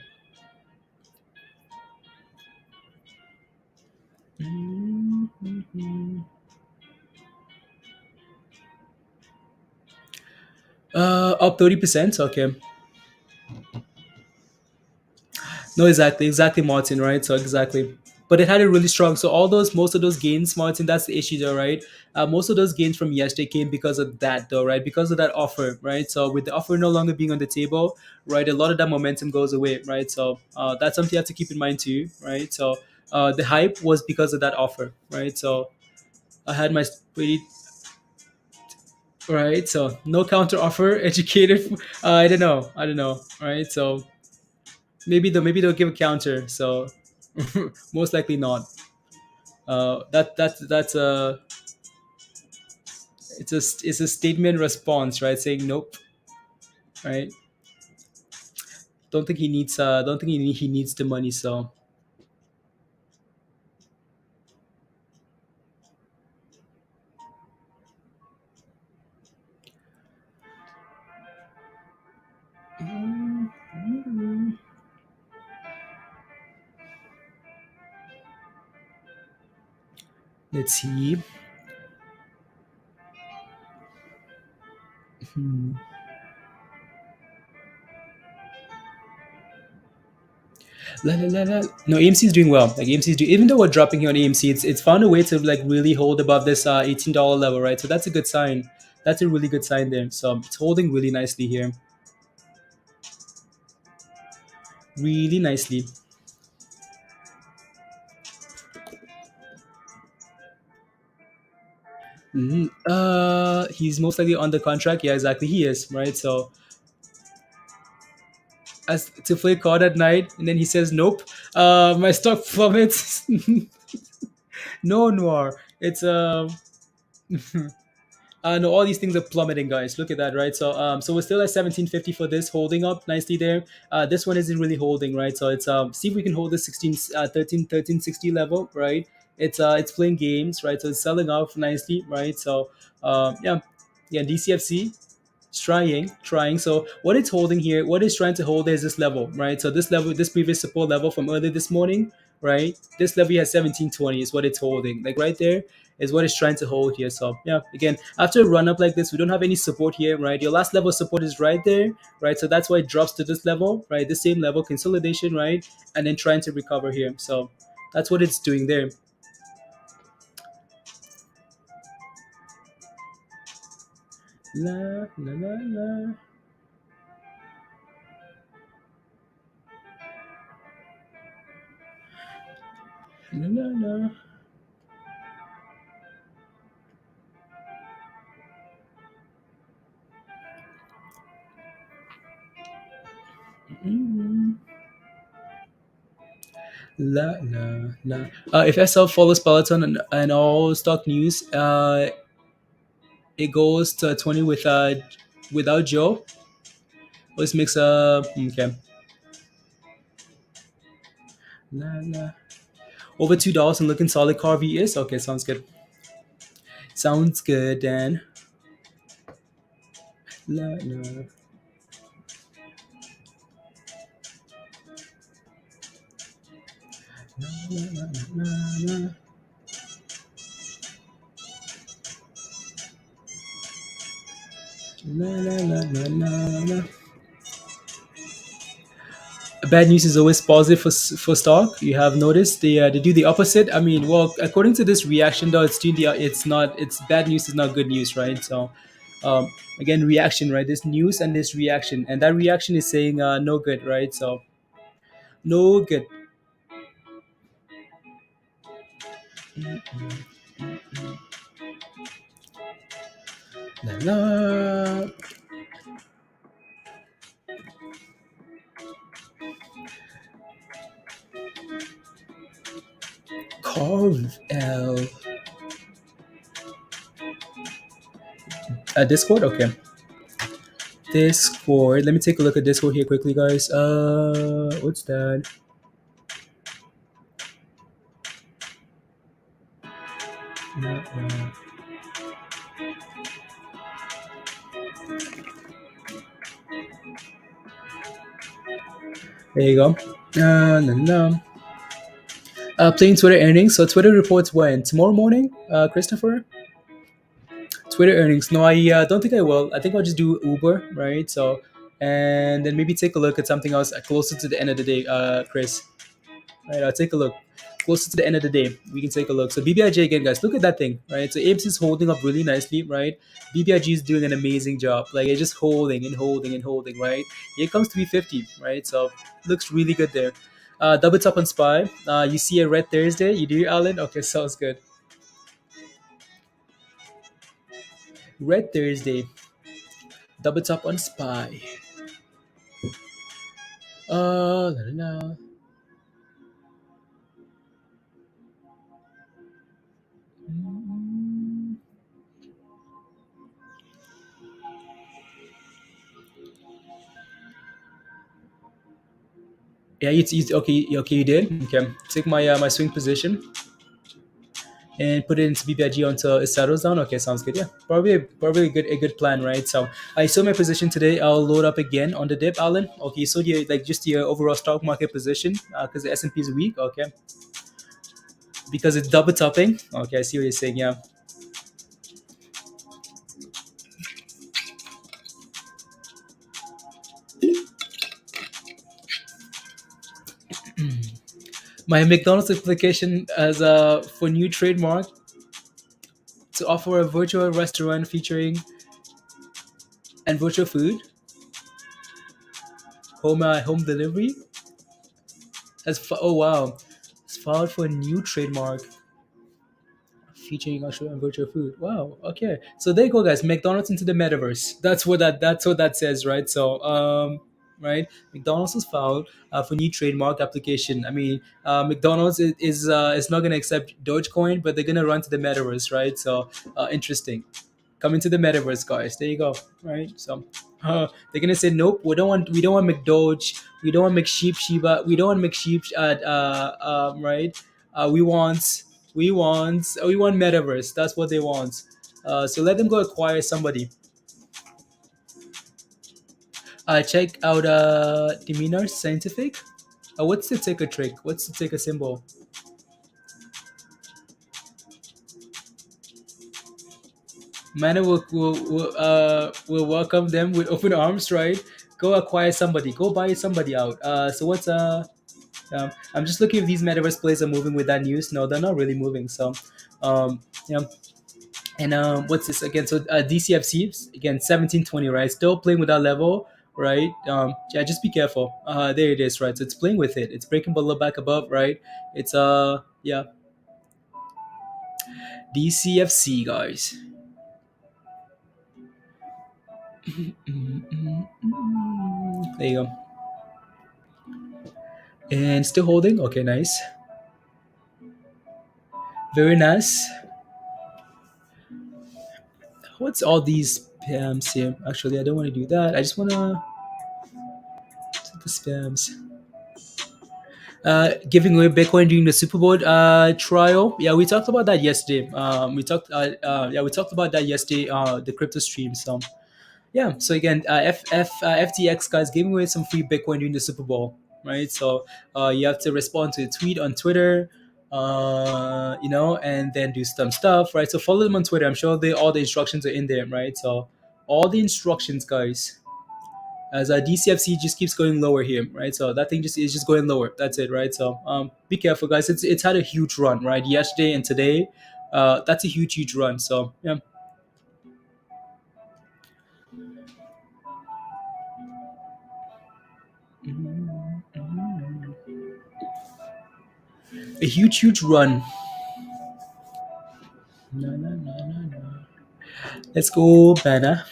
Up 30%. Okay. No, exactly, Martin, right? So exactly. But it had a really strong. So most of those gains, Martin, that's the issue, though, right? Most of those gains from yesterday came because of that, though, right? Because of that offer, right? So with the offer no longer being on the table, right, a lot of that momentum goes away, right? So that's something you have to keep in mind too, right? So the hype was because of that offer, right? So I had my pretty right. So no counter offer, educated. I don't know, right? So maybe they'll give a counter. So most likely not. That's a it's a statement response, right? Saying nope, right? Don't think he needs the money. So Let's see. La, la, la, la. No, AMC is doing well. Like AMC is doing, even though we're dropping here on AMC, it's found a way to like really hold above this $18 level, right? So that's a good sign. That's a really good sign there. So it's holding really nicely here, really nicely. He's most likely on the contract. Yeah, exactly. He is, right? So as to play card at night, and then he says, "Nope, my stock plummets." No, Noir. It's no, all these things are plummeting, guys. Look at that, right? So, so we're still at 1750 for this, holding up nicely there. This one isn't really holding, right? So it's see if we can hold the 1360 level, right? It's playing games, right? So it's selling off nicely, right? So, yeah, yeah, DCFC. It's trying. So what it's holding here, what it's trying to hold is this level, right? So this level, this previous support level from earlier this morning, right? This level has 1720 is what it's holding. Like right there is what it's trying to hold here. So yeah, again, after a run up like this, we don't have any support here, right? Your last level of support is right there, right? So that's why it drops to this level, right? The same level, consolidation, right? And then trying to recover here. So that's what it's doing there. La la la la. La la la. Mm-hmm. La la la. If SL follows Peloton and all stock news, it goes to 20 with without Joe. Let's mix up. Okay. La la. Over $2 and looking solid. Car V is okay. Sounds good. Sounds good, Dan. La la. La la la la la. La la la la la la. Bad news is always positive for stock. You have noticed they do the opposite. I mean, well, according to this reaction though, it's not, it's bad news is not good news, right? So again, reaction, right? This news and this reaction, and that reaction is saying no good, right? So no good. La la. Carve L. Discord, okay. Discord. Let me take a look at Discord here quickly, guys. What's that? There you go. No. Playing Twitter earnings. So Twitter reports when? Tomorrow morning, Christopher? Twitter earnings. No, I don't think I will. I think I'll just do Uber, right? So, and then maybe take a look at something else closer to the end of the day, Chris. Right, I'll take a look. Closer to the end of the day, we can take a look. So BBIG again, guys, look at that thing, right? So AMC is holding up really nicely, right? BBIG is doing an amazing job. Like it's just holding and holding and holding, right? Here comes to be 50, right? So looks really good there. Double top on SPY. You see a red Thursday. You do, Alan? Okay, sounds good. Red Thursday. Double top on SPY. La, la, la. Yeah, it's okay. Okay, you did. Okay, take my my swing position and put it into BBIG until it settles down. Okay, sounds good. Yeah, probably a good plan, right? So I saw my position today. I'll load up again on the dip, Alan. Okay, so you like just your overall stock market position because the S&P is weak. Okay. because it's double topping. Okay, I see what you're saying. Yeah. My McDonald's application as a for new trademark to offer a virtual restaurant featuring and virtual food, home delivery. Oh wow, it's filed for a new trademark featuring actual and virtual food. Wow. Okay. So there you go, guys. McDonald's into the metaverse. That's what that says, right? So right, McDonald's is filed for new trademark application. I mean, McDonald's is not going to accept Dogecoin, but they're going to run to the metaverse, right? So interesting. Coming to the metaverse, guys. There you go. Right. So they're gonna say nope. We don't want McDoge. We don't want McSheep Shiba. We don't want McSheep. Right. We want metaverse. That's what they want. So let them go acquire somebody. Check out Demeanor Scientific. What's the ticker trick? What's the ticker symbol? Mana will welcome them with open arms, right? Go acquire somebody. Go buy somebody out. So what's I'm just looking if these metaverse plays are moving with that news. No, they're not really moving. So, yeah. And what's this again? So DCFC again, 1720, right? Still playing with that level, right? Yeah, just be careful. There it is, right? So it's playing with it. It's breaking below back above, right? It's yeah. DCFC, guys. There you go. And still holding. Okay, nice. Very nice. What's all these spams here? Actually, I don't want to do that. I just want to set the spams. Giving away Bitcoin during the Super Bowl trial. Yeah, we talked about that yesterday. We talked about that yesterday. The crypto stream. So yeah. So again, FTX guys giving away some free Bitcoin during the Super Bowl, right? So you have to respond to a tweet on Twitter, and then do some stuff, right? So follow them on Twitter. I'm sure all the instructions are in there, right? So all the instructions, guys. As DCFC just keeps going lower here, right? So that thing is just going lower. That's it, right? So be careful, guys. It's had a huge run, right? Yesterday and today, that's a huge run. So yeah. A huge run. No. Let's go, banner.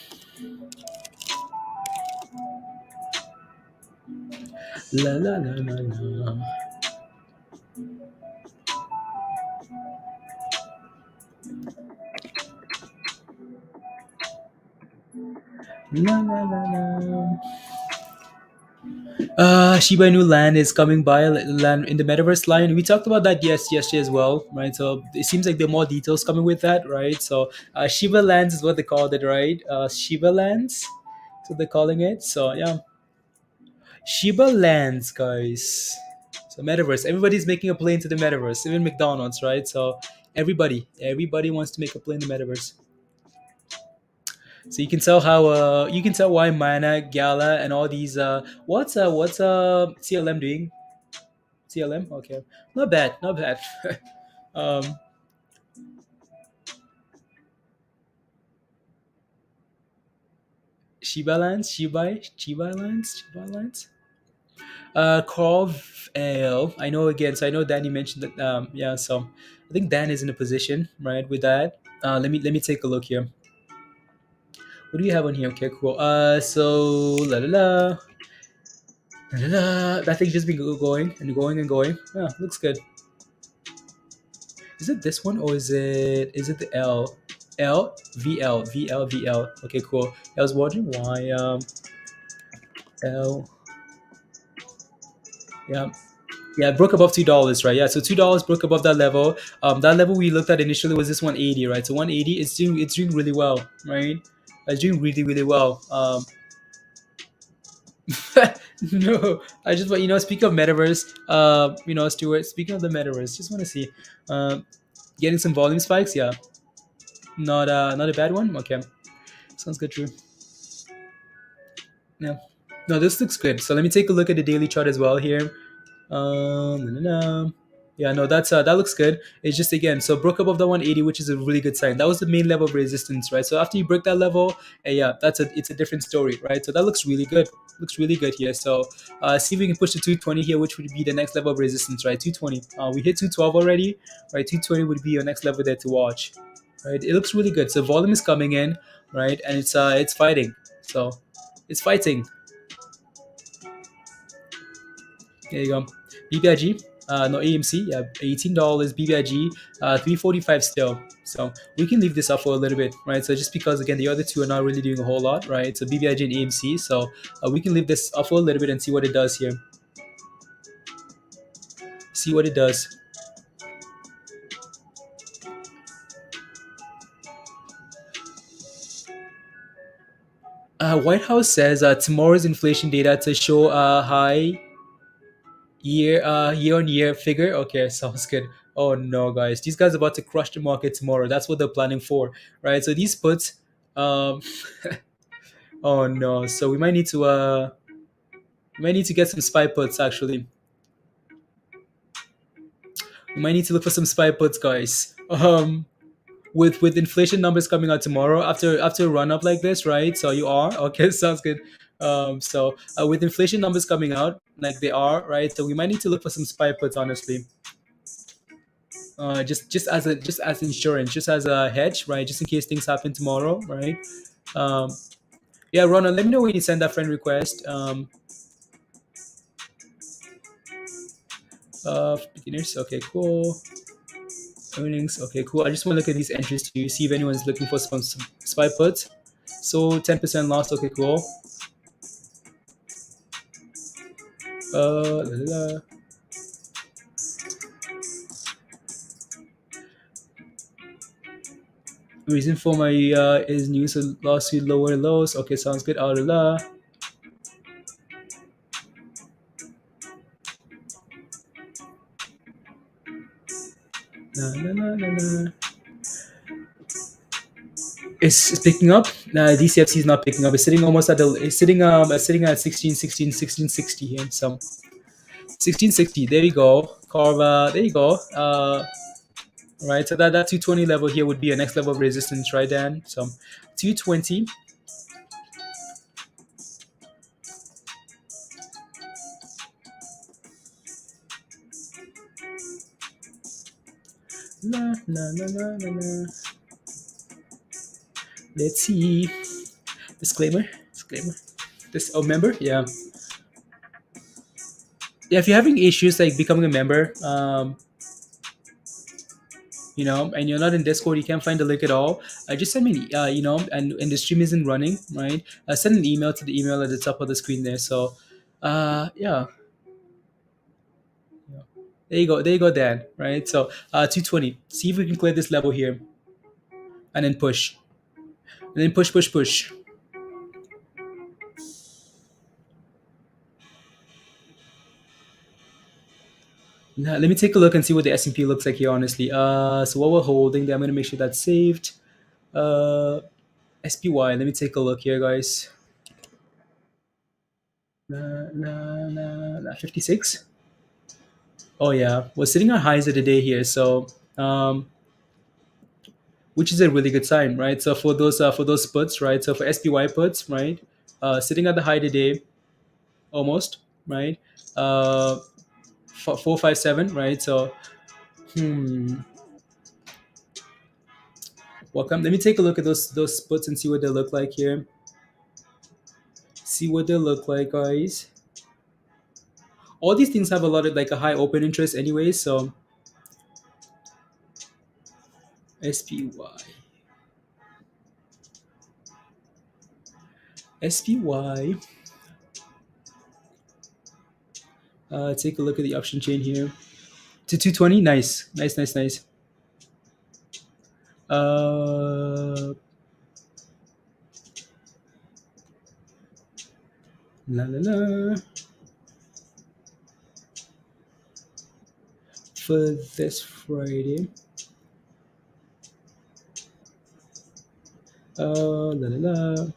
La. La. Shiba Inu land is coming by, land in the metaverse line. We talked about that yesterday as well, right? So it seems like there are more details coming with that, right? So Shiba lands is what they called it, right? Shiba lands, so they're calling it. So yeah, Shiba lands, guys. So metaverse, everybody's making a play into the metaverse, even McDonald's, right? So everybody wants to make a play in the metaverse. So you can tell why Mana, Gala, and all these. What's CLM doing? CLM, okay, not bad. Shiba Lands. Corv L. I know again. So I know Danny mentioned that. Yeah. So I think Dan is in a position, right, with that. Let me take a look here. What do we have on here? Okay, cool. So la. That thing's just been going. Yeah, looks good. Is it this one or is it the L? VL. Okay, cool. I was wondering why L. Yeah. Yeah, it broke above $2, right? Yeah, so $2 broke above that level. That level we looked at initially was this 180, right? So 180 it's doing really well, right? It's doing really well. No, I just want speaking of metaverse, Stuart. Speaking of the metaverse, just want to see, getting some volume spikes. Yeah, not a bad one. Okay, sounds good. True. Yeah. No, this looks good. So let me take a look at the daily chart as well here. No, no, no. Yeah, no, that looks good. It's just again, so broke above the 180, which is a really good sign. That was the main level of resistance, right? So after you break that level, yeah, it's a different story, right? So that looks really good. Looks really good here. So see if we can push to 220 here, which would be the next level of resistance, right? 220. We hit 212 already, right? 220 would be your next level there to watch, right? It looks really good. So volume is coming in, right? And it's fighting. So it's fighting. There you go. BBIG, no AMC, yeah, $18. BBIG, 345 still. So we can leave this up for a little bit, right? So just because again the other two are not really doing a whole lot, right? So BBIG and AMC, so we can leave this up for a little bit and see what it does here. See what it does. White House says tomorrow's inflation data to show a high year-on-year figure. Okay, sounds good. Oh no, guys, these guys are about to crush the market tomorrow. That's what they're planning for, right? So these puts, um, oh no, so we might need to get some spy puts actually. We might need to look for some spy puts, guys. With inflation numbers coming out tomorrow after a run up like this, right? So you are okay. Sounds good. With inflation numbers coming out like they are, right? So we might need to look for some spy puts, honestly. Just as insurance, just as a hedge, right? Just in case things happen tomorrow, right? Um, yeah, Ronald, let me know when you send that friend request. Beginners, okay, cool. Earnings, okay, cool. I just want to look at these entries to see if anyone's looking for some spy puts. So 10% loss, okay, cool. La, la, la. Reason for my is news lawsuit lower lows. Okay, sounds good. La, la, la. La, la, la, la, la. It's picking up. DCFC is not picking up. It's sitting almost at the. It's sitting at 1660 here. So 1660. There you go. Carva. There you go. Right. So that 220 level here would be a next level of resistance, right, Dan? So 220. La, la, la, la, la, la. Let's see. Disclaimer. This member. Yeah. Yeah. If you're having issues like becoming a member, and you're not in Discord, you can't find the link at all. Just send me, and the stream isn't running, right? Send an email to the email at the top of the screen there. So, yeah. There you go, Dan. Right. So, 220. See if we can clear this level here, and then push, push. Now, let me take a look and see what the S&P looks like here. Honestly, so what we're holding there, I'm gonna make sure that's saved. SPY. Let me take a look here, guys. 56. Oh yeah, we're sitting on highs of the day here, so which is a really good sign, right? So for those puts, right? So for SPY puts, right? Sitting at the high today, almost, right? 457, right? So welcome. Let me take a look at those puts and see what they look like here. See what they look like, guys. All these things have a lot of like a high open interest anyway, so SPY. SPY. Take a look at the option chain here. To 220, nice. Uh, La la la. For this Friday. La la la.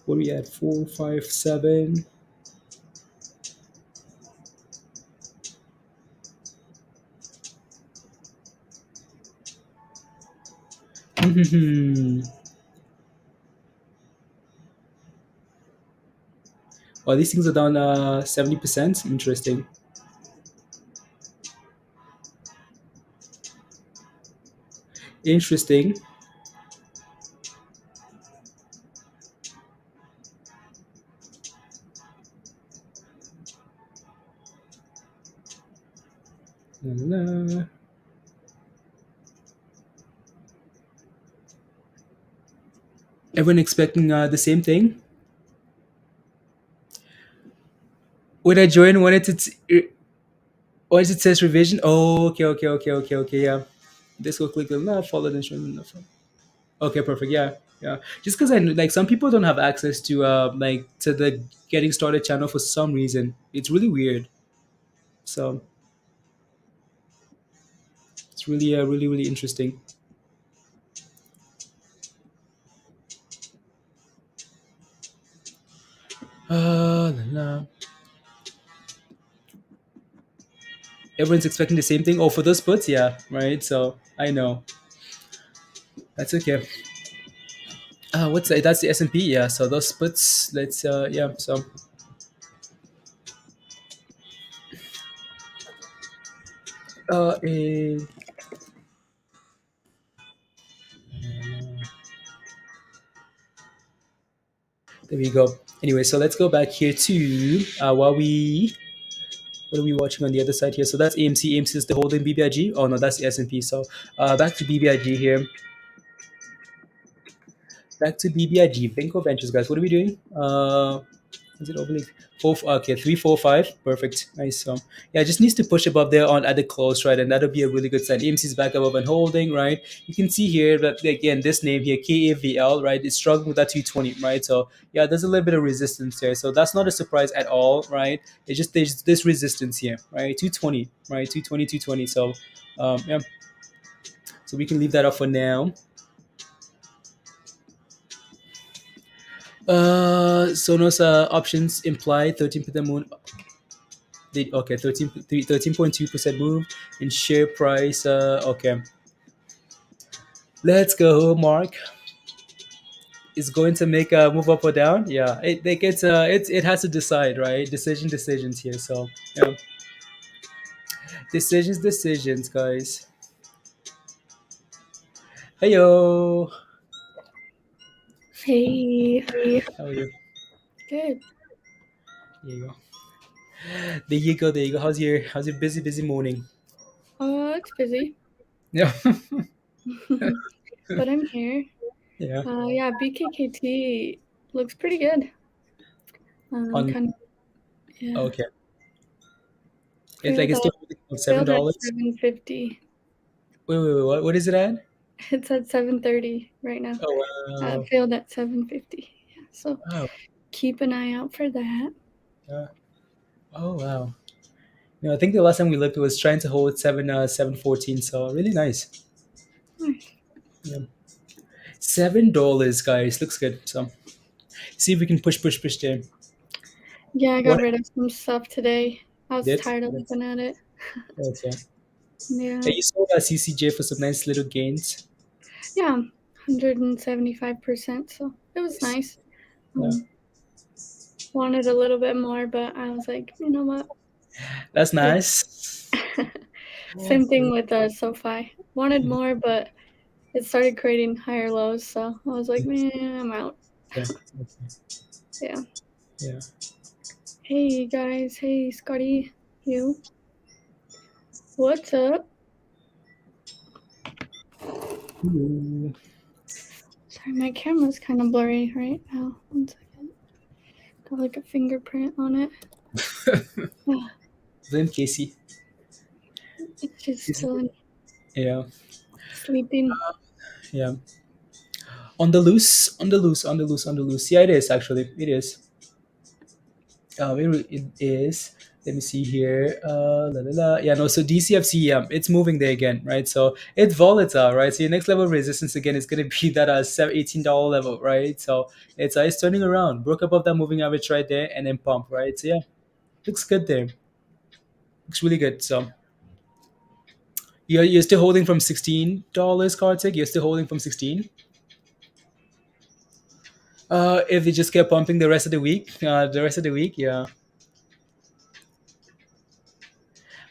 What are we at? 4, 5, 7. Oh, these things are down 70%. Interesting. Interesting. La, la, la. Everyone expecting the same thing? When I joined, wanted it says revision. Oh, okay. Yeah. This will click enough, follow the instruction enough. Okay, perfect. Yeah. Just because I know, like, some people don't have access to to the getting started channel for some reason. It's really weird. So it's really really interesting. La, la. Everyone's expecting the same thing. Oh, for those puts, yeah, right. So I know that's okay. What's that? That's the S&P. Yeah. So those puts. Let's yeah. So eh, there we go. Anyway, so let's go back here to what are we watching on the other side here? So that's AMC. AMC is the holding BBIG. Oh no, that's the S&P. So back to BBIG here. Back to BBIG. Banco Ventures, guys. What are we doing? Is it overlay? Okay, 345. Perfect. Nice. So yeah, it just needs to push above there on at the close, right? And that'll be a really good sign. AMC is back above and holding, right? You can see here that again, this name here, KAVL, right? It's struggling with that 220, right? So yeah, there's a little bit of resistance there. So that's not a surprise at all, right? It's just there's this resistance here, right? 220, right? 220, 220. So yeah. So we can leave that up for now. Sonos options imply 13% move. Okay, 13.2% move in share price. Okay, let's go. Mark is going to make a move up or down. Yeah, it has to decide, right? Decisions here. So yeah, decisions, guys. Heyo. Hey, How are you? good. There you go. There you go. How's your busy morning? It's busy, Yeah. but I'm here. Yeah. Yeah, BKKT looks pretty good. On Kind of, yeah. Okay. It's like Failed it's at still failed at $7. 750. Wait. What is it at? It's at 730 right now. Oh wow. Failed at 750. Yeah, so Wow. keep an eye out for that. Yeah. Oh wow. No, I think the last time we looked it was trying to hold 714. So really nice. Nice. Yeah. $7, guys. Looks good. So see if we can push there. Yeah, I got What rid of some stuff today. I was did? tired of looking at it. Okay. Yeah. Hey, you sold CCJ for some nice little gains. Yeah, 175%. So it was nice. Yeah. Wanted a little bit more, but I was like, you know what? That's nice. Same thing with SoFi. Wanted more, but it started creating higher lows, so I was like, man, I'm out. Yeah. Yeah. Yeah. Hey guys, hey Scotty, you. What's up? Ooh. Sorry, my camera's kind of blurry right now. 1 second. Got like a fingerprint on it. Blame Casey. It's just chilling. Yeah. Sleeping. Yeah. On the loose, on the loose, on the loose, on the loose. Yeah, it is actually. It is. It is. Let me see here. La, la, la. Yeah, no. So DCFC, yeah, it's moving there again, right? So it's volatile, right? So your next level of resistance again is going to be that $18 level, right? So it's turning around, broke above that moving average right there, and then pump, right? So yeah, looks good there. Looks really good. So you're still holding from $16, Kartik. You're still holding from 16. If they just kept pumping the rest of the week, yeah.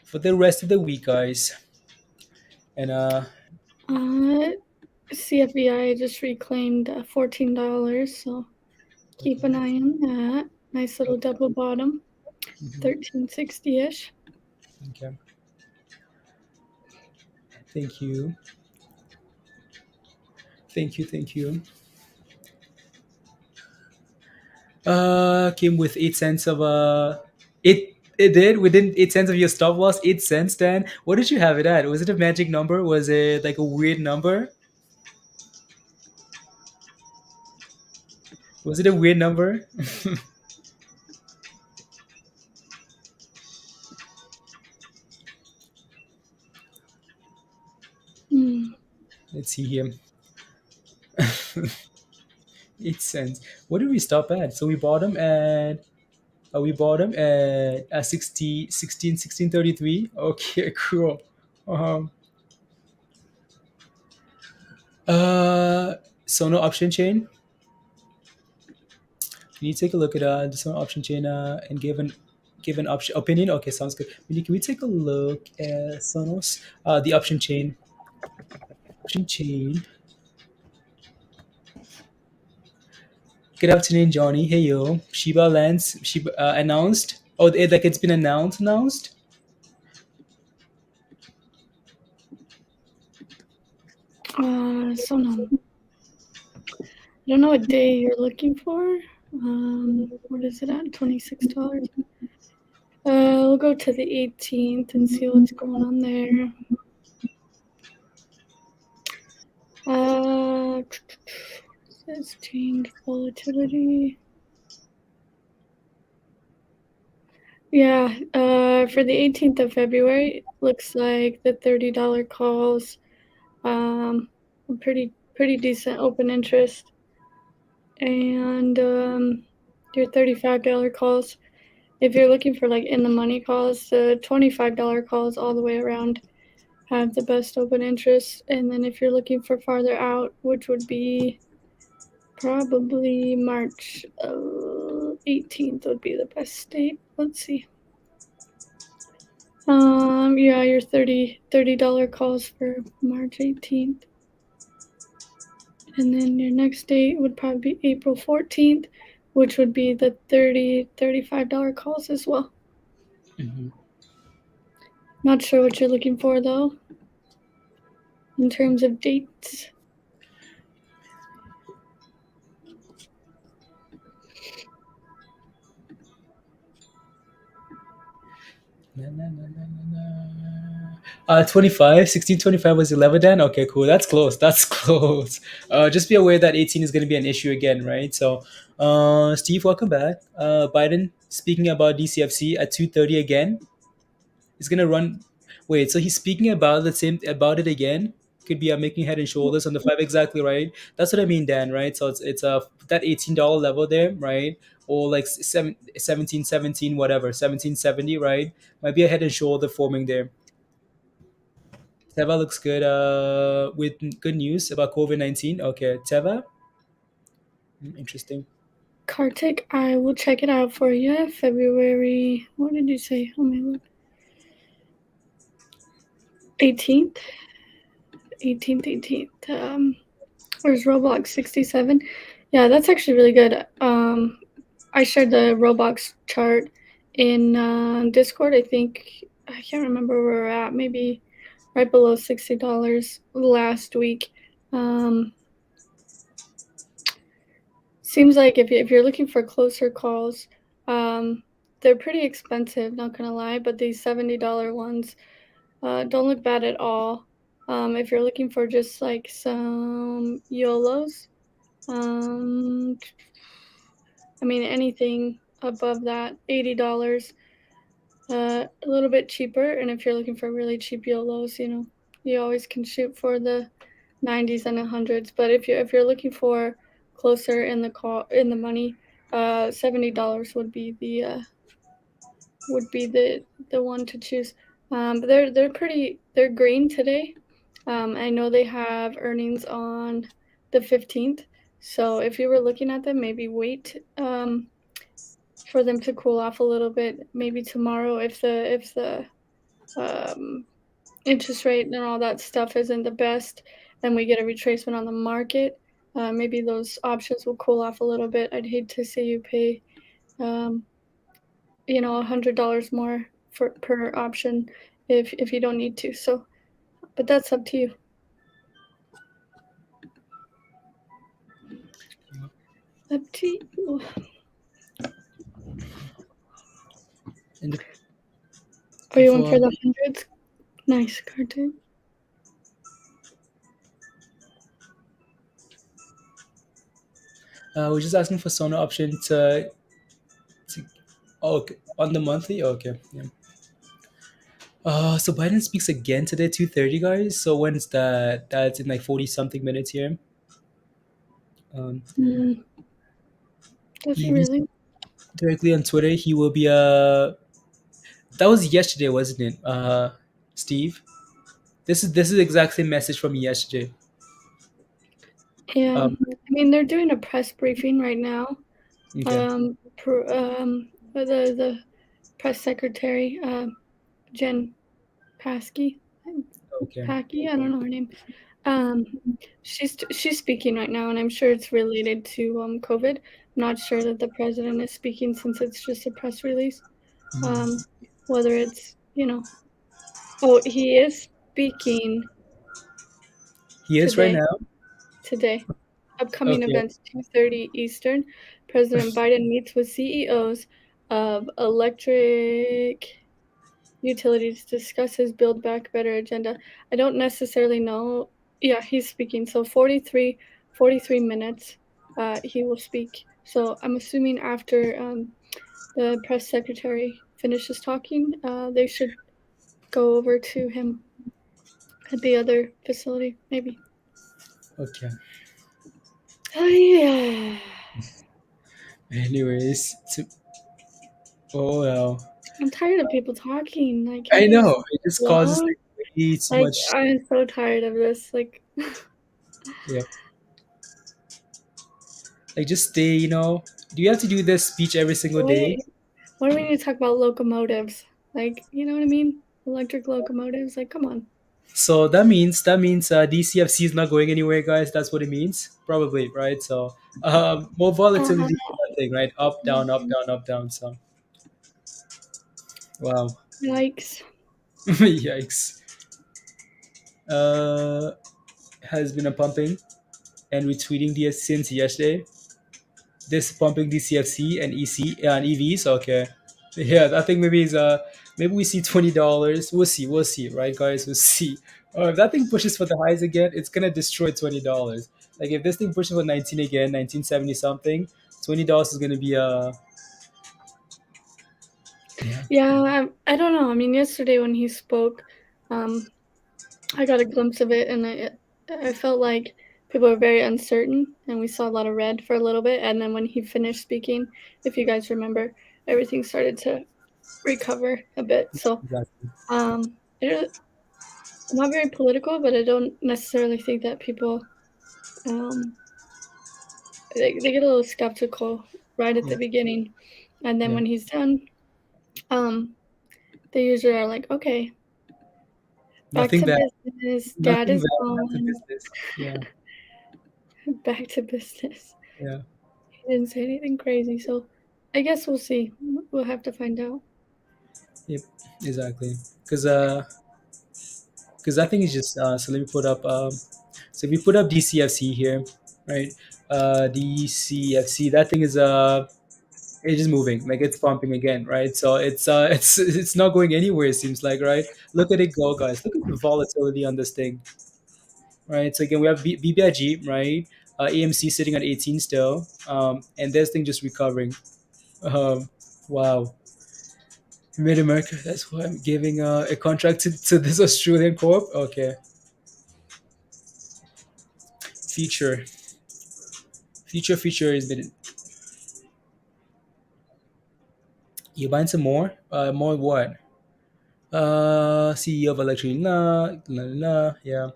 For the rest of the week, guys. And CFBI just reclaimed $14, so keep an eye on that. Nice little double bottom, 1360-ish. okay. Thank you. Thank you. Thank you. Came with 8 cents of it did within 8 cents of your stop loss. 8 cents. Then what did you have it at? Was it a magic number? Was it like a weird number? Was it a weird number? Let's see here. 8 cents. What did we stop at? So we bought them at we bought them at 1633. Okay, cool. Um, so no option chain. Can you take a look at the Sono option chain and give an option opinion? Okay, sounds good. Can we take a look at Sonos? The option chain. Option chain. Good afternoon, Johnny. Hey yo. Shiba lands. Shiba announced. Oh, like it's been announced. So no. I don't know what day you're looking for. What is it at? $26. We'll go to the 18th and see what's going on there. Says change volatility. Yeah, for the 18th of February, looks like the $30 calls, pretty decent open interest, and your $35 calls. If you're looking for like in the money calls, the $25 calls all the way around have the best open interest, and then if you're looking for farther out, which would be probably March 18th would be the best date. Let's see. Yeah, your $30 calls for March 18th. And then your next date would probably be April 14th, which would be the $35 calls as well. Mm-hmm. Not sure what you're looking for though, in terms of dates. Na, na, na, na, na, na. 25, 1625 was 11 then? Okay, cool. That's close. That's close. Just be aware that 18 is going to be an issue again, right? So, Steve, welcome back. Biden speaking about DCFC at 2:30 again. He's going to run. Wait, so he's speaking about about it again? Could be making head and shoulders on the 5 exactly, right? That's what I mean, Dan, right? So it's that $18 level there, right? Or like 1717 whatever, 1770, right? Might be a head and shoulder forming there. Teva looks good with good news about COVID-19. Okay, Teva. Interesting. Kartik, I will check it out for you. February, what did you say? Let me look. 18th. Where's Roblox 67? Yeah, that's actually really good. I shared the Roblox chart in Discord. I can't remember where we're at. Maybe right below $60 last week. Seems like if you're looking for closer calls, they're pretty expensive, not gonna lie, but these $70 ones don't look bad at all. If you're looking for just like some YOLOs, I mean, anything above that, $80, a little bit cheaper. And if you're looking for really cheap YOLOs, you know, you always can shoot for the 90s and 100s. But if you're looking for closer in the money, $70 would be the one to choose. But they're green today. I know they have earnings on the 15th. So if you were looking at them, maybe wait for them to cool off a little bit. Maybe tomorrow, if the interest rate and all that stuff isn't the best, and we get a retracement on the market, maybe those options will cool off a little bit. I'd hate to see you pay, $100 more per option if you don't need to. So, but that's up to you. Up to you. Are you in for the hundreds? Nice cartoon. We're just asking for Sona option to okay, on the monthly. Okay, yeah. So Biden speaks again today, 2:30, guys. So when's that? That's in like 40 something minutes here. Does he really? Directly on Twitter, he will be that was yesterday, wasn't it? Steve. This is the exact same message from yesterday. Yeah, I mean they're doing a press briefing right now. Okay. The press secretary, Jen Psaki. Okay. Psaki, I don't know her name. She's speaking right now, and I'm sure it's related to COVID. I'm not sure that the president is speaking since it's just a press release. Whether it's he is speaking. He is today, right now. Today, upcoming Okay. events 2:30 Eastern. President Biden meets with CEOs of electric utilities to discuss his Build Back Better agenda. I don't necessarily know. Yeah, he's speaking. So 43 minutes he will speak. So I'm assuming after the press secretary finishes talking, they should go over to him at the other facility, maybe. Okay. Oh, yeah. Anyways, oh well. I'm tired of people talking. Like, I know it just causes like way too much. I'm so tired of this. Like, yeah. Like just stay. Do you have to do this speech every single day? What do we need to talk about locomotives? Like, you know what I mean? Electric locomotives. Like, come on. So that means DCFC is not going anywhere, guys. That's what it means, probably, right? So more volatility, thing, right? Up, down, up, down, up, down. So wow. Yikes. Yikes. Has been a pumping and retweeting this since yesterday. This pumping DCFC and EC and EVs. Okay, yeah, I think maybe maybe we see $20. We'll see, right, guys? We'll see. If that thing pushes for the highs again, it's gonna destroy $20. Like if this thing pushes for 19 again, 1970 something, $20 is gonna be Yeah, I don't know. I mean, yesterday when he spoke, I got a glimpse of it, and I felt like people were very uncertain, and we saw a lot of red for a little bit. And then when he finished speaking, if you guys remember, everything started to recover a bit. So, I'm not very political, but I don't necessarily think that people they get a little skeptical right at the beginning, and then when he's done, they usually are like, okay, back to business. Dad is gone. Yeah. Back to business. Yeah. He didn't say anything crazy, so I guess we'll see. We'll have to find out. Yep, exactly. Because I think it's just so let me put up so we put up DCFC here, right? DCFC, that thing is It's just moving, like it's pumping again, right? So it's not going anywhere. It seems like, right? Look at it go, guys. Look at the volatility on this thing, right? So again, we have BBIG, right? AMC sitting at 18 still, and this thing just recovering. Wow. Mid America. That's why I'm giving a contract to this Australian corp. Okay. Future. Future is mid. You buying some more? More what? CEO of Electric. Yeah.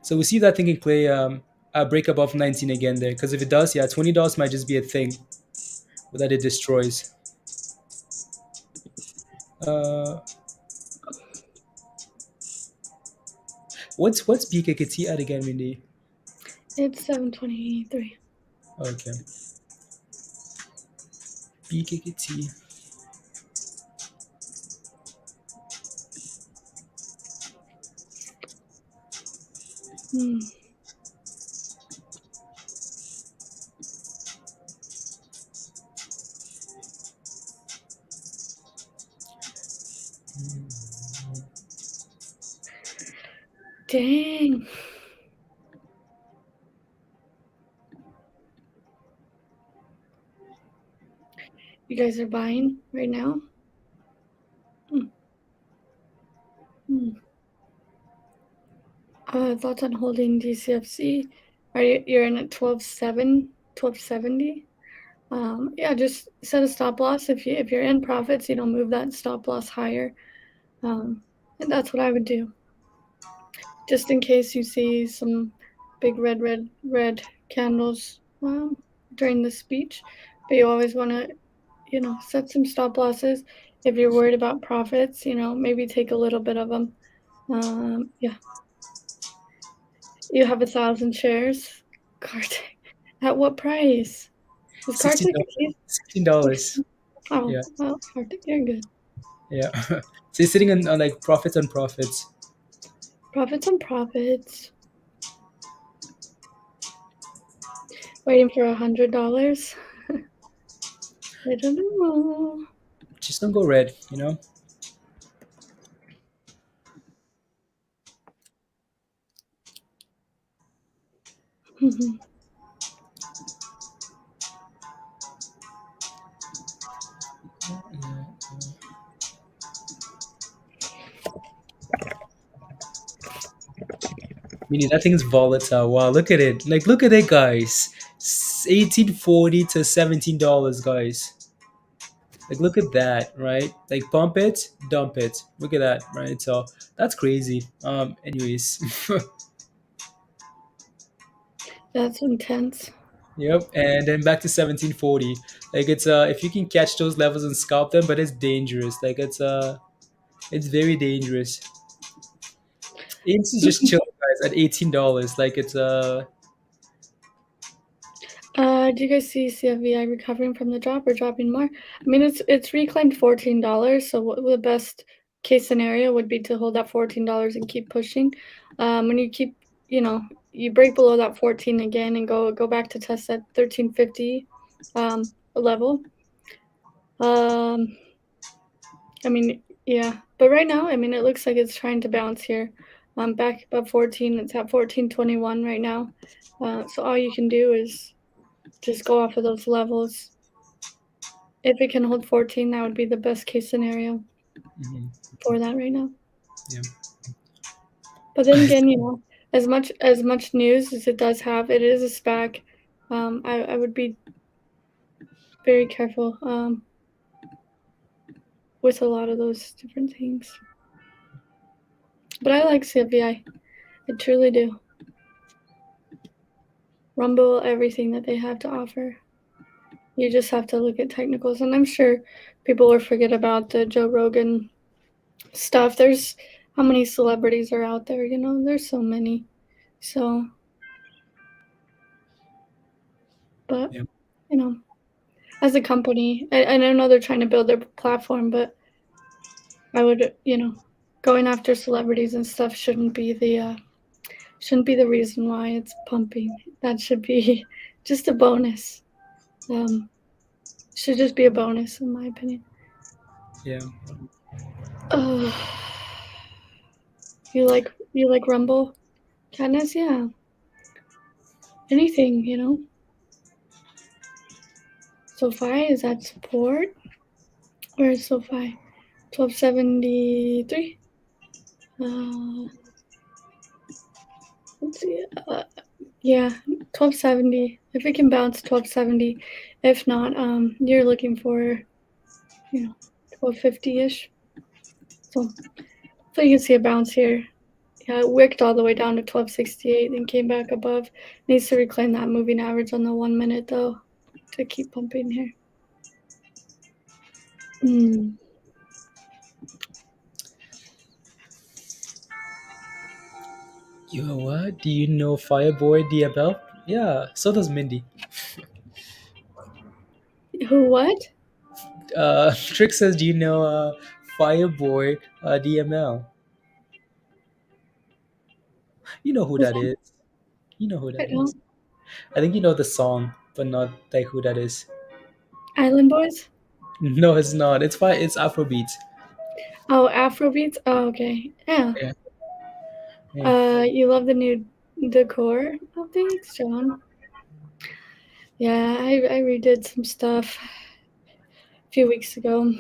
So we see that thing can play a break above 19 again there. Because if it does, yeah, $20 might just be a thing that it destroys. What's BKKT at again, Mindy? It's 723. Okay. BKKT. Dang. You guys are buying right now? Thoughts on holding DCFC? You're in at 1270? Yeah, just set a stop loss. If you're in profits, move that stop loss higher. And that's what I would do. Just in case you see some big red candles during the speech. But you always want to, set some stop losses. If you're worried about profits, maybe take a little bit of them. Yeah. You have 1,000 shares. Kartik. At what price? Is Kartik $16. Oh, Yeah. well, Kartik, you're good. Yeah. So you're sitting on like profits on profits. Profits on profits. Waiting for $100. I don't know. Just don't go red, Meaning that thing's volatile. Wow, look at it. Like, look at it, guys. $18.40 to $17, guys. Like, look at that, right? Like, pump it, dump it. Look at that, right? So that's crazy. Anyways. That's intense. Yep, and then back to 1740. Like it's if you can catch those levels and scalp them, but it's dangerous. Like it's very dangerous. AMC is just chilling, guys, at $18. Like it's Do you guys see CFVI recovering from the drop or dropping more? I mean, it's reclaimed $14. So the best case scenario would be to hold that $14 and keep pushing. When you keep, you break below that 14 again and go back to test that 1350 level. I mean, yeah, but right now, I mean, it looks like it's trying to bounce here. Back above 14, it's at 1421 right now. So all you can do is just go off of those levels. If it can hold 14, that would be the best case scenario for that right now. Yeah. But then again, as much news as it does have, it is a SPAC. I would be very careful with a lot of those different things. But I like CFVI. I truly do. Rumble, everything that they have to offer. You just have to look at technicals. And I'm sure people will forget about the Joe Rogan stuff. There's how many celebrities are out there, there's so many. So, but, Yeah. as a company, and I know they're trying to build their platform, but I would, going after celebrities and stuff shouldn't be the reason why it's pumping. That should be just a bonus. Should just be a bonus in my opinion. Yeah. You like Rumble? Katniss? Yeah. Anything, you know. SoFi, is that support? Where is SoFi? 1273. Let's see. Yeah, 1270. If it can bounce 1270, if not, you're looking for, 1250-ish. So you can see a bounce here. Yeah, it wicked all the way down to 1268 and came back above. Needs to reclaim that moving average on the 1 minute though to keep pumping here. You know what? Do you know Fireboy DML? Yeah, so does Mindy. Who, what? Trick says, do you know Fireboy DML? You know who that is. You know who that is. I think you know the song, but not like who that is. Island Boys? No, it's not. It's Afrobeats. Oh, Afrobeats? Oh, okay. Yeah. Yeah. You love the new decor? Oh, thanks, John. Yeah, I redid some stuff a few weeks ago.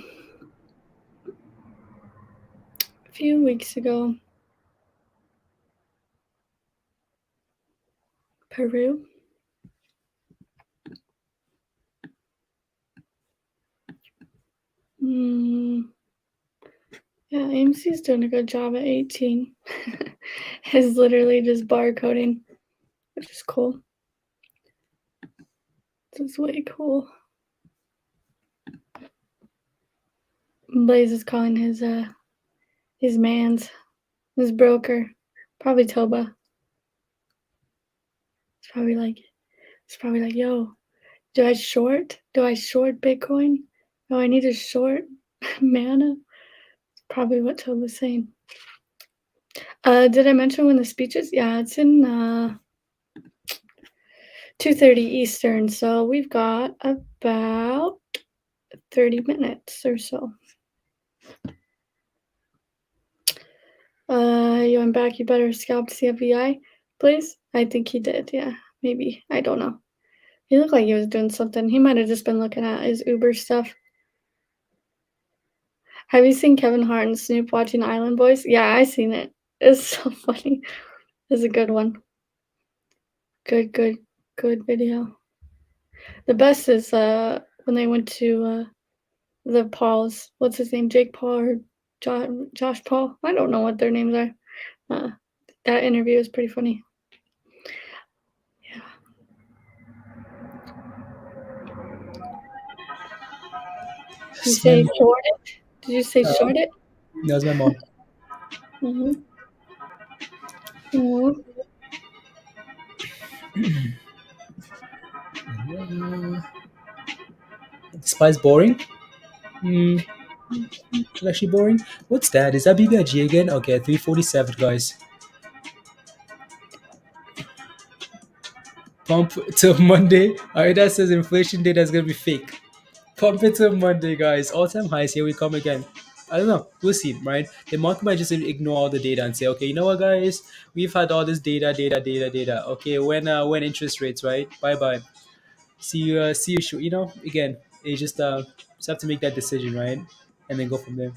Peru. Yeah, AMC's doing a good job at 18. It's literally just barcoding, which is cool. This is way cool. Blaze is calling his broker, probably Toba. It's probably like, yo, do I short Bitcoin? Oh, I need to short Mana. Probably what Toba's saying. Did I mention when the speech is? Yeah, it's in 2:30 Eastern, so we've got about 30 minutes or so. You went back, you better scalp CFVI, please? I think he did, yeah, maybe. I don't know. He looked like he was doing something. He might have just been looking at his Uber stuff. Have you seen Kevin Hart and Snoop watching Island Boys? Yeah, I seen it. It's so funny. It's a good one. Good video. The best is when they went to the Pauls. What's his name? Jake Paul or Josh Paul? I don't know what their names are. That interview is pretty funny. Yeah. Did you say short it? Did you say short it? That was my mom. Spice boring? It's actually boring. What's that? Is that BBIG again? Okay, 347, guys. Pump till Monday. Alright, that says inflation data is gonna be fake. Pump it till Monday, guys. All-time highs. Here we come again. I don't know. We'll see, right? The market might just ignore all the data and say, okay, you know what, guys? We've had all this data. Okay, when interest rates, right? Bye. See you. You know, again, you just have to make that decision, right? And then go from there.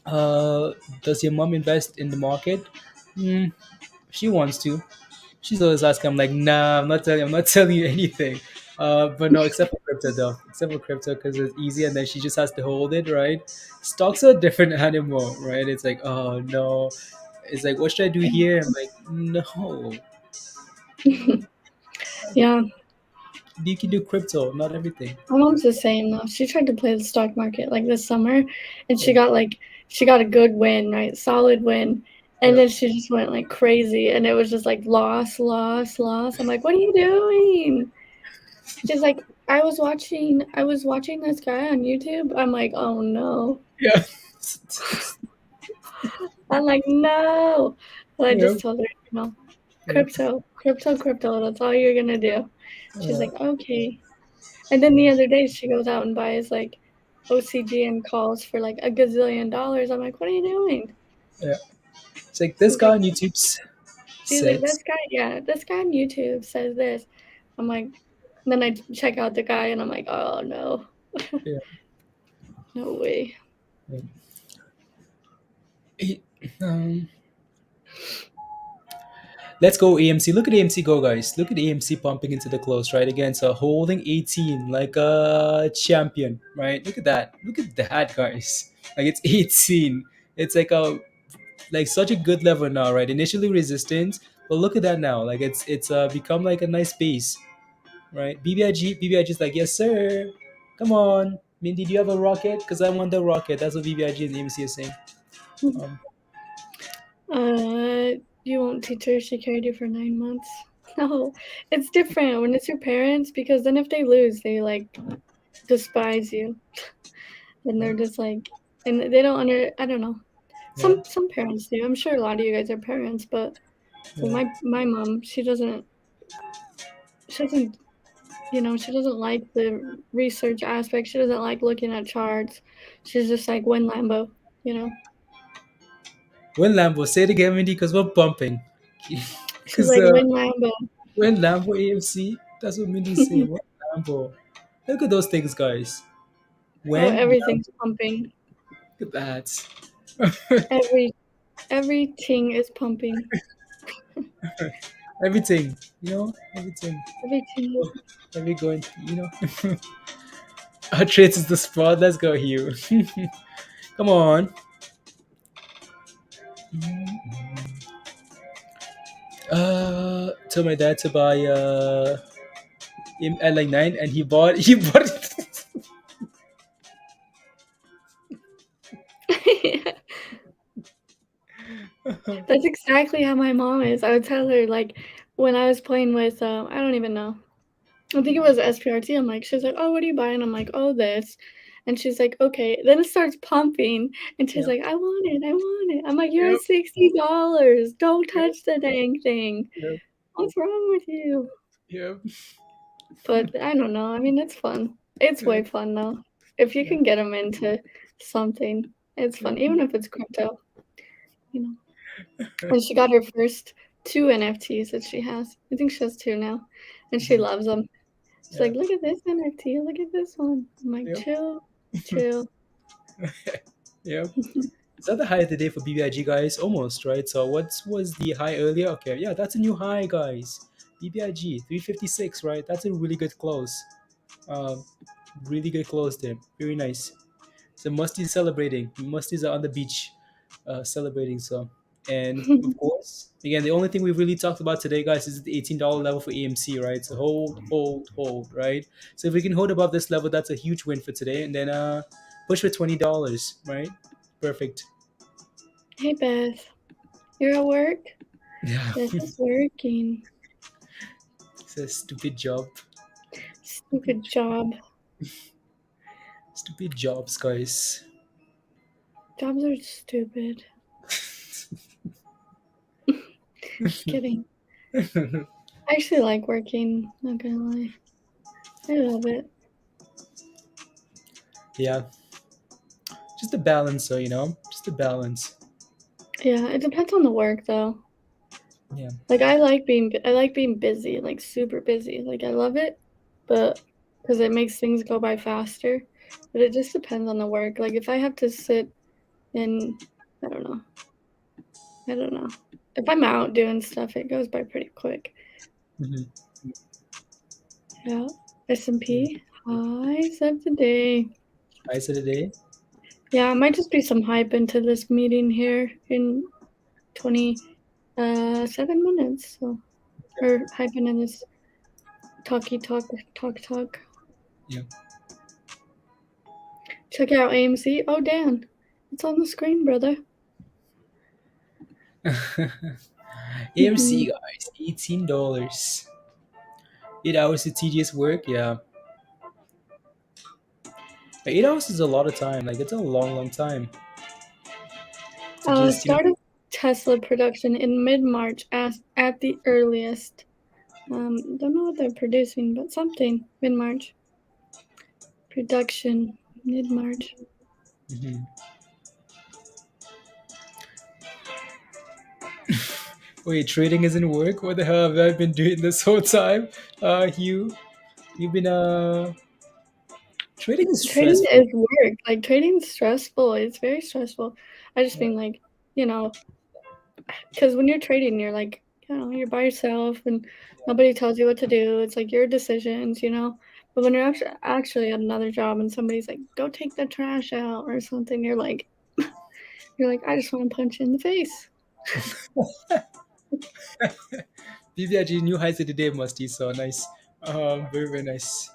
Does your mom invest in the market? She wants to. She's always asking. I'm like, nah, I'm not telling you anything. But no, except for crypto though. Except for crypto because it's easy, and then she just has to hold it, right? Stocks are a different animal, right? It's like, oh no. It's like, what should I do here? I'm like, no. Yeah. You can do crypto, not everything. My mom's the same though. She tried to play the stock market like this summer, and she got a good win, right? Solid win. And then she just went like crazy, and it was just like loss. I'm like, what are you doing? She's like, I was watching this guy on YouTube. I'm like, oh no. Yeah. I'm like, no. Well, I just told her, crypto. That's all you're gonna do. She's like, okay. And then the other day she goes out and buys like OCGN calls for like $1 gazillion. I'm like, what are you doing? Yeah. It's like this She's guy like, on YouTube she's like, says, this guy on YouTube says this. I'm like, then I check out the guy and I'm like, oh no. yeah. No way. Let's go AMC. Look at AMC go, guys. Look at AMC pumping into the close, right? Against holding 18 like a champion, right? Look at that. Look at that, guys. Like it's 18. It's like such a good level now, right? Initially resistance, but look at that now. Like it's become like a nice base, right? BBIG is like, yes sir. Come on. Mindy, do you have a rocket? Because I want the rocket. That's what BBIG and AMC is saying. You won't teach her, she carried you for 9 months. No, it's different when it's your parents, because then if they lose, they like despise you. And they're just like, and they don't I don't know. Some parents do. I'm sure a lot of you guys are parents, but my mom, she doesn't she doesn't like the research aspect. She doesn't like looking at charts. She's just like, win Lambo, When Lambo, say it again, Mindy, because we're bumping. She's like, win Lambo. When Lambo AMC, that's what Mindy's saying. When Lambo. Look at those things, guys. When everything's pumping. Look at that. Everything is pumping. Everything, everything. Everything. Every going, Our traits is the spot. Let's go, Hugh. Come on. Told my dad to buy him at like 9, and he bought it. That's exactly how my mom is. I would tell her, like, when I was playing with I don't even know, I think it was SPRT. I'm like, she's like, oh, what are you buying? I'm like, oh, this. And she's like, okay. Then it starts pumping, and she's like, I want it. I'm like, you're at $60. Don't touch the dang thing. What's wrong with you? Yeah. But I don't know. I mean, it's fun. It's way fun though. If you can get them into something, it's fun. Even if it's crypto, And she got her first 2 NFTs that she has. I think she has 2 now, and she loves them. She's like, look at this NFT. Look at this one. I'm like, chill. Yeah. Is that the high of the day for BBIG, guys? Almost, right? So what was the high earlier? Okay, yeah, that's a new high, guys. BBIG 356, right? That's a really good close. Really good close there. Very nice. So Musty's celebrating. Musty's are on the beach celebrating. So, and of course, again, the only thing we've really talked about today, guys, is the $18 level for AMC, right? So hold, right? So if we can hold above this level, that's a huge win for today. And then push for $20, right? Perfect. Hey, Beth. You're at work? Yeah. This is working. It's a stupid job. Stupid job. Stupid jobs, guys. Jobs are stupid. Just kidding. I actually like working, not gonna lie. I love it. Yeah. Just a balance, so just a balance. Yeah, it depends on the work though. Yeah. Like I like being busy, like super busy. Like I love it, but because it makes things go by faster. But it just depends on the work. Like if I have to sit in, I don't know. If I'm out doing stuff, it goes by pretty quick. Mm-hmm. Yeah. S&P highs of the day. Highs of the day? Yeah, it might just be some hype into this meeting here in 27 minutes. So, or hyping in this talk. Yeah. Check out AMC. Oh, Dan, it's on the screen, brother. AMC, guys, $18. 8 hours of tedious work, yeah. 8 hours is a lot of time. Like it's a long time. Start of Tesla production in mid-March at the earliest. Don't know what they're producing, but something mid-March. Production mid-March. Mm-hmm. Wait, trading isn't work? What the hell have I been doing this whole time? Hugh, you've been trading is Trading stressful. is work. Like trading is stressful. It's very stressful. I just mean like, because when you're trading, you're like, you're by yourself and nobody tells you what to do. It's like your decisions. But when you're actually at another job and somebody's like, go take the trash out or something, you're like, I just want to punch you in the face. BBIG new heights of the day, Musty. So nice. Very very nice.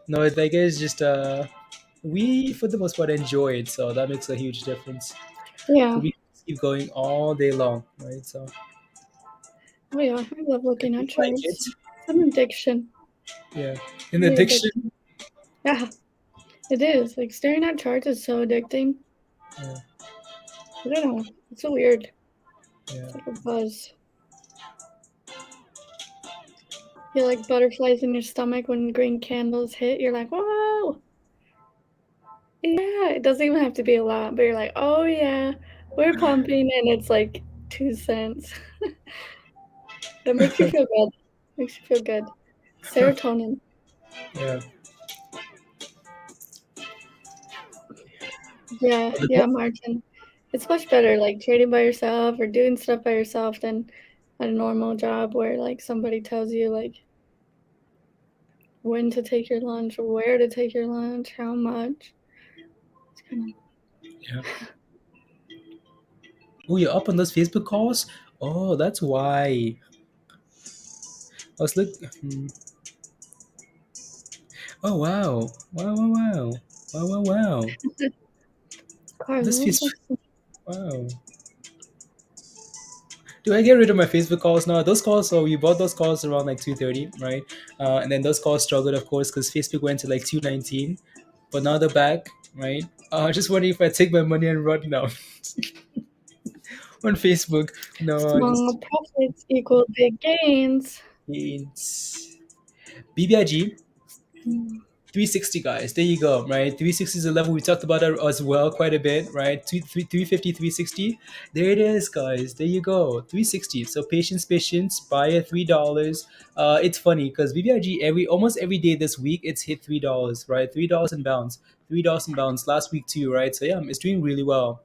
No, it's like it's just we for the most part enjoy it, so that makes a huge difference. Yeah. So we keep going all day long, right? So Oh yeah, I love looking at like charts. it. It's an addiction. Yeah, an Really addiction. addicting. Yeah, it is. Like staring at charts is so addicting. Yeah. I don't know. It's so weird. Yeah. It's like a buzz. You're like butterflies in your stomach when green candles hit. You're like, whoa. Yeah, it doesn't even have to be a lot, but you're like, oh yeah, we're pumping, and it's like 2 cents. That makes you feel good. Makes you feel good. Serotonin. Yeah. Yeah, Martin. It's much better, like trading by yourself or doing stuff by yourself than at a normal job where like somebody tells you like when to take your lunch, where to take your lunch, how much. It's kind Yeah. Oh, you're up on those Facebook calls? Oh, that's why. I was looking. Oh wow! Wow! Wow! Wow! Wow! Wow! Wow! This of feels. Wow. Do I get rid of my Facebook calls now? Those calls, so we bought those calls around like 2:30, right? And then those calls struggled, of course, because Facebook went to like 219, but now they're back, right? Just wondering if I take my money and run now on Facebook. No, small just profits equal big gains. it's BBIG. 360 guys, there you go, right? 360 is a level we talked about it as well quite a bit, right? 350, 360, there it is, guys, there you go, 360. So patience, buy at $3. It's funny because BBIG almost every day this week it's hit $3, right? $3 and bounce, $3 and bounce last week too, right? So yeah, it's doing really well,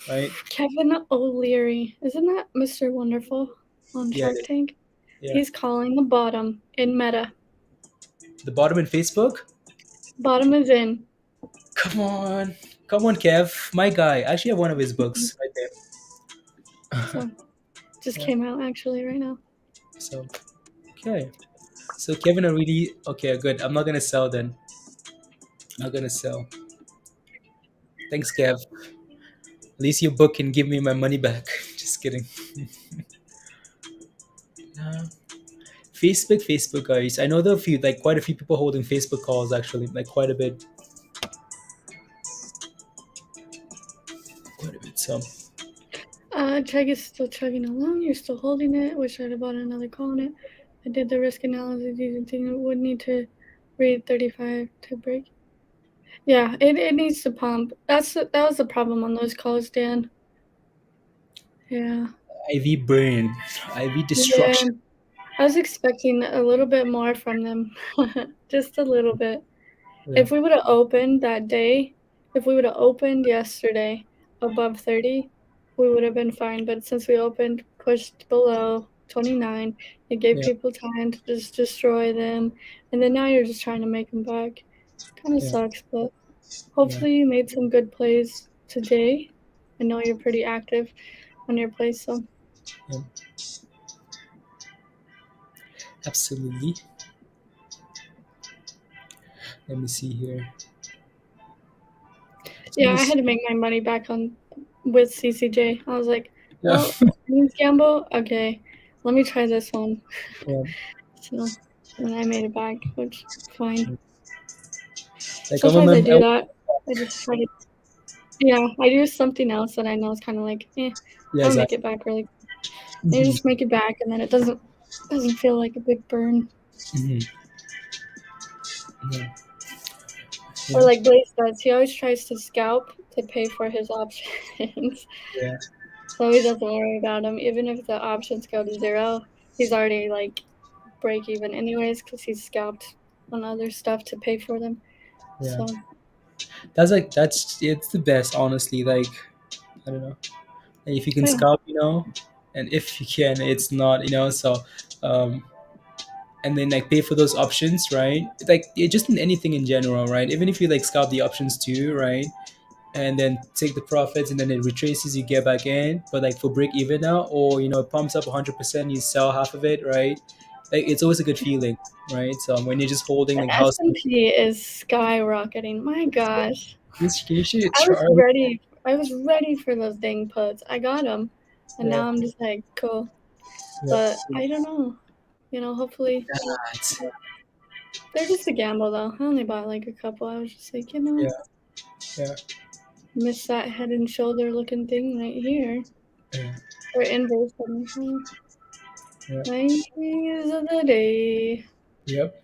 right? Kevin O'Leary, isn't that Mr. Wonderful on Yeah, Shark Tank? yeah. He's calling the bottom in Meta. The bottom in Facebook. Bottom is in. Come on, Kev, my guy. I actually have one of his books right there. So just Yeah. came out actually right now. So okay. So Kevin already okay, good. I'm not gonna sell then. Not gonna sell. Thanks, Kev. At least your book can give me my money back. Just kidding. Uh, Facebook, guys. I know there are quite a few people holding Facebook calls actually, like quite a bit. Quite a bit. So Chegg is still chugging along. You're still holding it. Wish I'd have bought another call on it. I did the risk analysis using things. Would need to read 35 to break. Yeah, it needs to pump. That was the problem on those calls, Dan. Yeah. IV burn, IV Yeah. destruction. I was expecting a little bit more from them. Just a little bit. Yeah. If we would have opened that day, if we would have opened yesterday above 30, we would have been fine. But since we opened pushed below 29, it gave Yeah. people time to just destroy them. And then now you're just trying to make them back. Kind of Yeah. sucks, but hopefully you made some good plays today. I know you're pretty active on your plays, so. Yeah. Absolutely. Let me see here. Yeah, I had to make my money back with CCJ. I was like, Yeah. well, means gamble? Okay, let me try this one. Yeah. So, and I made it back, which fine. Like Sometimes I do that. I just try to, yeah, I do something else that I know is kind of like, Yeah, I'll exactly. make it back really. And you just make it back, and then it doesn't feel like a big burn. Yeah. Or like Blaze does, he always tries to scalp to pay for his options. Yeah. So he doesn't worry about them. Even if the options go to 0, he's already like break even anyways because he's scalped on other stuff to pay for them. Yeah. So It's the best, honestly. Like, I don't know. And if you can Yeah. scalp, and if you can, it's not, so and then like pay for those options, right? Like just in anything in general, right? Even if you like scalp the options too, right? And then take the profits and then it retraces, you get back in, but like for break even now, or it pumps up 100%, you sell half of it, right? Like it's always a good feeling, right? So when you're just holding the like house, S&P is skyrocketing. My gosh. you should I try. was ready for those dang puts. I got them. And now I'm just like, cool. But I don't know. Hopefully. They're just a gamble, though. I only bought like a couple. I was just like, Yeah. miss that head and shoulder looking thing right here. Yeah. Or inverse head and shoulder. Nice of the day. Yep.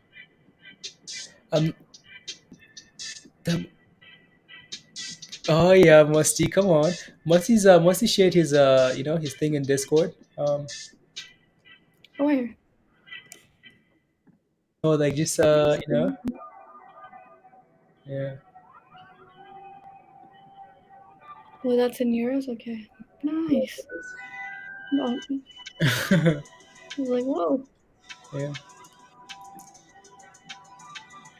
Oh yeah, Musty, come on. Musty shared his his thing in Discord. Where? Oh, like just yeah. Oh, that's in euros? Okay. Nice. Well, I was like, whoa. Yeah.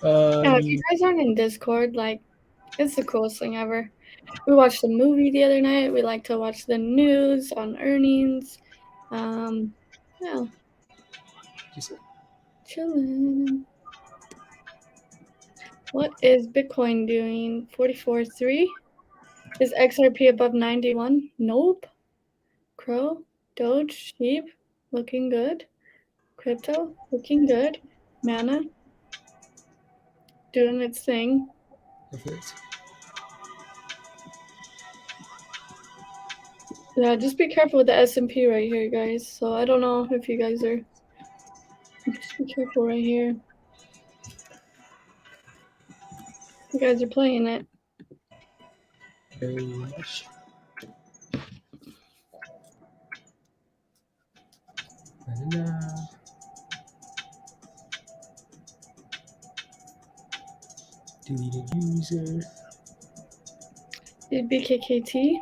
Yeah, if you guys aren't in Discord, like, it's the coolest thing ever. We watched a movie the other night. We like to watch the news on earnings. Yeah. Just Chilling. What is Bitcoin doing? 44.3? Is XRP above 91? Nope. Crow, Doge, Sheep, looking good. Crypto, looking good. Mana, doing its thing. perfect. Yeah, just be careful with the S&P right here, guys. So I don't know if you guys are. Just be careful right here. You guys are playing it. Very much. Deleted user. Did BKKT?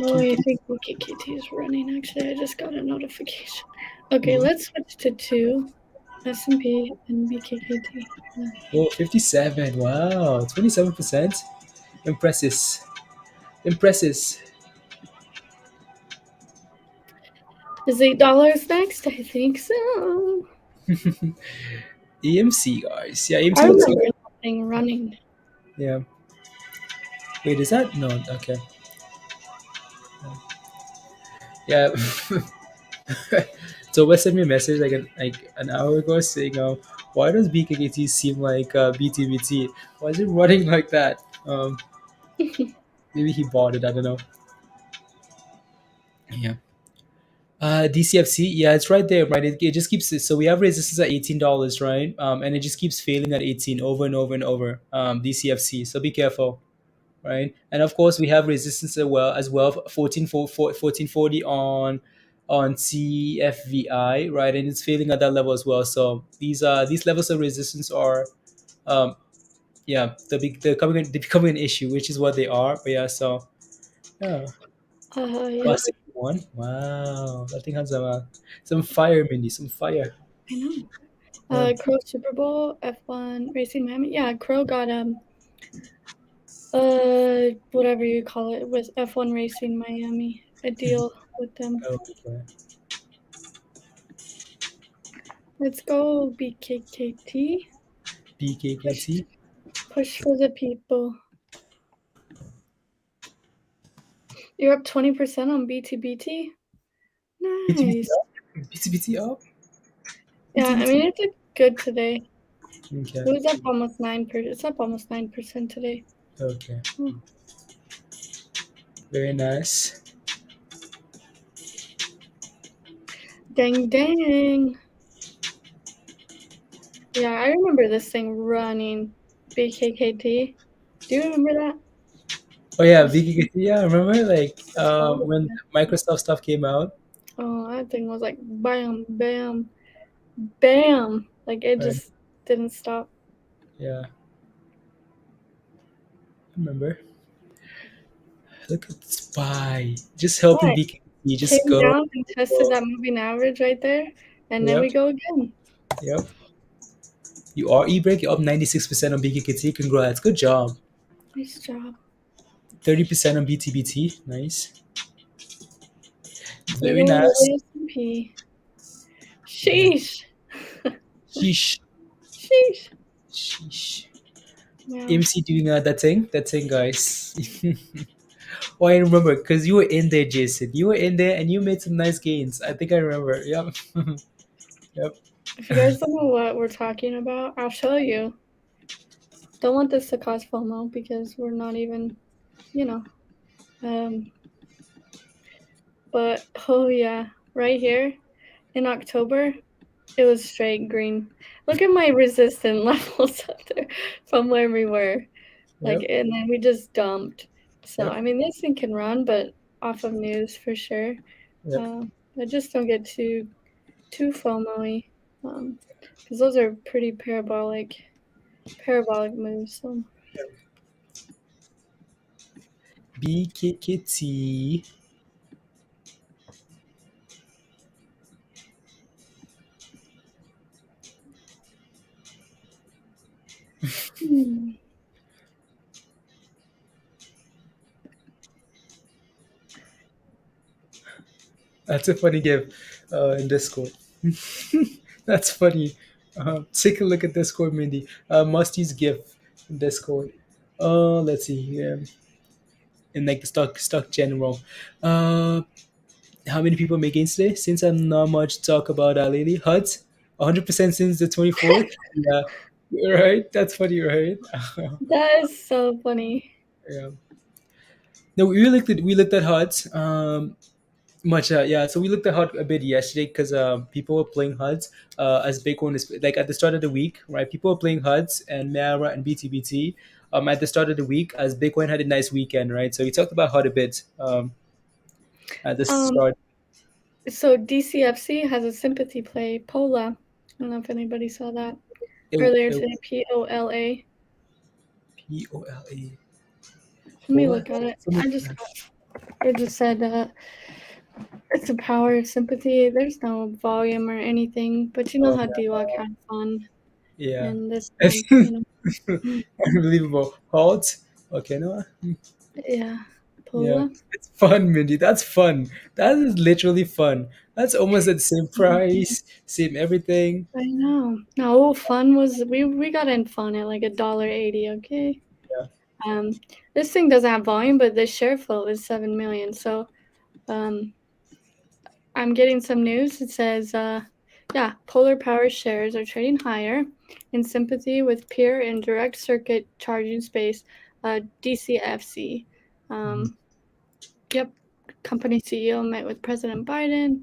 Oh, I think BKKT is running. Actually, I just got a notification. Okay, let's switch to 2. S&P and BKKT. Oh, 57. Wow, 27%. Impresses. Is $8 next? I think so. AMC, guys. Yeah, AMC I looks remember good. that thing running. Yeah. Wait, is that? No, okay. Yeah. So Wes sent me a message like an hour ago saying, why does BKKT seem like BTBT? Why is it running like that? Maybe he bought it. I don't know. Yeah. DCFC, yeah, it's right there, right? It just keeps. So we have resistance at $18, right? And it just keeps failing at 18 over and over and over. DCFC. So be careful, right? And of course, we have resistance as well 1440 on CFVI, right? And it's failing at that level as well. So these levels of resistance are, yeah, they're becoming an issue, which is what they are. But yeah, so yeah. Yeah. Classic one. Wow, that thing has some fire, Mindy. Some fire. I know. Crow Super Bowl, F1 Racing Miami. Yeah, Crow got whatever you call it, with F1 Racing Miami, a deal with them. Okay. Let's go BKKT. BKKT. Push for the people. You're up 20% on BTBT. Nice. BTBT up. Yeah, I mean, it did good today. Okay. It was up almost 9%. It's up almost 9% today. Okay. Hmm. Very nice. Dang, dang. Yeah, I remember this thing running. BKKT. Do you remember that? Oh yeah, Vicky. Yeah, remember like Oh, when Microsoft stuff came out. oh, that thing was like bam, bam, bam. Like it Right. just didn't stop. Yeah, I remember. Look at Spy. Just helping Right. BKT. Just Came go. down and tested that moving average right there, and then we Yep. go again. Yep. You are e-break. You're up 96% on BKT. Congrats. Good job. Nice job. 30% on BTBT. Nice. Very Little nice. S&P. Sheesh. Sheesh. Sheesh. Sheesh. Yeah. AMC doing that thing, guys. Oh, I remember because you were in there, Jason. You were in there and you made some nice gains. I think I remember. Yep. Yep. If you guys don't know what we're talking about, I'll show you. Don't want this to cause FOMO because we're not even, you know. But oh yeah, right here in October, it was straight green. Look at my resistance levels up there from where we were. Like, Yep. and then we just dumped. So Yep. I mean, this thing can run, but off of news for sure. Yep. I just don't get too FOMO-y, because those are pretty parabolic moves. So BKKT. That's a funny game in Discord. That's funny. Take a look at Discord, Mindy. Musty's GIF in Discord. Let's see here. In like the stock general. How many people make gains today? Since I'm not much talk about lately. HUDs, 100% since the 24th. Yeah, right. That's funny, right? that is so funny. Yeah. No, we looked at HUDs. Much, yeah. So we looked at HUD a bit yesterday because people were playing HUDs as Bitcoin is like at the start of the week, right? People were playing HUDs and Mara and BTBT at the start of the week as Bitcoin had a nice weekend, right? So we talked about HUD a bit at the Um, start. so DCFC has a sympathy play, Pola. I don't know if anybody saw that It, earlier it, today. POLA. POLA. Let me look at it. It just said it's a power of sympathy. There's no volume or anything, but you know how Dyalla had fun Yeah. and this one, you know. Unbelievable. HUD. Okay, no. Yeah, Yeah, Pola. it's fun, Mindy. That's fun. That is literally fun. That's almost at the same price, same everything. I know. No, fun was we got in fun at like $1.80. Okay. Yeah. This thing doesn't have volume, but the share float is 7 million. So, I'm getting some news. It says, yeah, Polar Power shares are trading higher in sympathy with peer and direct circuit charging space, DCFC. Yep, company CEO met with President Biden.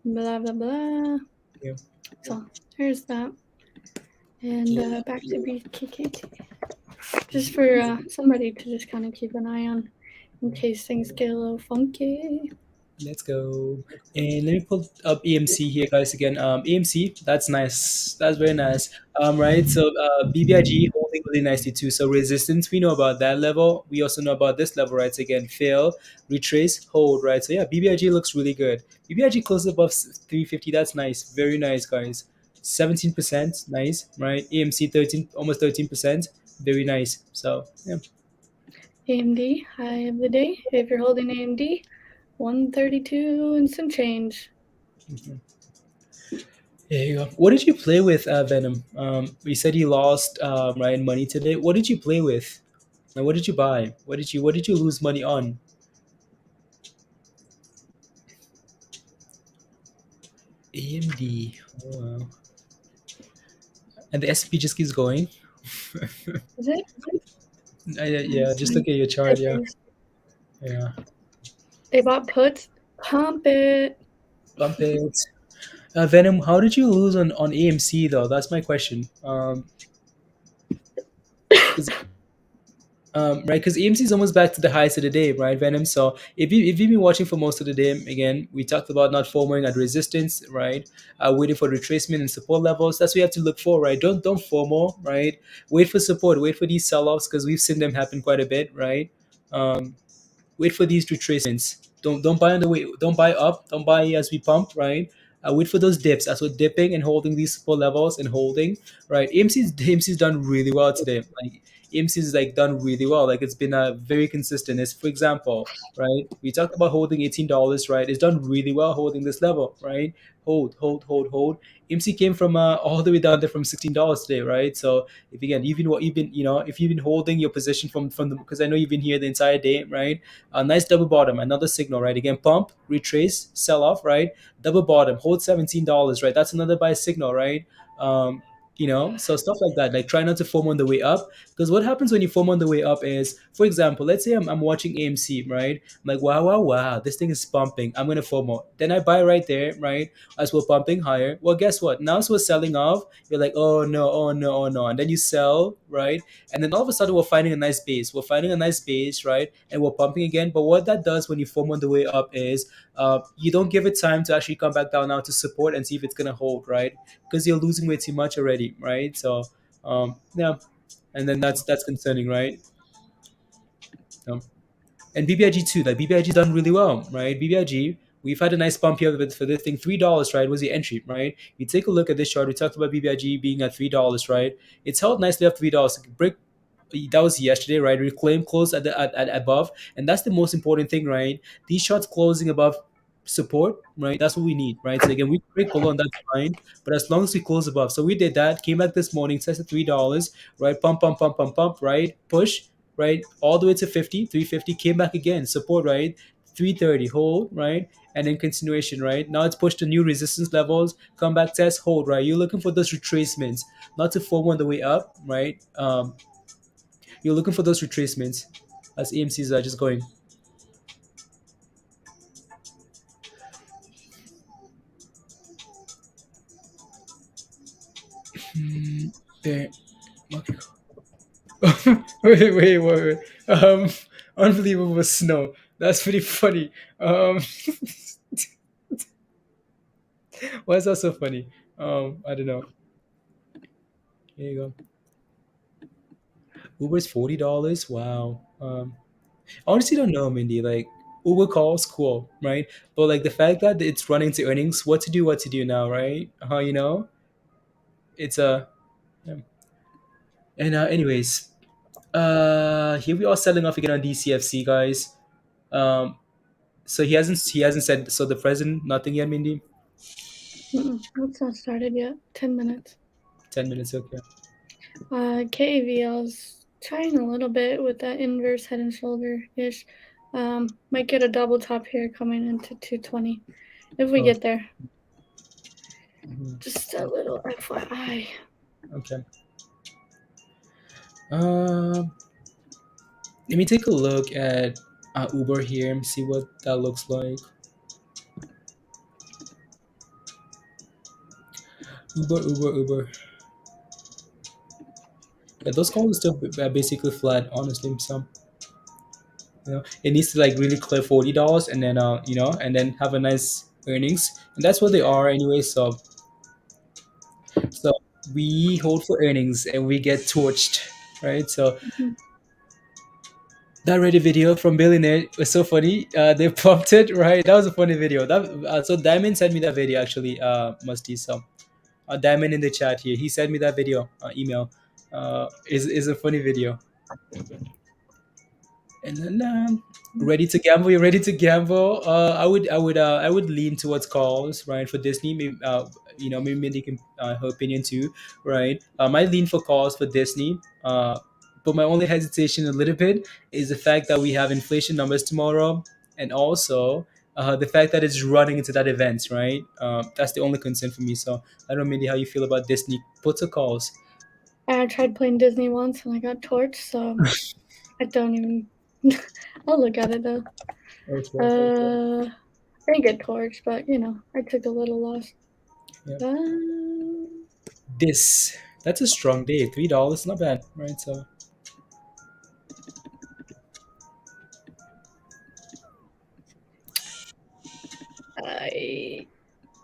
Blah blah blah. Yeah. So here's that. And back to BKKT. Just for somebody to just kind of keep an eye on in case things get a little funky. Let's go. And let me pull up AMC here, guys, again. AMC, that's nice. That's very nice. Right. So BBIG holding really nicely too. So resistance, we know about that level. We also know about this level, right? So again, fail, retrace, hold, right? So yeah, BBIG looks really good. BBIG closed above 350. That's nice. Very nice, guys. 17%, nice, right? AMC 13, almost 13%. Very nice. So yeah. AMD, high of the day. If you're holding AMD, 132 and some change. There you go. What did you play with, Venom? You said you lost right money today. What did you play with? And what did you buy? What did you lose money on? AMD. Oh, wow. and the S&P just keeps going. Is it? Yeah, just look at your chart. Yeah. They bought puts. Pump it. Bump it. Venom, how did you lose on AMC though? That's my question. Because right, because AMC is almost back to the highs of the day, right, Venom? So if you've been watching for most of the day, again, we talked about not FOMOing at resistance, right? Waiting for retracement and support levels. That's what you have to look for, right? Don't FOMO, right? Wait for support. Wait for these sell-offs because we've seen them happen quite a bit, right? Um, Wait for these retracements. Don't buy on the way. Don't buy up. Don't buy as we pump. Right. Wait for those dips. As we're dipping and holding these support levels and holding. Right. AMC's done really well today. Like AMC's is like done really well. Like it's been very consistent. It's, for example, right. We talked about holding $18. Right. It's done really well holding this level. Right. Hold. AMC came from all the way down there from $16 today. Right. So if again you've been if you've been holding your position from the, because I know you've been here the entire day. Right. A nice double bottom, another signal, right? Again, pump, retrace, sell off, right? Double bottom, hold $17, right? That's another buy signal, right? Um, so stuff like that. Like try not to form on the way up, because what happens when you form on the way up is, for example, let's say I'm watching AMC, right? I'm like, wow, this thing is pumping. I'm gonna FOMO. Then I buy right there, right? As we're pumping higher. Well, guess what? Now as we're selling off, you're like, oh no, and then you sell, right? And then all of a sudden we're finding a nice base. We're finding a nice base, right? And we're pumping again. But what that does when you form on the way up is you don't give it time to actually come back down now to support and see if it's gonna hold, right? Because you're losing way too much already, right? So yeah, and then that's concerning, right? And BBIG too. Like BBIG done really well, right? BBIG, we've had a nice bump here for this thing. $3, right? Was the entry, right? You take a look at this chart. We talked about BBIG being at $3, right? It's held nicely up $3. Break that was yesterday, right? Reclaim close at above, and that's the most important thing, right? These shots closing above support, right? That's what we need, right? So again, we break below, and that's fine. But as long as we close above, so we did that. Came back this morning, tested $3, right? Pump, right? Push, right? All the way to 50, 350. Came back again, support, right? 330, hold, right? And then continuation, right? Now it's pushed to new resistance levels. Come back, test, hold, right? You're looking for those retracements, not to form on the way up, right? You're looking for those retracements as AMCs are just going. There. Okay. wait. Unbelievable snow. That's pretty funny. Why is that so funny? I don't know. Here you go. Uber's $40. Wow. I honestly don't know, Mindy. Like Uber calls, cool, right? But like the fact that it's running to earnings, what to do now, right? It's a. Yeah. And anyways, here we are selling off again on DCFC, guys. Um, so he hasn't said, so the president nothing yet, Mindy. It's not started yet. 10 minutes. 10 minutes, okay. KAVL's trying a little bit with that inverse head and shoulder ish. Might get a double top here coming into 220 if we get there. Just a little FYI. Okay. Let me take a look at Uber here and see what that looks like. Uber. Yeah, those calls are still basically flat, honestly. So, it needs to like really clear $40 and then and then have a nice earnings, and that's what they are anyway. So we hold for earnings and we get torched, right? So that Reddit video from Billionaire was so funny. They pumped it, right? That was a funny video. So Diamond sent me that video actually, Musty. So Diamond in the chat here, he sent me that video email. Is a funny video. And then ready to gamble. You're ready to gamble. I would lean towards calls, right, for Disney. Maybe, maybe Mindy can her opinion too, right? I lean for calls for Disney. But my only hesitation a little bit is the fact that we have inflation numbers tomorrow, and also The fact that it's running into that event, right? That's the only concern for me. So I don't know, Mindy, how you feel about Disney protocols. I tried playing Disney once and I got torched, so I don't even. I'll look at it though. Okay. I didn't get torched, but I took a little loss. Yep. That's a strong day. $3, not bad, right? So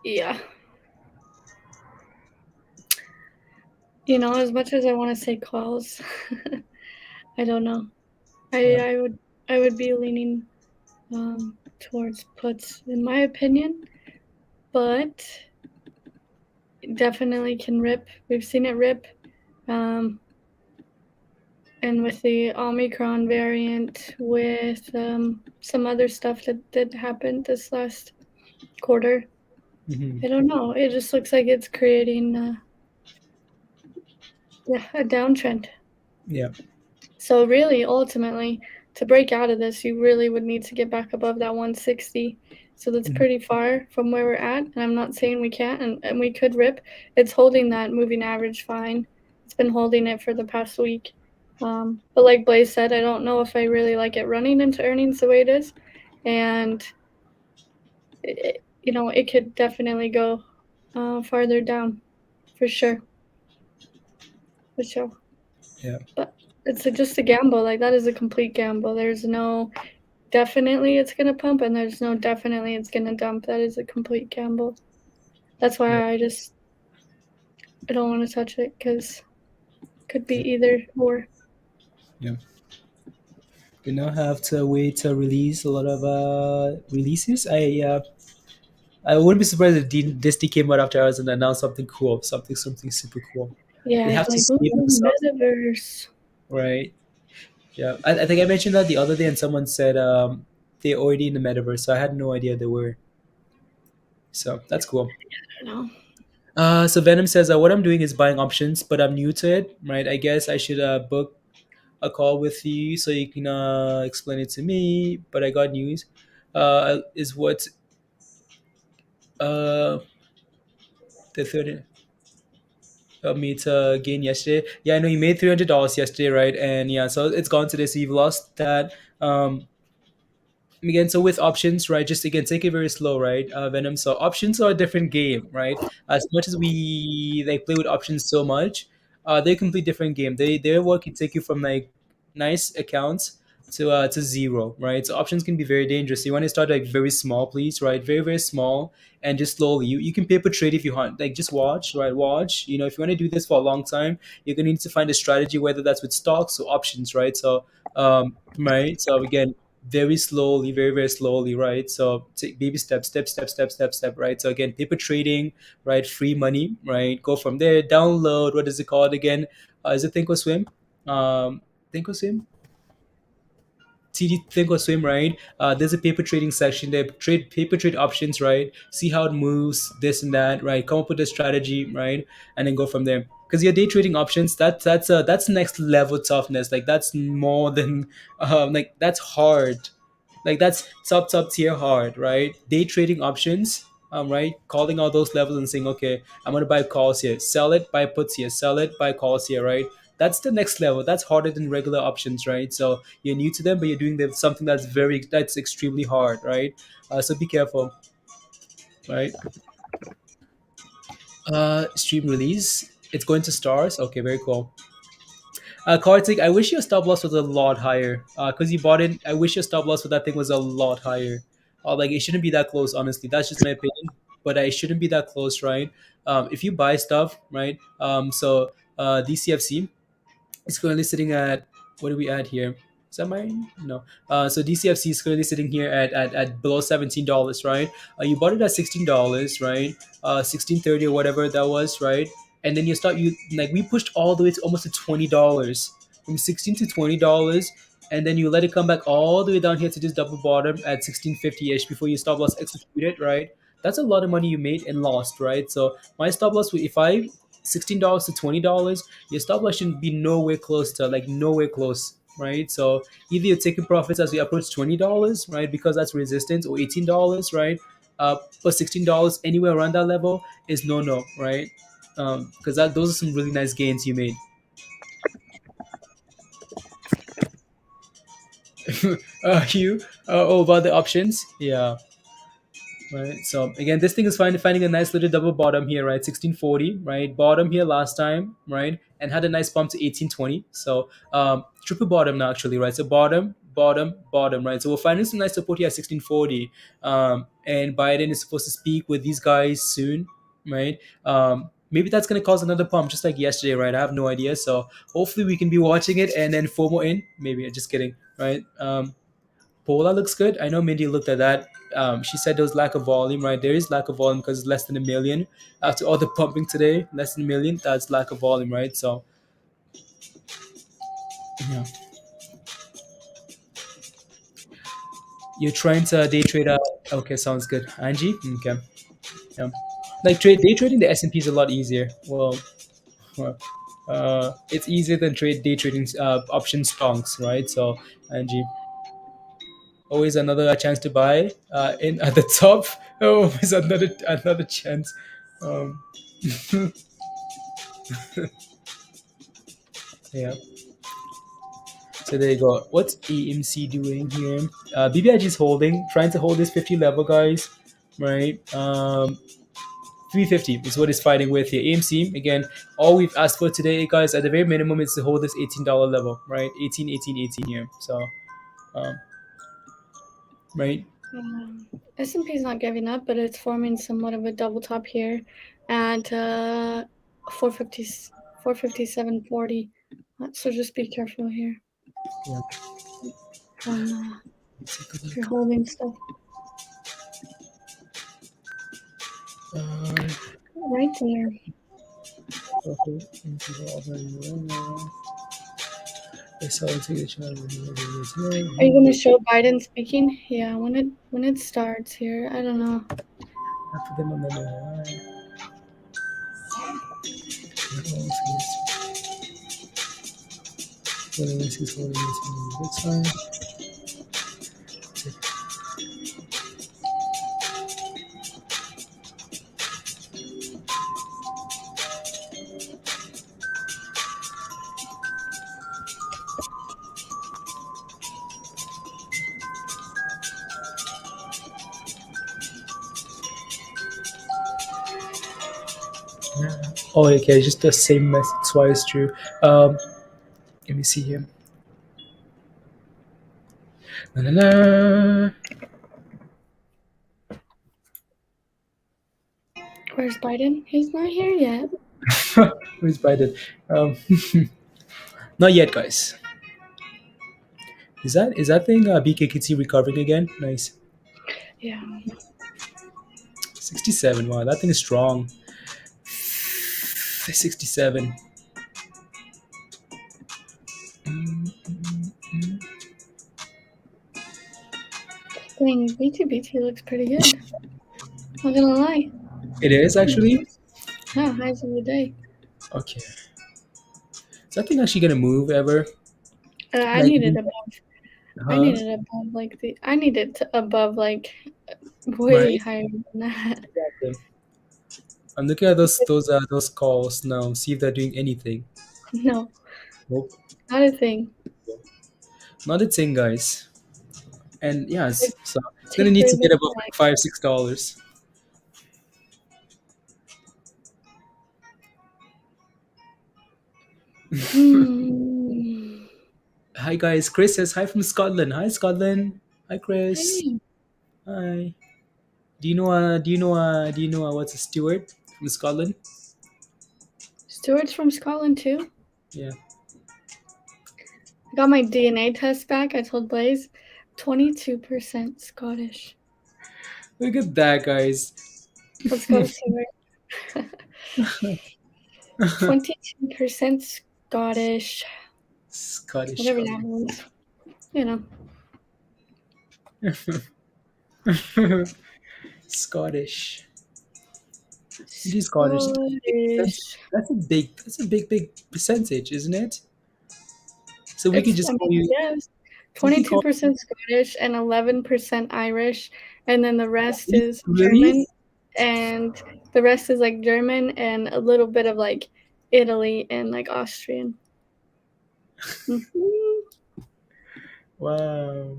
yeah. As much as I want to say calls, I don't know. I would be leaning towards puts in my opinion, but definitely can rip. We've seen it rip, and with the Omicron variant, with some other stuff that happened this last quarter. I don't know. It just looks like it's creating a downtrend. Yeah. So really, ultimately, to break out of this, you really would need to get back above that 160. So that's pretty far from where we're at. And I'm not saying we can't, and we could rip. It's holding that moving average fine. It's been holding it for the past week. But like Blaze said, I don't know if I really like it running into earnings the way it is. And, it could definitely go farther down for sure. For sure. Yeah. But it's just a gamble. Like, that is a complete gamble. There's no definitely it's going to pump, and there's no definitely it's going to dump. That is a complete gamble. That's why I don't want to touch it, because it could be either or. Yeah. We now have to wait to release a lot of releases. I wouldn't be surprised if Disney came out after hours and announced something cool, something super cool. Yeah, They have like, to save themselves, metaverse. right? Yeah, I think I mentioned that the other day, and someone said they're already in the metaverse. So I had no idea they were. So that's cool. I don't know. So Venom says, what I'm doing is buying options, but I'm new to it, right? I guess I should book a call with you so you can explain it to me. But I got news. Is what the third me to gain yesterday. Yeah, I know you made $300 yesterday, right? And yeah, so it's gone today. So you've lost that. Again, so with options, right, just again take it very slow, right, Venom. So options are a different game, right? As much as we like play with options so much, they're a complete different game. Their work can take you from like nice accounts to zero, right? So options can be very dangerous. So you want to start like very small, please, right? Very very small, and just slowly. You can paper trade if you want, like just watch, right? Watch. If you want to do this for a long time, you're gonna need to find a strategy, whether that's with stocks or options, right? So right. So again, very slowly, very very slowly, right? So take baby steps, step, right? So again, paper trading, right? Free money, right? Go from there. Download, what is it called again? Is it Thinkorswim? Thinkorswim, TD Thinkorswim, right? There's a paper trading section there. Trade paper trade options, right? See how it moves, this and that, right? Come up with a strategy, right? And then go from there. Because your day trading options, that's next level toughness. Like that's more than like that's hard. Like that's top tier hard, right? Day trading options, right? Calling out those levels and saying, okay, I'm gonna buy calls here, sell it, buy puts here, sell it, buy calls here, right? That's the next level. That's harder than regular options, right? So you're new to them, but you're doing something that's extremely hard, right? So be careful, right? Stream release. It's going to stars. Okay, very cool. Kartik, I wish your stop loss was a lot higher. Cause you bought it. I wish your stop loss for that thing was a lot higher. Like it shouldn't be that close, honestly. That's just my opinion. But it shouldn't be that close, right? If you buy stuff, right? DCFC, it's currently sitting at, what do we add here? Is that mine? No. So DCFC is currently sitting here at below $17, right? You bought it at $16, right? 16.30 or whatever that was, right? And then we pushed all the way to almost to $20, from 16 to $20, and then you let it come back all the way down here to this double bottom at 16.50 ish before you stop loss executed, right? That's a lot of money you made and lost, right? So my stop loss, if I $16 to $20, your stop loss should be nowhere close to, like nowhere close. right? So either you're taking profits as we approach $20, right, because that's resistance, or $18, right, or $16, anywhere around that level is no, right? Because that those are some really nice gains you made. You oh, about the options, yeah. Right. So again, this thing is finding a nice little double bottom here, right? 1640, right? Bottom here last time, right? And had a nice bump to 1820. So triple bottom now actually, right? So bottom, right? So we're finding some nice support here at 1640. And Biden is supposed to speak with these guys soon, right? Maybe that's gonna cause another pump, just like yesterday, right? I have no idea. So hopefully we can be watching it and then FOMO in. Maybe just kidding, right? Pola looks good. I know Mindy looked at that. She said there was lack of volume, right? There is lack of volume because it's less than a million. After all the pumping today, less than a million, that's lack of volume, right? So, yeah. You're trying to day trade okay, sounds good. Angie? Okay. Yeah. Like day trading the S&P is a lot easier. Well, it's easier than day trading option stonks, right? So, Angie, always another chance to buy in at the top. Always another chance. Um, yeah. So there you go. What's AMC doing here? BBIG is holding, trying to hold this 50 level, guys. Right? 350 is what it's fighting with here. AMC, again, all we've asked for today, guys, at the very minimum, is to hold this $18 level, right? 18, 18, 18 here. So, um, right? S&P is not giving up, but it's forming somewhat of a double top here at 450, 457.40. So just be careful here. Yeah. If you're holding stuff. Right there. Are you gonna show Biden speaking? Yeah, when it starts here, I don't know. Oh, okay, just the same message twice through. Let me see here. Na, na, na. Where's Biden? He's not here yet. Who's Biden? Not yet, guys. Is that thing BKKT recovering again? Nice. Yeah. 67. Wow, that thing is strong. 67. Dang, BTBT looks pretty good. Not gonna lie. It is actually? Yeah, highs of the day. Okay. Is that thing actually gonna move ever? I Like, need it above. I huh? need it above like the. I need it above like way Right? higher than that. Exactly. I'm looking at those calls now. See if they're doing anything. No, Nope. not a thing. Not a thing, guys. And yeah, so it's gonna Take need to further get above back. like $5-6. Hi guys, Chris says hi from Scotland. Hi Scotland. Hi Chris. Hey, Hi. Do you know what's a Stewart from Scotland? Stuart's from Scotland too. Yeah. I got my DNA test back. I told Blaze, 22% Scottish. Look at that, guys. Let's go to Stuart. 22% Scottish. Scottish. Whatever that means. You know. Scottish. It is Scottish. That's a big percentage, isn't it? So we could just call you. Yes. we could call 22% Scottish and 11% Irish, and then the rest you is really? German, and the rest is like German and a little bit of like Italy and like Austrian. Mhm. Wow,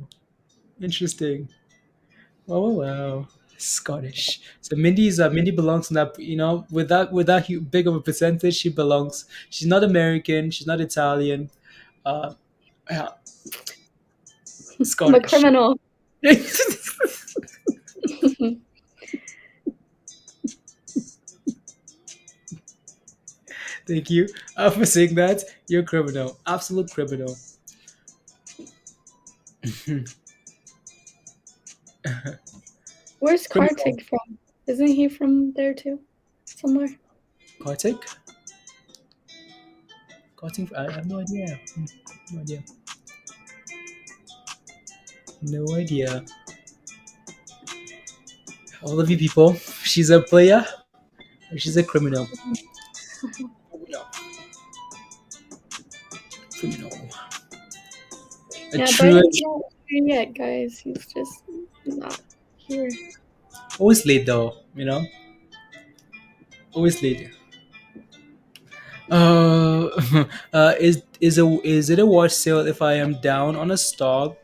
interesting. Wow. Scottish. So Mindy belongs in that, with that big of a percentage, she belongs. She's not American. She's not Italian. Uh, yeah, I'm a Scottish. criminal. Thank you for saying that. You're a criminal, absolute criminal. Where's Criminal. Kartik from? Isn't he from there too? Somewhere? Kartik? Kartik? I have no idea. No idea. No idea. All of you people, she's a player or she's a criminal. Criminal. A Yeah, true. Biden's not here yet, guys. He's just not here. Always late though, Always late. Is it a watch sale if I am down on a stock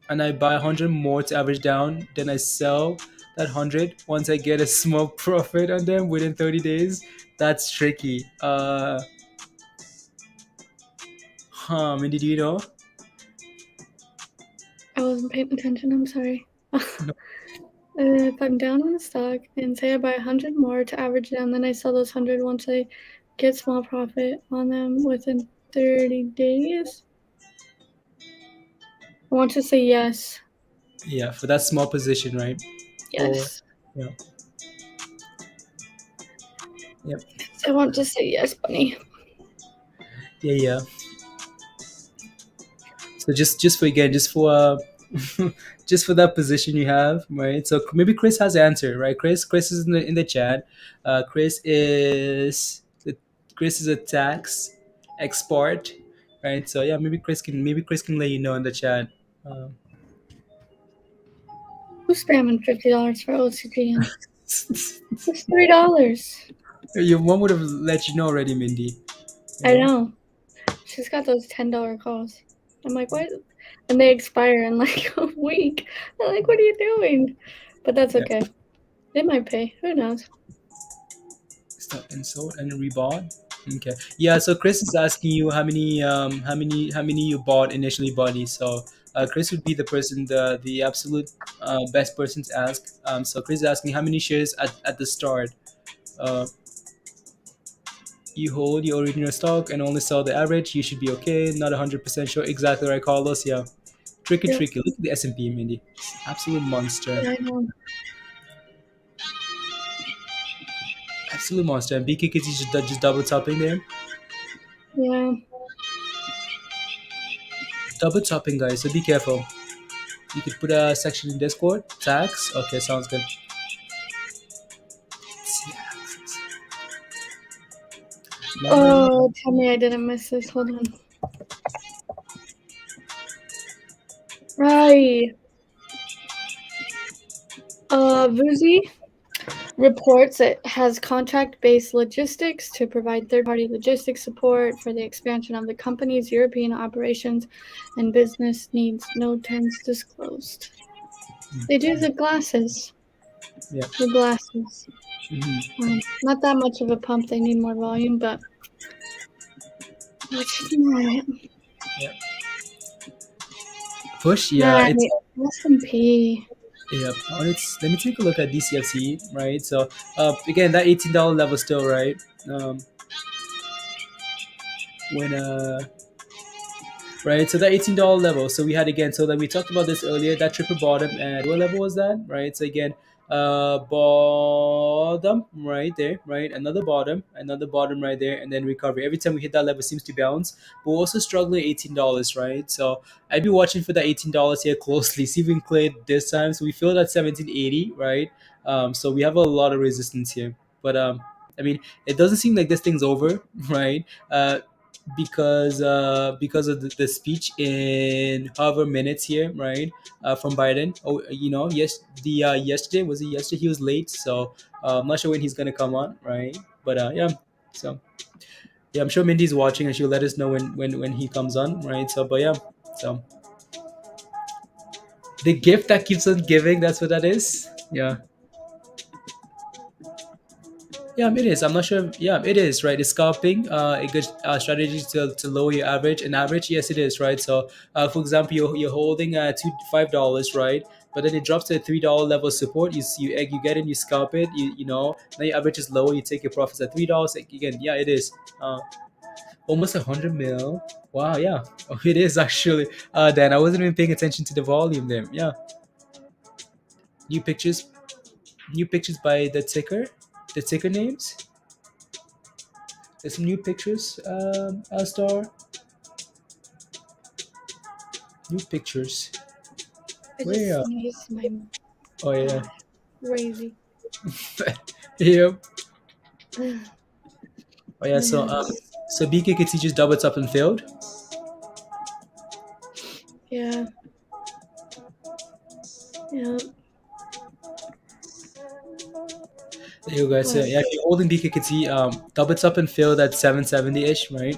and I buy 100 more to average down, then I sell that 100 once I get a small profit on them within 30 days? That's tricky. Mindy, do you know? I wasn't paying attention. I'm sorry. If I'm down on a stock and say I buy 100 more to average down, then I sell those 100 once I get small profit on them within 30 days. I want to say yes. Yeah, for that small position, right? Yes. Yeah. Yep. I want to say yes, bunny. Yeah. So just for just for that position you have, right? So maybe Chris has the answer, right? Chris is in the chat. Chris is a tax export, right? So yeah, maybe Chris can let you know in the chat. Who's spamming $50 for OCGN? It's $3. Your mom would have let you know already, Mindy. I know. She's got those $10 calls. I'm like, what? And they expire in like a week. I'm like, what are you doing? But that's okay. It might pay. Who knows? Stop and sold and rebought. Okay. Yeah. So Chris is asking you how many you bought initially, buddy. So Chris would be the person, the absolute best person to ask. So Chris is asking how many shares at the start. You hold your original stock and only sell the average. You should be okay. Not 100% sure. Exactly right, Carlos. Yeah. Tricky. Look at the S&P, Mindy. Absolute monster. Yeah, I know. Absolute monster. And BKK is just double tapping there. Yeah. Double tapping, guys. So be careful. You could put a section in Discord. Tax. Okay, sounds good. Oh, tell me I didn't miss this. Hold on. Right. Vuzi reports it has contract-based logistics to provide third-party logistics support for the expansion of the company's European operations and business needs. No terms disclosed. They do the glasses. Yeah. The glasses. Mm-hmm. Not that much of a pump. They need more volume, but let's ignore it. Yeah. Push. Yeah. It's S&P. Yeah. Let me take a look at DCFC. Right. So again, that $18 level still, right? Right, so that $18 level. So we had again, so that we talked about this earlier, that triple bottom, and what level was that? Right. So again, bottom right there, right? Another bottom right there, and then recovery. Every time we hit that level, seems to bounce. But we're also struggling $18, right? So I'd be watching for that $18 here closely. See if we can clear it this time. So we filled at 1780, right? So we have a lot of resistance here, but I mean, it doesn't seem like this thing's over, right? because of the speech in however minutes here, right? From Biden. Oh, yes, yesterday, was it yesterday? He was late, so I'm not sure when he's gonna come on, right? But yeah, so yeah, I'm sure Mindy's watching and she'll let us know when he comes on, right? So, but yeah, so the gift that keeps on giving, that's what that is. Yeah. Yeah, it is. I'm not sure. Yeah, it is, right? Is scalping a good strategy to lower your average? An average, yes, it is, right? So, for example, you're holding $5, right? But then it drops to a $3 level support. You get in, you scalp it. Now your average is lower. You take your profits at $3 again. Yeah, it is. Almost 100 mil. Wow, yeah. Oh, it is actually. Dan, I wasn't even paying attention to the volume there. Yeah. New pictures, new pictures by the ticker names. There's some new pictures, Star. New pictures. I Where? just sneezed my Oh yeah. crazy. Yep. Yeah. Oh yeah. So BKKT just doubled up and failed. Yeah. There you go. So yeah, if you're holding BKKT, doubled up and failed at 770-ish, right?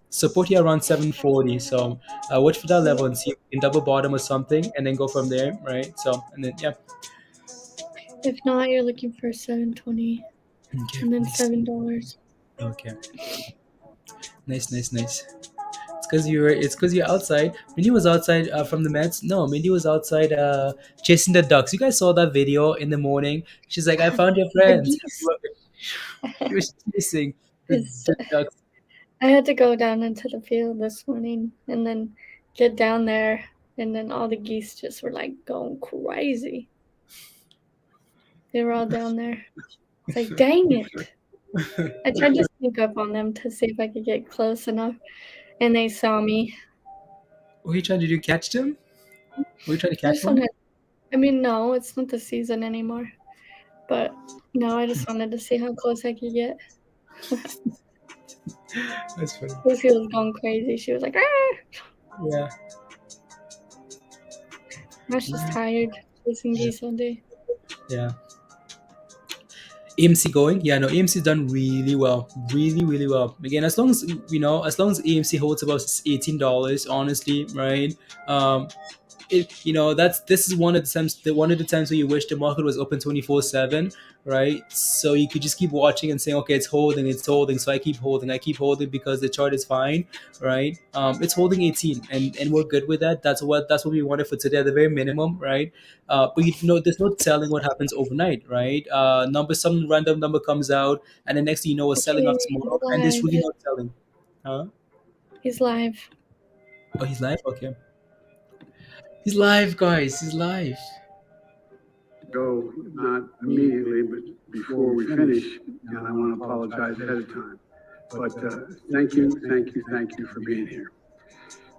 Support here around 740. So watch for that level and see if you can double bottom or something, and then go from there, right? So and then yeah. If not, you're looking for 720 Okay. and then Nice. $7. Okay. Nice. It's because you're outside. Mindy was outside from the Mets. No, Mindy was outside chasing the ducks. You guys saw that video in the morning. She's like, "I found your The friends." geese. She was chasing the ducks. I had to go down into the field this morning and then get down there, and then all the geese just were like going crazy. They were all down there. It's like, dang it. I tried to sneak up on them to see if I could get close enough, and they saw me. What are you trying to do? Catch them? Were you trying to catch one? No, it's not the season anymore. But no, I just wanted to see how close I could get. That's funny. Lucy was going crazy. She was like, ah! Yeah. I was just tired chasing geese all day. Yeah. AMC going? Yeah, no, AMC done really well, really well. Again, as long as AMC holds about $18, honestly, right? This is one of the times where you wish the market was open 24/7, right? So you could just keep watching and saying, okay, it's holding, so I keep holding because the chart is fine, right? It's holding 18, and we're good with that. That's what we wanted for today at the very minimum, right? But there's no telling what happens overnight, right? Some random number comes out, and the next thing you know, we're selling off tomorrow, and there's really no telling. Huh? He's live. Oh, he's live? Okay. He's live, guys. He's live. Go not immediately, but before we finish, and I want to apologize ahead of time. But thank you for being here.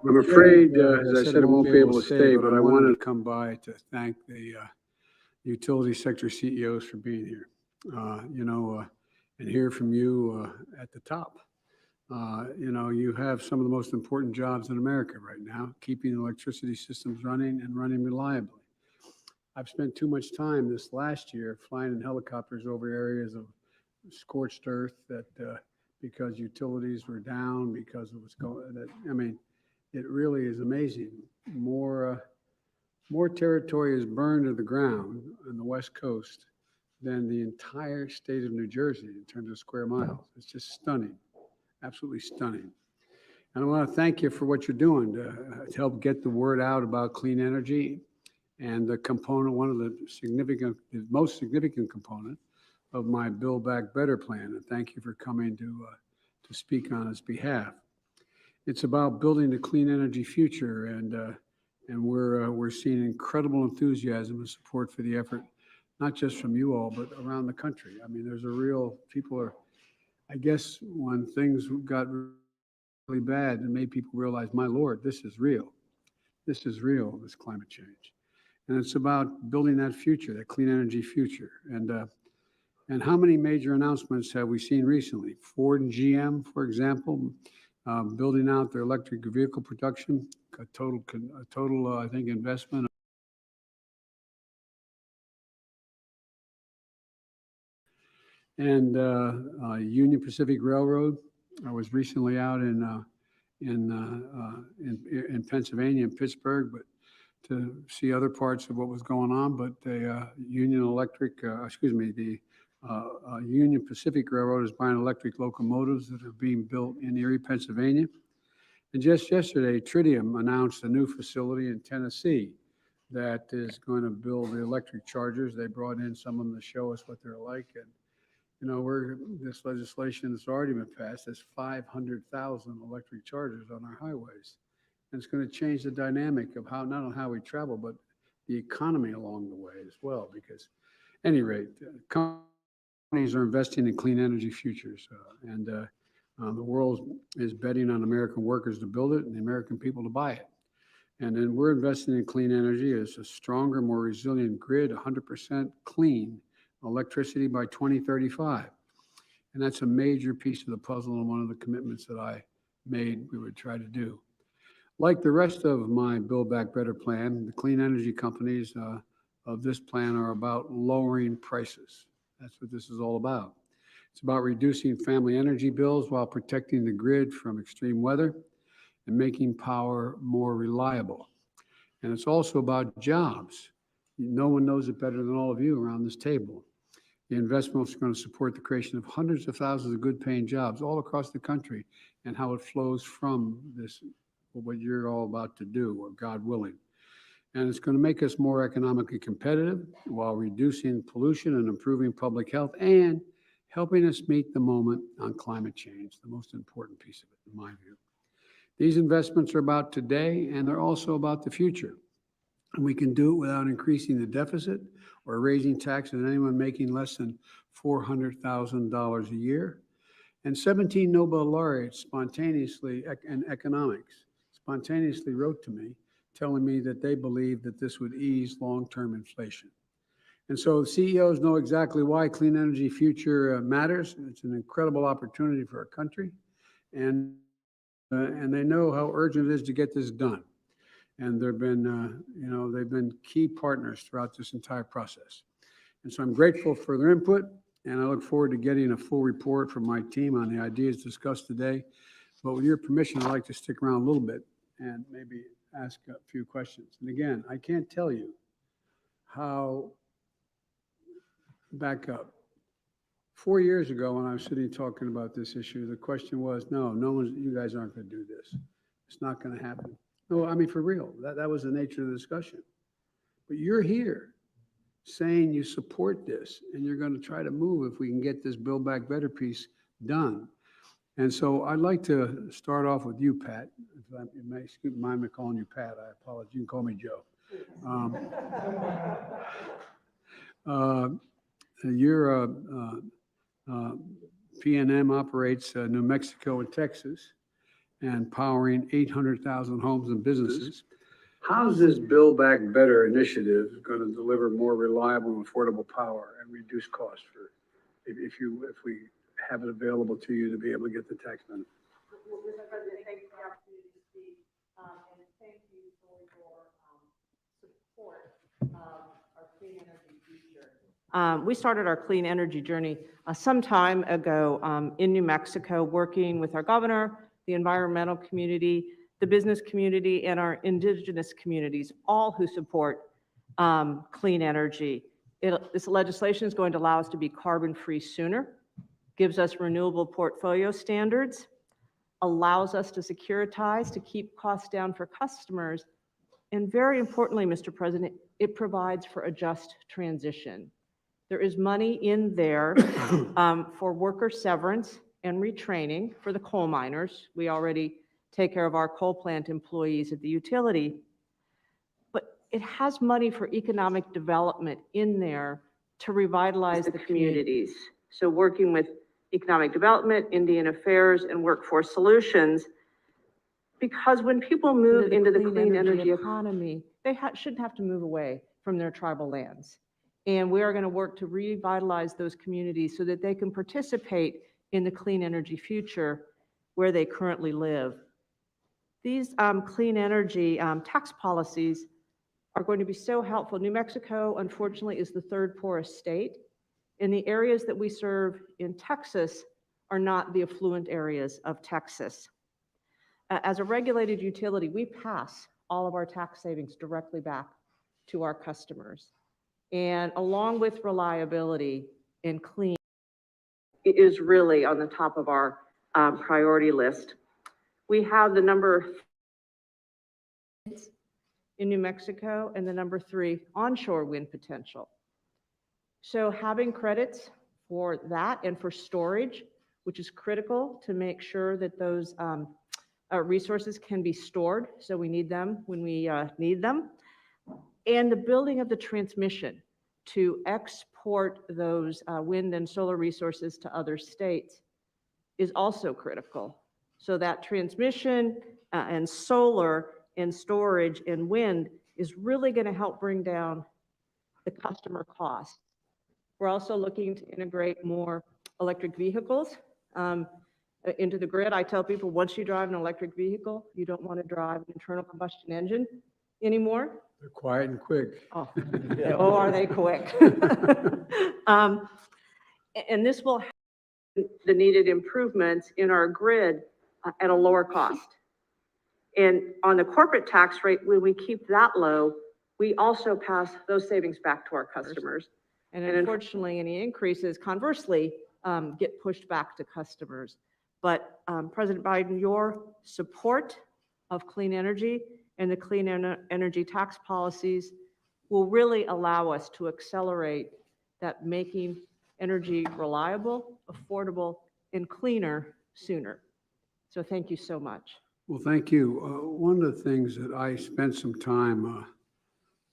I'm afraid, as I said, I won't be able to stay, but I wanted to come by to thank the utility sector CEOs for being here. And hear from you at the top. You have some of the most important jobs in America right now, keeping electricity systems running and running reliably. I've spent too much time this last year flying in helicopters over areas of scorched earth that because utilities were down, because it was it really is amazing. More territory is burned to the ground on the West Coast than the entire state of New Jersey in terms of square miles. It's just stunning, absolutely stunning. And I want to thank you for what you're doing to help get the word out about clean energy. And the component, one of the most significant component of my Build Back Better plan. And thank you for coming to speak on its behalf. It's about building a clean energy future, and we're seeing incredible enthusiasm and support for the effort, not just from you all, but around the country. I mean, I guess when things got really bad and made people realize, my Lord, this is real. This climate change. And it's about building that future, that clean energy future. And how many major announcements have we seen recently? Ford and GM, for example, building out their electric vehicle production, a total I think, investment. And Union Pacific Railroad. I was recently out in Pennsylvania, in Pittsburgh, but to see other parts of what was going on. But the Union Pacific Railroad is buying electric locomotives that are being built in Erie, Pennsylvania. And just yesterday, Tritium announced a new facility in Tennessee that is going to build the electric chargers. They brought in some of them to show us what they're like. And you know, this legislation that's already been passed has 500,000 electric chargers on our highways. And it's going to change the dynamic of how, not only how we travel, but the economy along the way as well. Because at any rate, companies are investing in clean energy futures. The world is betting on American workers to build it and the American people to buy it. And then we're investing in clean energy as a stronger, more resilient grid, 100% clean electricity by 2035. And that's a major piece of the puzzle and one of the commitments that I made we would try to do. Like the rest of my Build Back Better plan, the clean energy companies of this plan are about lowering prices. That's what this is all about. It's about reducing family energy bills while protecting the grid from extreme weather and making power more reliable. And it's also about jobs. No one knows it better than all of you around this table. The investments are going to support the creation of hundreds of thousands of good-paying jobs all across the country, and how it flows from this, what you're all about to do, or God willing. And it's going to make us more economically competitive while reducing pollution and improving public health and helping us meet the moment on climate change, the most important piece of it, in my view. These investments are about today, and they're also about the future. And we can do it without increasing the deficit or raising taxes on anyone making less than $400,000 a year. And 17 Nobel laureates spontaneously, in economics, spontaneously wrote to me, telling me that they believe that this would ease long-term inflation. And so CEOs know exactly why clean energy future matters. It's an incredible opportunity for our country. And they know how urgent it is to get this done. And they've been key partners throughout this entire process. And so I'm grateful for their input, and I look forward to getting a full report from my team on the ideas discussed today. But with your permission, I'd like to stick around a little bit and maybe ask a few questions. And again, I can't tell you how, back up. 4 years ago, when I was sitting talking about this issue, the question was, you guys aren't going to do this. It's not going to happen. No, I mean, for real, that was the nature of the discussion. But you're here saying you support this, and you're going to try to move if we can get this Build Back Better piece done. And so I'd like to start off with you, Pat. If you may mind me calling you Pat, I apologize. You can call me Joe. Your PNM operates New Mexico and Texas, and powering 800,000 homes and businesses. How's this Build Back Better initiative going to deliver more reliable and affordable power and reduce costs for, if we have it available to you to be able to get the tax benefit? Mr. President, thank you for the opportunity to speak, and thank you for your support of our clean energy future. We started our clean energy journey some time ago in New Mexico, working with our governor, the environmental community, the business community, and our indigenous communities, all who support clean energy. This legislation is going to allow us to be carbon-free sooner, gives us renewable portfolio standards, allows us to securitize, to keep costs down for customers, and very importantly, Mr. President, it provides for a just transition. There is money in there for worker severance and retraining for the coal miners. We already take care of our coal plant employees at the utility, but it has money for economic development in there to revitalize the communities. So working with economic development, Indian affairs, and workforce solutions, because when people move into the clean energy economy, they shouldn't have to move away from their tribal lands. And we are going to work to revitalize those communities so that they can participate in the clean energy future. where they currently live. These clean energy tax policies are going to be so helpful. New Mexico, unfortunately, is the third poorest state, and the areas that we serve in Texas are not the affluent areas of Texas. As a regulated utility, we pass all of our tax savings directly back to our customers. And along with reliability and clean, it is really on the top of our priority list. We have the number in New Mexico and the number 3 onshore wind potential. So having credits for that and for storage, which is critical to make sure that those resources can be stored, so we need them when we need them, and the building of the transmission to export those wind and solar resources to other states is also critical. So that transmission and solar and storage and wind is really going to help bring down the customer cost. We're also looking to integrate more electric vehicles into the grid. I tell people, once you drive an electric vehicle, you don't want to drive an internal combustion engine anymore. They're quiet and quick. Oh, oh, are they quick? And this will have the needed improvements in our grid at a lower cost. And on the corporate tax rate, when we keep that low, we also pass those savings back to our customers. And unfortunately, any increases, conversely, get pushed back to customers. But President Biden, your support of clean energy and the clean energy tax policies will really allow us to accelerate that making energy reliable, affordable, and cleaner sooner. So thank you so much. Well, thank you. One of the things that I spent some time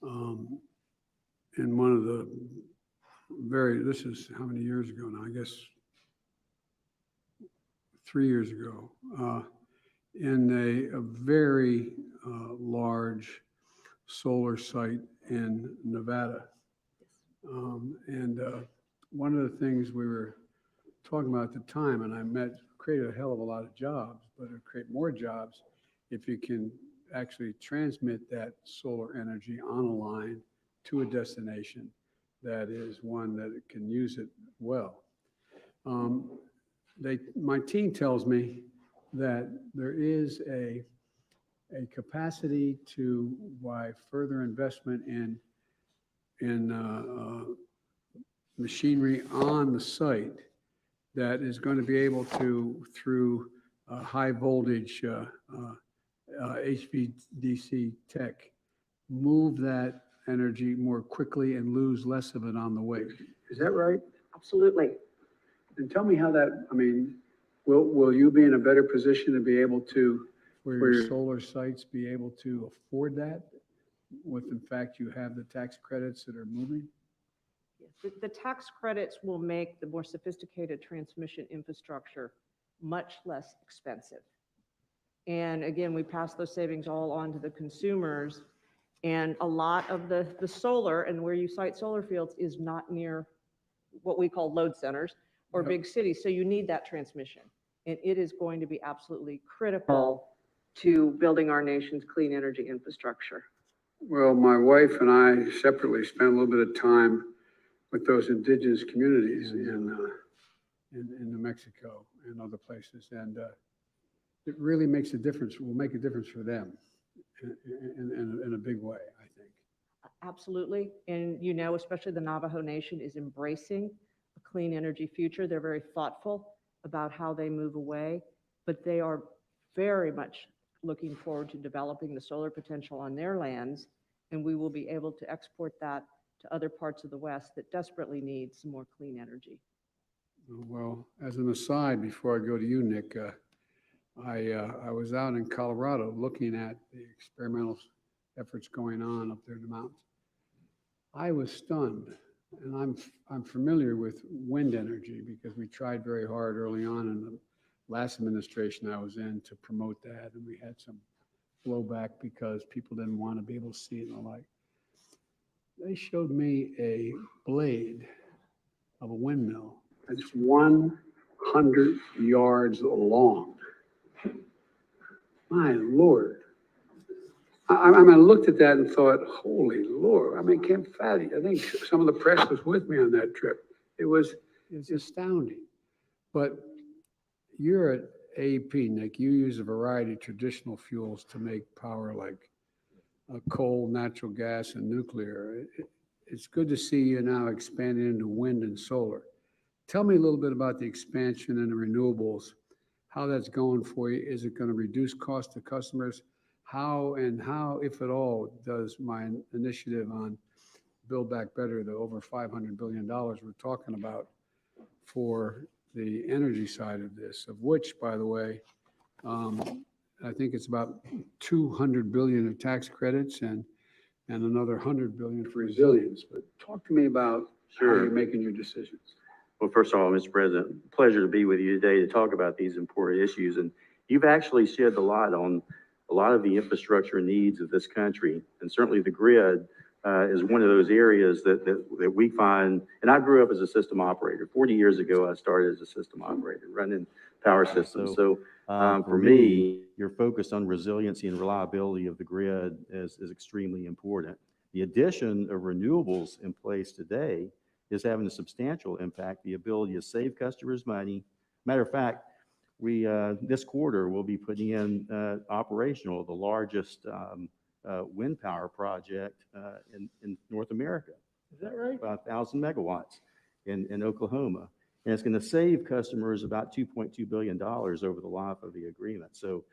in one of the this is how many years ago now? I guess 3 years ago, in a very large solar site in Nevada. One of the things we were talking about at the time, and I created a hell of a lot of jobs, but it would create more jobs if you can actually transmit that solar energy on a line to a destination that is one that it can use it well. My team tells me that there is a capacity to, by further investment in machinery on the site, that is going to be able to, through high voltage HVDC tech, move that energy more quickly and lose less of it on the way. Is that right? Absolutely. And tell me how that, I mean, will you be in a better position to be able to, for your solar sites, be able to afford that? With, in fact, you have the tax credits that are moving? The tax credits will make the more sophisticated transmission infrastructure much less expensive. And again, we pass those savings all on to the consumers. And a lot of the solar, and where you site solar fields, is not near what we call load centers or big cities. So you need that transmission. And it is going to be absolutely critical to building our nation's clean energy infrastructure. Well, my wife and I separately spent a little bit of time with those indigenous communities in New Mexico and other places. And it really makes a difference, will make a difference for them in a big way, I think. Absolutely. And you know, especially the Navajo Nation is embracing a clean energy future. They're very thoughtful about how they move away, but they are very much looking forward to developing the solar potential on their lands. And we will be able to export that to other parts of the West that desperately need some more clean energy. Well, as an aside, before I go to you, Nick, I was out in Colorado looking at the experimental efforts going on up there in the mountains. I was stunned, and I'm familiar with wind energy because we tried very hard early on in the last administration I was in to promote that, and we had some blowback because people didn't want to be able to see it and the like. They showed me a blade of a windmill that's 100 yards long. My Lord. I mean, I looked at that and thought, holy Lord, I mean, Camp Fatty, I think some of the press was with me on that trip. It's astounding. But you're at AEP, Nick, you use a variety of traditional fuels to make power like coal, natural gas, and nuclear. It's good to see you now expanding into wind and solar. Tell me a little bit about the expansion in the renewables, how that's going for you. Is it going to reduce cost to customers? How, if at all, does my initiative on Build Back Better, the over $500 billion we're talking about for the energy side of this, of which, by the way, I think it's about 200 billion of tax credits and another 100 billion for resilience. But talk to me about how you're making your decisions. Well, first of all, Mr. President, pleasure to be with you today to talk about these important issues. And you've actually shed the light on a lot of the infrastructure needs of this country. And certainly the grid is one of those areas that we find, and I grew up as a system operator. 40 years ago, I started as a system operator running power systems. So for me, your focus on resiliency and reliability of the grid is extremely important. The addition of renewables in place today is having a substantial impact, the ability to save customers money. Matter of fact, we this quarter will be putting in operational the largest wind power project in North America. Is that right? About 1,000 megawatts in Oklahoma. And it's going to save customers about $2.2 billion over the life of the agreement. So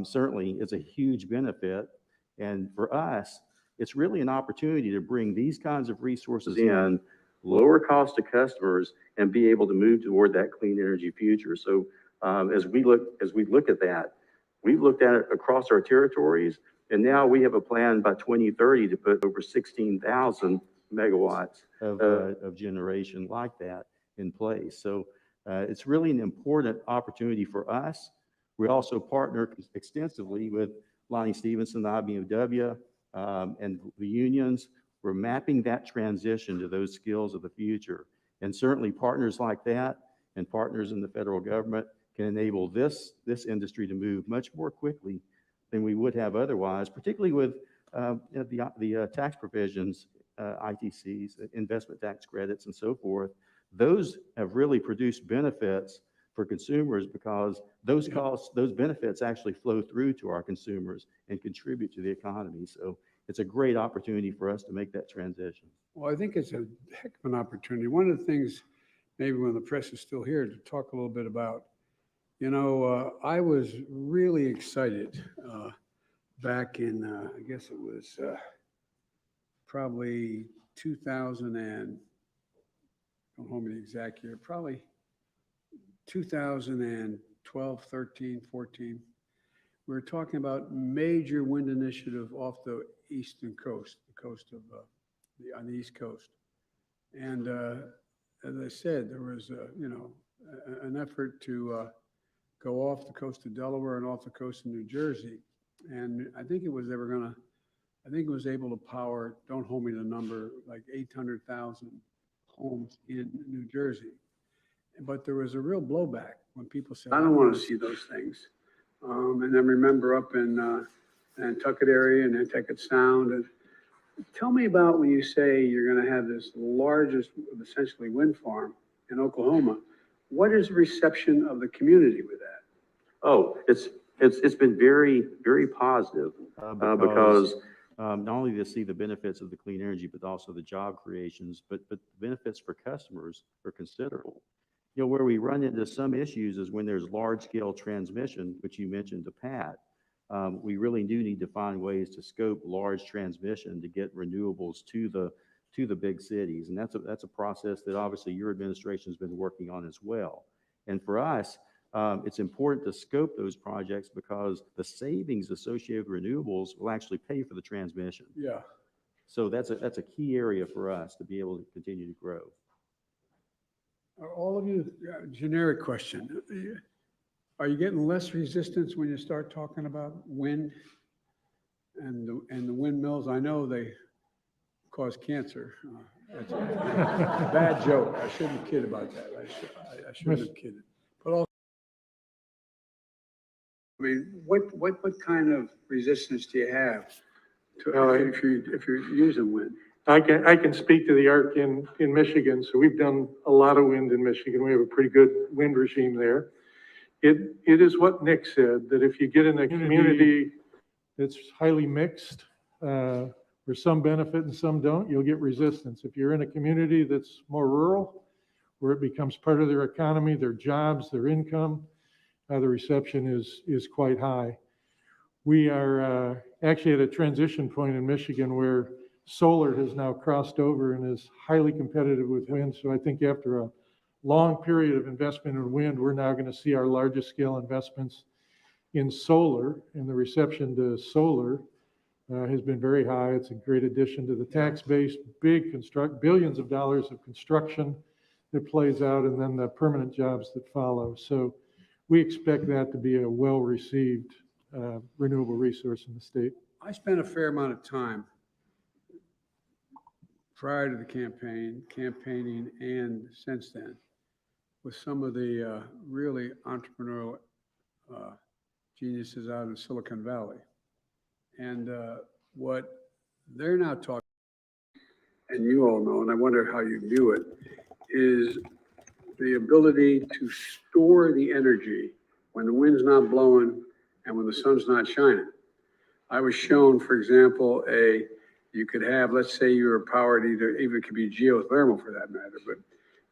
certainly it's a huge benefit. And for us, it's really an opportunity to bring these kinds of resources in, lower cost to customers, and be able to move toward that clean energy future. So as we look at that, we've looked at it across our territories, and now we have a plan by 2030 to put over 16,000 megawatts of generation like that in place. So it's really an important opportunity for us. We also partner extensively with Lonnie Stevenson, the IBEW, and the unions. We're mapping that transition to those skills of the future. And certainly partners like that and partners in the federal government can enable this industry to move much more quickly than we would have otherwise, particularly with the tax provisions, ITCs, investment tax credits, and so forth. Those have really produced benefits for consumers because those costs, those benefits actually flow through to our consumers and contribute to the economy. So it's a great opportunity for us to make that transition. Well, I think it's a heck of an opportunity. One of the things, maybe when the press is still here, to talk a little bit about, I was really excited back in, I guess it was probably 2000 and, don't hold me the exact year, probably 2012, 13, 14. We were talking about major wind initiative off the eastern coast, the coast of, on the East Coast. And as I said, there was, an effort to go off the coast of Delaware and off the coast of New Jersey. And I think it was, I think it was able to power, don't hold me to the number, like 800,000 homes in New Jersey. But there was a real blowback when people said, I don't want to see those things. And then remember up in Nantucket area and Nantucket Sound. And tell me about when you say you're going to have this largest, essentially wind farm in Oklahoma. What is the reception of the community with that? Oh, it's been very, very positive because not only to see the benefits of the clean energy, but also the job creations, but the benefits for customers are considerable. Where we run into some issues is when there's large scale transmission, which you mentioned to Pat. We really do need to find ways to scope large transmission to get renewables to the big cities. And that's a process that obviously your administration has been working on as well. And for us, it's important to scope those projects because the savings associated with renewables will actually pay for the transmission. Yeah. So that's a key area for us to be able to continue to grow. Are all of you, generic question, are you getting less resistance when you start talking about wind and the windmills? I know they cause cancer. It's a bad joke. I shouldn't kid about that. I shouldn't have kidded. But also, I mean, what kind of resistance do you have to, if you're using wind? I can speak to the arc in Michigan. So we've done a lot of wind in Michigan. We have a pretty good wind regime there. It is what Nick said, that if you get in a community that's highly mixed, where some benefit and some don't, you'll get resistance. If you're in a community that's more rural, where it becomes part of their economy, their jobs, their income, the reception is quite high. We are actually at a transition point in Michigan where solar has now crossed over and is highly competitive with wind. So I think after a long period of investment in wind, we're now going to see our largest scale investments in solar, and the reception to solar has been very high. It's a great addition to the tax base, billions of dollars of construction that plays out, and then the permanent jobs that follow. So we expect that to be a well-received renewable resource in the state. I spent a fair amount of time prior to the campaigning, and since then, with some of the really entrepreneurial geniuses out in Silicon Valley. And what they're now talking, and you all know, and I wonder how you view it, is the ability to store the energy when the wind's not blowing and when the sun's not shining. I was shown, for example, you could have, let's say you were powered even it could be geothermal for that matter, but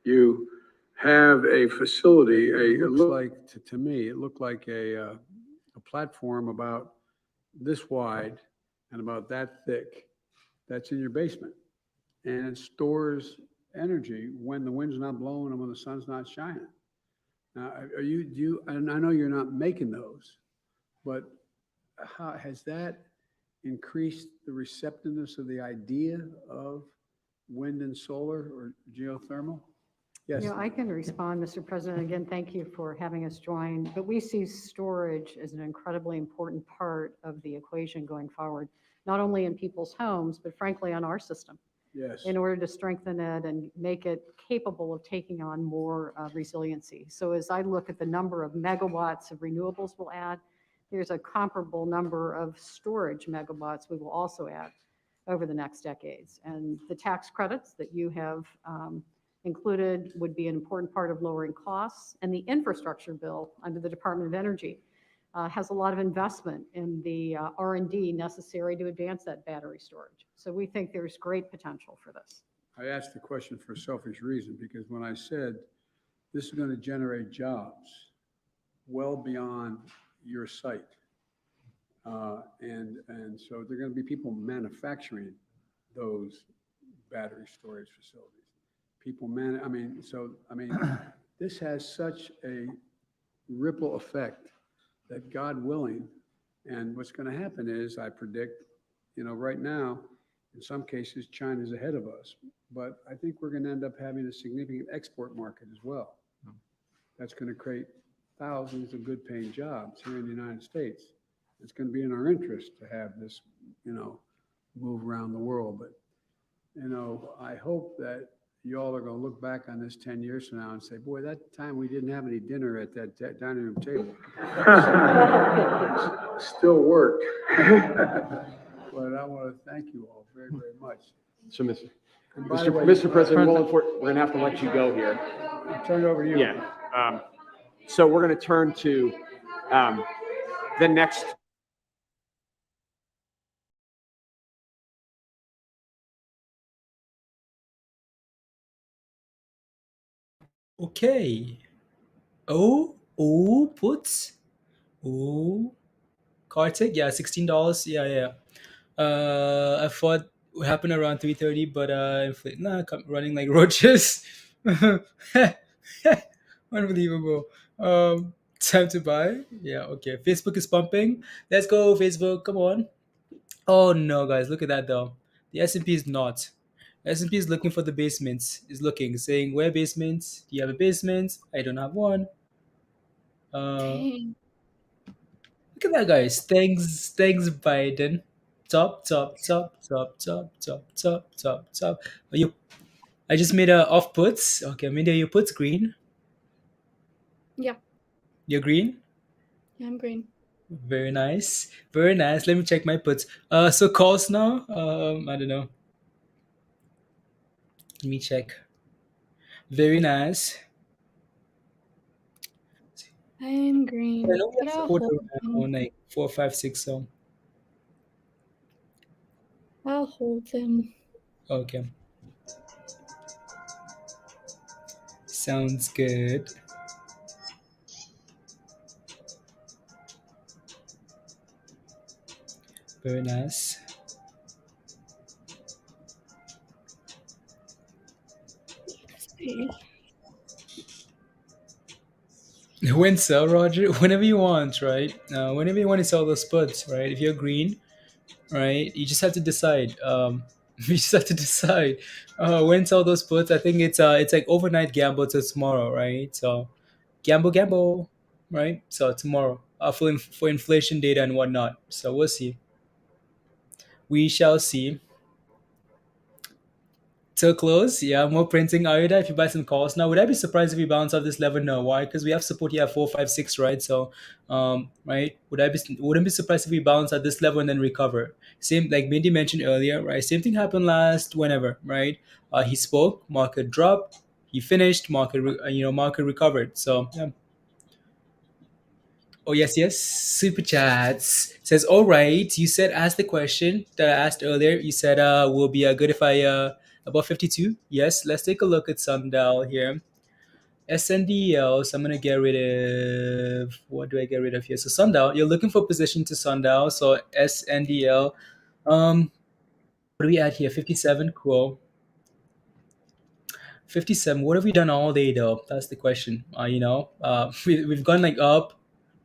you have a facility, it looked like, to me, it looked like a platform about this wide and about that thick that's in your basement. And it stores energy when the wind's not blowing and when the sun's not shining. Now, and I know you're not making those, but how has that increased the receptiveness of the idea of wind and solar or geothermal? Yes. I can respond, Mr. President. Again, thank you for having us join. But we see storage as an incredibly important part of the equation going forward, not only in people's homes, but frankly on our system. Yes. In order to strengthen it and make it capable of taking on more resiliency. So as I look at the number of megawatts of renewables we'll add, there's a comparable number of storage megawatts we will also add over the next decades. And the tax credits that you have included would be an important part of lowering costs. And the infrastructure bill under the Department of Energy has a lot of investment in the R&D necessary to advance that battery storage. So we think there's great potential for this. I asked the question for a selfish reason, because when I said this is going to generate jobs well beyond your site, and so there are going to be people manufacturing those battery storage facilities. This has such a ripple effect that, God willing, and what's going to happen is, I predict, right now, in some cases, China's ahead of us, but I think we're going to end up having a significant export market as well. That's going to create thousands of good paying jobs here in the United States. It's going to be in our interest to have this, move around the world. But, I hope that you all are going to look back on this 10 years from now and say, boy, that time we didn't have any dinner at that dining room table. Still worked. But I want to thank you all very, very much. So, Mr. President, we're going to have to let you go here. Turn it over to you. Yeah. So we're going to turn to the next. Okay. Puts. Kartik, yeah, $16. Yeah. I thought it happened around 3:30, but running like roaches. Unbelievable. Time to buy. Yeah, okay. Facebook is pumping. Let's go, Facebook. Come on. Oh no, guys, look at that though. The S&P is not. S&P is looking for the basements. Is looking, saying, where basements? Do you have a basement? I don't have one. Dang. Look at that, guys. Thanks, Biden. Top. I just made a off puts. Okay, I made your puts green. Yeah. You're green? Yeah, I'm green. Very nice. Very nice. Let me check my puts. So calls now. I don't know. Let me check. Very nice. I'm I green, know we but have I'll support hold them. around like 4, 5, 6. So I'll hold them. okay, sounds good. Very nice. See. When sell, Roger, whenever you want, right? Whenever you want to sell those puts, right? If you're green, right, you just have to decide. You just have to decide when sell those puts. I think it's like overnight gamble till tomorrow, right? So gamble, right? So tomorrow, for inflation data and whatnot. So we'll see. We shall see. Till close, yeah, more printing. Ayuda, if you buy some calls now, would I be surprised if we bounce off this level? No, why? Because we have support here at 4, 5, 6, right? So, right, wouldn't be surprised if we bounce at this level and then recover. Same like Mindy mentioned earlier, right? Same thing happened last whenever, right? He spoke, market dropped, he finished, market recovered. So, yeah. Oh yes, yes. Super chats says, all right. You said ask the question that I asked earlier. You said will be good if I above 52. Yes. Let's take a look at Sundial here. SNDL. So I'm gonna get rid of what do I get rid of here? So Sundial. You're looking for position to Sundial. So SNDL. What do we add here? 57. Cool. 57. What have we done all day though? That's the question. We've gone like up,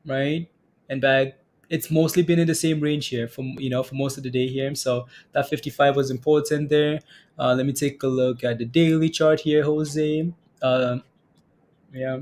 right, and back. It's mostly been in the same range here for most of the day here. So that 55 was important there. Let me take a look at the daily chart here, Jose. Yeah.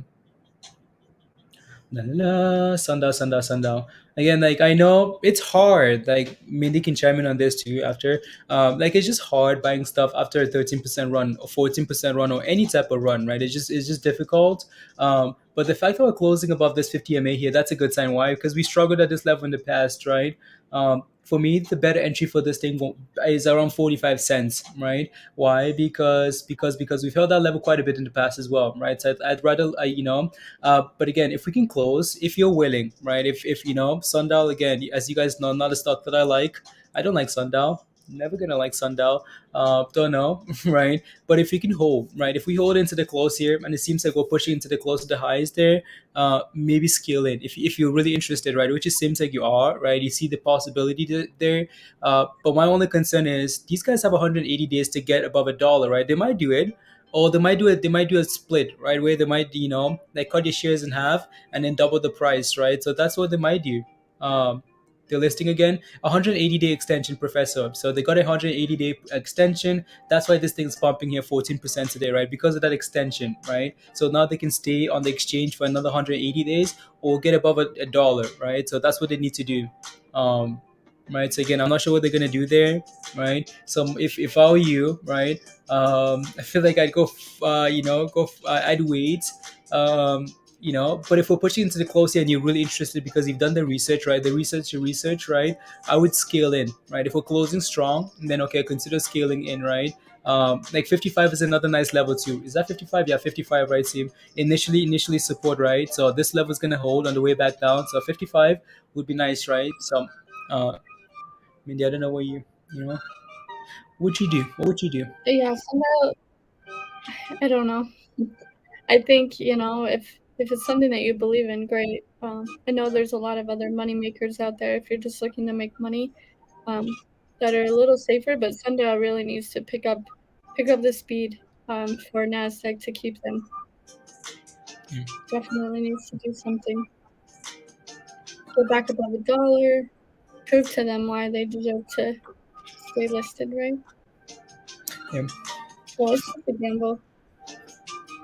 La, la, la, sundown. Again, like I know it's hard. Like Mindy can chime in on this too. After, like it's just hard buying stuff after a 13% run or 14% run or any type of run, right? It's just difficult. But the fact that we're closing above this 50 MA here, that's a good sign. Why? Because we struggled at this level in the past, right? For me, the better entry for this thing is around 45 cents, right? Why? Because we've held that level quite a bit in the past as well, right? So I'd rather, but again, if we can close, if you're willing, right? If Sundial, again, as you guys know, not a stock that I like. I don't like Sundial. Never gonna like Sundial. Don't know, right? But if we can hold, right? If we hold into the close here, and it seems like we're pushing into the close to the highs there, maybe scale in if you're really interested, right? Which it seems like you are, right? You see the possibility there. But my only concern is these guys have 180 days to get above $1, right? They might do it, or they might do it. They might do a split, right, where they might, like cut your shares in half and then double the price, right? So that's what they might do. They're listing again 180-day extension, Professor. So they got a 180-day extension. That's why this thing's pumping here 14% today, right? Because of that extension, right? So now they can stay on the exchange for another 180 days or get above a dollar, right? So that's what they need to do. Right. So again, I'm not sure what they're gonna do there, right? So if I were you, right, I feel like I'd I'd wait, but if we're pushing into the close here and you're really interested because you've done the research, right, your research, right, I would scale in, right? If we're closing strong, then okay, consider scaling in, right? Like 55 is another nice level too. Is that 55? Yeah, 55, right? Team initially support, right? So this level is gonna hold on the way back down. So 55 would be nice, right? So Mindy, I don't know what what'd you do? What would you do? Yeah, Sundial, I don't know. I think, if it's something that you believe in, great. I know there's a lot of other money makers out there if you're just looking to make money, that are a little safer, but Sundial really needs to pick up the speed for NASDAQ to keep them. Definitely needs to do something. Go back above $1, prove to them why they deserve to stay listed, right? Yeah. Well, it's just a gamble.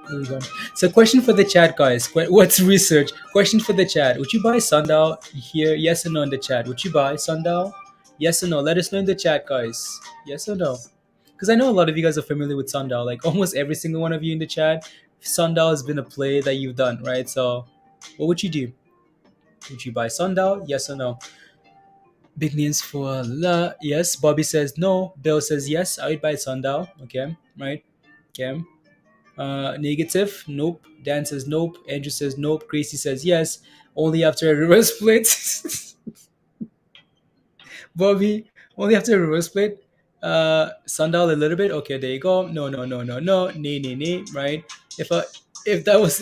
There you go. So, question for the chat, guys. What's research? Question for the chat. Would you buy Sundial here? Yes or no in the chat. Would you buy Sundial? Yes or no? Let us know in the chat, guys. Yes or no? Because I know a lot of you guys are familiar with Sundial. Like almost every single one of you in the chat, Sundial has been a play that you've done, right? So, what would you do? Would you buy Sundial? Yes or no? Big names for la. Yes. Bobby says no. Bill says yes. I would buy Sundial. Okay. Right. Okay. Negative. Nope. Dan says nope. Andrew says nope. Gracie says yes. Only after a reverse split. Bobby, only after a reverse split. Sundial a little bit. Okay, there you go. No, no, no, no, no. Nay, nay, nay. Right. If that was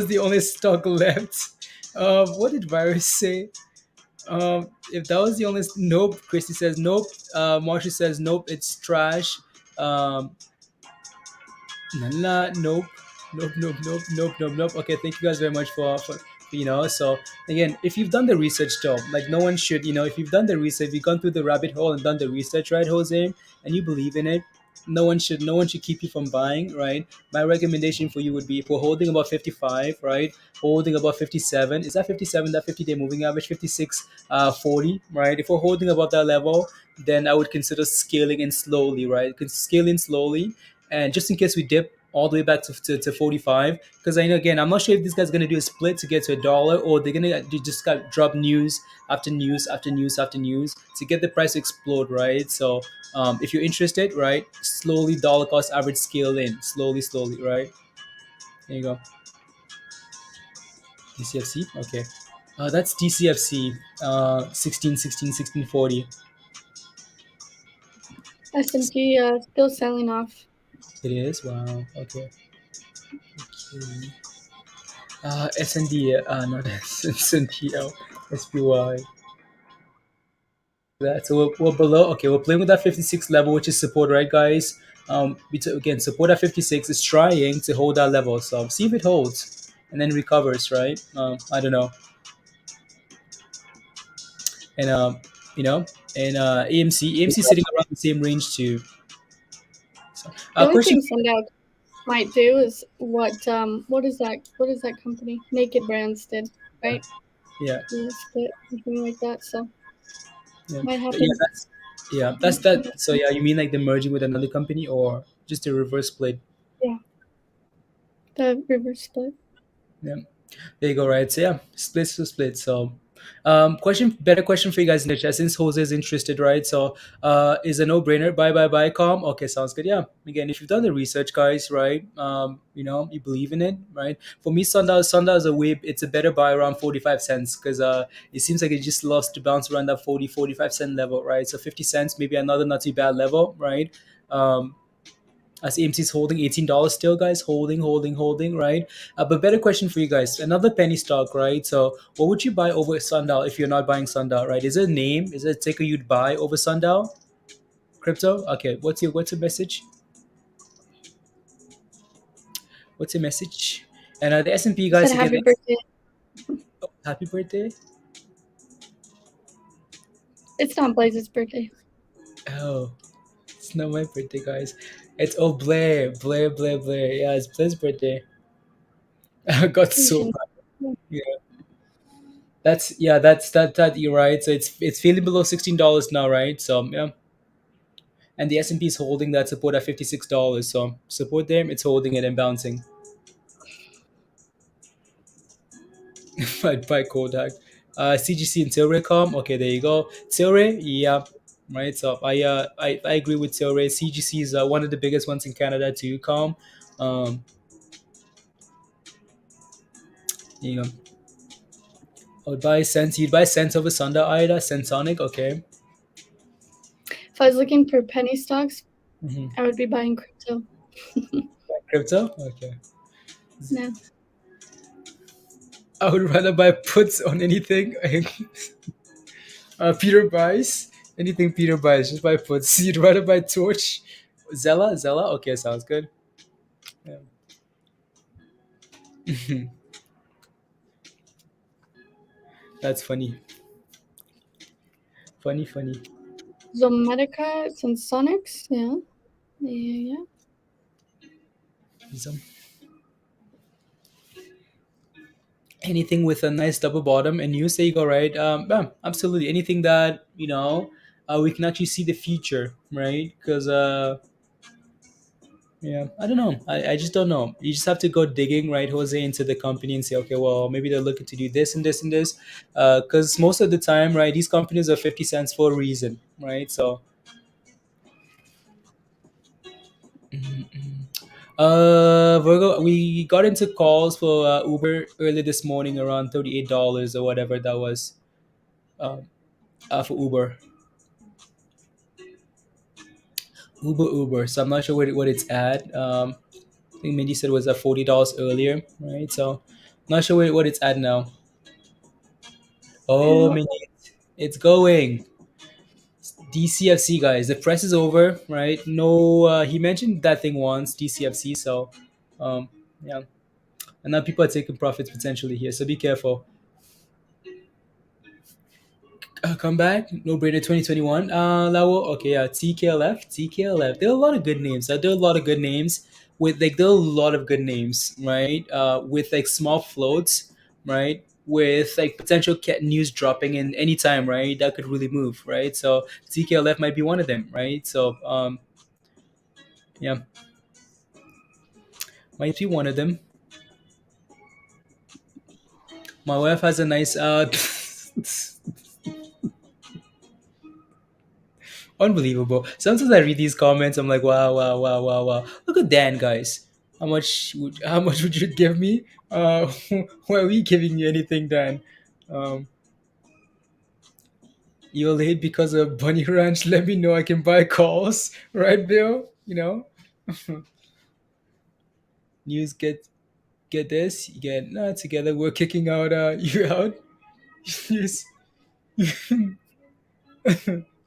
the only stock left, what did Virus say? If that was the only nope. Christy says nope. Marsha says nope. It's trash. Um, Nala, nope, nope, nope, nope, nope, nope, nope. Okay, thank you guys very much for So again, if you've done the research though, like no one should, if you've done the research, you've gone through the rabbit hole and done the research, right, Jose, and you believe in it, no one should keep you from buying, right? My recommendation for you would be if we're holding about 55, right? Holding about 57. Is that 57, that 50-day moving average, 56, 40, right? If we're holding above that level, then I would consider scaling in slowly, right? Scale in slowly, and just in case we dip all the way back to 45, because I know, again, I'm not sure if this guy's going to do a split to get to $1, or they're going to just got drop news after news after news after news to get the price to explode, right? So if you're interested, right, slowly dollar cost average scale in slowly, right? There you go. DCFC. Okay, that's DCFC. 16 16 16 40. S&P still selling off. It is. Wow. Okay. SND, not SNDL, SPY. That, so we're below. Okay, we're playing with that 56 level, which is support, right, guys? Again, support at 56 is trying to hold that level. So see if it holds and then recovers, right? I don't know. And you know, and AMC sitting around the same range too. So, The only question. thing Sundial might do is what is that company? Naked Brands did, right? Yeah. Split, something like that. So Yeah. might happen. That's that. So yeah, you mean like the merging with another company or just a reverse split? Yeah. The reverse split. Yeah. There you go, right? So yeah, splits to split. So better question for you guys in the chat since Jose is interested, right? So is a no-brainer. Buy, calm. Okay, sounds good. Yeah. Again, if you've done the research, guys, right? You believe in it, right? For me, Sundial is a way, it's a better buy around 45 cents because it seems like it just lost to bounce around that 45 cent level, right? So 50 cents, maybe another not too bad level, right? As AMC is holding $18 still, guys, holding, right? But better question for you guys, another penny stock, right? So what would you buy over Sundial if you're not buying Sundial, right? Is it a name? Is it a ticker you'd buy over Sundial? Crypto? Okay, what's your message? What's your message? And the S&P guys, Said happy birthday. Oh, happy birthday. It's not Blaze's birthday. Oh, it's not my birthday, guys. It's Blair. Yeah, it's Blair's birthday. I got so bad. Yeah. That's that you're right. So it's feeling below $16 now, right? So yeah. And the S&P is holding that support at $56. So support there, it's holding it and bouncing. by Kodak. CGC and Tilray. Okay, there you go. Tilray, yeah. Right. So I agree with Tilray. CGC is one of the biggest ones in Canada too. You know. I would buy Sense. You'd buy Sense over Sundial, Ida. Sensonic, okay. If I was looking for penny stocks, I would be buying crypto. Crypto? Okay. No. I would rather buy puts on anything. Peter buys anything. Peter buys, just buy puts. You'd rather buy Torch, Zella. Okay, sounds good. Yeah. That's funny. Funny. Zomedica, Sensonics, yeah. Anything with a nice double bottom, and you say go right. Yeah, absolutely. Anything that we can actually see the future, right? Because Yeah, I don't know. I just don't know. You just have to go digging, right, Jose, into the company and say, okay, well, maybe they're looking to do this and this and this. Because most of the time, right, these companies are 50 cents for a reason, right? So, Virgo, we got into calls for Uber early this morning around $38 or whatever that was um, for Uber. Uber. So I'm not sure what it's at. I think Mindy said it was at $40 earlier, right? So not sure what it's at now. Oh, Mindy, it's going. DCFC guys, the press is over, right? No, he mentioned that thing once, DCFC. So, um, yeah, and now people are taking profits potentially here. So be careful. Come back, no brainer 2021. Lawo, okay, yeah, TKLF. There are a lot of good names. There are a lot of good names there are a lot of good names, right? With like small floats, right? With like potential cat news dropping in any time, right? That could really move, right? So TKLF might be one of them, right? So yeah, might be one of them. My wife has a nice unbelievable. Sometimes I read these comments, I'm like, wow, wow, wow, wow, wow. Look at Dan, guys. How much would you give me? Why are we giving you anything, Dan? Um, you're late because of Bunny Ranch. Let me know. I can buy calls, right, Bill? You know, news get this. You get together. We're kicking out you out. News.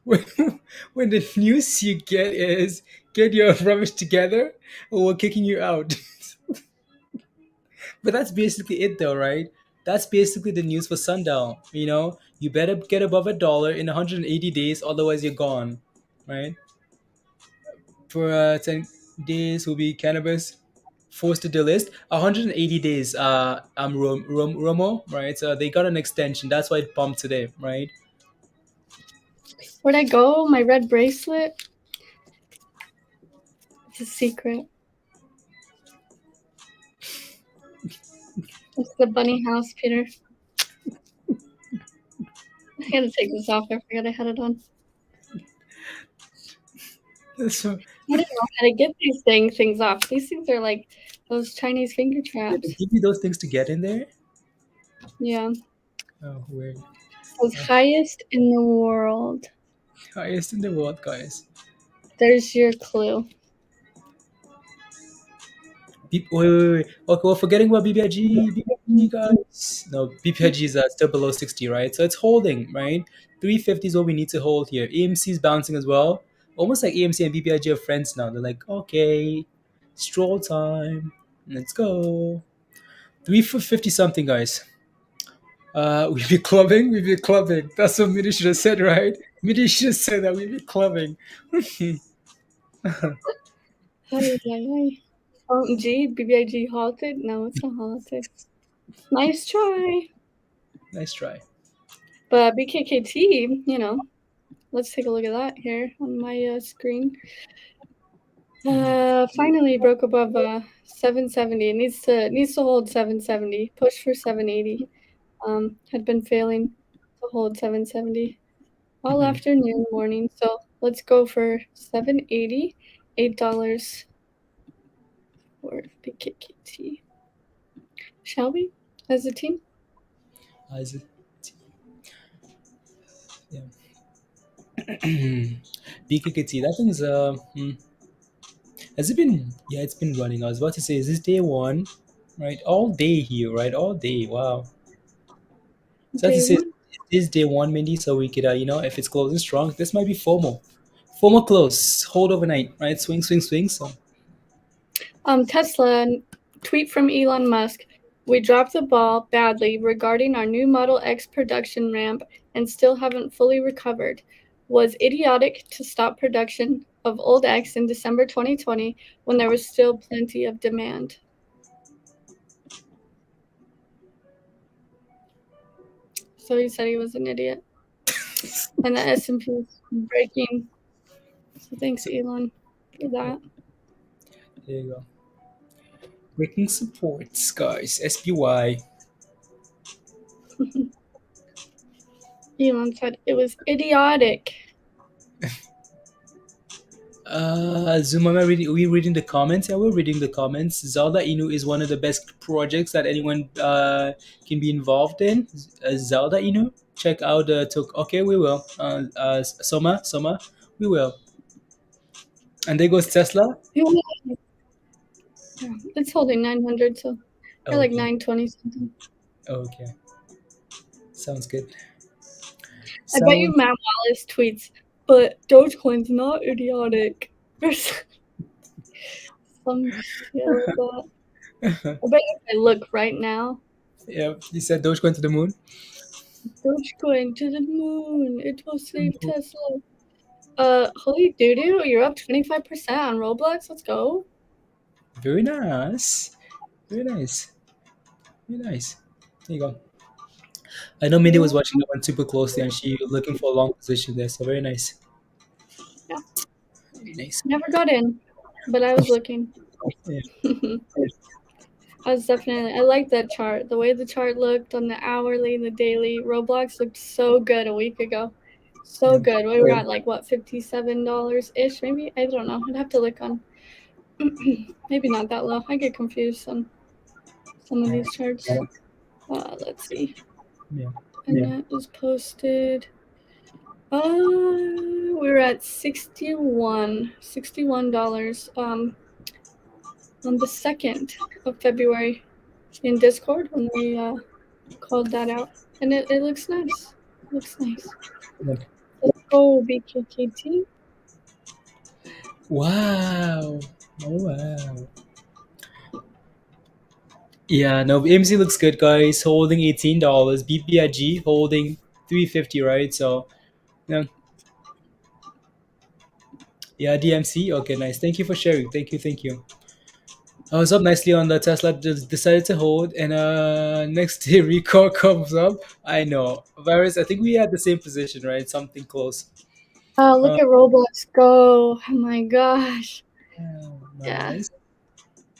when, when the news you get is get your rubbish together, or we're kicking you out. But that's basically it, though, right? That's basically the news for sundown. You know, you better get above $1 in 180 days, otherwise you're gone, right? For 10 days will be cannabis forced to delist. 180 days. Romo, right? So they got an extension. That's why it pumped today, right? Where'd I go? My red bracelet? It's a secret. It's the bunny house, Peter. I gotta take this off. I forgot I had it on. So, I don't know how to get these things off. These things are like those Chinese finger traps. give you those things to get in there. Yeah. Oh, weird. It's highest in the world. Highest in the world, guys. There's your clue. Wait. Okay, we're forgetting about BBIG, guys. No, BBIG is still below 60, right? So it's holding, right? 350 is what we need to hold here. AMC is bouncing as well. Almost like AMC and BBIG are friends now. They're like, okay, stroll time. Let's go. 350 something, guys. We'd be clubbing. We'd be clubbing. That's what Midi should have said, right? Midi should have said that we'd be clubbing. Oh, G, BBIG halted? No, it's not halted. Nice try. Nice try. But BKKT, you know, let's take a look at that here on my screen. Finally broke above 770. It needs to hold 770. Push for 780. Had been failing to hold 770 all afternoon, morning. So let's go for 780. $8 for BKKT. Shall we, as a team? As a yeah. BKKT. That thing is has it been? Yeah, it's been running. I was about to say, is this day one? Right, all day here, right? All day. Wow. So I have to say, this day one, Mindy. So we could, if it's closing strong, this might be FOMO. FOMO close. Hold overnight, right? Swing, swing, swing. So Tesla tweet from Elon Musk. We dropped the ball badly regarding our new Model X production ramp and still haven't fully recovered. Was idiotic to stop production of old X in December 2020 when there was still plenty of demand. So he said he was an idiot. And the S&P is breaking. So thanks, Elon, for that. There you go. Breaking supports, guys. SPY. Elon said it was idiotic. Zoom, are we reading the comments? Yeah, we're reading the comments. Zelda Inu is one of the best projects that anyone can be involved in. Zelda Inu, check out the took. Okay, we will. Soma, we will. And there goes Tesla. Yeah, it's holding 900, so they're like Okay. 920 something. Okay. Sounds good. I bet you Matt Wallace tweets, but Dogecoin's not idiotic. Or some shit like that. I bet you if I look right now. Yeah, he said Dogecoin to the moon. Dogecoin to the moon. It will save Tesla. Holy doo-doo, you're up 25% on Roblox. Let's go. Very nice. Very nice. Very nice. There you go. I know Mindy was watching that one super closely and she was looking for a long position there, so very nice. Yeah. Very nice. Never got in, but I was looking. Yeah. I was definitely, I like that chart. The way the chart looked on the hourly and the daily. Roblox looked so good a week ago. So good. We were at like, what, $57-ish maybe? I don't know. I'd have to look on. Maybe not that low. I get confused on some of these charts. Let's see. Yeah. And that was posted. We were at $61 on the 2nd of February in Discord when we called that out. And it looks nice. It looks nice. Yeah. Let's go, BKKT. Wow. Oh, wow. Yeah, no, AMC looks good, guys. Holding $18. BBIG holding $3.50, right? So, yeah. Yeah, DMC. Okay, nice. Thank you for sharing. Thank you. I was up nicely on the Tesla, just decided to hold, and next day recall comes up. I know. Virus, I think we had the same position, right? Something close. Oh, look at Roblox go. Oh my gosh. Yeah.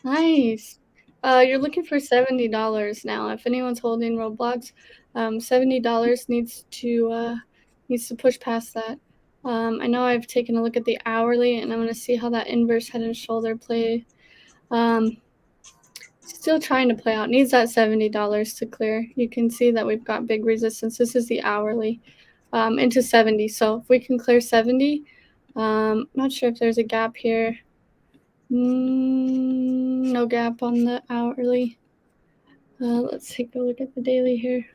Nice. You're looking for $70 now. If anyone's holding Roblox, $70 needs to push past that. I know I've taken a look at the hourly, and I'm going to see how that inverse head and shoulder play. Still trying to play out. Needs that $70 to clear. You can see that we've got big resistance. This is the hourly into 70. So if we can clear 70, not sure if there's a gap here. No gap on the hourly. Let's take a look at the daily here.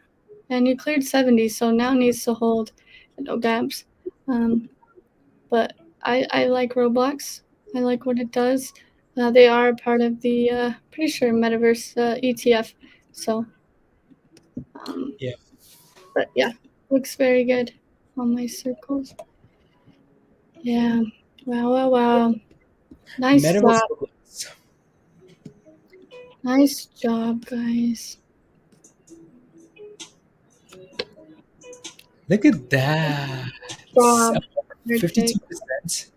And you cleared 70, so now needs to hold. No gaps. But I like Roblox. I like what it does. They are part of the, pretty sure, Metaverse ETF. So, yeah. But yeah, looks very good on my circles. Yeah. Wow. Nice Metaverse job. Nice job, guys. Look at that. 52%.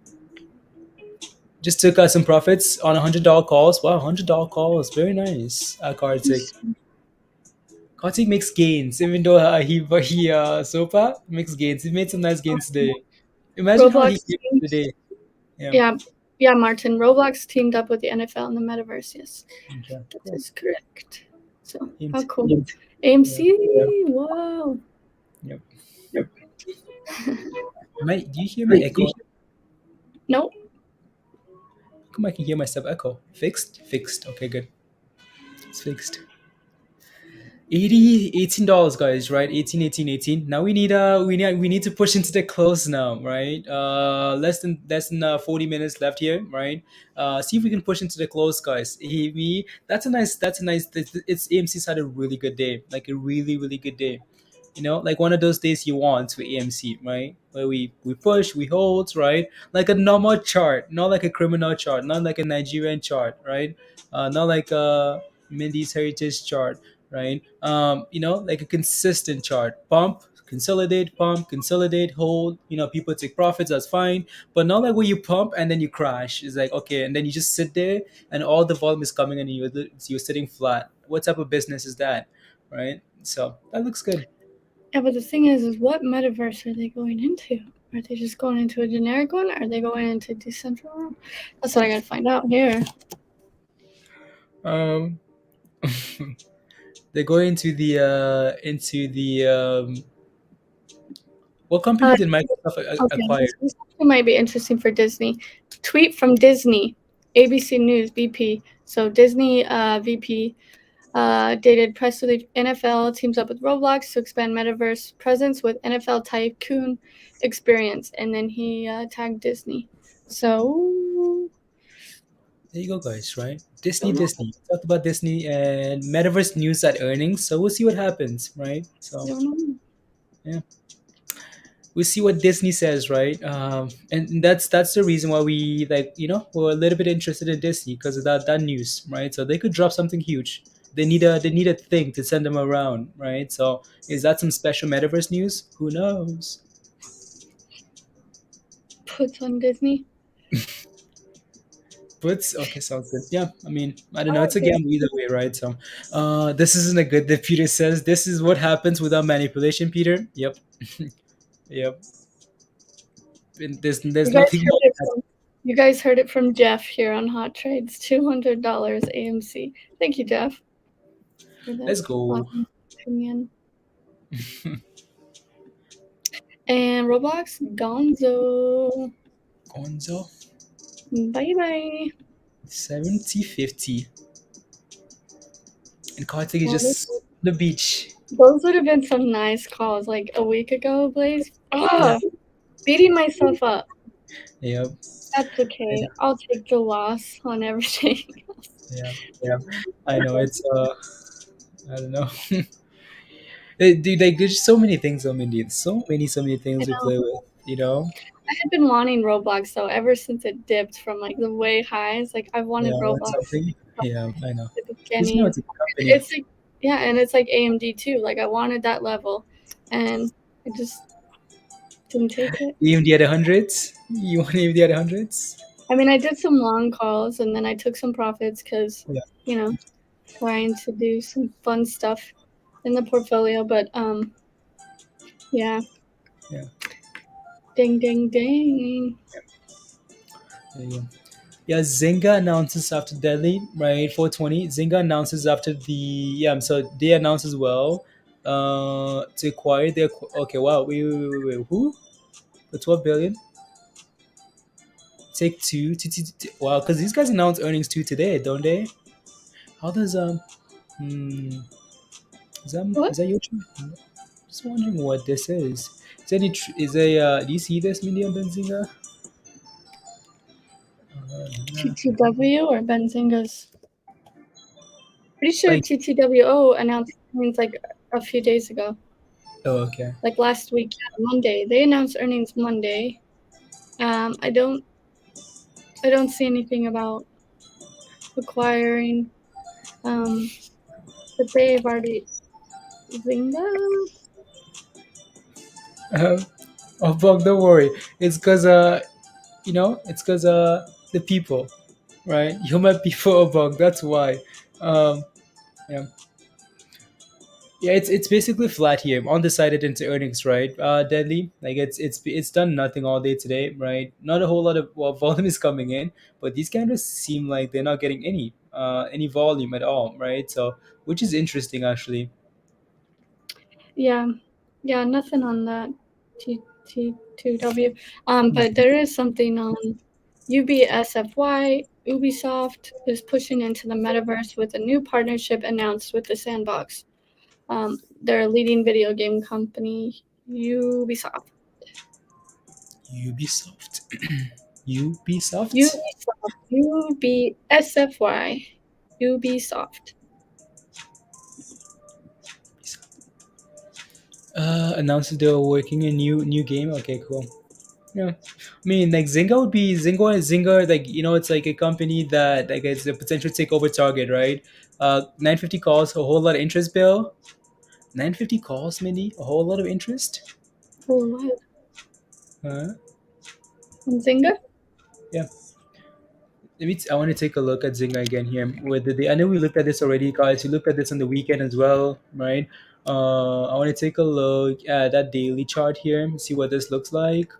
Just took some profits on $100 calls. Wow, $100 calls. Very nice. Kartik. Kartik makes gains, even though he Sopa makes gains. He made some nice gains today. Imagine how he came today. Yeah, Martin. Roblox teamed up with the NFL and the Metaverse. Yes, okay. That is correct. So AMC. how cool! AMC. Yeah. Wow. Yep. Do you hear my echo? Nope. Come I can hear myself echo. Fixed. Okay, good. It's fixed. $18, guys, right? 18. Now we need to push into the close now, right? Less than 40 minutes left here, right? See if we can push into the close, guys. That's a nice. It's AMC's had a really good day, like a really good day. You know, like one of those days you want for AMC, right? Where we push, we hold, right? Like a normal chart, not like a criminal chart, not like a Nigerian chart, right? Not like Mindy's heritage chart, right? You know, like a consistent chart. Pump, consolidate, pump, consolidate, hold. People take profits. That's fine, but not like where you pump and then you crash. It's like, okay, and then you just sit there and all the volume is coming and you're sitting flat. What type of business is that, right? So that looks good. Yeah, but the thing is what metaverse are they going into? Are they just going into a generic one? Are they going into decentralized? That's what I gotta find out here. They go into the what company did Microsoft acquire? This might be interesting for Disney. Tweet from Disney, ABC News VP. So Disney VP dated press release: NFL teams up with Roblox to expand metaverse presence with NFL Tycoon experience, and then he tagged Disney. So there you go, guys. Right? Disney. We talked about Disney and metaverse news at earnings. So we'll see what happens, right? So yeah. We see what Disney says, right? And that's the reason why we we're a little bit interested in Disney, because of that news, right? So they could drop something huge. They need a thing to send them around, right? So is that some special metaverse news? Who knows? Puts on Disney. Puts, okay, sounds good. Yeah, I mean, I don't know. It's a gamble either way, right? So, this isn't a good. That Peter says this is what happens without manipulation, Peter. Yep, yep. There's nothing. You guys heard it from Jeff here on Hot Trades. $200 AMC. Thank you, Jeff. Let's go. Opinion. And Roblox, Gonzo. Bye bye. 70-50. And Kartik is just the beach. Those would have been some nice calls like a week ago, Blaze. Beating myself up. Yep. That's okay. I'll take the loss on everything else. Yeah. I know it's I don't know. Dude, like there's so many things. I mean, so many things we play with. I have been wanting Roblox though ever since it dipped from like the way highs. Like I've wanted Roblox. Yeah, I know. It's like and it's like AMD too. Like I wanted that level, and I just didn't take it. AMD at 100s? You want AMD at 100s? I mean, I did some long calls and then I took some profits because trying to do some fun stuff in the portfolio, but yeah. Ding ding ding. There you go. Yeah, Zynga announces after Delhi, right? 420. Zynga announces after so they announced as well to acquire their. Okay, wow. Wait. Who? The 12 billion? Take two. Wow, because these guys announced earnings too today, don't they? How does is that your? Just wondering what this is. Do you see this, Mindy, on Benzinga? TTW or Benzinga's? Pretty sure TTWO announced earnings like a few days ago. Oh, okay. Like last week, Monday. They announced earnings Monday. I don't see anything about acquiring. But they've already Zynga. Oh, Bog, don't worry. It's because it's because the people, right? Human people, Bog. That's why. Yeah. Yeah, it's basically flat here. Undecided into earnings, right? Deadly. Like it's done nothing all day today, right? Not a whole lot of volume is coming in, but these candles seem like they're not getting any volume at all, right? So, which is interesting actually. Yeah, nothing on that T2W. But there is something on UBSFY. Ubisoft is pushing into the metaverse with a new partnership announced with the Sandbox. They're a leading video game company, Ubisoft. UBSFY. Ubisoft. Announced they were working a new game. Okay, cool. Yeah, I mean, like Zynga would be Zynga. Like it's like a company that it's a potential takeover target, right? 950 calls, a whole lot of interest bill. 950 calls, Mindy. A whole lot of interest. For what? Huh? On Zynga? Yeah. I want to take a look at Zynga again here. I know we looked at this already, guys. We looked at this on the weekend as well, right? I want to take a look at that daily chart here, see what this looks like.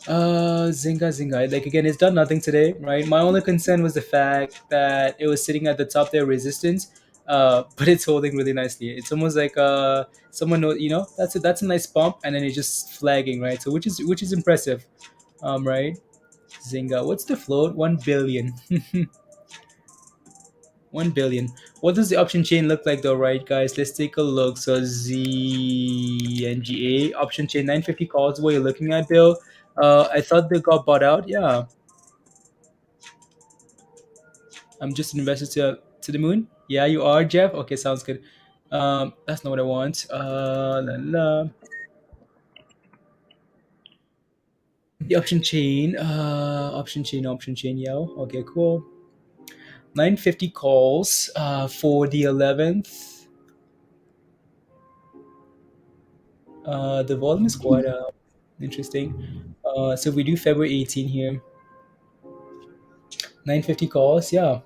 Zynga. Like again, it's done nothing today, right? My only concern was the fact that it was sitting at the top there, resistance. But it's holding really nicely. It's almost like someone that's a nice bump, and then it's just flagging, right? So which is impressive, right? Zynga. What's the float? 1 billion. 1 billion. What does the option chain look like though, right, guys? Let's take a look. So ZNGA option chain 950 calls. What you're looking at, Bill? I thought they got bought out. Yeah. I'm just an investor to the moon. Yeah, you are, Jeff. Okay, sounds good. That's not what I want. The option chain. Option chain. Yeah. Okay, cool. 950 calls. For the 11th. The volume is quite interesting. So we do February 18 here. 950 calls. Yeah.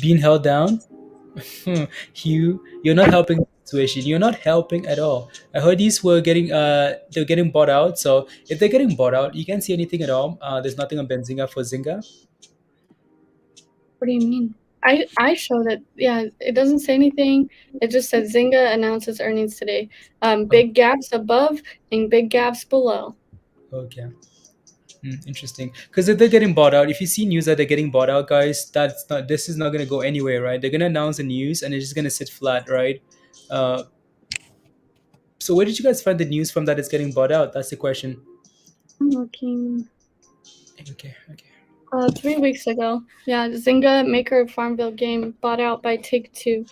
Being held down. Hugh, you're not helping the situation. You're not helping at all. I heard these were they're getting bought out. So if they're getting bought out, you can't see anything at all. There's nothing on Benzinga for Zynga. What do you mean? I showed it. Yeah, it doesn't say anything. It just says Zynga announces earnings today. Big gaps above and big gaps below. Okay. Interesting. Because if they're getting bought out, if you see news that they're getting bought out, guys, this is not going to go anywhere, right? They're going to announce the news and it's just going to sit flat, right? So where did you guys find the news from that it's getting bought out? That's the question. I'm looking. Okay. 3 weeks ago. Yeah, Zynga, maker of Farmville game, bought out by Take-Two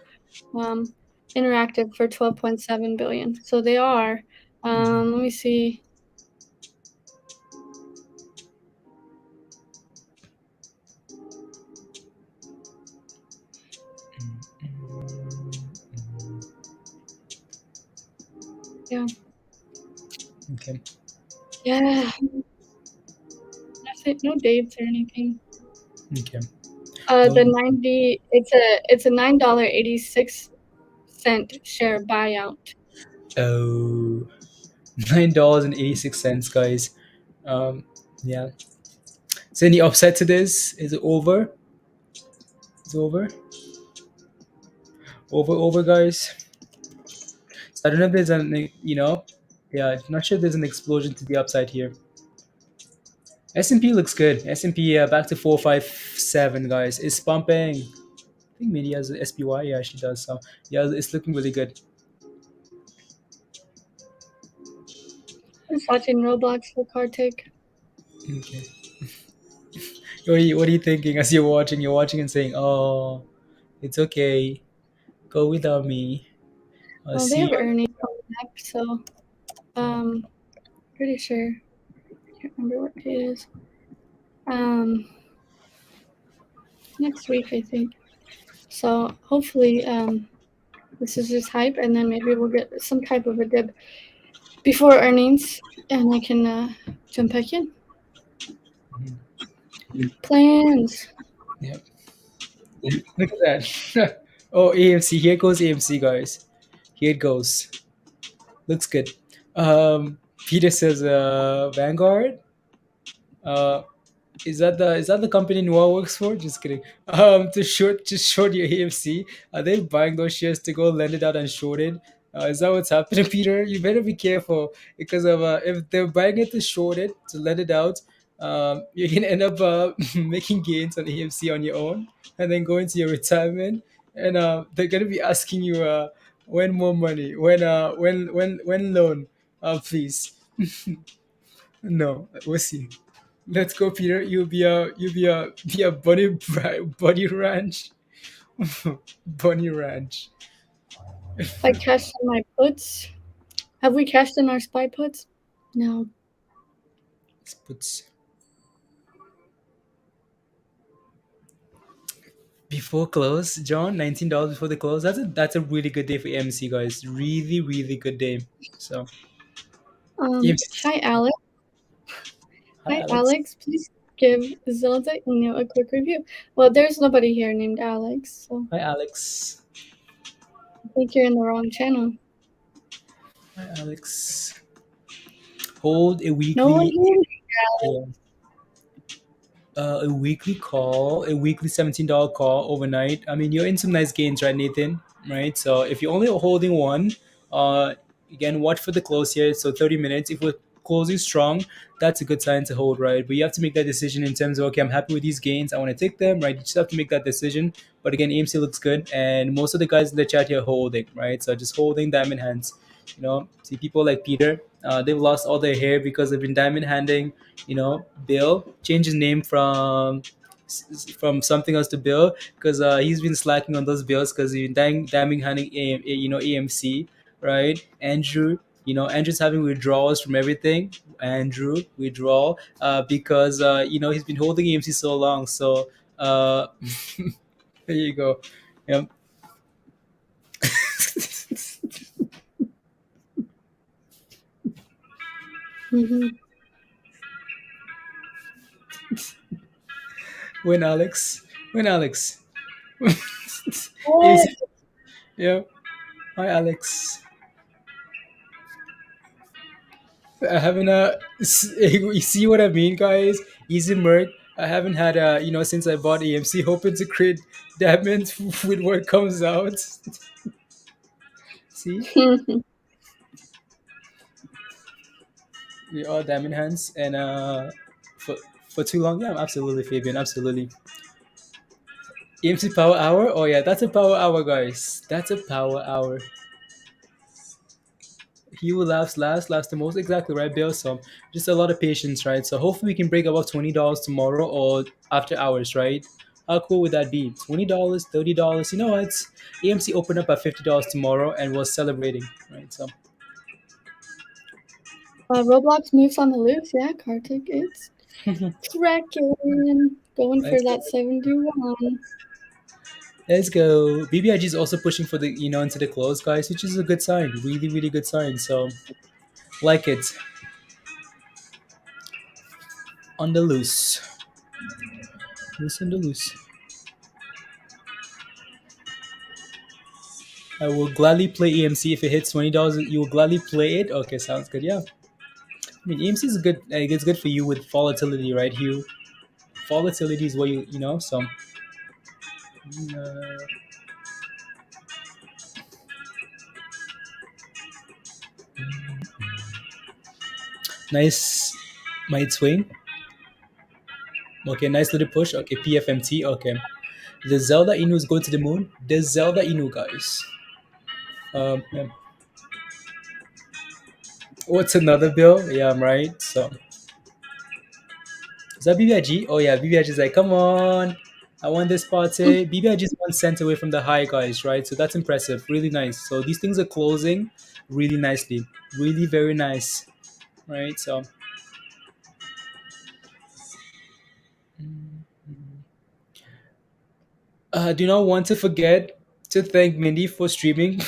Interactive for $12.7 billion. So they are. Let me see. Yeah. Okay. Yeah. No dates or anything. Okay. The 90. It's a $9.86 share buyout. Oh, $9.86, guys. Yeah. So any upside to this? Is it over? It's over. Over, guys. So I don't know if there's yeah, not sure if there's an explosion to the upside here. S&P looks good. S&P back to 457, guys. It's pumping. I think maybe has an SPY. Yeah, she does. So yeah, it's looking really good. I'm watching Roblox for card take. Okay. What are you thinking as you're watching? You're watching and saying, "Oh, it's okay. Go without me." Well, they have earnings coming up, so pretty sure. I can't remember what day it is. Next week, I think. So hopefully, this is just hype, and then maybe we'll get some type of a dip before earnings, and I can jump back in. Plans. Yep. Look at that. Oh, AMC. Here goes AMC, guys. Here it goes. Looks good. Peter says Vanguard. Is that the company Noah works for? Just kidding. To short your AMC. Are they buying those shares to go lend it out and short it? Is that what's happening, Peter? You better be careful because of if they're buying it to short it to lend it out, you're gonna end up making gains on AMC on your own, and then go into your retirement, and they're gonna be asking you when more money, when loan, please. No, we'll see. Let's go, Peter. You'll be a bunny ranch. Bunny ranch. I cashed in my puts. Have we cashed in our SPY puts? No. Puts. Before close, John, $19 before the close. That's a really good day for AMC, guys. Really, really good day. So AMC. Hi, Alex. Hi, Hi, Alex. Alex. Please give Zelda Eno a quick review. Well, there's nobody here named Alex, so Hi, Alex. I think you're in the wrong channel. Hi, Alex. Hold a No one weekly. here named Yeah. Alex. A weekly call, a weekly $17 call overnight. I mean, you're in some nice gains, right, Nathan? Right. So if you're only holding one, uh, again, watch for the close here. So 30 minutes. If we're closing strong, that's a good sign to hold, right? But you have to make that decision in terms of, okay, I'm happy with these gains. I want to take them, right? You just have to make that decision. But again, AMC looks good, and most of the guys in the chat here are holding, right? So just holding diamond hands. See people like Peter. They've lost all their hair because they've been diamond handing. Bill changed his name from something else to Bill because he's been slacking on those bills because he's been damning handing AMC, right? Andrew's having withdrawals from everything. Andrew withdrawal because he's been holding AMC so long. So there you go. Yep. Mm-hmm. When Alex. What? Yeah. Hi, Alex. I haven't you see what I mean, guys? Easy Merc. I haven't had since I bought AMC, hoping to create diamonds with what comes out. See, we are diamond hands, and for for too long, yeah, absolutely, Fabian, absolutely. AMC Power Hour. Oh yeah, that's a power hour, guys. That's a power hour. He who laughs the most. Exactly right, Bill. So just a lot of patience, right? So hopefully we can break above $20 tomorrow or after hours, right? How cool would that be? $20, $30. You know what? AMC opened up at $50 tomorrow and we're celebrating, right? So Roblox moves on the loose. Yeah, Kartik, it's cracking. Going for let's that 71. let's go. BBIG is also pushing for the into the close, guys, which is a good sign. Really, really good sign. So like it on the loose. Loose on the loose. I will gladly play EMC if it hits $20. You will gladly play it. Okay, sounds good. Yeah, I mean EMC is good. It's good for you with volatility, right, Hugh? Volatility is what you. So uh, nice, might swing. Okay, nice little push. Okay, PFMT. Okay, the Zelda Inu is going to the moon. The Zelda Inu, guys. Yeah. What's another bill? Yeah, I'm right. So is that BBIG? Oh yeah, BBIG is like, come on, I want this party. BBIG is 1 cent away from the high, guys, right? So that's impressive, really nice. So these things are closing really nicely, really very nice, right? So do not want to forget to thank Mindy for streaming.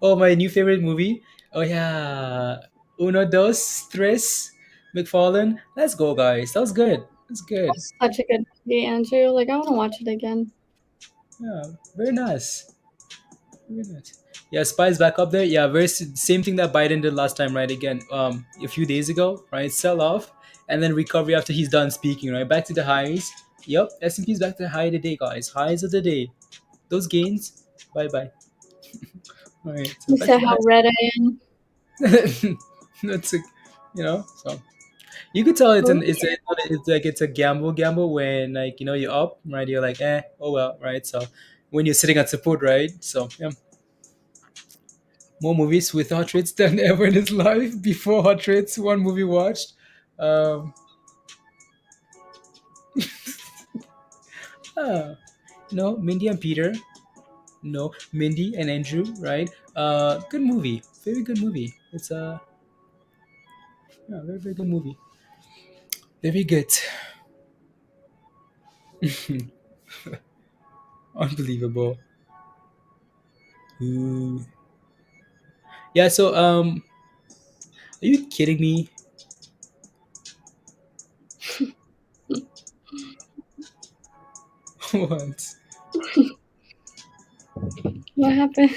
Oh, my new favorite movie. Oh yeah, Uno Dos Tres, McFarlane. Let's go, guys. That was good. That's good. That's such a good movie, Andrew. Like, I want to watch it again. Yeah, very nice. Very nice. Yeah, Spy's back up there. Yeah, same thing that Biden did last time, right? Again, a few days ago, right? Sell off and then recovery after he's done speaking, right? Back to the highs. Yep, S&P's back to the high of the day, guys. Highs of the day. Those gains, bye bye. All right, so You back to said the how red I am. highs. That's so you could tell it's Oh, an it's a gamble when like you're up, right? You're like oh well, right? So when you're sitting at support, right? So yeah. More movies with Hot Rates than ever in his life. Before Hot Rates, one movie watched. Um, ah, Mindy and Peter. No, Mindy and Andrew, right? Good movie. Very good movie. It's a very, very good movie. Very good. Unbelievable. Ooh. Yeah. So are you kidding me? What? What happened?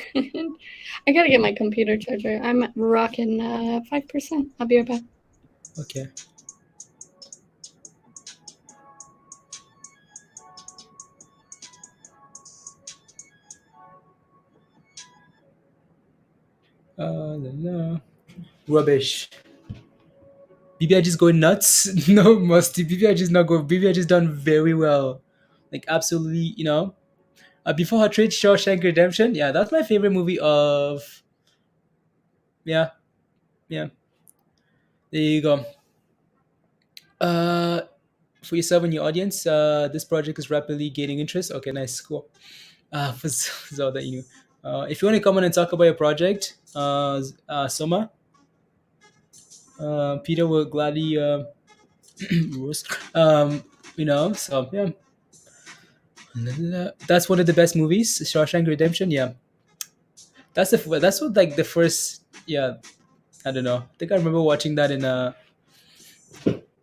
I gotta get my computer charger. I'm rocking 5%. I'll be right back. Okay. La. Rubbish. BBIG is going nuts. No, Musty. BBIG is not going. BBIG is done very well. Like absolutely, before her trade, Shawshank Redemption. Yeah, that's my favorite movie of. Yeah, yeah. There you go. Uh, for yourself and your audience, this project is rapidly gaining interest. Okay, nice, cool. For so that you knew. If you want to come on and talk about your project, Soma, Peter will gladly roast. So yeah, that's one of the best movies, Shawshank Redemption. Yeah, that's what like the first. Yeah, I don't know. I think I remember watching that in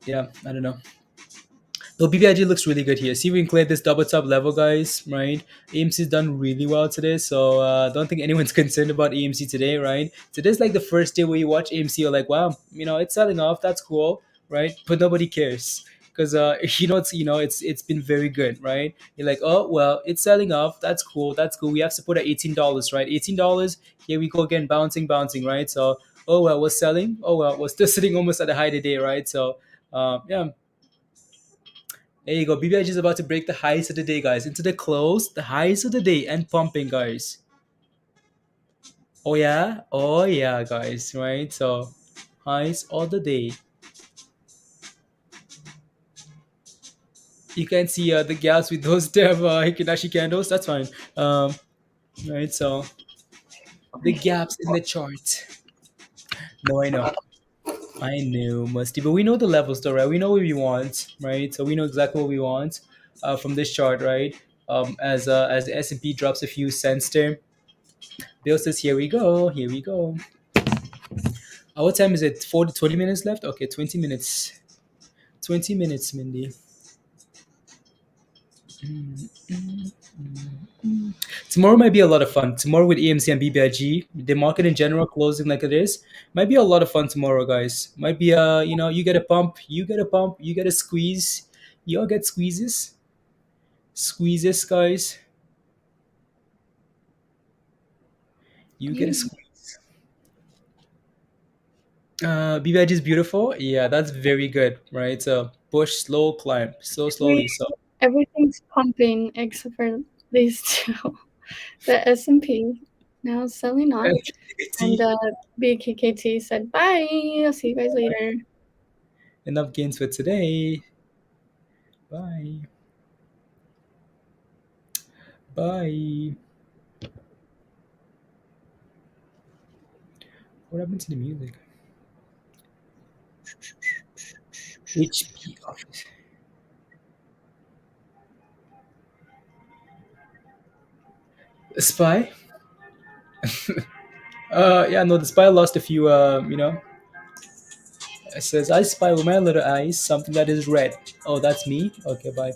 yeah, I don't know. Though BBIG looks really good here. See, we can clear this double top level, guys, right? AMC's done really well today, so don't think anyone's concerned about AMC today, right? Today's like the first day where you watch AMC, you're like, wow, it's selling off, that's cool, right? But nobody cares because it's been very good, right? You're like, oh well, it's selling off, that's cool, that's cool. We have support at $18, right? $18. Here we go again, bouncing, right? So oh well, we're selling. Oh well, we're still sitting almost at the high today, right? So yeah. There you go. BBIG is about to break the highs of the day, guys. Into the close, the highs of the day, and pumping, guys. Oh yeah, guys. Right. So highs of the day. You can see the gaps with those damn Hikinashi candles. That's fine. Right. So the gaps in the chart. No, I know. I know, Musty, but we know the levels though, right? We know what we want, right? So we know exactly what we want from this chart, right? As the S&P drops a few cents there, Bill says, "Here we go, here we go." What time is it? 20 minutes left. Okay, 20 minutes. 20 minutes, Mindy. Tomorrow might be a lot of fun. Tomorrow with AMC and BBIG, the market in general closing like it is, might be a lot of fun tomorrow, guys. Might be you get a pump, you get a pump, you get a squeeze, you all get squeezes, guys. You get a squeeze. BBIG is beautiful. Yeah, that's very good, right? So push, slow climb, so slowly. So Everything's pumping except for these two. The S&P now selling off. And BKKT said, bye. I'll see you guys later. Enough gains for today. Bye. Bye. What happened to the music? HP office. Spy? Yeah, no, the spy lost a few, It says, I spy with my little eyes something that is red. Oh, that's me? Okay, bye.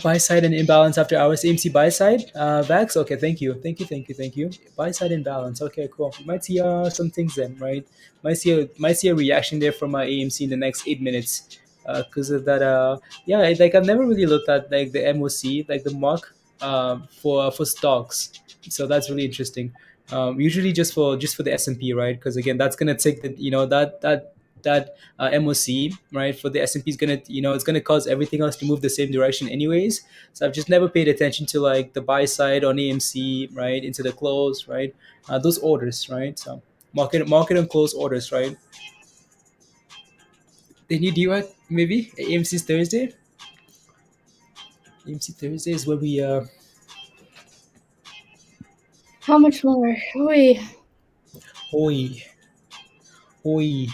Buy side and imbalance after hours. AMC buy side. Vax. Okay, thank you. Buy side imbalance. Okay, cool. We might see some things then, right? Might see a reaction there from AMC in the next 8 minutes, because of that. Yeah, like I've never really looked at like the MOC, like the mark, for stocks. So that's really interesting. Usually just for the S&P, right? Because again, that's gonna take the that MOC, right, for the S&P is gonna, it's gonna cause everything else to move the same direction anyways. So I've just never paid attention to like the buy side on AMC, right, into the close, right, those orders, right. So market and close orders, right. Then you do what? Maybe AMC's Thursday. AMC Thursday is where we How much more? Oi. Oi. Oi.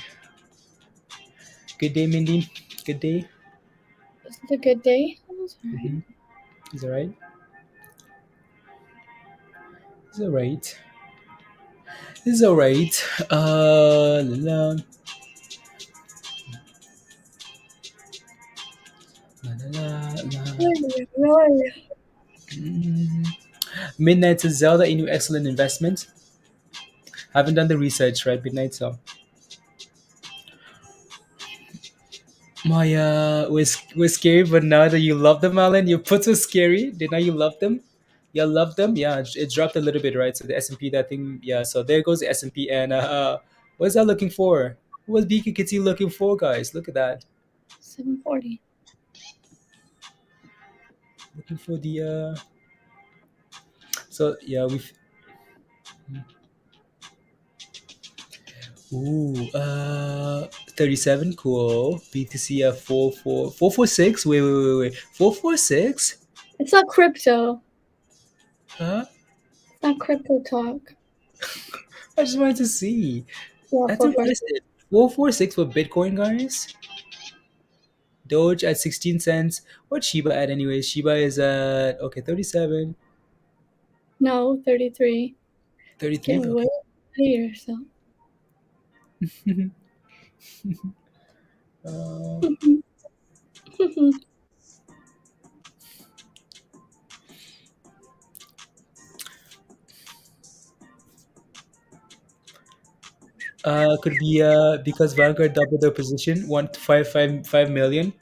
Good day, Mindy. Good day. It's a good day. Mm-hmm. Is that right? Is that right? Is that right? La, la, la, la, la. Mm. Midnight says Zelda a new excellent investment. Haven't done the research, right? Midnight, so my was scary, but now that you love them, Alan, your puts were scary. Did now you love them? You love them? Yeah, it dropped a little bit, right? So the S&P, that thing, yeah. So there goes the S&P, and what is that looking for? What was BKKT looking for, guys? Look at that. 740. Looking for the So yeah, we've. Ooh, 37, cool. BTC 446. Wait. 446? It's not crypto. Huh? It's not crypto talk. I just wanted to see. Yeah, I thought I said 446 for Bitcoin, guys. Doge at 16 cents. What's Shiba at anyway? Shiba is at, okay, 37. No, 33. 33, Getting way okay. ahead of yourself. Could be because Vanguard doubled their position, 1.555 million.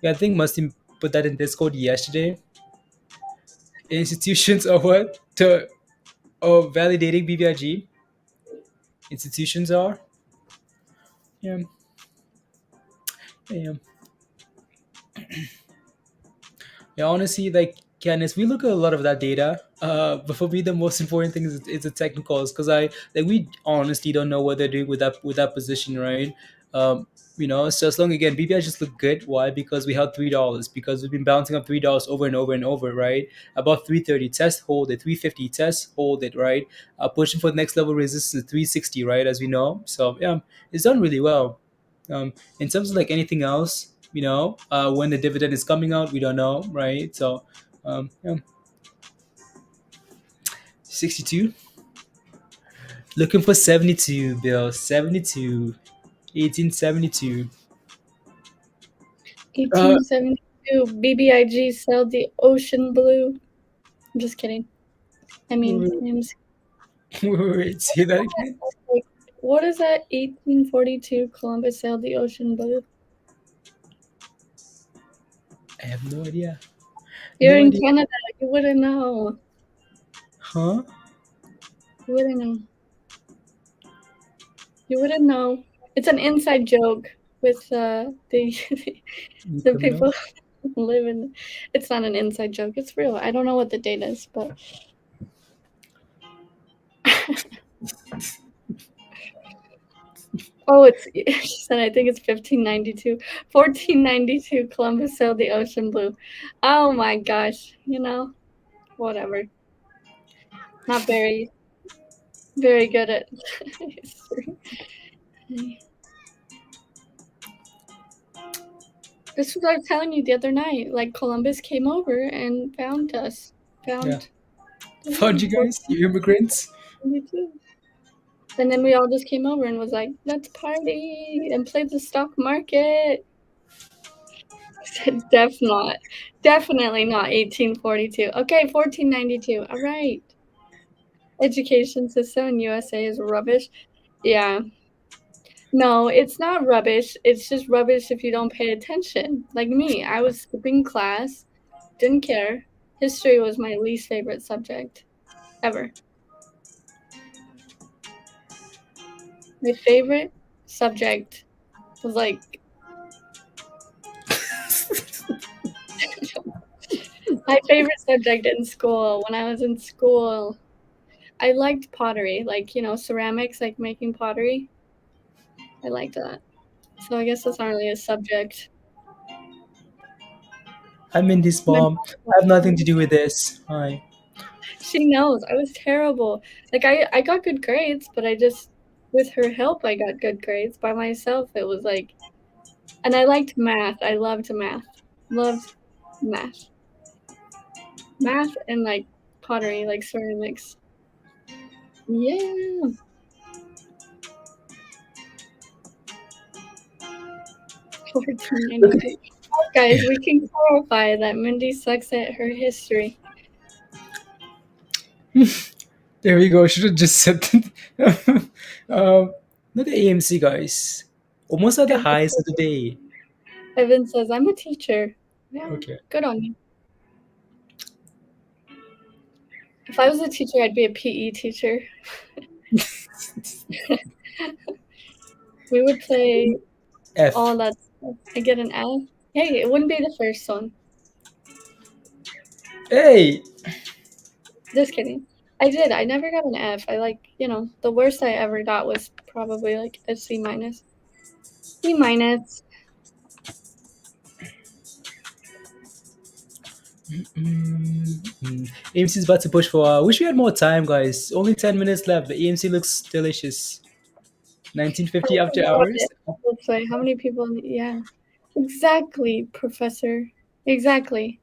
Yeah, I think Muslim put that in Discord yesterday. Institutions are what? Validating BBIG. Institutions are. Yeah. Yeah. Yeah, honestly, like Candice, we look at a lot of that data. But for me, the most important thing is the technicals, because we honestly don't know what they're doing with that position, right? Um, so as long again, BBI just look good. Why? Because we held $3 because we've been bouncing up $3 over and over and over, right? Above 330, test, hold it. 350, test, hold it, right? Pushing for the next level resistance, 360, right? As we know, so yeah, it's done really well. In terms of like anything else, when the dividend is coming out, we don't know, right? So, yeah. 62. Looking for 72, Bill. 72. 1872. 1872. BBIG sell the ocean blue. I'm just kidding. I mean, AMC. Wait, say that again. What is that? 1842 Columbus sailed the ocean blue. I have no idea. You're No in idea. Canada. You wouldn't know. Huh? You wouldn't know. You wouldn't know. It's an inside joke with the people who live in. It's not an inside joke. It's real. I don't know what the date is, but. Oh, she said, I think it's 1592. 1492, Columbus sailed the ocean blue. Oh my gosh, whatever. Not very good at history. This is what I was telling you the other night. Like, Columbus came over and found us. Found you guys, you immigrants. And then we all just came over and was like, let's party and play the stock market. Definitely not 1842. Okay, 1492. All right. Education system in USA is rubbish. Yeah. No, it's not rubbish. It's just rubbish if you don't pay attention. Like me, I was skipping class, didn't care. History was my least favorite subject ever. My favorite subject was like my favorite subject in school. When I was in school, I liked pottery, like, ceramics, like making pottery. I liked that. So I guess that's not really a subject. I'm in this, Mom. I have nothing to do with this. Hi. She knows. I was terrible. Like, I got good grades, but with her help, I got good grades. By myself, it was like, and I liked math. I loved math. loved math. Math and like pottery, like ceramics. Yeah. Look at 1492. Guys, we can clarify that Mindy sucks at her history. There we go. Should have just said that. Look at AMC, guys. Almost at the highs of the day. Evan says, I'm a teacher. Yeah, Okay. good on you. If I was a teacher, I'd be a PE teacher. We would play F. all that stuff. I get an F. Hey, it wouldn't be the first one. Hey! Just kidding. I did. I never got an F. I the worst I ever got was probably like a C minus. C minus. AMC is about to push for. Wish we had more time, guys. Only 10 minutes left. The AMC looks delicious. 1950 after hours. Let's say how many people? Yeah, exactly, Professor. Exactly.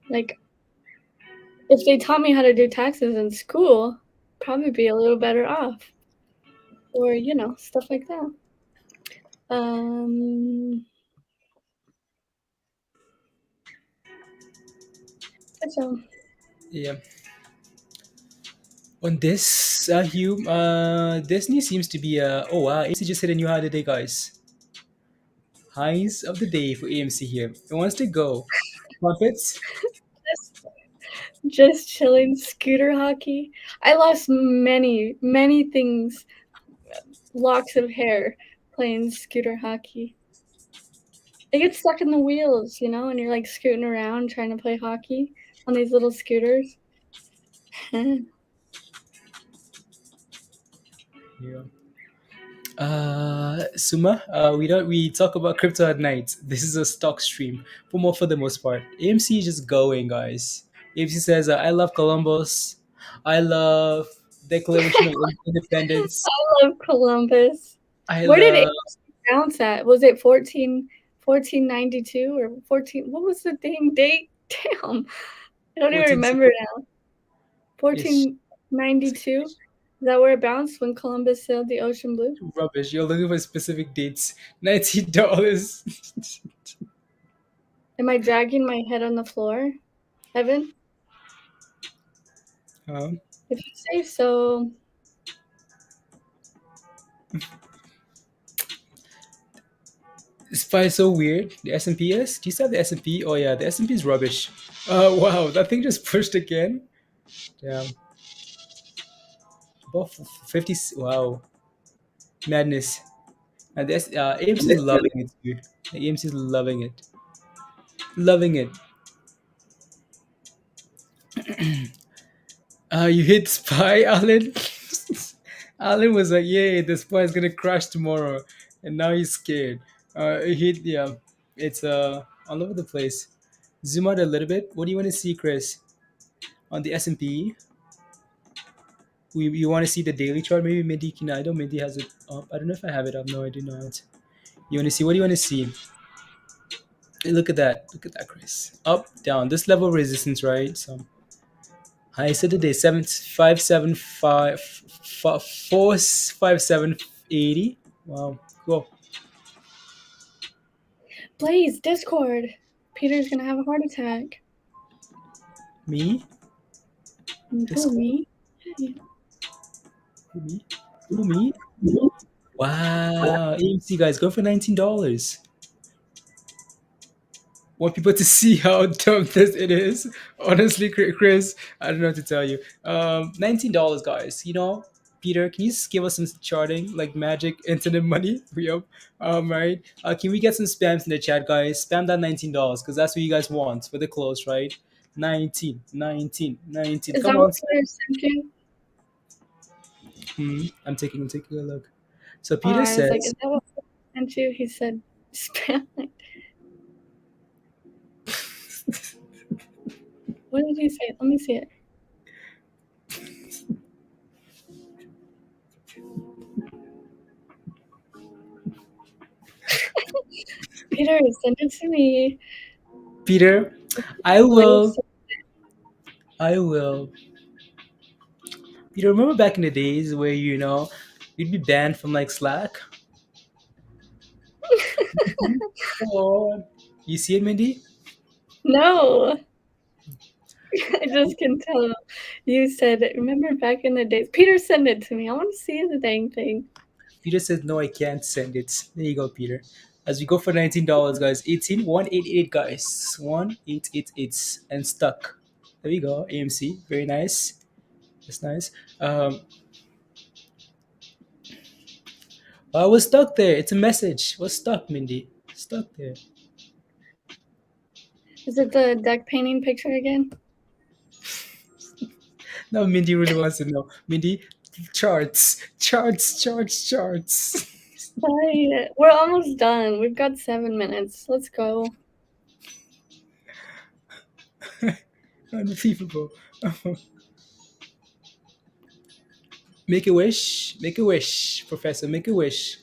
Like if they taught me how to do taxes in school, probably be a little better off. Or stuff like that. So Yeah. On this, Hugh, Disney seems to be oh wow, AMC just hit a new high today, guys. Highs of the day for AMC here. It wants to go. Profits. just chilling, scooter hockey. I lost many things, locks of hair playing scooter hockey. It gets stuck in the wheels, and you're like scooting around trying to play hockey on these little scooters. Yeah. Suma, we talk about crypto at night. This is a stock stream for the most part. AMC is just going, guys. AMC says, I love Columbus. I love Declaration of Independence. I love Columbus. Where did it bounce at? Was it 1492 or 14? What was the dang date? Damn, I don't even remember now. 1492. Is that where it bounced when Columbus sailed the ocean blue? Rubbish. You're looking for specific dates. $90. Am I dragging my head on the floor, Evan? If you say so. It's probably so weird. The S&P is? Do you still have the S&P? Oh yeah, the S&P is rubbish. Wow, that thing just pushed again. Damn. About 50. Wow. Madness. And this AMC is loving it, dude. The AMC is loving it. Loving it. You hit SPY, Alan? Alan was like, yay, the SPY is gonna crash tomorrow. And now he's scared. It's all over the place. Zoom out a little bit. What do you want to see, Chris? On the S&P? You want to see the daily chart? Maybe Mindy can. I know Mindy has it up. I don't know if I have it up. No, I do not. You want to see? What do you want to see? Hey, look at that. Look at that, Chris. Up, down. This level of resistance, right? So highest of the day, 457.80. Wow, cool. Please, Discord. Peter's gonna have a heart attack. Me? Who, me? Who, me? Wow. AMC, guys, go for $19. Want people to see how dumb it is. Honestly, Chris, I don't know what to tell you. $19, guys. Peter, can you just give us some charting, like magic internet money? Yep. Right. Can we get some spams in the chat, guys? Spam that $19 because that's what you guys want for the close, right? 19. Is Come that on. what Peter sent you? I'm taking a look. So Peter says, is that what Peter sent you? He said spam. What did he say? Let me see it. Peter, send it to me. Peter, I will. I will. Peter, remember back in the days where you'd be banned from like Slack? Come on. You see it, Mindy? No. I just can tell. You said, remember back in the days. Peter, send it to me. I want to see the dang thing. Peter says, no, I can't send it. There you go, Peter. As we go for $19, guys. 188, guys. 1888 and stuck. There we go. AMC. Very nice. That's nice. I was stuck there. It's a message. Was stuck, Mindy. Stuck there. Is it the deck painting picture again? No, Mindy really wants to know. Mindy, charts. Right. We're almost done. We've got 7 minutes. Let's go. Unbelievable. Make a wish. Make a wish, Professor. Make a wish.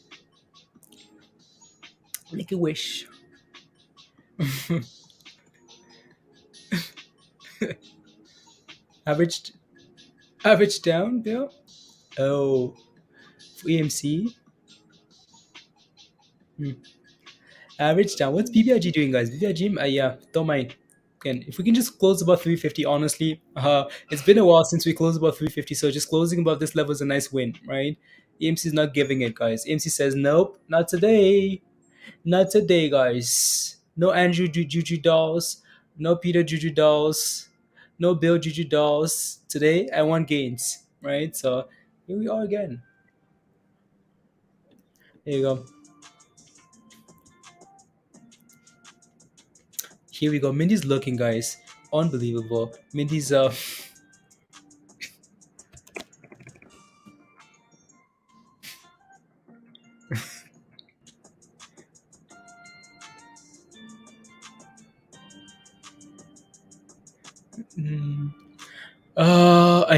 Make a wish. Average down, Bill? Oh, for AMC? Average down. What's BBIG doing, guys? BBIG? Yeah, don't mind. If we can just close above 350, honestly, it's been a while since we closed above 350, so just closing above this level is a nice win, right? AMC is not giving it, guys. AMC says, nope, not today. Not today, guys. No Andrew Juju dolls. No Peter Juju dolls. No Bill Juju dolls. Today, I want gains, right? So here we are again. There you go. Here we go. Mindy's looking, guys. Unbelievable. Mindy's I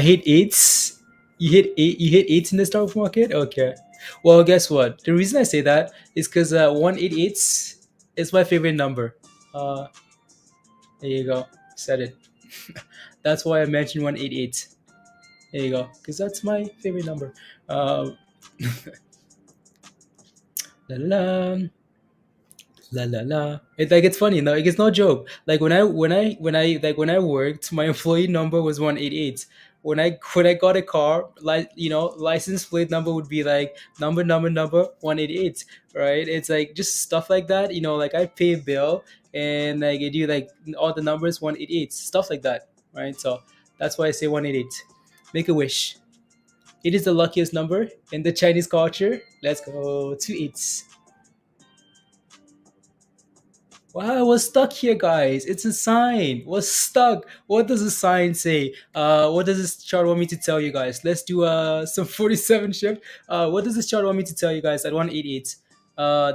hate eights. You hate eights in the stock market? Okay. Well, guess what? The reason I say that is because 188 is my favorite number. There you go. Said it. That's why I mentioned 188. There you go. Because that's my favorite number. La la la la la. It's funny. No, it's no joke. Like when I worked, my employee number was 188. When I got a car, license plate number would be like number 188, right? It's like just stuff like that. Like I pay a bill and like I do like all the numbers 188, stuff like that, right? So that's why I say 188. Make a wish. It is the luckiest number in the Chinese culture. Let's go. 2 8s. Wow, I was stuck here, guys. It's a sign. Was stuck. What does the sign say? What does this chart want me to tell you guys? Let's do some 47 shift. What does this chart want me to tell you guys at 188?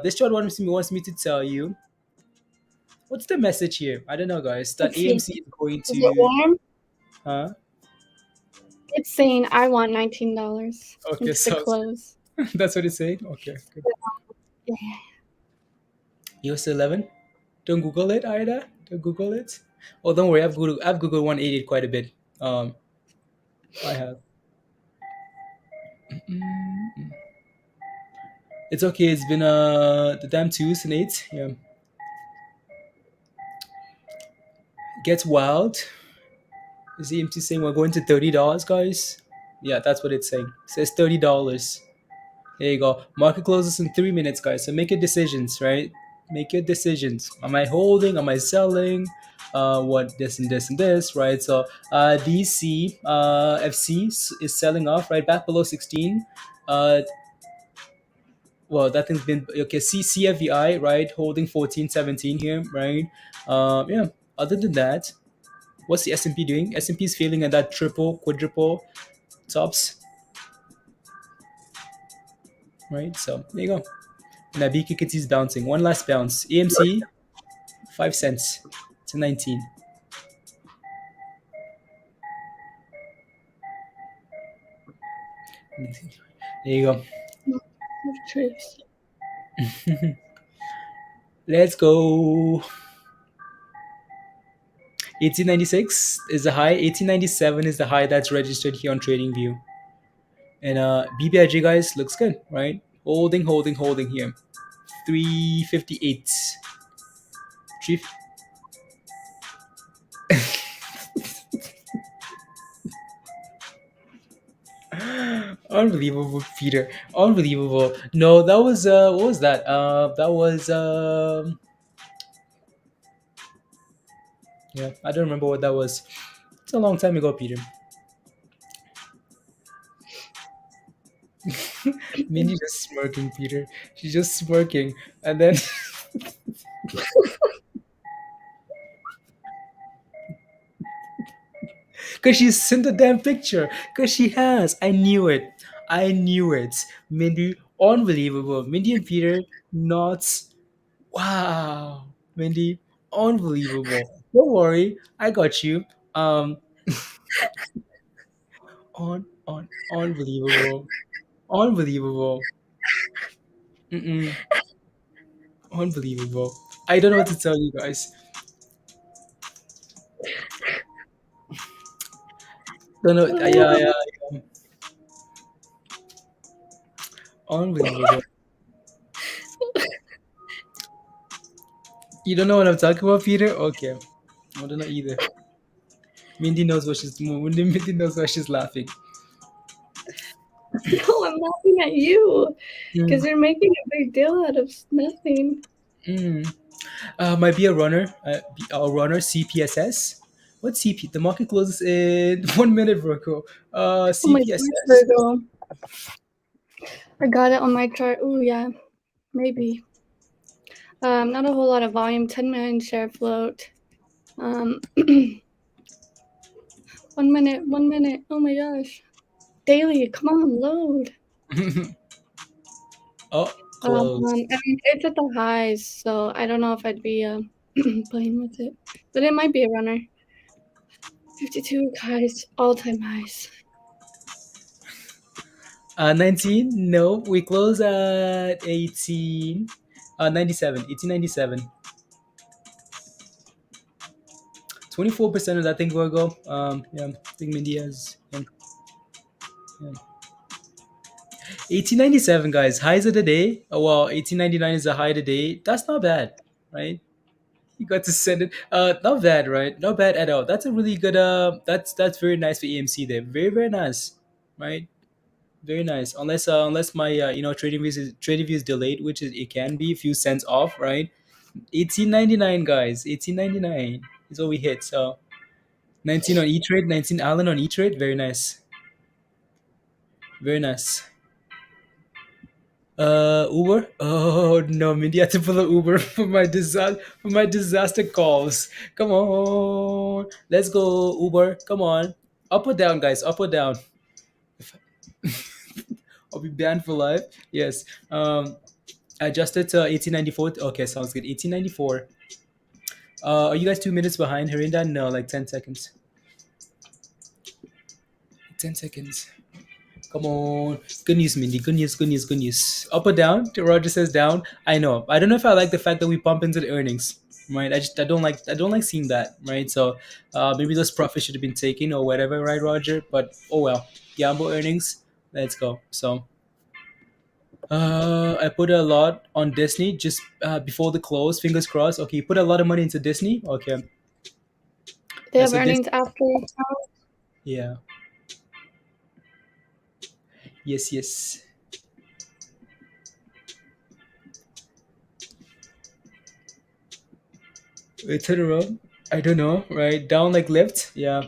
This chart wants me to tell you. What's the message here? I don't know, guys. That AMC is going to. Is it warm? Huh? It's saying I want $19. Okay, it's so the close. That's what it's saying. Okay, good. Yeah. US 11. Don't Google it, Ida. Don't Google it. Oh, don't worry. I've Googled 188 quite a bit. I have. It's okay. It's been the damn 2s and 8s. Yeah. Gets wild. Is the EMT saying we're going to $30, guys? Yeah, that's what it's saying. It says $30. There you go. Market closes in 3 minutes, guys. So make your decisions, right? Make your decisions. Am I holding? Am I selling? What this and this and this, right? So DCFC is selling off right back below 16. Well, that thing's been okay. CFVI, right? Holding 14.17 here, right? Yeah. Other than that, what's the S&P doing? S&P is failing at that triple, quadruple tops, right? So there you go. And BKKT is bouncing. One last bounce. AMC, 5 cents to 19. There you go. Let's go. 1896 is the high. 1897 is the high that's registered here on TradingView. And BBIG, guys, looks good, right? Holding here. 358. Three. Unbelievable, Peter. Unbelievable. No, that was what was that? That was yeah, I don't remember what that was. It's a long time ago, Peter. Mindy just smirking, Peter. She's just smirking, and then because she's sent the damn picture. Because she has. I knew it. I knew it. Mindy, unbelievable. Mindy and Peter, not. Wow. Mindy, unbelievable. Don't worry, I got you. Um, unbelievable. Unbelievable. Mm-mm. Unbelievable. I don't know what to tell you guys. Don't know. Yeah. Unbelievable. You don't know what I'm talking about, Peter? Okay. I don't know either. Mindy knows what she's Mindy knows why she's laughing. No, I'm laughing at you because you're making a big deal out of nothing. Might be a runner. CPSS. What's CP? The market closes in 1 minute, Virgo. CPSS. Oh my gosh, Virgo. I got it on my chart. Oh yeah, maybe. Not a whole lot of volume. 10 million share float. 1 minute. 1 minute. Oh my gosh. Daily. Come on, load. Oh, close. I mean, it's at the highs, so I don't know if I'd be playing with it, but it might be a runner. 52 highs, all-time highs. 19? No, we close at 18. 97. 1897. 24% of that thing, Virgo. Yeah, I think Mindy has. Yeah. 1897, guys. Highs of the day. Oh, well, 1899 is the high of the day. That's not bad, right? You got to send it. Not bad, right? Not bad at all. That's a really good. That's very nice for AMC there. Very very nice, right? Very nice. Unless my trading view is delayed, which is it can be a few cents off, right? 1899, guys. 1899 is what we hit. So 19 on E-Trade, 19 Allen on E-Trade. Very nice. Very nice. Uber? Oh no, Mindy had to pull an Uber for my disaster calls. Come on, let's go Uber. Come on, up or down, guys? Up or down? I'll be banned for life. Yes. Adjusted to 1894. Okay, sounds good. 1894. Are you guys 2 minutes behind, Herinda? No, like 10 seconds. 10 seconds. Come on. Good news, Mindy. Good news, good news, good news. Up or down? Roger says down. I know. I don't know if I like the fact that we pump into the earnings. Right? I don't like seeing that, right? So maybe those profits should have been taken or whatever, right, Roger? But oh well. Gamble earnings. Let's go. So I put a lot on Disney just before the close. Fingers crossed. Okay, you put a lot of money into Disney. Okay. They have earnings after. Yeah. Yes. Wait, turn around. I don't know, right? Down like left. Yeah.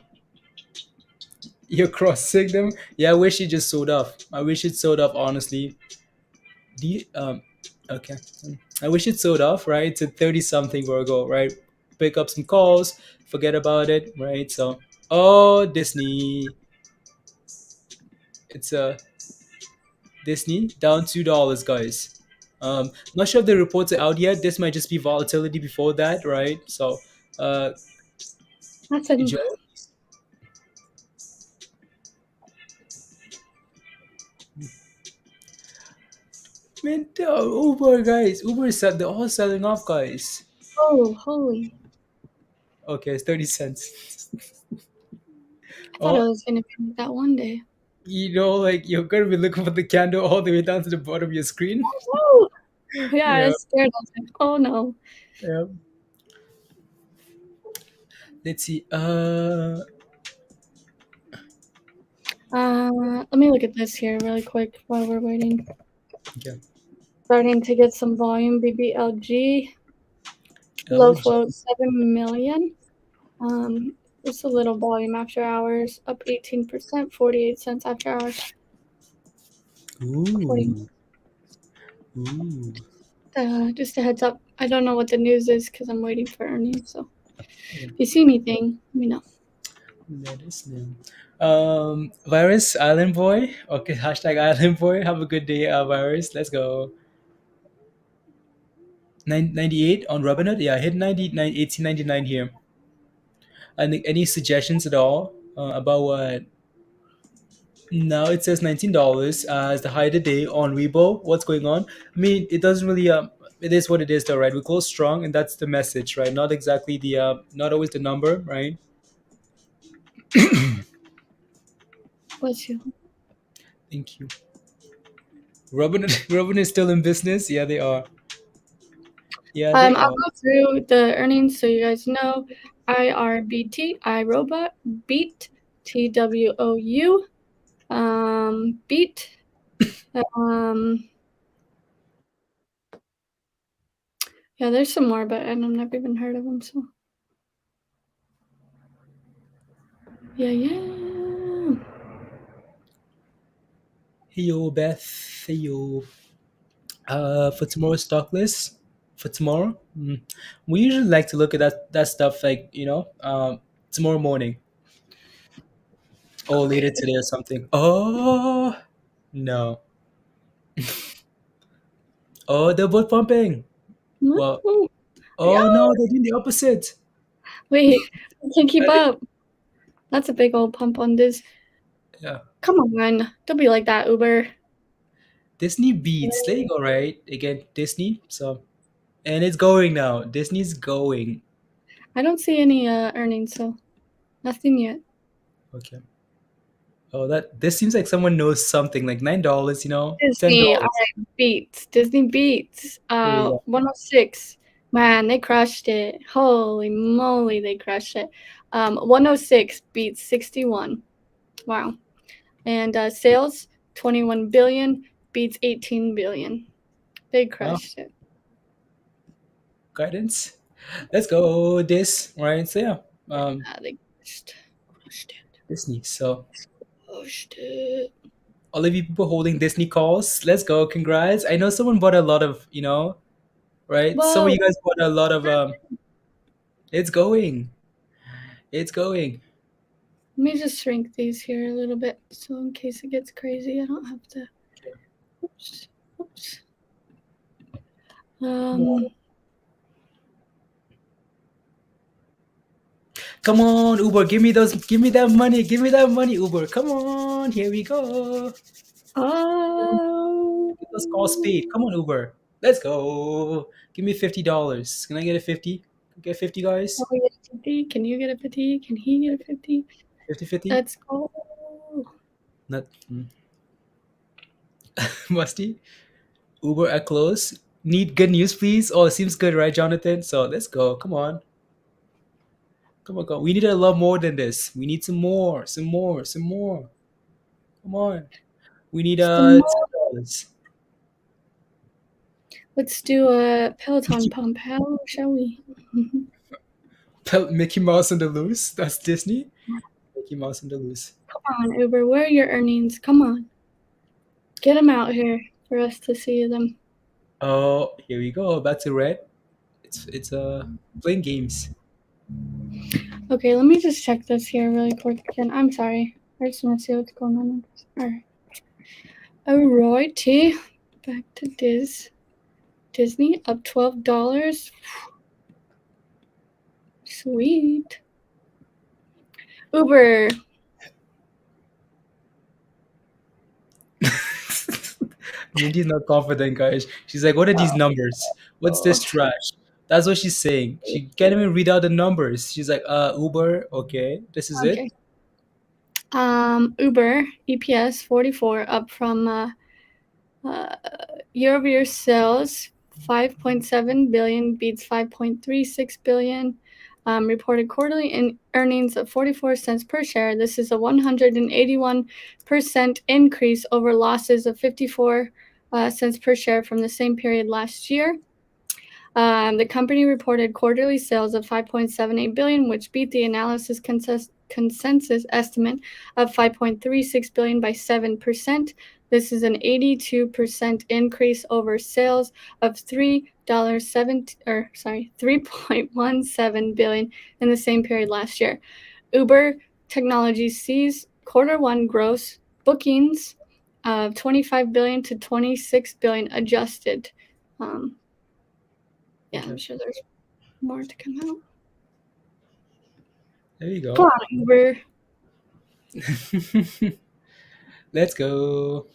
You're crossing them. Yeah, I wish it just sold off. I wish it sold off, honestly. Okay. I wish it sold off, right? To 30 something Virgo, right? Pick up some calls, forget about it, right? So, oh, Disney. It's Disney down $2, guys. Not sure if the reports are out yet. This might just be volatility before that, right? So, That's a Man, Uber guys, Uber is they're all selling off, guys. Oh, holy. Okay, it's 30 cents. I thought I Oh, was going to be that one day. like you're gonna be looking for the candle all the way down to the bottom of your screen. Woo! Yeah, I Yeah, was scared. I was like, oh no. yeah. Let's see. Let me look at this here really quick while we're waiting. Okay. Starting to get some volume. BBLG. Low float 7 million. It's a little volume after hours, up 18%, 48 cents after hours. Ooh. Just a heads up. I don't know what the news is because I'm waiting for earnings. So if you see anything, let me know. That is new. Virus Island Boy. Okay, hashtag Island Boy. Have a good day, Virus. Let's go. 98 on Robinhood. Yeah, I hit 1899 here. And any suggestions at all about what? Now it says $19 as the high of the day on Weibo. What's going on? I mean, it doesn't really. It is what it is, though, right? We close strong, and that's the message, right? Not exactly not always the number, right? Bless you. Thank you. Robin is still in business. Yeah, they are. Yeah, they I'll are. go through the earnings so you guys know. IRBT, iRobot, Beat, TWOU, Beat, yeah, there's some more, but I've never even heard of them, so. Yeah. Hey yo, Beth. Hey yo. For tomorrow's stock list for tomorrow, we usually like to look at that stuff like tomorrow morning or later today or something. Oh no. Oh, they're both pumping. Well, oh Yeah. no, they're doing the opposite. Wait, I can't keep up. That's a big old pump on this. Yeah. Come on, don't be like that, Uber. Disney beats. There you go, right? Again, Disney. So, and it's going now. Disney's going. I don't see any earnings, so nothing yet. Okay. Oh, this seems like someone knows something. Like $9, Disney, $10. Disney beats. 106. Man, they crushed it. Holy moly, they crushed it. 106 beats 61. Wow. And sales, 21 billion beats 18 billion. They crushed it. Guidance. Let's go. This right. So yeah. They crushed it. Disney. So Crushed it. all of you people holding Disney calls. Let's go. Congrats. I know someone bought a lot of right. Some of Whoa. you guys bought a lot of It's going. It's going. Let me just shrink these here a little bit, so in case it gets crazy, I don't have to. Oops. Come on, Uber. Give me that money. Give me that money, Uber. Come on. Here we go. Let's call Speed. Come on, Uber. Let's go. Give me $50. Can I get a 50? Get 50, guys. Can we get a 50? Can you get a 50? Can he get a 50? 50-50? Let's go. Not Musty. Uber at close. Need good news, please. Oh, it seems good, right, Jonathan? So let's go. Come on. Come on. We need a lot more than this. We need some more. Come on. We need $10. Let's do a Peloton pump. How shall we? Mickey Mouse and the Loose. That's Disney. Mickey Mouse and the Loose. Come on, Uber. Where are your earnings? Come on. Get them out here for us to see them. Oh, here we go. Back to red. It's playing games. Okay, let me just check this here really quick again. I'm sorry. I just want to see what's going on. Alright. Alrighty. Back to Disney up $12. Sweet. Uber. Mindy's not confident, guys. She's like, what are these numbers? What's this Oh, trash? That's what she's saying. She can't even read out the numbers. She's like, Uber, okay, this is it. okay. Uber EPS 44 up from year-over-year sales 5.7 billion beats 5.36 billion. Reported quarterly in earnings of 44 cents per share. This is a 181% increase over losses of 54 cents per share from the same period last year. The company reported quarterly sales of 5.78 billion, which beat the analysis consensus estimate of 5.36 billion by 7%. This is an 82% increase over sales of $3.17 billion in the same period last year. Uber Technologies sees quarter one gross bookings of 25 billion to 26 billion adjusted. Yeah, I'm sure there's more to come out. There you go. Come on, Uber. Let's go.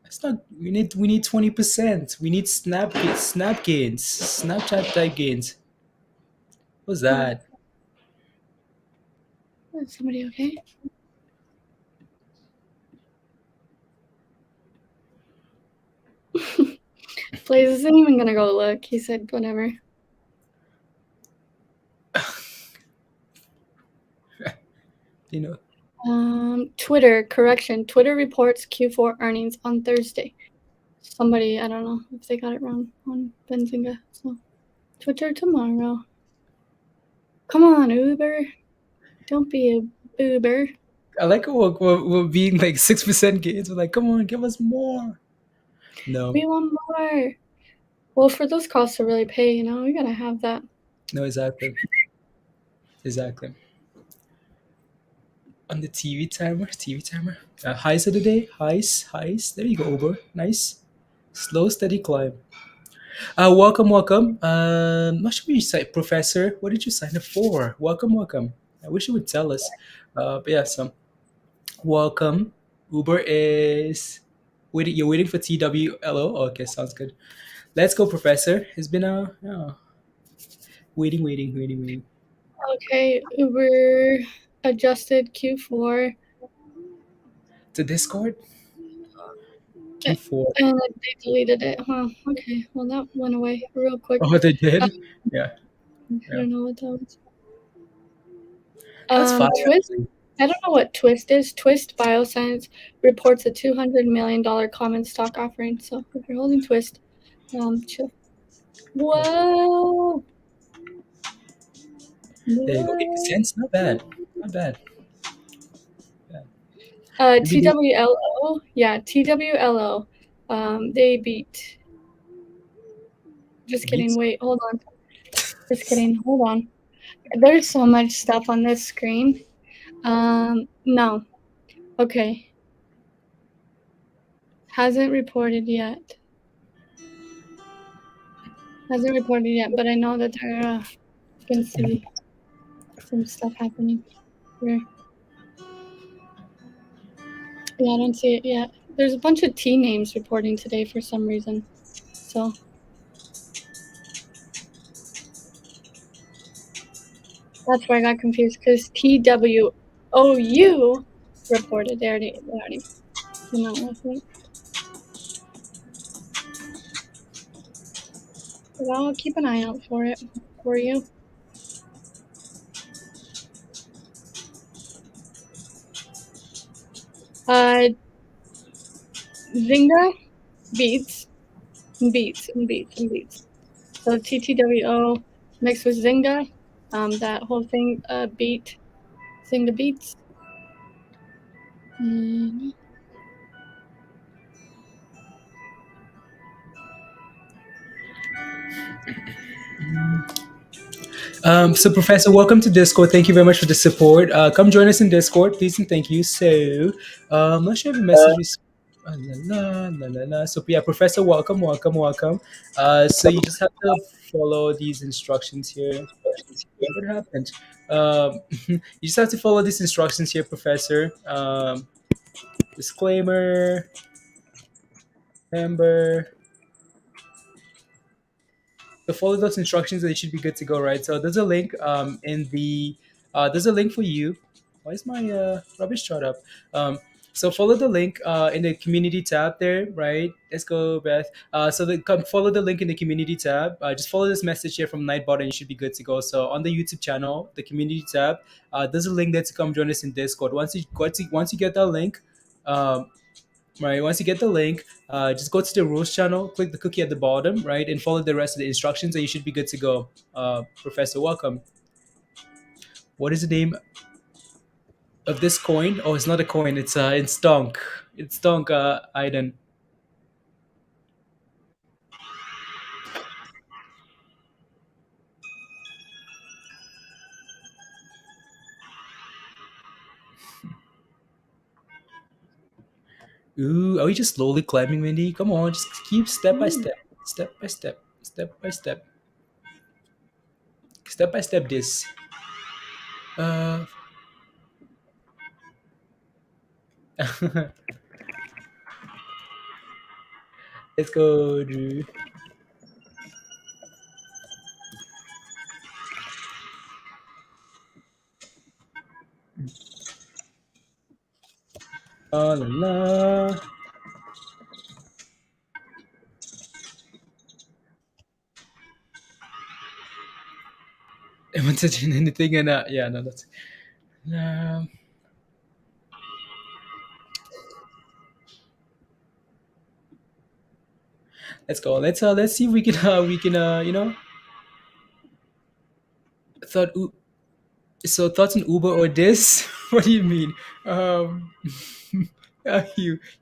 It's not. We need 20%. We need snap gains, Snapchat type gains. What's that? Is somebody okay? Blaze isn't even gonna go look. He said whatever. You know. Twitter correction. Twitter reports Q4 earnings on Thursday. Somebody, I don't know if they got it wrong on Benzinga. So Twitter tomorrow. Come on, Uber. Don't be a Uber. I like it. We're being like 6% gains. We're like, come on, give us more. No. We want more. Well, for those costs to really pay, you know, we gotta have that. No, exactly. Exactly. On the TV timer. Highs of the day. Highs. There you go, Uber. Nice. Slow, steady climb. Welcome. Not sure you said, Professor. What did you sign up for? Welcome. I wish you would tell us. But yeah, so welcome. Uber is waiting. You're waiting for TWLO. Okay, sounds good. Let's go, Professor. It's been waiting. Okay, Uber adjusted Q4. To Discord. Q4. And they deleted it, huh? Okay, well that went away real quick. Oh, they did. Yeah. I don't know what that was. That's fine. Twist. I don't know what Twist is. Twist Bioscience reports a $200 million common stock offering. So if you're holding Twist, chill. Whoa. There you go. 8 cents. Not bad. TWLO. Yeah, TWLO. They beat. Just kidding. Wait, hold on. Just kidding. Hold on. There's so much stuff on this screen. No. Okay. Hasn't reported yet. But I know that there you can see some stuff happening here. Yeah, I don't see it yet. There's a bunch of T names reporting today for some reason. So that's why I got confused, because TWOU reported. They already came out with it. But I'll keep an eye out for it for you. Zynga beats. So TTWO mixed with Zynga, that whole thing beat. Zynga beats. So Professor, welcome to Discord. Thank you very much for the support. Come join us in Discord, please, and thank you. So, not sure if the message is. So yeah, Professor, welcome. So you just have to follow these instructions here. What happened? You just have to follow these instructions here, Professor. Disclaimer. Remember. So follow those instructions and you should be good to go, right? So there's a link in the there's a link for you. Why is my rubbish chart up? So follow the link in the community tab there, right? Let's go, Beth. Follow the link in the community tab. Just follow this message here from Nightbot and you should be good to go. So on the YouTube channel, the community tab, there's a link there to come join us in Discord. Once you get that link, right? Once you get the link, just go to the rules channel, click the cookie at the bottom, right, and follow the rest of the instructions, and you should be good to go. Professor, welcome. What is the name of this coin? Oh, it's not a coin. It's donk. It's donk, Aiden. Ooh, are we just slowly climbing, Wendy? Come on, just keep step by step, step by step, step by step, step by step. This. Let's go, Drew. Oh la la. I want to change anything and yeah, no, that's. Let's go. Let's see if we can you know. Thought so thoughts on Uber or this? What do you mean?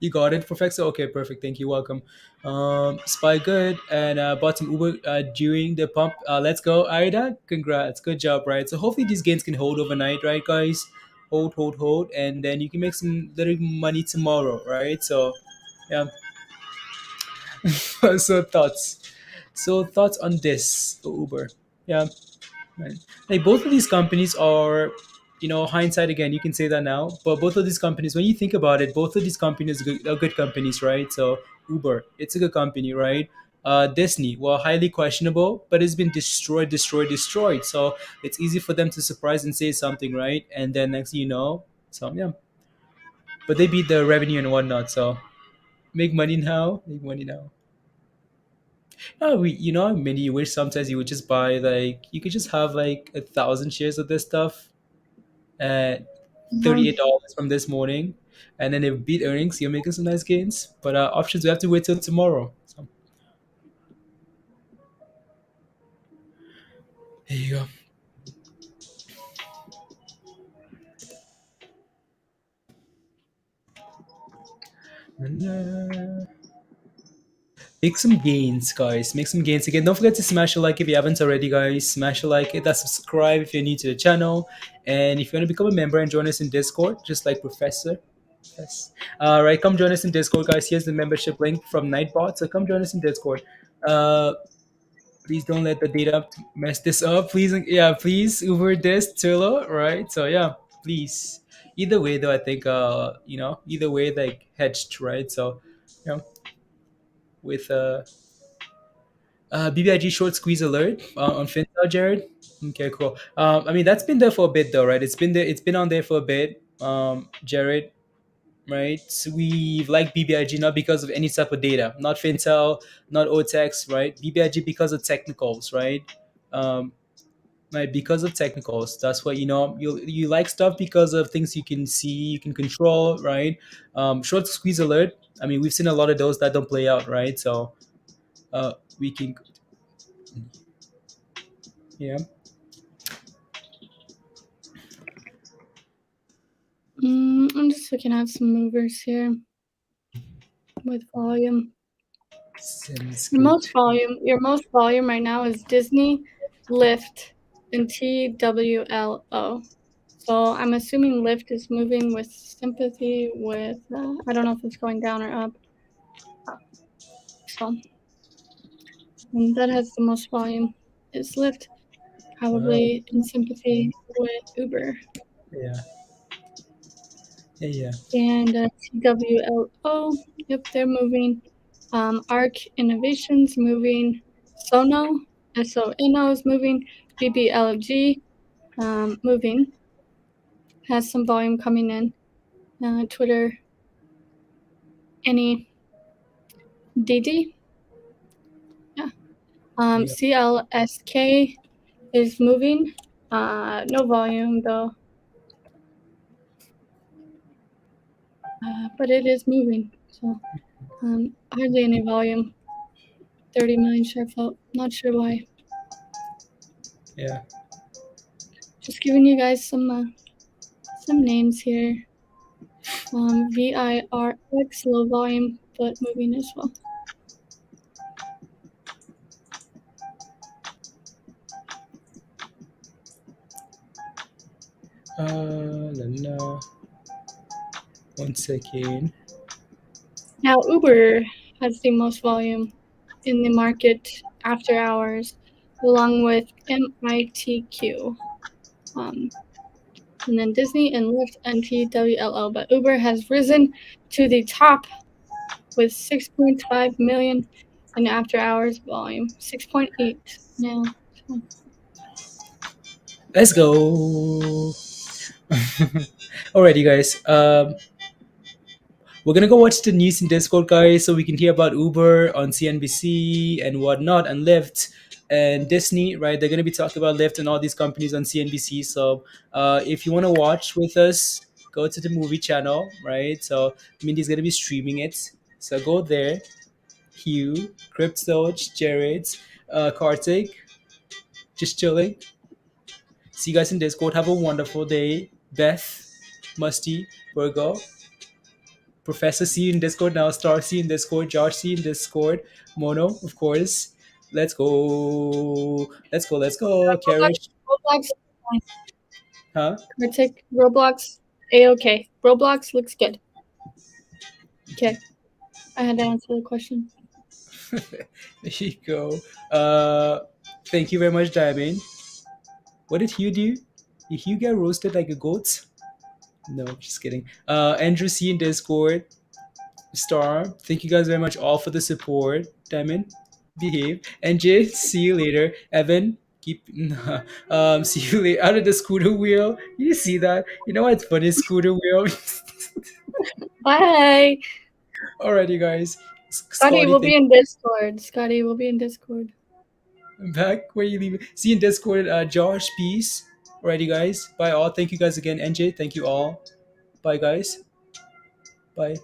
You got it, Professor. Okay, perfect. Thank you. Welcome. Spy good and bought some Uber during the pump. Let's go, Aida. Congrats. Good job, right? So hopefully these gains can hold overnight, right, guys? Hold, and then you can make some little money tomorrow, right? So, yeah. so thoughts. So thoughts on this Uber? Yeah. Right. Like both of these companies are, hindsight again, you can say that now. But both of these companies, when you think about it, both of these companies are good companies, right? So Uber, it's a good company, right? Disney, well, highly questionable, but it's been destroyed. So it's easy for them to surprise and say something, right? And then next thing you know, so yeah. But they beat the revenue and whatnot. So make money now. Oh, many you wish sometimes you would just buy like you could just have like 1,000 shares of this stuff at $38 from this morning, and then if beat earnings, you're making some nice gains. But options we have to wait till tomorrow. So there you go. Make some gains, guys. Make some gains again. Don't forget to smash a like if you haven't already, guys. Smash a like, hit that subscribe if you're new to the channel. And if you want to become a member and join us in Discord, just like Professor. Yes. All right, come join us in Discord, guys. Here's the membership link from Nightbot. So come join us in Discord. Please don't let the data mess this up. Please Uber this Turlo, right? So yeah, please. Either way, though, I think either way, like hedged, right? So, with BBIG short squeeze alert on FinTel, Jared. Okay, cool. I mean that's been there for a bit though, right? It's been there. It's been on there for a bit, Jared. Right? So we like BBIG not because of any type of data, not FinTel, not OTEX, right? BBIG because of technicals, right? Right, because of technicals. That's what you like stuff because of things you can see, you can control, right? Short squeeze alert. I mean, we've seen a lot of those that don't play out, right? So we can, yeah. I'm just looking at some movers here with volume. Your most volume right now is Disney, Lyft, and TWLO. So I'm assuming Lyft is moving with sympathy with, I don't know if it's going down or up. So and that has the most volume is Lyft, probably in sympathy with Uber. Yeah. And TWLO, yep, they're moving ARC Innovations moving. Sono, SONO is moving. BBLG moving. Has some volume coming in. Twitter, any DD. Yeah. CLSK is moving. No volume though. But it is moving. So hardly any volume. 30 million share float. Not sure why. Yeah. Just giving you guys some names here. VIRX, low volume, but moving as well. One second. Now Uber has the most volume in the market after hours, along with MITQ. And then Disney and Lyft and TWLO, but Uber has risen to the top with 6.5 million in after hours volume. 6.8 now. So. Let's go. Alrighty, guys. We're gonna go watch the news in Discord, guys, so we can hear about Uber on CNBC and whatnot, and Lyft and Disney, right? They're gonna be talking about Lyft and all these companies on CNBC. So, if you want to watch with us, go to the movie channel, right? So, Mindy's gonna be streaming it. So go there. Hugh, Crypto, Jared, Kartik, just chilling. See you guys in Discord. Have a wonderful day. Beth, Musty, Virgo, Professor C in Discord now, Star C in Discord, Josh C in Discord, Mono, of course. Let's go. Let's go. Let's go. Karish. Roblox. Huh? Critic. Roblox. A-okay. Roblox looks good. Okay. I had to answer the question. There you go. Thank you very much, Diamond. What did Hugh do? Did Hugh get roasted like a goat? No, just kidding. Andrew C in Discord. Star, thank you guys very much all for the support. Diamond, behave. NJ, see you later. Evan, keep see you later. Out of the scooter wheel. You see that? You know what's funny? Scooter wheel. Bye. Alrighty, guys. Scotty will be in Discord. Scotty will be in Discord. I'm back. Where you leaving? See you in Discord. Josh, peace. Alrighty, guys. Bye all. Thank you guys again. NJ, thank you all. Bye, guys. Bye.